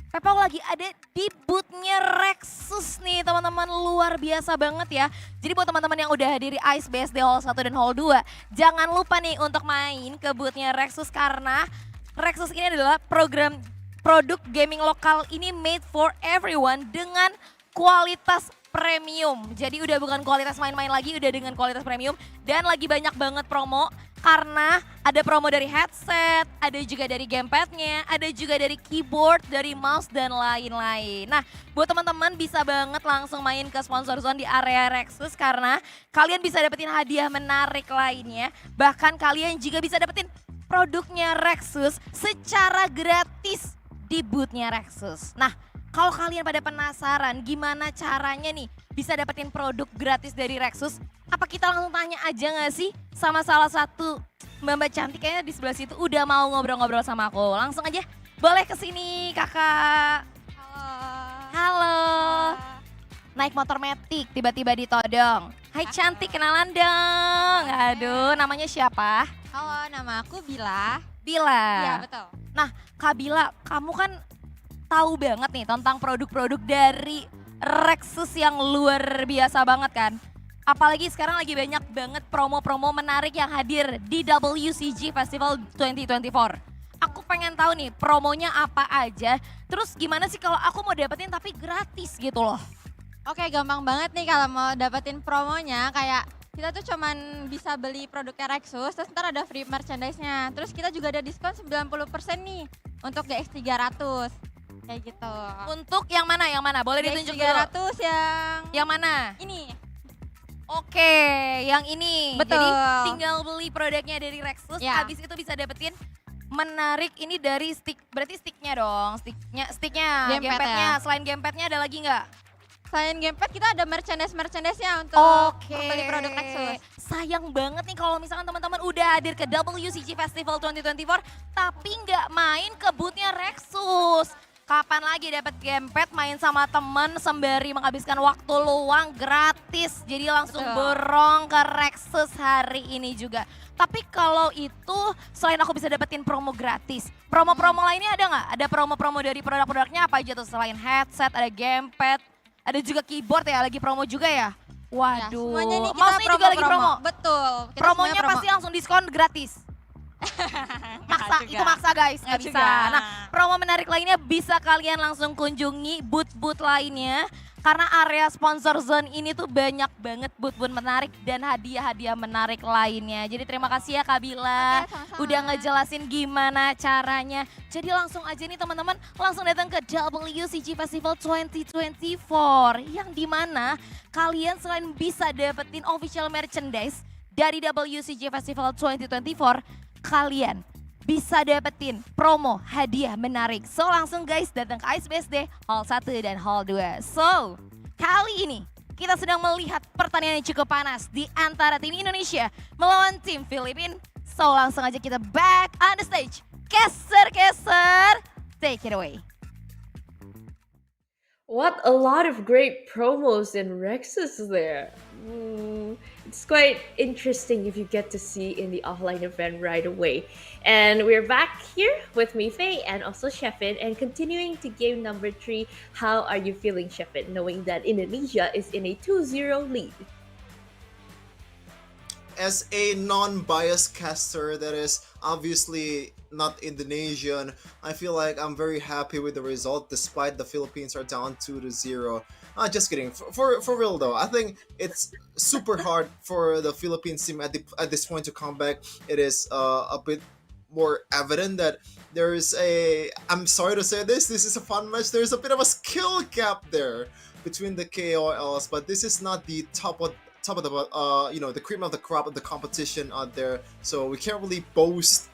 Pepo lagi ada di boothnya Rexus nih teman-teman, luar biasa banget ya. Jadi buat teman-teman yang udah hadir di Ice BSD Hall 1 dan Hall 2, jangan lupa nih untuk main ke boothnya Rexus karena Rexus ini adalah produk gaming lokal ini made for everyone dengan kualitas premium. Jadi udah bukan kualitas main-main lagi, udah dengan kualitas premium. Dan lagi banyak banget promo karena ada promo dari headset, ada juga dari gamepadnya, ada juga dari keyboard, dari mouse dan lain-lain. Nah buat teman-teman bisa banget langsung main ke sponsor zone di area Rexus karena kalian bisa dapetin hadiah menarik lainnya. Bahkan kalian juga bisa dapetin produknya Rexus secara gratis di boothnya Rexus. Nah, kalau kalian pada penasaran gimana caranya nih bisa dapetin produk gratis dari Rexus, apa kita langsung tanya aja gak sih sama salah satu mbak-mbak cantik kayaknya di sebelah situ udah mau ngobrol-ngobrol sama aku. Langsung aja, boleh kesini kakak. Halo. Naik motor metik tiba-tiba ditodong. Hai cantik, kenalan dong. Aduh, namanya siapa? Halo, nama aku Bila. Bila. Iya, betul. Nah, Kak Bila, kamu kan tahu banget nih tentang produk-produk dari Rexus yang luar biasa banget kan. Apalagi sekarang lagi banyak banget promo-promo menarik yang hadir di WCG Festival 2024. Aku pengen tahu nih promonya apa aja, terus gimana sih kalau aku mau dapetin tapi gratis gitu loh. Oke, gampang banget nih kalau mau dapetin promonya, kayak kita tuh cuman bisa beli produknya Rexus, terus ntar ada free merchandise-nya. Terus kita juga ada diskon 90% nih untuk GX 300. Kayak gitu. Untuk yang mana? Yang mana? Boleh ditunjuk dulu. 300 yang mana? Ini. Oke, yang ini. Betul. Jadi tinggal beli produknya dari Rexus, Ya. habis itu bisa dapetin menarik ini dari stick, berarti sticknya dong, sticknya, Gamepad gamepadnya. ya. Selain gamepadnya ada lagi nggak? Selain gamepad kita ada merchandise-nya untuk membeli produk Rexus. Sayang banget nih kalau misalkan teman-teman udah hadir ke WCG Festival 2024 tapi nggak main ke boothnya Rexus. Kapan lagi dapat gamepad main sama temen sembari menghabiskan waktu luang gratis. Jadi langsung borong ke Rexus hari ini juga. Tapi kalau itu selain aku bisa dapetin promo gratis, promo-promo lainnya ada nggak? Ada promo-promo dari produk-produknya apa aja tuh selain headset, ada gamepad, ada juga keyboard ya, lagi promo juga ya? Waduh, semuanya nih kita mouse-nya juga lagi promo? Betul. kita Promonya semuanya promo. pasti langsung diskon gratis. Maksa, itu maksa guys, nggak bisa. juga. Nah, promo menarik lainnya bisa kalian langsung kunjungi booth-booth lainnya. Karena area sponsor zone ini tuh banyak banget booth-booth menarik dan hadiah-hadiah menarik lainnya. Jadi terima kasih ya Kak Bila, udah ngejelasin gimana caranya. Jadi langsung aja nih teman-teman, langsung datang ke WCG Festival 2024. Yang dimana kalian selain bisa dapetin official merchandise dari WCG Festival 2024, kalian bisa dapetin promo hadiah menarik. So langsung guys datang ke Ice BSD Hall 1 dan Hall 2. So kali ini kita sedang melihat pertandingan yang cukup panas di antara tim Indonesia melawan tim Filipina. So langsung aja kita back on the stage. Keser, take it away. What a lot of great promos in Rexus there. It's quite interesting if you get to see in the offline event right away. And we're back here with Mifei and also Sheffin and continuing to game number 3. How are you feeling, Sheffin, knowing that Indonesia is in a 2-0 lead? As a non-biased caster that is obviously not Indonesian, I feel like I'm very happy with the result despite the Philippines are down 2-0. Just kidding. For real though, I think it's super hard for the Philippines team at this point to come back. It is a bit more evident that there is I'm sorry to say this is a fun match. There's a bit of a skill gap there between the KOLs, but this is not the top of the the cream of the crop of the competition out there. So we can't really boast,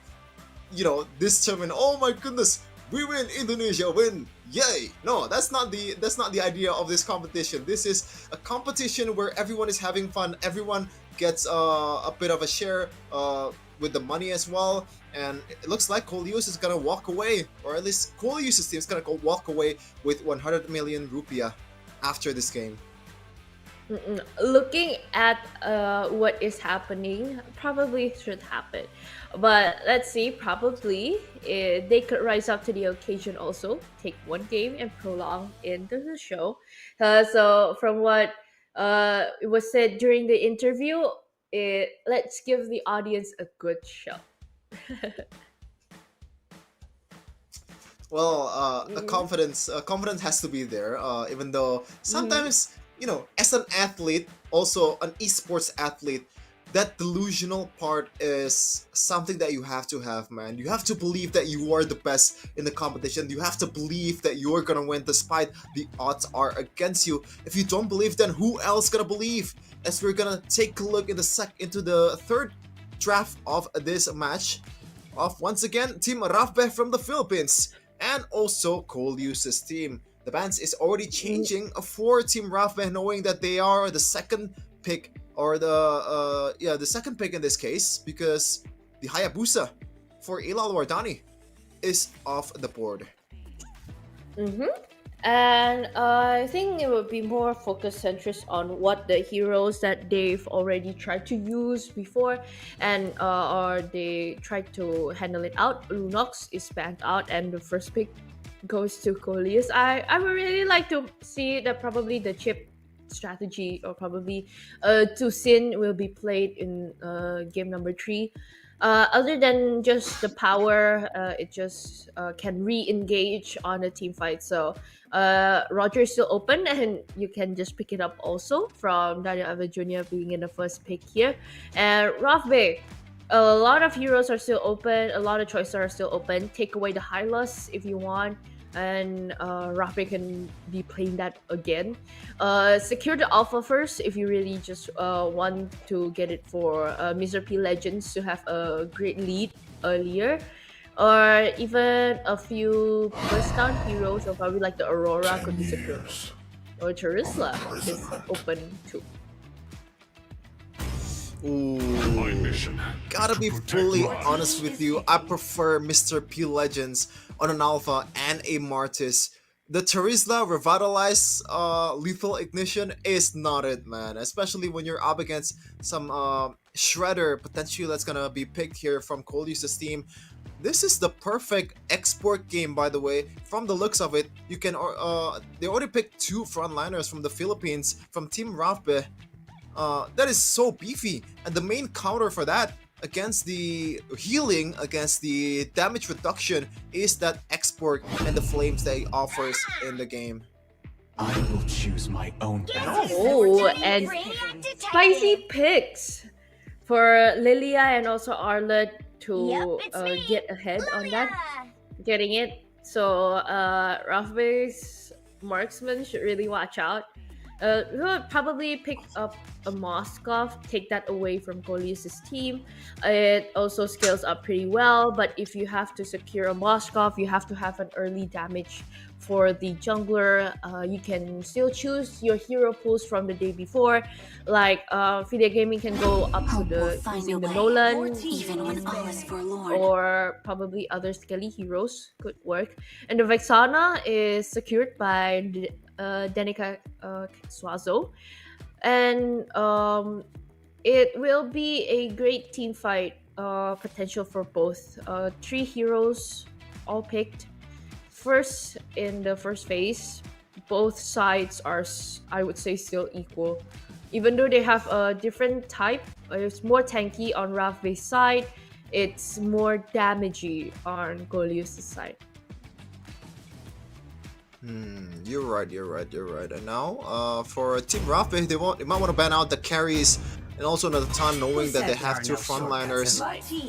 this term and oh my goodness, we win, Indonesia win, yay! No, that's not the idea of this competition. This is a competition where everyone is having fun. Everyone gets a bit of a share with the money as well. And it looks like Coleus is gonna walk away, or at least Coleus' team is gonna walk away with 100 million rupiah after this game. Looking at what is happening, probably should happen. But let's see, probably they could rise up to the occasion also, take one game and prolong into the show. So, from what it was said during the interview, let's give the audience a good show. Well, confidence has to be there. Even though sometimes, as an athlete, also an esports athlete, that delusional part is something that you have to have, man. You have to believe that you are the best in the competition. You have to believe that you're gonna win despite the odds are against you. If you don't believe, then who else gonna believe? As we're gonna take a look into the third draft of this match of once again Team Rafbeh from the Philippines and also Coleus's team. The balance is already changing for Team Rafbeh, knowing that they are the second pick or the second pick in this case because the Hayabusa for Ilal Wardani is off the board. And I think it would be more focus centrist on what the heroes that they've already tried to use before, and or they tried to handle it out. Lunox is banned out, and the first pick goes to Coleus. I would really like to see that probably the chip strategy or probably Tusin will be played in game number 3. Other than just the power, it just can re-engage on a team fight. So Roger is still open, and you can just pick it up also from Daniel Ava Jr. being in the first pick here. And Rafbeh, a lot of heroes are still open, a lot of choices are still open. Take away the Hylas if you want, and Rafbeh can be playing that again. Secure the alpha first if you really just want to get it for Mr. P Legends to have a great lead earlier. Or even a few first down heroes, or probably like the Aurora could be secured. Or Charisla is open too. Ooh. Gotta be fully honest with you, I prefer Mr. P Legends on an Alpha and a Martis. The Charisla Revitalize Lethal Ignition is not it, man. Especially when you're up against some Shredder potentially that's gonna be picked here from Coleus's team. This is the perfect export game, by the way. From the looks of it, you can they already picked 2 frontliners from the Philippines from Team Rafbeh. That is so beefy, and the main counter for that against the healing, against the damage reduction, is that export and the flames that he offers in the game. I will choose my own path. Oh, and spicy picks for Lilia and also Arlet to get ahead on that, getting it. So Rafbeh's marksman should really watch out. We'll probably pick up a Moskov, take that away from Coleus's team. It also scales up pretty well, but if you have to secure a Moskov, you have to have an early damage for the jungler. You can still choose your hero pools from the day before, like Video Gaming can go up to using the Nolan, or probably other skelly heroes could work. And the Vexana is secured by Danica Suazo, and it will be a great team fight potential for both. 3 heroes all picked first in the first phase. Both sides are, I would say, still equal, even though they have a different type. It's more tanky on Rafbeh's side, it's more damagey on Coleus's side. You're right. And now, for Team Rafbeh, they might want to ban out the carries, and also another time knowing that they have 2 frontliners,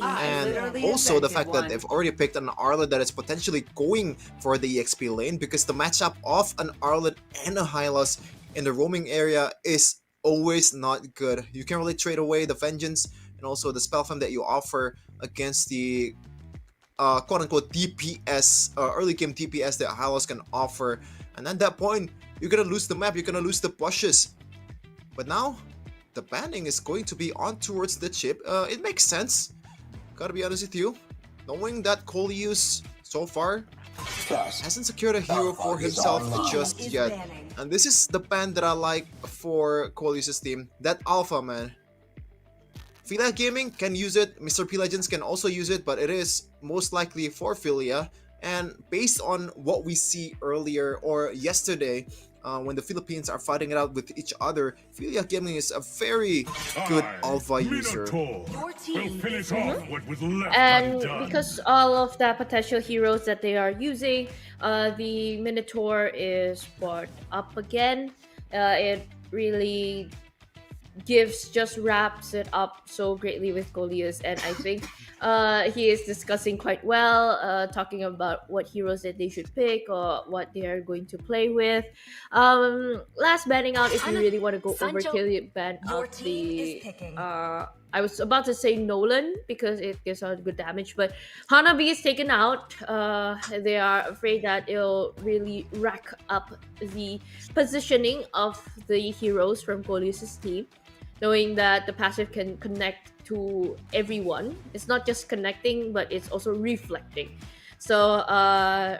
and also the fact that they've already picked an Arlet that is potentially going for the EXP lane, because the matchup of an Arlet and a Hylas in the roaming area is always not good. You can't really trade away the Vengeance and also the spell farm that you offer against the quote-unquote DPS, early game DPS that Hylos can offer, and at that point you're gonna lose the map, you're gonna lose the pushes. But now the banning is going to be on towards the chip. It makes sense, gotta be honest with you, knowing that Coleus so far hasn't secured a hero for himself just yet. And this is the pan that I like for Coleus's team. That alpha, man. Filia Gaming can use it, Mr. P Legends can also use it, but it is most likely for Filia. And based on what we see earlier or yesterday, when the Philippines are fighting it out with each other, Filia Gaming is a very good alpha user. And because all of the potential heroes that they are using, the Minotaur is brought up again. It really just wraps it up so greatly with Coleus, and I think he is discussing quite well, talking about what heroes that they should pick or what they are going to play with. Last banning out, if you really want to go overkill, ban out the I was about to say Nolan because it gives out good damage, but Hanabi is taken out. They are afraid that it'll really rack up the positioning of the heroes from Coleus's team, knowing that the passive can connect to everyone. It's not just connecting, but it's also reflecting. So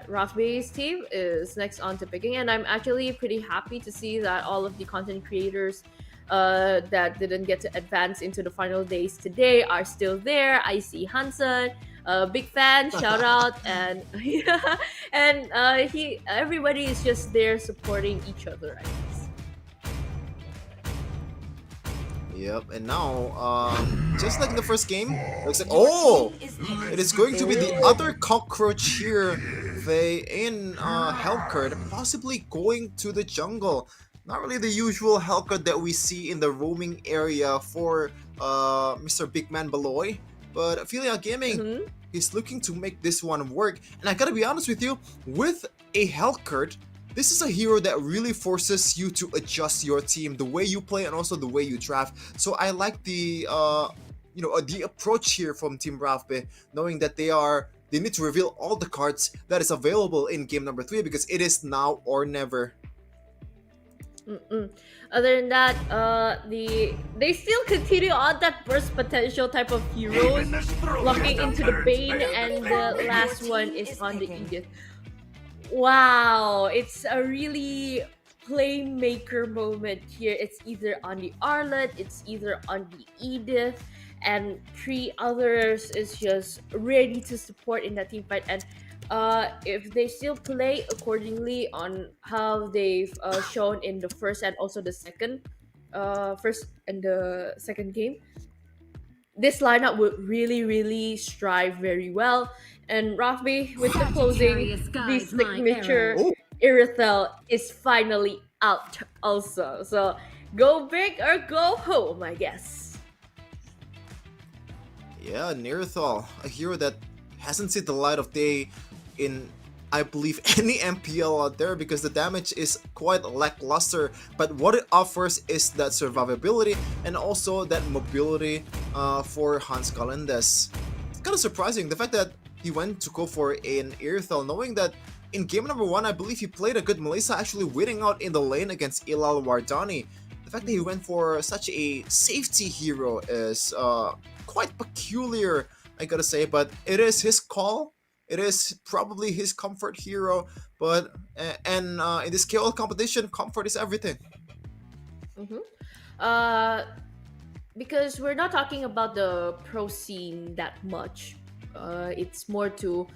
Rathbay's team is next on to picking, and I'm actually pretty happy to see that all of the content creators that didn't get to advance into the final days today are still there. I see Hansen, big fan, shout out, and and everybody is just there supporting each other, I guess. Yep, and now, just like in the first game, looks like, oh, it is going to be the other cockroach here, they in Hellcurt, possibly going to the jungle. Not really the usual Hellcurt that we see in the roaming area for Mr. Big Man Beloy, but Filia Gaming is looking to make this one work. And I gotta be honest with you, with a Hellcurt, this is a hero that really forces you to adjust your team, the way you play and also the way you draft. So I like the the approach here from Team Rathbay, knowing that they need to reveal all the cards that is available in game number 3 because it is now or never. Other than that, they still continue on that burst potential type of heroes, locking into the Bane, and the last one is on the Edith. Wow, it's a really playmaker moment here. It's either on the Arlet, it's either on the Edith, and 3 others is just ready to support in that team fight. And if they still play accordingly on how they've shown in the first and also the second game, this lineup would really strive very well. And Rathbay, with the closing, the signature Irithel is finally out also. So go big or go home, I guess. Yeah, Nirithal, a hero that hasn't seen the light of day in, I believe, any MPL out there because the damage is quite lackluster, but what it offers is that survivability and also that mobility for Hans Galendes. It's kind of surprising, the fact that he went to go for an Irithel, knowing that in game number 1, I believe he played a good Melissa, actually winning out in the lane against Ilal Wardani. The fact that he went for such a safety hero is quite peculiar, I gotta say, but it is his call. It is probably his comfort hero, but in this KOL competition, comfort is everything. Because we're not talking about the pro scene that much. It's more to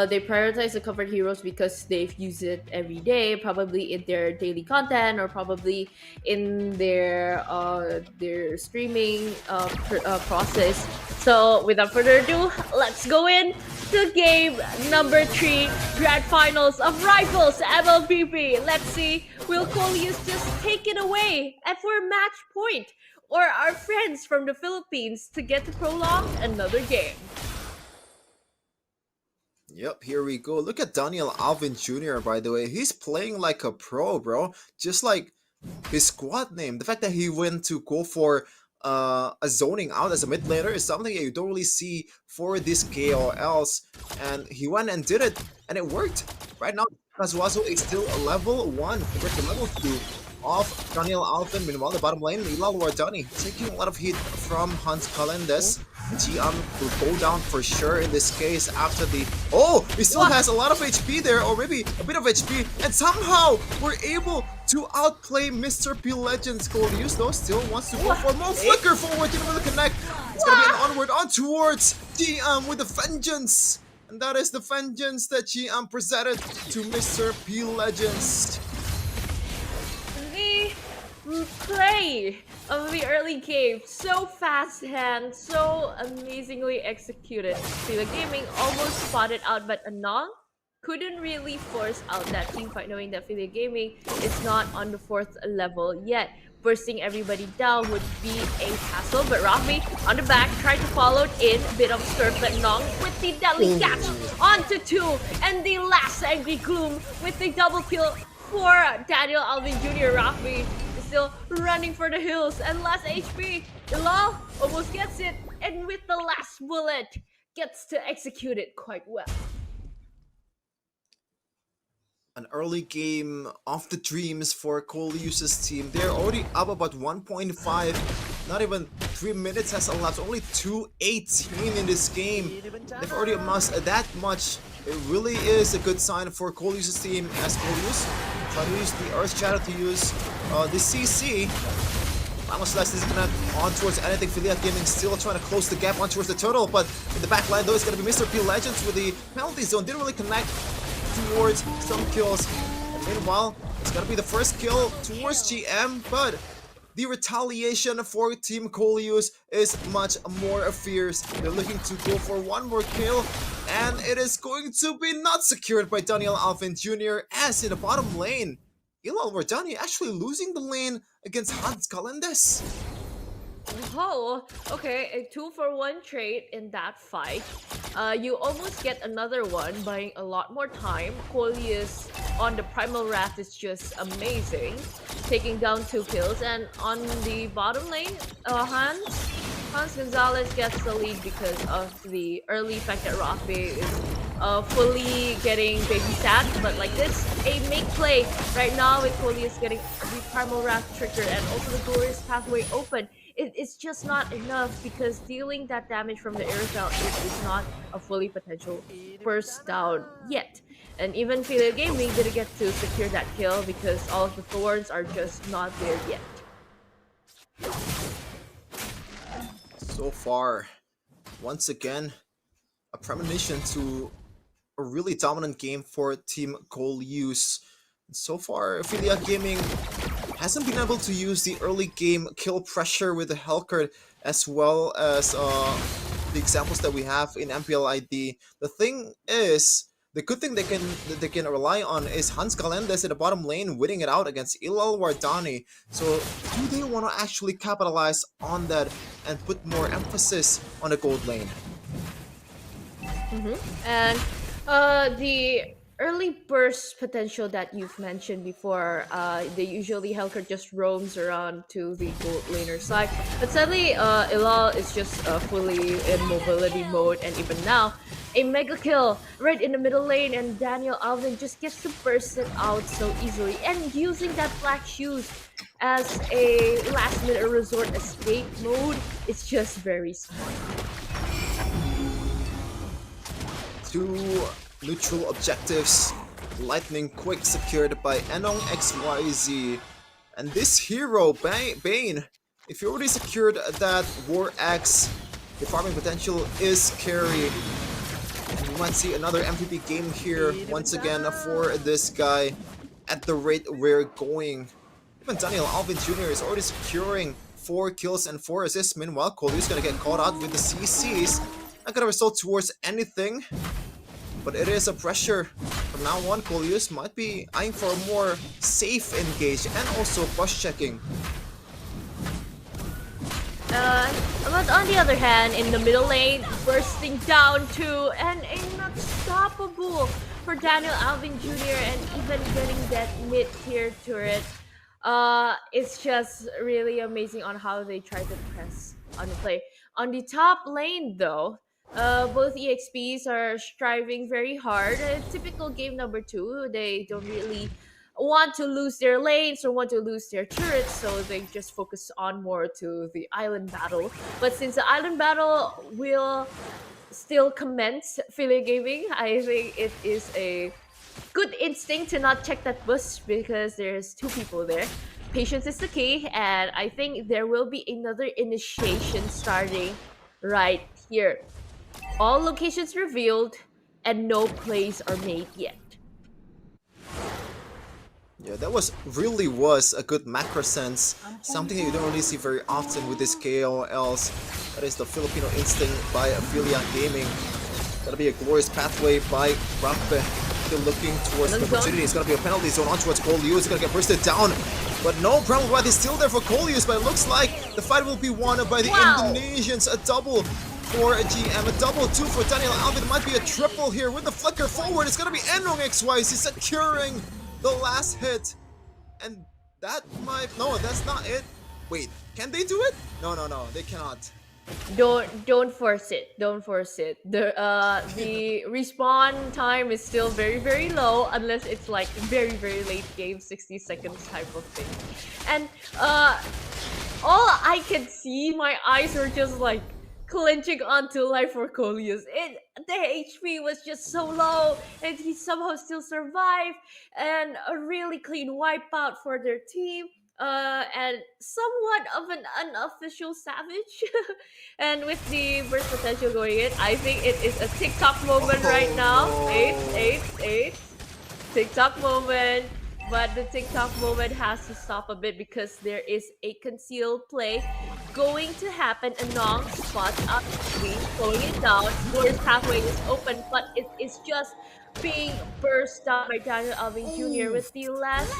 they prioritize the comfort heroes because they've used it every day, probably in their daily content or probably in their streaming process. So without further ado, let's go in to game number 3, Grand Finals of Rivals MLBB. Let's see, will Coleus just take it away for a match point, or our friends from the Philippines to get to prolong another game? Yep, here we go. Look at Daniel Alvin Jr., by the way. He's playing like a pro, bro. Just like his squad name. The fact that he went to go for a zoning out as a mid laner is something that you don't really see for these KOLs. And he went and did it, and it worked. Right now, Kazuazo is still a level 1 compared to level 2 of Daniel Alvin. Meanwhile, the bottom lane, Ilal Wardani taking a lot of heat from Hans Galendes. Tian will go down for sure in this case after the... Oh, he still has a lot of HP there, or maybe a bit of HP, and somehow we're able to outplay Mr. P Legends. Coleus though still wants to go for more flicker forward, didn't really connect. It's gonna be an onward on towards Tian with the vengeance. And that is the vengeance that Tian presented to Mr. P Legends. The play of the early game, so fast hand, so amazingly executed. Phila Gaming almost spotted out, but Anong couldn't really force out that team fight, knowing that Phila Gaming is not on the 4th level yet. Bursting everybody down would be a hassle, but Rahmi on the back tried to follow in, bit of surf, but Nong with the deadly catch onto 2, and the last angry gloom with the double kill for Daniel Alvin Jr. Rahmi is still running for the hills and last HP. Ilal almost gets it, and with the last bullet gets to execute it quite well. An early game of the dreams for Coleus's team. They're already up about 1.5. Not even 3 minutes has elapsed. Only 2:18 in this game. They've already amassed that much. It really is a good sign for Coleus's team as Coleus try to use the Earth Shadow to use the CC. Final Slash is gonna on towards anything. Phila Gaming still trying to close the gap on towards the turtle, but in the back line though it's gonna be Mr. P Legends with the penalty zone. Didn't really connect towards some kills. And meanwhile, it's gonna be the first kill towards GM, but the retaliation for Team Coleus is much more fierce. They're looking to go for one more kill, and it is going to be not secured by Daniel Alvin Jr. as in the bottom lane. Ilal Wardani actually losing the lane against Hans Galendes. Oh, okay, a 2-for-1 trade in that fight. You almost get another one, buying a lot more time. Coleus on the Primal Wrath is just amazing, taking down 2 kills. And on the bottom lane, Hans Gonzalez gets the lead because of the early fact that Rothbay is fully getting babysat. But like this, a make play right now with Coleus getting the Primal Wrath triggered and also the Glorious Pathway open. It's just not enough because dealing that damage from the Aerosol is not a fully potential burst down yet. And even Phila Gaming didn't get to secure that kill because all of the thorns are just not there yet. So far, once again, a premonition to a really dominant game for Team Coleus. So far, Phila Gaming hasn't been able to use the early game kill pressure with the Hellcurt as well as the examples that we have in MPLID. The thing is, the good thing they can rely on is Hans Galendes in the bottom lane winning it out against Ilal Wardani. So do they want to actually capitalize on that and put more emphasis on the gold lane? And the early burst potential that you've mentioned before, they usually Hellcurt just roams around to the gold laner side, but sadly Ilal is just fully in mobility mode, and even now a mega kill right in the middle lane, and Daniel Alvin just gets to burst it out so easily, and using that black shoes as a last minute resort escape mode, it's just very smart. 2 neutral objectives, lightning quick secured by Enong XYZ. And this hero, Bane, if you already secured that War Axe, the farming potential is carry. And we might see another MVP game here once again for this guy at the rate we're going. Even Daniel Alvin Jr. is already securing 4 kills and 4 assists. Meanwhile, Coleus is gonna get caught out with the CCs. Not gonna result towards anything, but it is a pressure. From now on, Coleus might be eyeing for a more safe engage and also push checking. But on the other hand, in the middle lane, bursting down to and unstoppable for Daniel Alvin Jr. and even getting that mid-tier turret. It's just really amazing on how they try to press on the play. On the top lane though, both EXPs are striving very hard. Typical game number 2, they don't really want to lose their lanes or want to lose their turrets, so they just focus on more to the island battle. But since the island battle will still commence Philly Gaming, I think it is a good instinct to not check that bus because there's two people there. Patience is the key, and I think there will be another initiation starting right here. All locations revealed, and no plays are made yet. Yeah, that was a good macro sense. Something that you don't really see very often with this KOLs. That is the Filipino instinct by Affiliate Gaming. Gonna be a glorious pathway by Rappe. Still looking towards the opportunity. It's gonna be a penalty zone on towards Koliu. It's gonna get bursted down. But no problem, right? He's still there for Kolius, but it looks like the fight will be won by the Indonesians. A double for GM, a double two for Daniel Alvin. It might be a triple here with the flicker forward. It's gonna be Enrong XYZ securing the last hit. And that might... No, that's not it. Wait, can they do it? No, they cannot. Don't force it. Don't force it. The respawn time is still very low unless it's like very late game, 60 seconds type of thing. And all I can see, my eyes were just like clenching onto life for Coleus. The HP was just so low, and he somehow still survived, and a really clean wipeout for their team. And somewhat of an unofficial savage. And with the burst potential going in, I think it is a TikTok moment right now. Eight. TikTok moment. But the TikTok moment has to stop a bit because there is a concealed play going to happen. Anong spots up screen, slowing it down. Glorious pathway is open, but it is just being burst down by Daniel Alvin Jr. with the last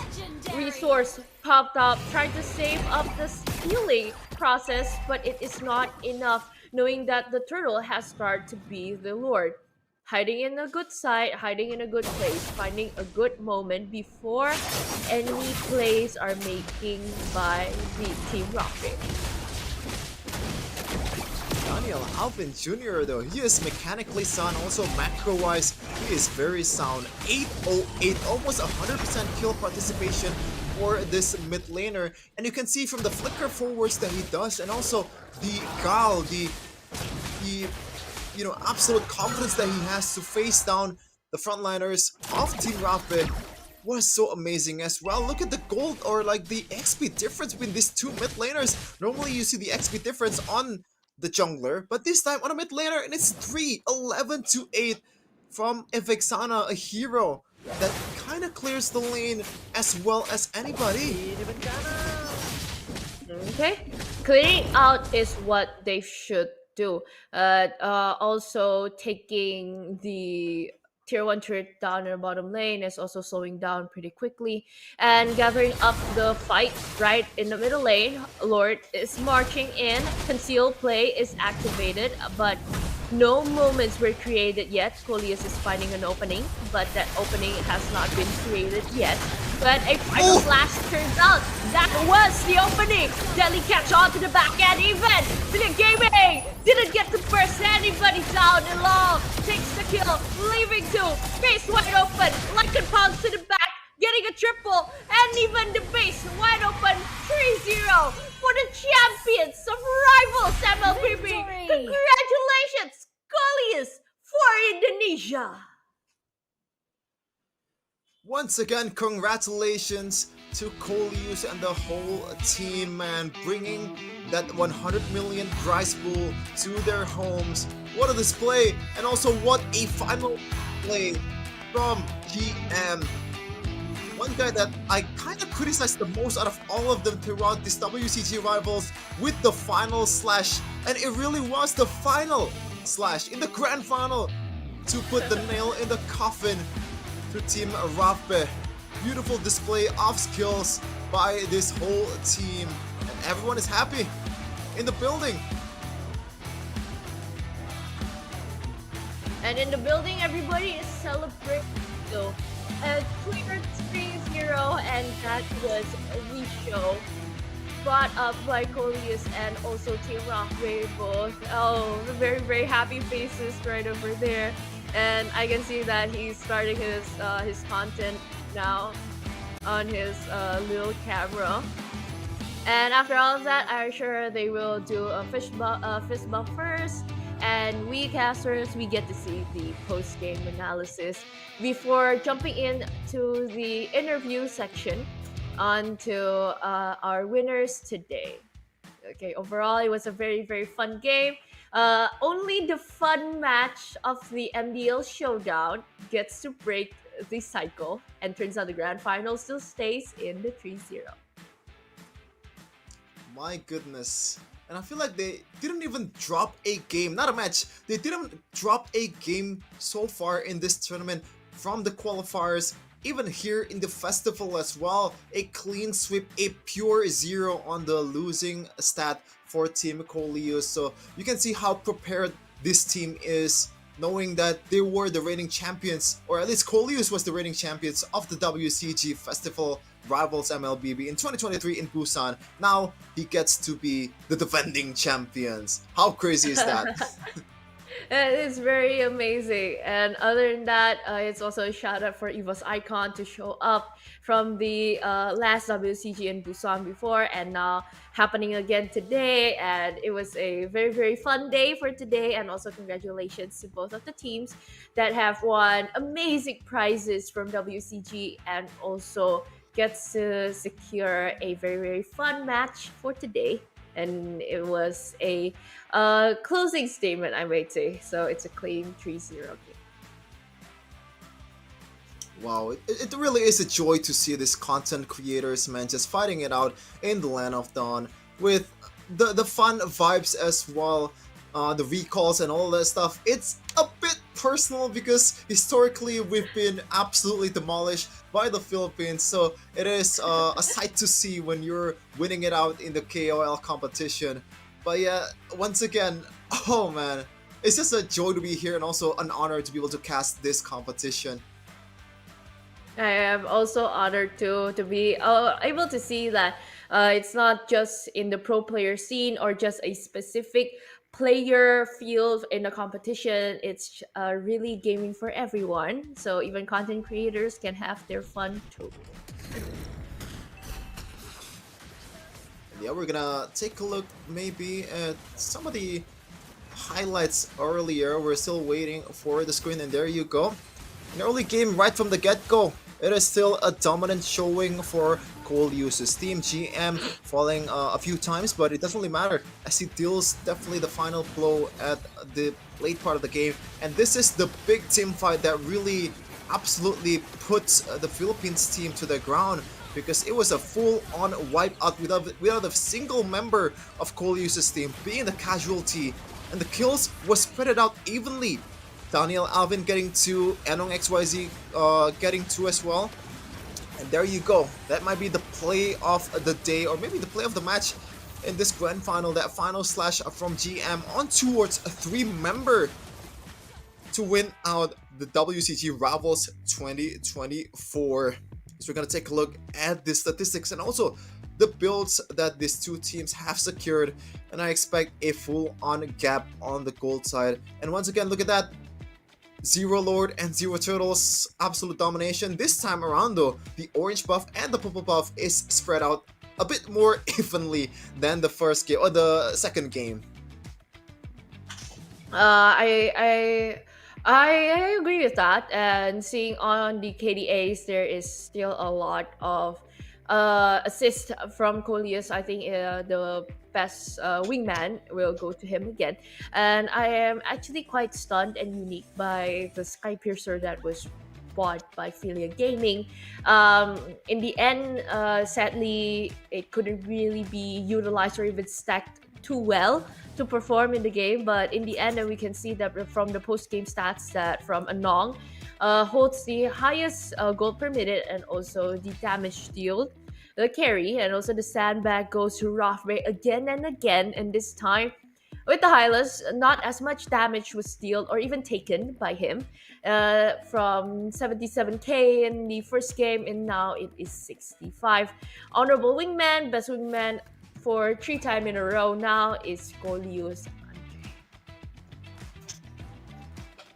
resource popped up, trying to save up the healing process, but it is not enough, knowing that the turtle has started to be the Lord. Hiding in a good site, hiding in a good place, finding a good moment before any plays are making by the Team Rocket. Daniel Alvin Jr. though, he is mechanically sound, also macro-wise, he is very sound. 808, almost 100% kill participation for this mid laner. And you can see from the flicker forwards that he does, and also the Gal, the absolute confidence that he has to face down the frontliners of Team Rapid was so amazing as well. Look at the gold, or like the XP difference between these two mid laners. Normally you see the XP difference on the jungler, but this time on a mid laner, and it's 11 to 8 from Evexana, a hero that kind of clears the lane as well as anybody. Okay, clearing out is what they should do. Also taking the tier 1 turret down in the bottom lane is also slowing down pretty quickly, and gathering up the fight right in the middle lane. Lord is marching in, concealed play is activated, but no moments were created yet. Coleus is finding an opening, but that opening has not been created yet. But a final flash turns out that was the opening. Deadly catch onto the back end even. Philly Gaming didn't get to burst anybody down, and Long takes the kill, leaving to face wide open. Lycan pounds to the back, getting a triple, and even the base wide open. 3-0 for the champions of Rivals MLBB. Congratulations, Coleus, for Indonesia. Once again, congratulations to Coleus and the whole team, man, bringing that 100 million prize pool to their homes. What a display, and also what a final play from GM. One guy that I kind of criticized the most out of all of them throughout this WCG Rivals with the final slash, and it really was the final slash in the grand final to put the nail in the coffin to Team Rappe. Beautiful display of skills by this whole team, and everyone is happy in the building. And in the building, everybody is celebrating. So, cleared 3-0, and that was the show brought up by Coleus and also Team Rockway both. Oh, very happy faces right over there. And I can see that he's starting his content now. on his little camera. And after all of that, I'm sure they will do a fist bump first. And we casters, we get to see the post-game analysis before jumping into the interview section onto our winners today. Okay, overall, it was a very, very fun game. Only the fun match of the MDL Showdown gets to break the cycle, and turns out the grand final still stays in the 3-0. My goodness. And I feel like they didn't even drop a game, not a match. They didn't drop a game so far in this tournament from the qualifiers, even here in the festival as well. A clean sweep, a pure 0 on the losing stat for Team Coleus. So you can see how prepared this team is, knowing that they were the reigning champions, or at least Coleus was the reigning champions of the WCG Festival Rivals MLBB in 2023 in Busan. Now he gets to be the defending champions. How crazy is that? It's very amazing. And other than that, it's also a shout out for EVOS Icon to show up from the last WCG in Busan before, and now happening again today. And it was a very, very fun day for today. And also congratulations to both of the teams that have won amazing prizes from WCG, and also gets to secure a very, very fun match for today. And it was a closing statement, I might say. So it's a clean 3-0 game. Wow, it really is a joy to see these content creators, man, just fighting it out in the Land of Dawn with the fun vibes as well, the recalls and all that stuff. It's a bit personal because historically we've been absolutely demolished by the Philippines, so it is a sight to see when you're winning it out in the KOL competition. But yeah, once again, oh man, it's just a joy to be here and also an honor to be able to cast this competition. I am also honored to be able to see that it's not just in the pro player scene or just a specific player field in the competition. It's really gaming for everyone, so even content creators can have their fun too. Yeah, we're gonna take a look maybe at some of the highlights earlier. We're still waiting for the screen, and there you go. An early game right from the get-go. It is still a dominant showing for Coleus' team. GM falling a few times, but it doesn't really matter as he deals definitely the final blow at the late part of the game. And this is the big team fight that really absolutely puts the Philippines team to the ground, because it was a full-on wipeout without a single member of Coleus' team being the casualty, and the kills was spread out evenly. Daniel Alvin getting 2, Enong XYZ getting 2 as well. And there you go. That might be the play of the day, or maybe the play of the match in this grand final. That final slash from GM on towards a 3-member to win out the WCG Rivals 2024. So we're going to take a look at the statistics and also the builds that these two teams have secured. And I expect a full-on gap on the gold side. And once again, look at that. Zero Lord and Zero Turtles, absolute domination. This time around though, the orange buff and the purple buff is spread out a bit more evenly than the first game or the second game. I agree with that, and seeing on the KDAs there is still a lot of assist from Coleus. I think the best wingman will go to him again, and I am actually quite stunned and unique by the Sky Piercer that was bought by Philia Gaming. In the end, sadly, it couldn't really be utilized or even stacked too well to perform in the game, but in the end we can see that from the post-game stats that from Anong holds the highest gold per minute, and also the damage dealt, the carry, and also the sandbag goes to Rothray again and again, and this time with the Hylas, not as much damage was dealt or even taken by him, from 77k in the first game, and now it is 65. Honorable Wingman, best Wingman for 3 times in a row now is Coleus.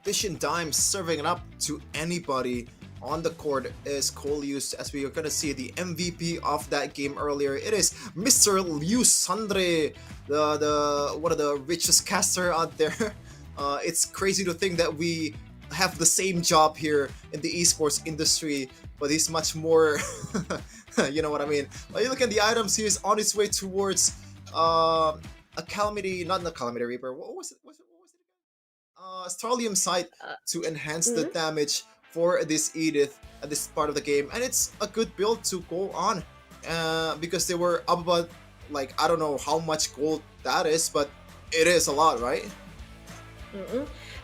Vision Dime serving it up to anybody on the court is Colius, as we are gonna see the MVP of that game earlier. It is Mr. Liu Sandre, the one of the richest caster out there. It's crazy to think that we have the same job here in the esports industry, but he's much more, you know what I mean. You look at the items, he is on his way towards a Calamity, not the Calamity Reaper. What was it? Starlium Sight to enhance the damage for this Edith at this part of the game, and it's a good build to go on because they were up about, like, I don't know how much gold that is, but it is a lot, right?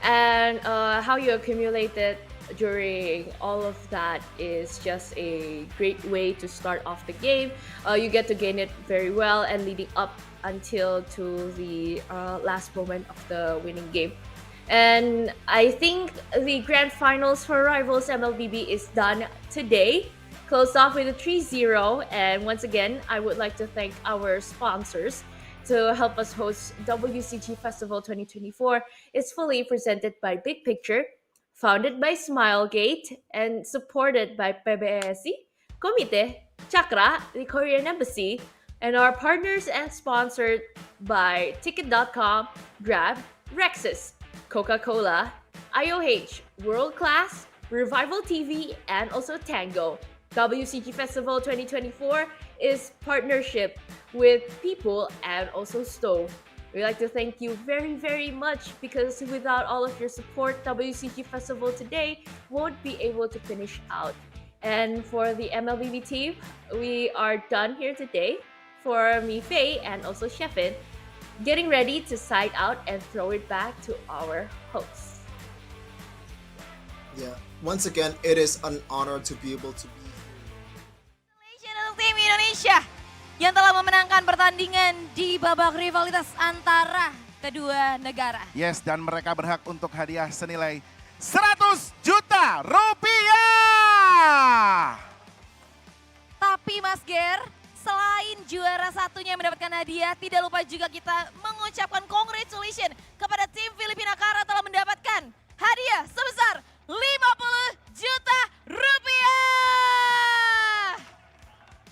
And how you accumulate it during all of that is just a great way to start off the game. You get to gain it very well and leading up until to the last moment of the winning game. And I think the grand finals for Rivals MLBB is done today. Closed off with a 3-0. And once again, I would like to thank our sponsors to help us host WCG Festival 2024. It's fully presented by Big Picture, founded by Smilegate, and supported by PBSI, Komite, Chakra, the Korean Embassy, and our partners and sponsored by Ticket.com, Grab, Rexus, Coca-Cola, IOH, World Class, Revival TV, and also Tango. WCG Festival 2024 is partnership with People and also Stove. We'd like to thank you very, very much because without all of your support, WCG Festival today won't be able to finish out. And for the MLBB team, we are done here today. For me, Faye, and also Sheffin, getting ready to side out and throw it back to our hosts. Yeah, once again, it is an honor to be able to be Congratulations tim Indonesia yang telah memenangkan pertandingan di babak rivalitas antara kedua negara. Yes, dan mereka berhak untuk hadiah senilai 100 juta rupiah. Tapi Mas Ger, selain juara satunya mendapatkan hadiah, tidak lupa juga kita mengucapkan congratulations kepada tim Filipina Kara telah mendapatkan hadiah sebesar 50 juta rupiah.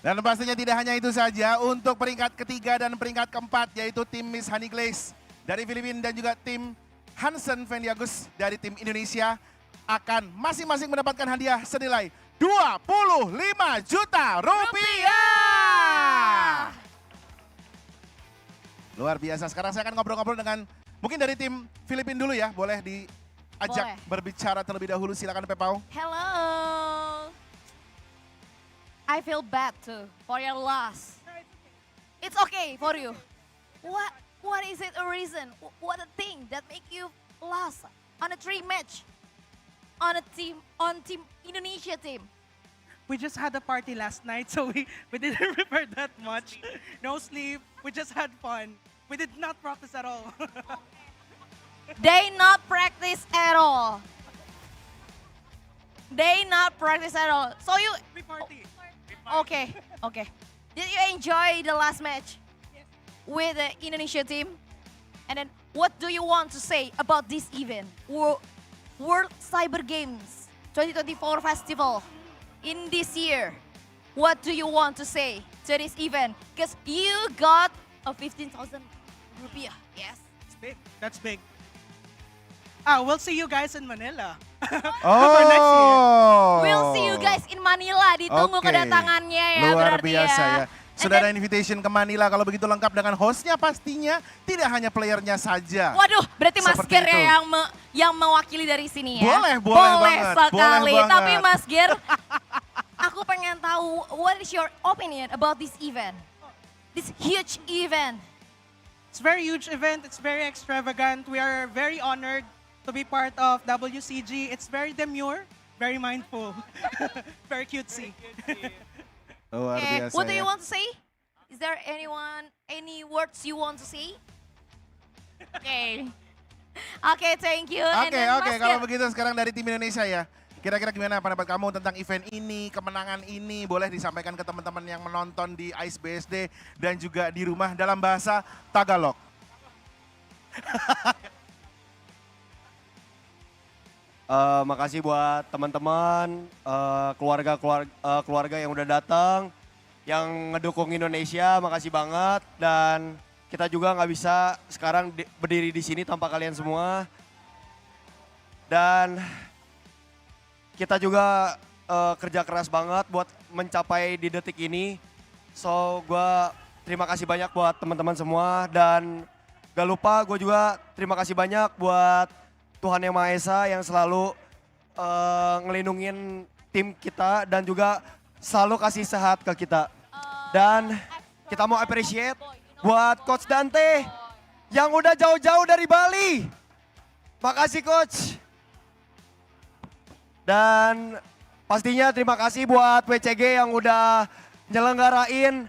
Dan pastinya tidak hanya itu saja, untuk peringkat ketiga dan peringkat keempat yaitu tim Miss Honey Glaze dari Filipina dan juga tim Hansen Vendiagus dari tim Indonesia akan masing-masing mendapatkan hadiah senilai 25 juta rupiah. Luar biasa. Sekarang saya akan ngobrol-ngobrol dengan mungkin dari tim Filipina dulu ya. Boleh diajak berbicara terlebih dahulu. Silakan Pepau. Hello. I feel bad too for your loss. It's okay for you. What is it a reason? What a thing that make you lost on a 3 match? On team Indonesia team. We just had a party last night, so we didn't prepare that much. No sleep, we just had fun. We did not practice at all. They not practice at all. They not practice at all. So you... Pre-party. Okay. Did you enjoy the last match with the Indonesia team? And then what do you want to say about this event? World Cyber Games 2024 Festival in this year. What do you want to say to this event? Because you got a 15,000 rupiah. Yes. It's big. That's big. We'll see you guys in Manila. Oh. Next year. We'll see you guys in Manila. Ditunggu kedatangannya ya. Luar berarti biasa ya. Sudah And ada invitation ke Manila, kalau begitu lengkap dengan hostnya pastinya, tidak hanya playernya saja. Waduh, berarti Mas Seperti Ger itu. ya yang mewakili dari sini ya. Boleh banget, sekali. boleh banget. Tapi Mas Ger, aku pengen tahu, what is your opinion about this event? This huge event. It's a very huge event. It's very extravagant. We are very honored to be part of WCG. It's very demure, very mindful, very cutesy. Luar biasa What do ya. you want to say? Is there any words you want to say? Oke, thank you. And then Oke, Mas kalau Ger, begitu sekarang dari tim Indonesia ya. Kira-kira gimana pendapat kamu tentang event ini, kemenangan ini? Boleh disampaikan ke teman-teman yang menonton di ICE BSD dan juga di rumah dalam bahasa Tagalog. Makasih buat teman-teman, keluarga yang udah datang, yang ngedukung Indonesia, makasih banget. Dan kita juga nggak bisa sekarang berdiri di sini tanpa kalian semua. Dan kita juga kerja keras banget buat mencapai di detik ini. So gue terima kasih banyak buat teman-teman semua. Dan gak lupa gue juga terima kasih banyak buat Tuhan Yang Maha Esa yang selalu ngelindungin tim kita dan juga selalu kasih sehat ke kita. Dan kita mau appreciate buat Coach Dante yang udah jauh-jauh dari Bali. Makasih Coach. Dan pastinya terima kasih buat WCG yang udah nyelenggarain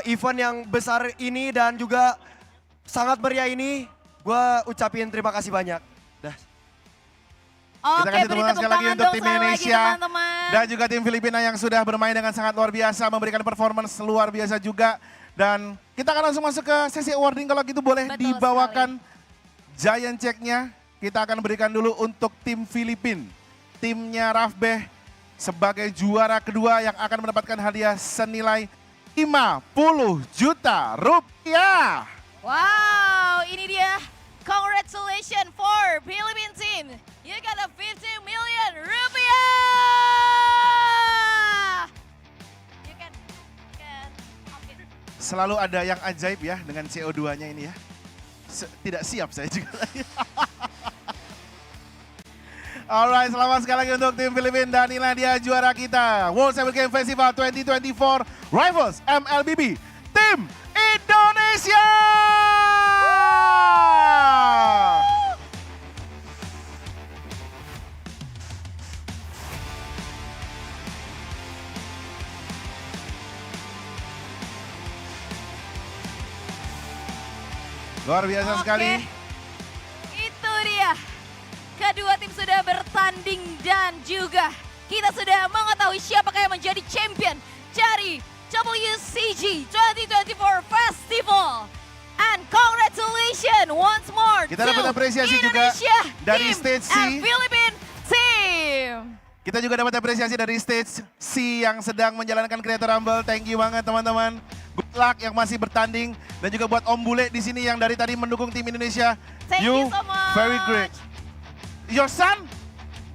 event yang besar ini dan juga sangat meriah ini. Gue ucapin terima kasih banyak. Kita kasih tepuk tangan sekali lagi untuk tim Indonesia dan juga tim Filipina yang sudah bermain dengan sangat luar biasa, memberikan performance luar biasa juga. Dan kita akan langsung masuk ke sesi awarding, kalau gitu boleh dibawakan giant check-nya. Kita akan berikan dulu untuk tim Filipina. Timnya Rafbeh sebagai juara kedua yang akan mendapatkan hadiah senilai 50 juta rupiah. Wow, ini dia. Congratulations for Philippine team. You got a 50 million rupiah. Selalu ada yang ajaib ya dengan CO2-nya ini ya. Tidak siap saya juga. Alright, selamat sekali lagi untuk tim Filipina dan inilah dia juara kita. World Cyber Game Festival 2024 Rivals MLBB Tim Indonesia. Luar biasa sekali. Itu dia. Kedua tim sudah bertanding dan juga kita sudah mengetahui siapakah yang menjadi champion dari WCG 2024 Festival. And congratulations once more Kita dapat apresiasi juga dari stage C. Philippine team. Kita juga dapat apresiasi dari stage C yang sedang menjalankan Creator Rumble. Thank you banget teman-teman. Good luck yang masih bertanding dan juga buat Om Bule di sini yang dari tadi mendukung tim Indonesia. Thank you so much. Very great. Your son?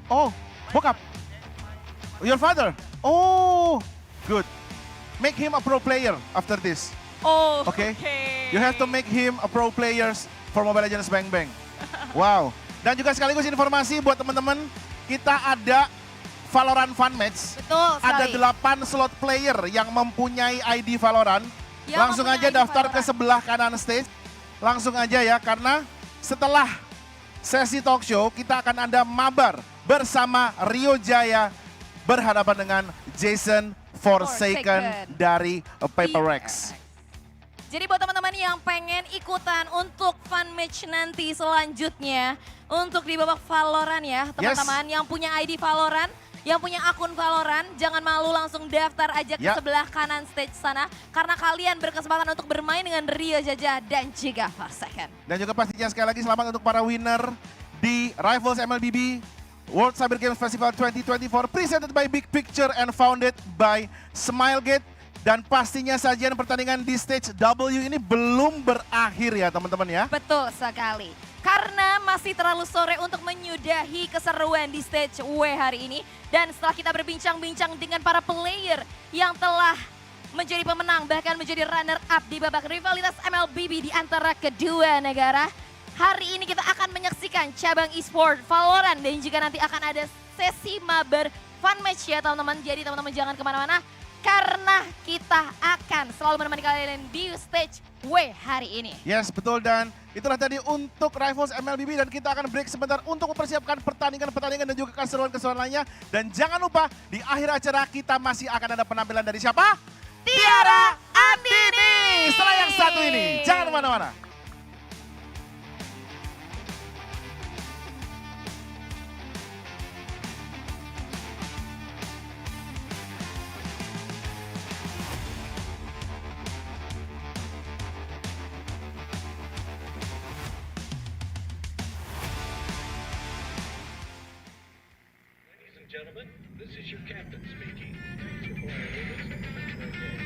Oh, bokap. Your father? Oh, good. Make him a pro player after this. Oh, okay. You have to make him a pro player for Mobile Legends Bang Bang. Wow. Dan juga sekaligus informasi buat teman-teman, kita ada Valorant Fun Match. Betul sekali. Ada 8 slot player yang mempunyai ID Valorant. Yang langsung aja mempunyai ID daftar ke Valorant. sebelah kanan stage. Langsung aja ya, karena setelah sesi talk show kita akan ada mabar bersama Rio Jaya berhadapan dengan Jason Forsaken dari Paper Rex. Jadi buat teman-teman yang pengen ikutan untuk fun match nanti selanjutnya untuk di babak Valorant ya teman-teman yang punya ID Valorant, yang punya akun Valorant, jangan malu langsung daftar aja ke sebelah kanan stage sana karena kalian berkesempatan untuk bermain dengan Rio Jaja dan juga Forsaken. Dan juga pastinya sekali lagi selamat untuk para winner di Rivals MLBB World Cyber Games Festival 2024 presented by Big Picture and founded by Smilegate. Dan pastinya sajian pertandingan di stage W ini belum berakhir ya teman-teman ya. Betul sekali. Karena masih terlalu sore untuk menyudahi keseruan di stage W hari ini. Dan setelah kita berbincang-bincang dengan para player yang telah menjadi pemenang bahkan menjadi runner up di babak rivalitas MLBB di antara kedua negara. Hari ini kita akan menyaksikan cabang esports Valorant dan juga nanti akan ada sesi mabar fun match ya teman-teman. Jadi teman-teman jangan kemana-mana. Karena kita akan selalu menemani kalian di stage W hari ini. Yes, betul, dan itulah tadi untuk Rivals MLBB dan kita akan break sebentar untuk mempersiapkan pertandingan-pertandingan dan juga keseruan-keseruan lainnya. Dan jangan lupa di akhir acara kita masih akan ada penampilan dari siapa? Tiara Andini! Setelah yang satu ini, jangan kemana-mana. gentlemen, this is your captain speaking. Please report our limits and return home.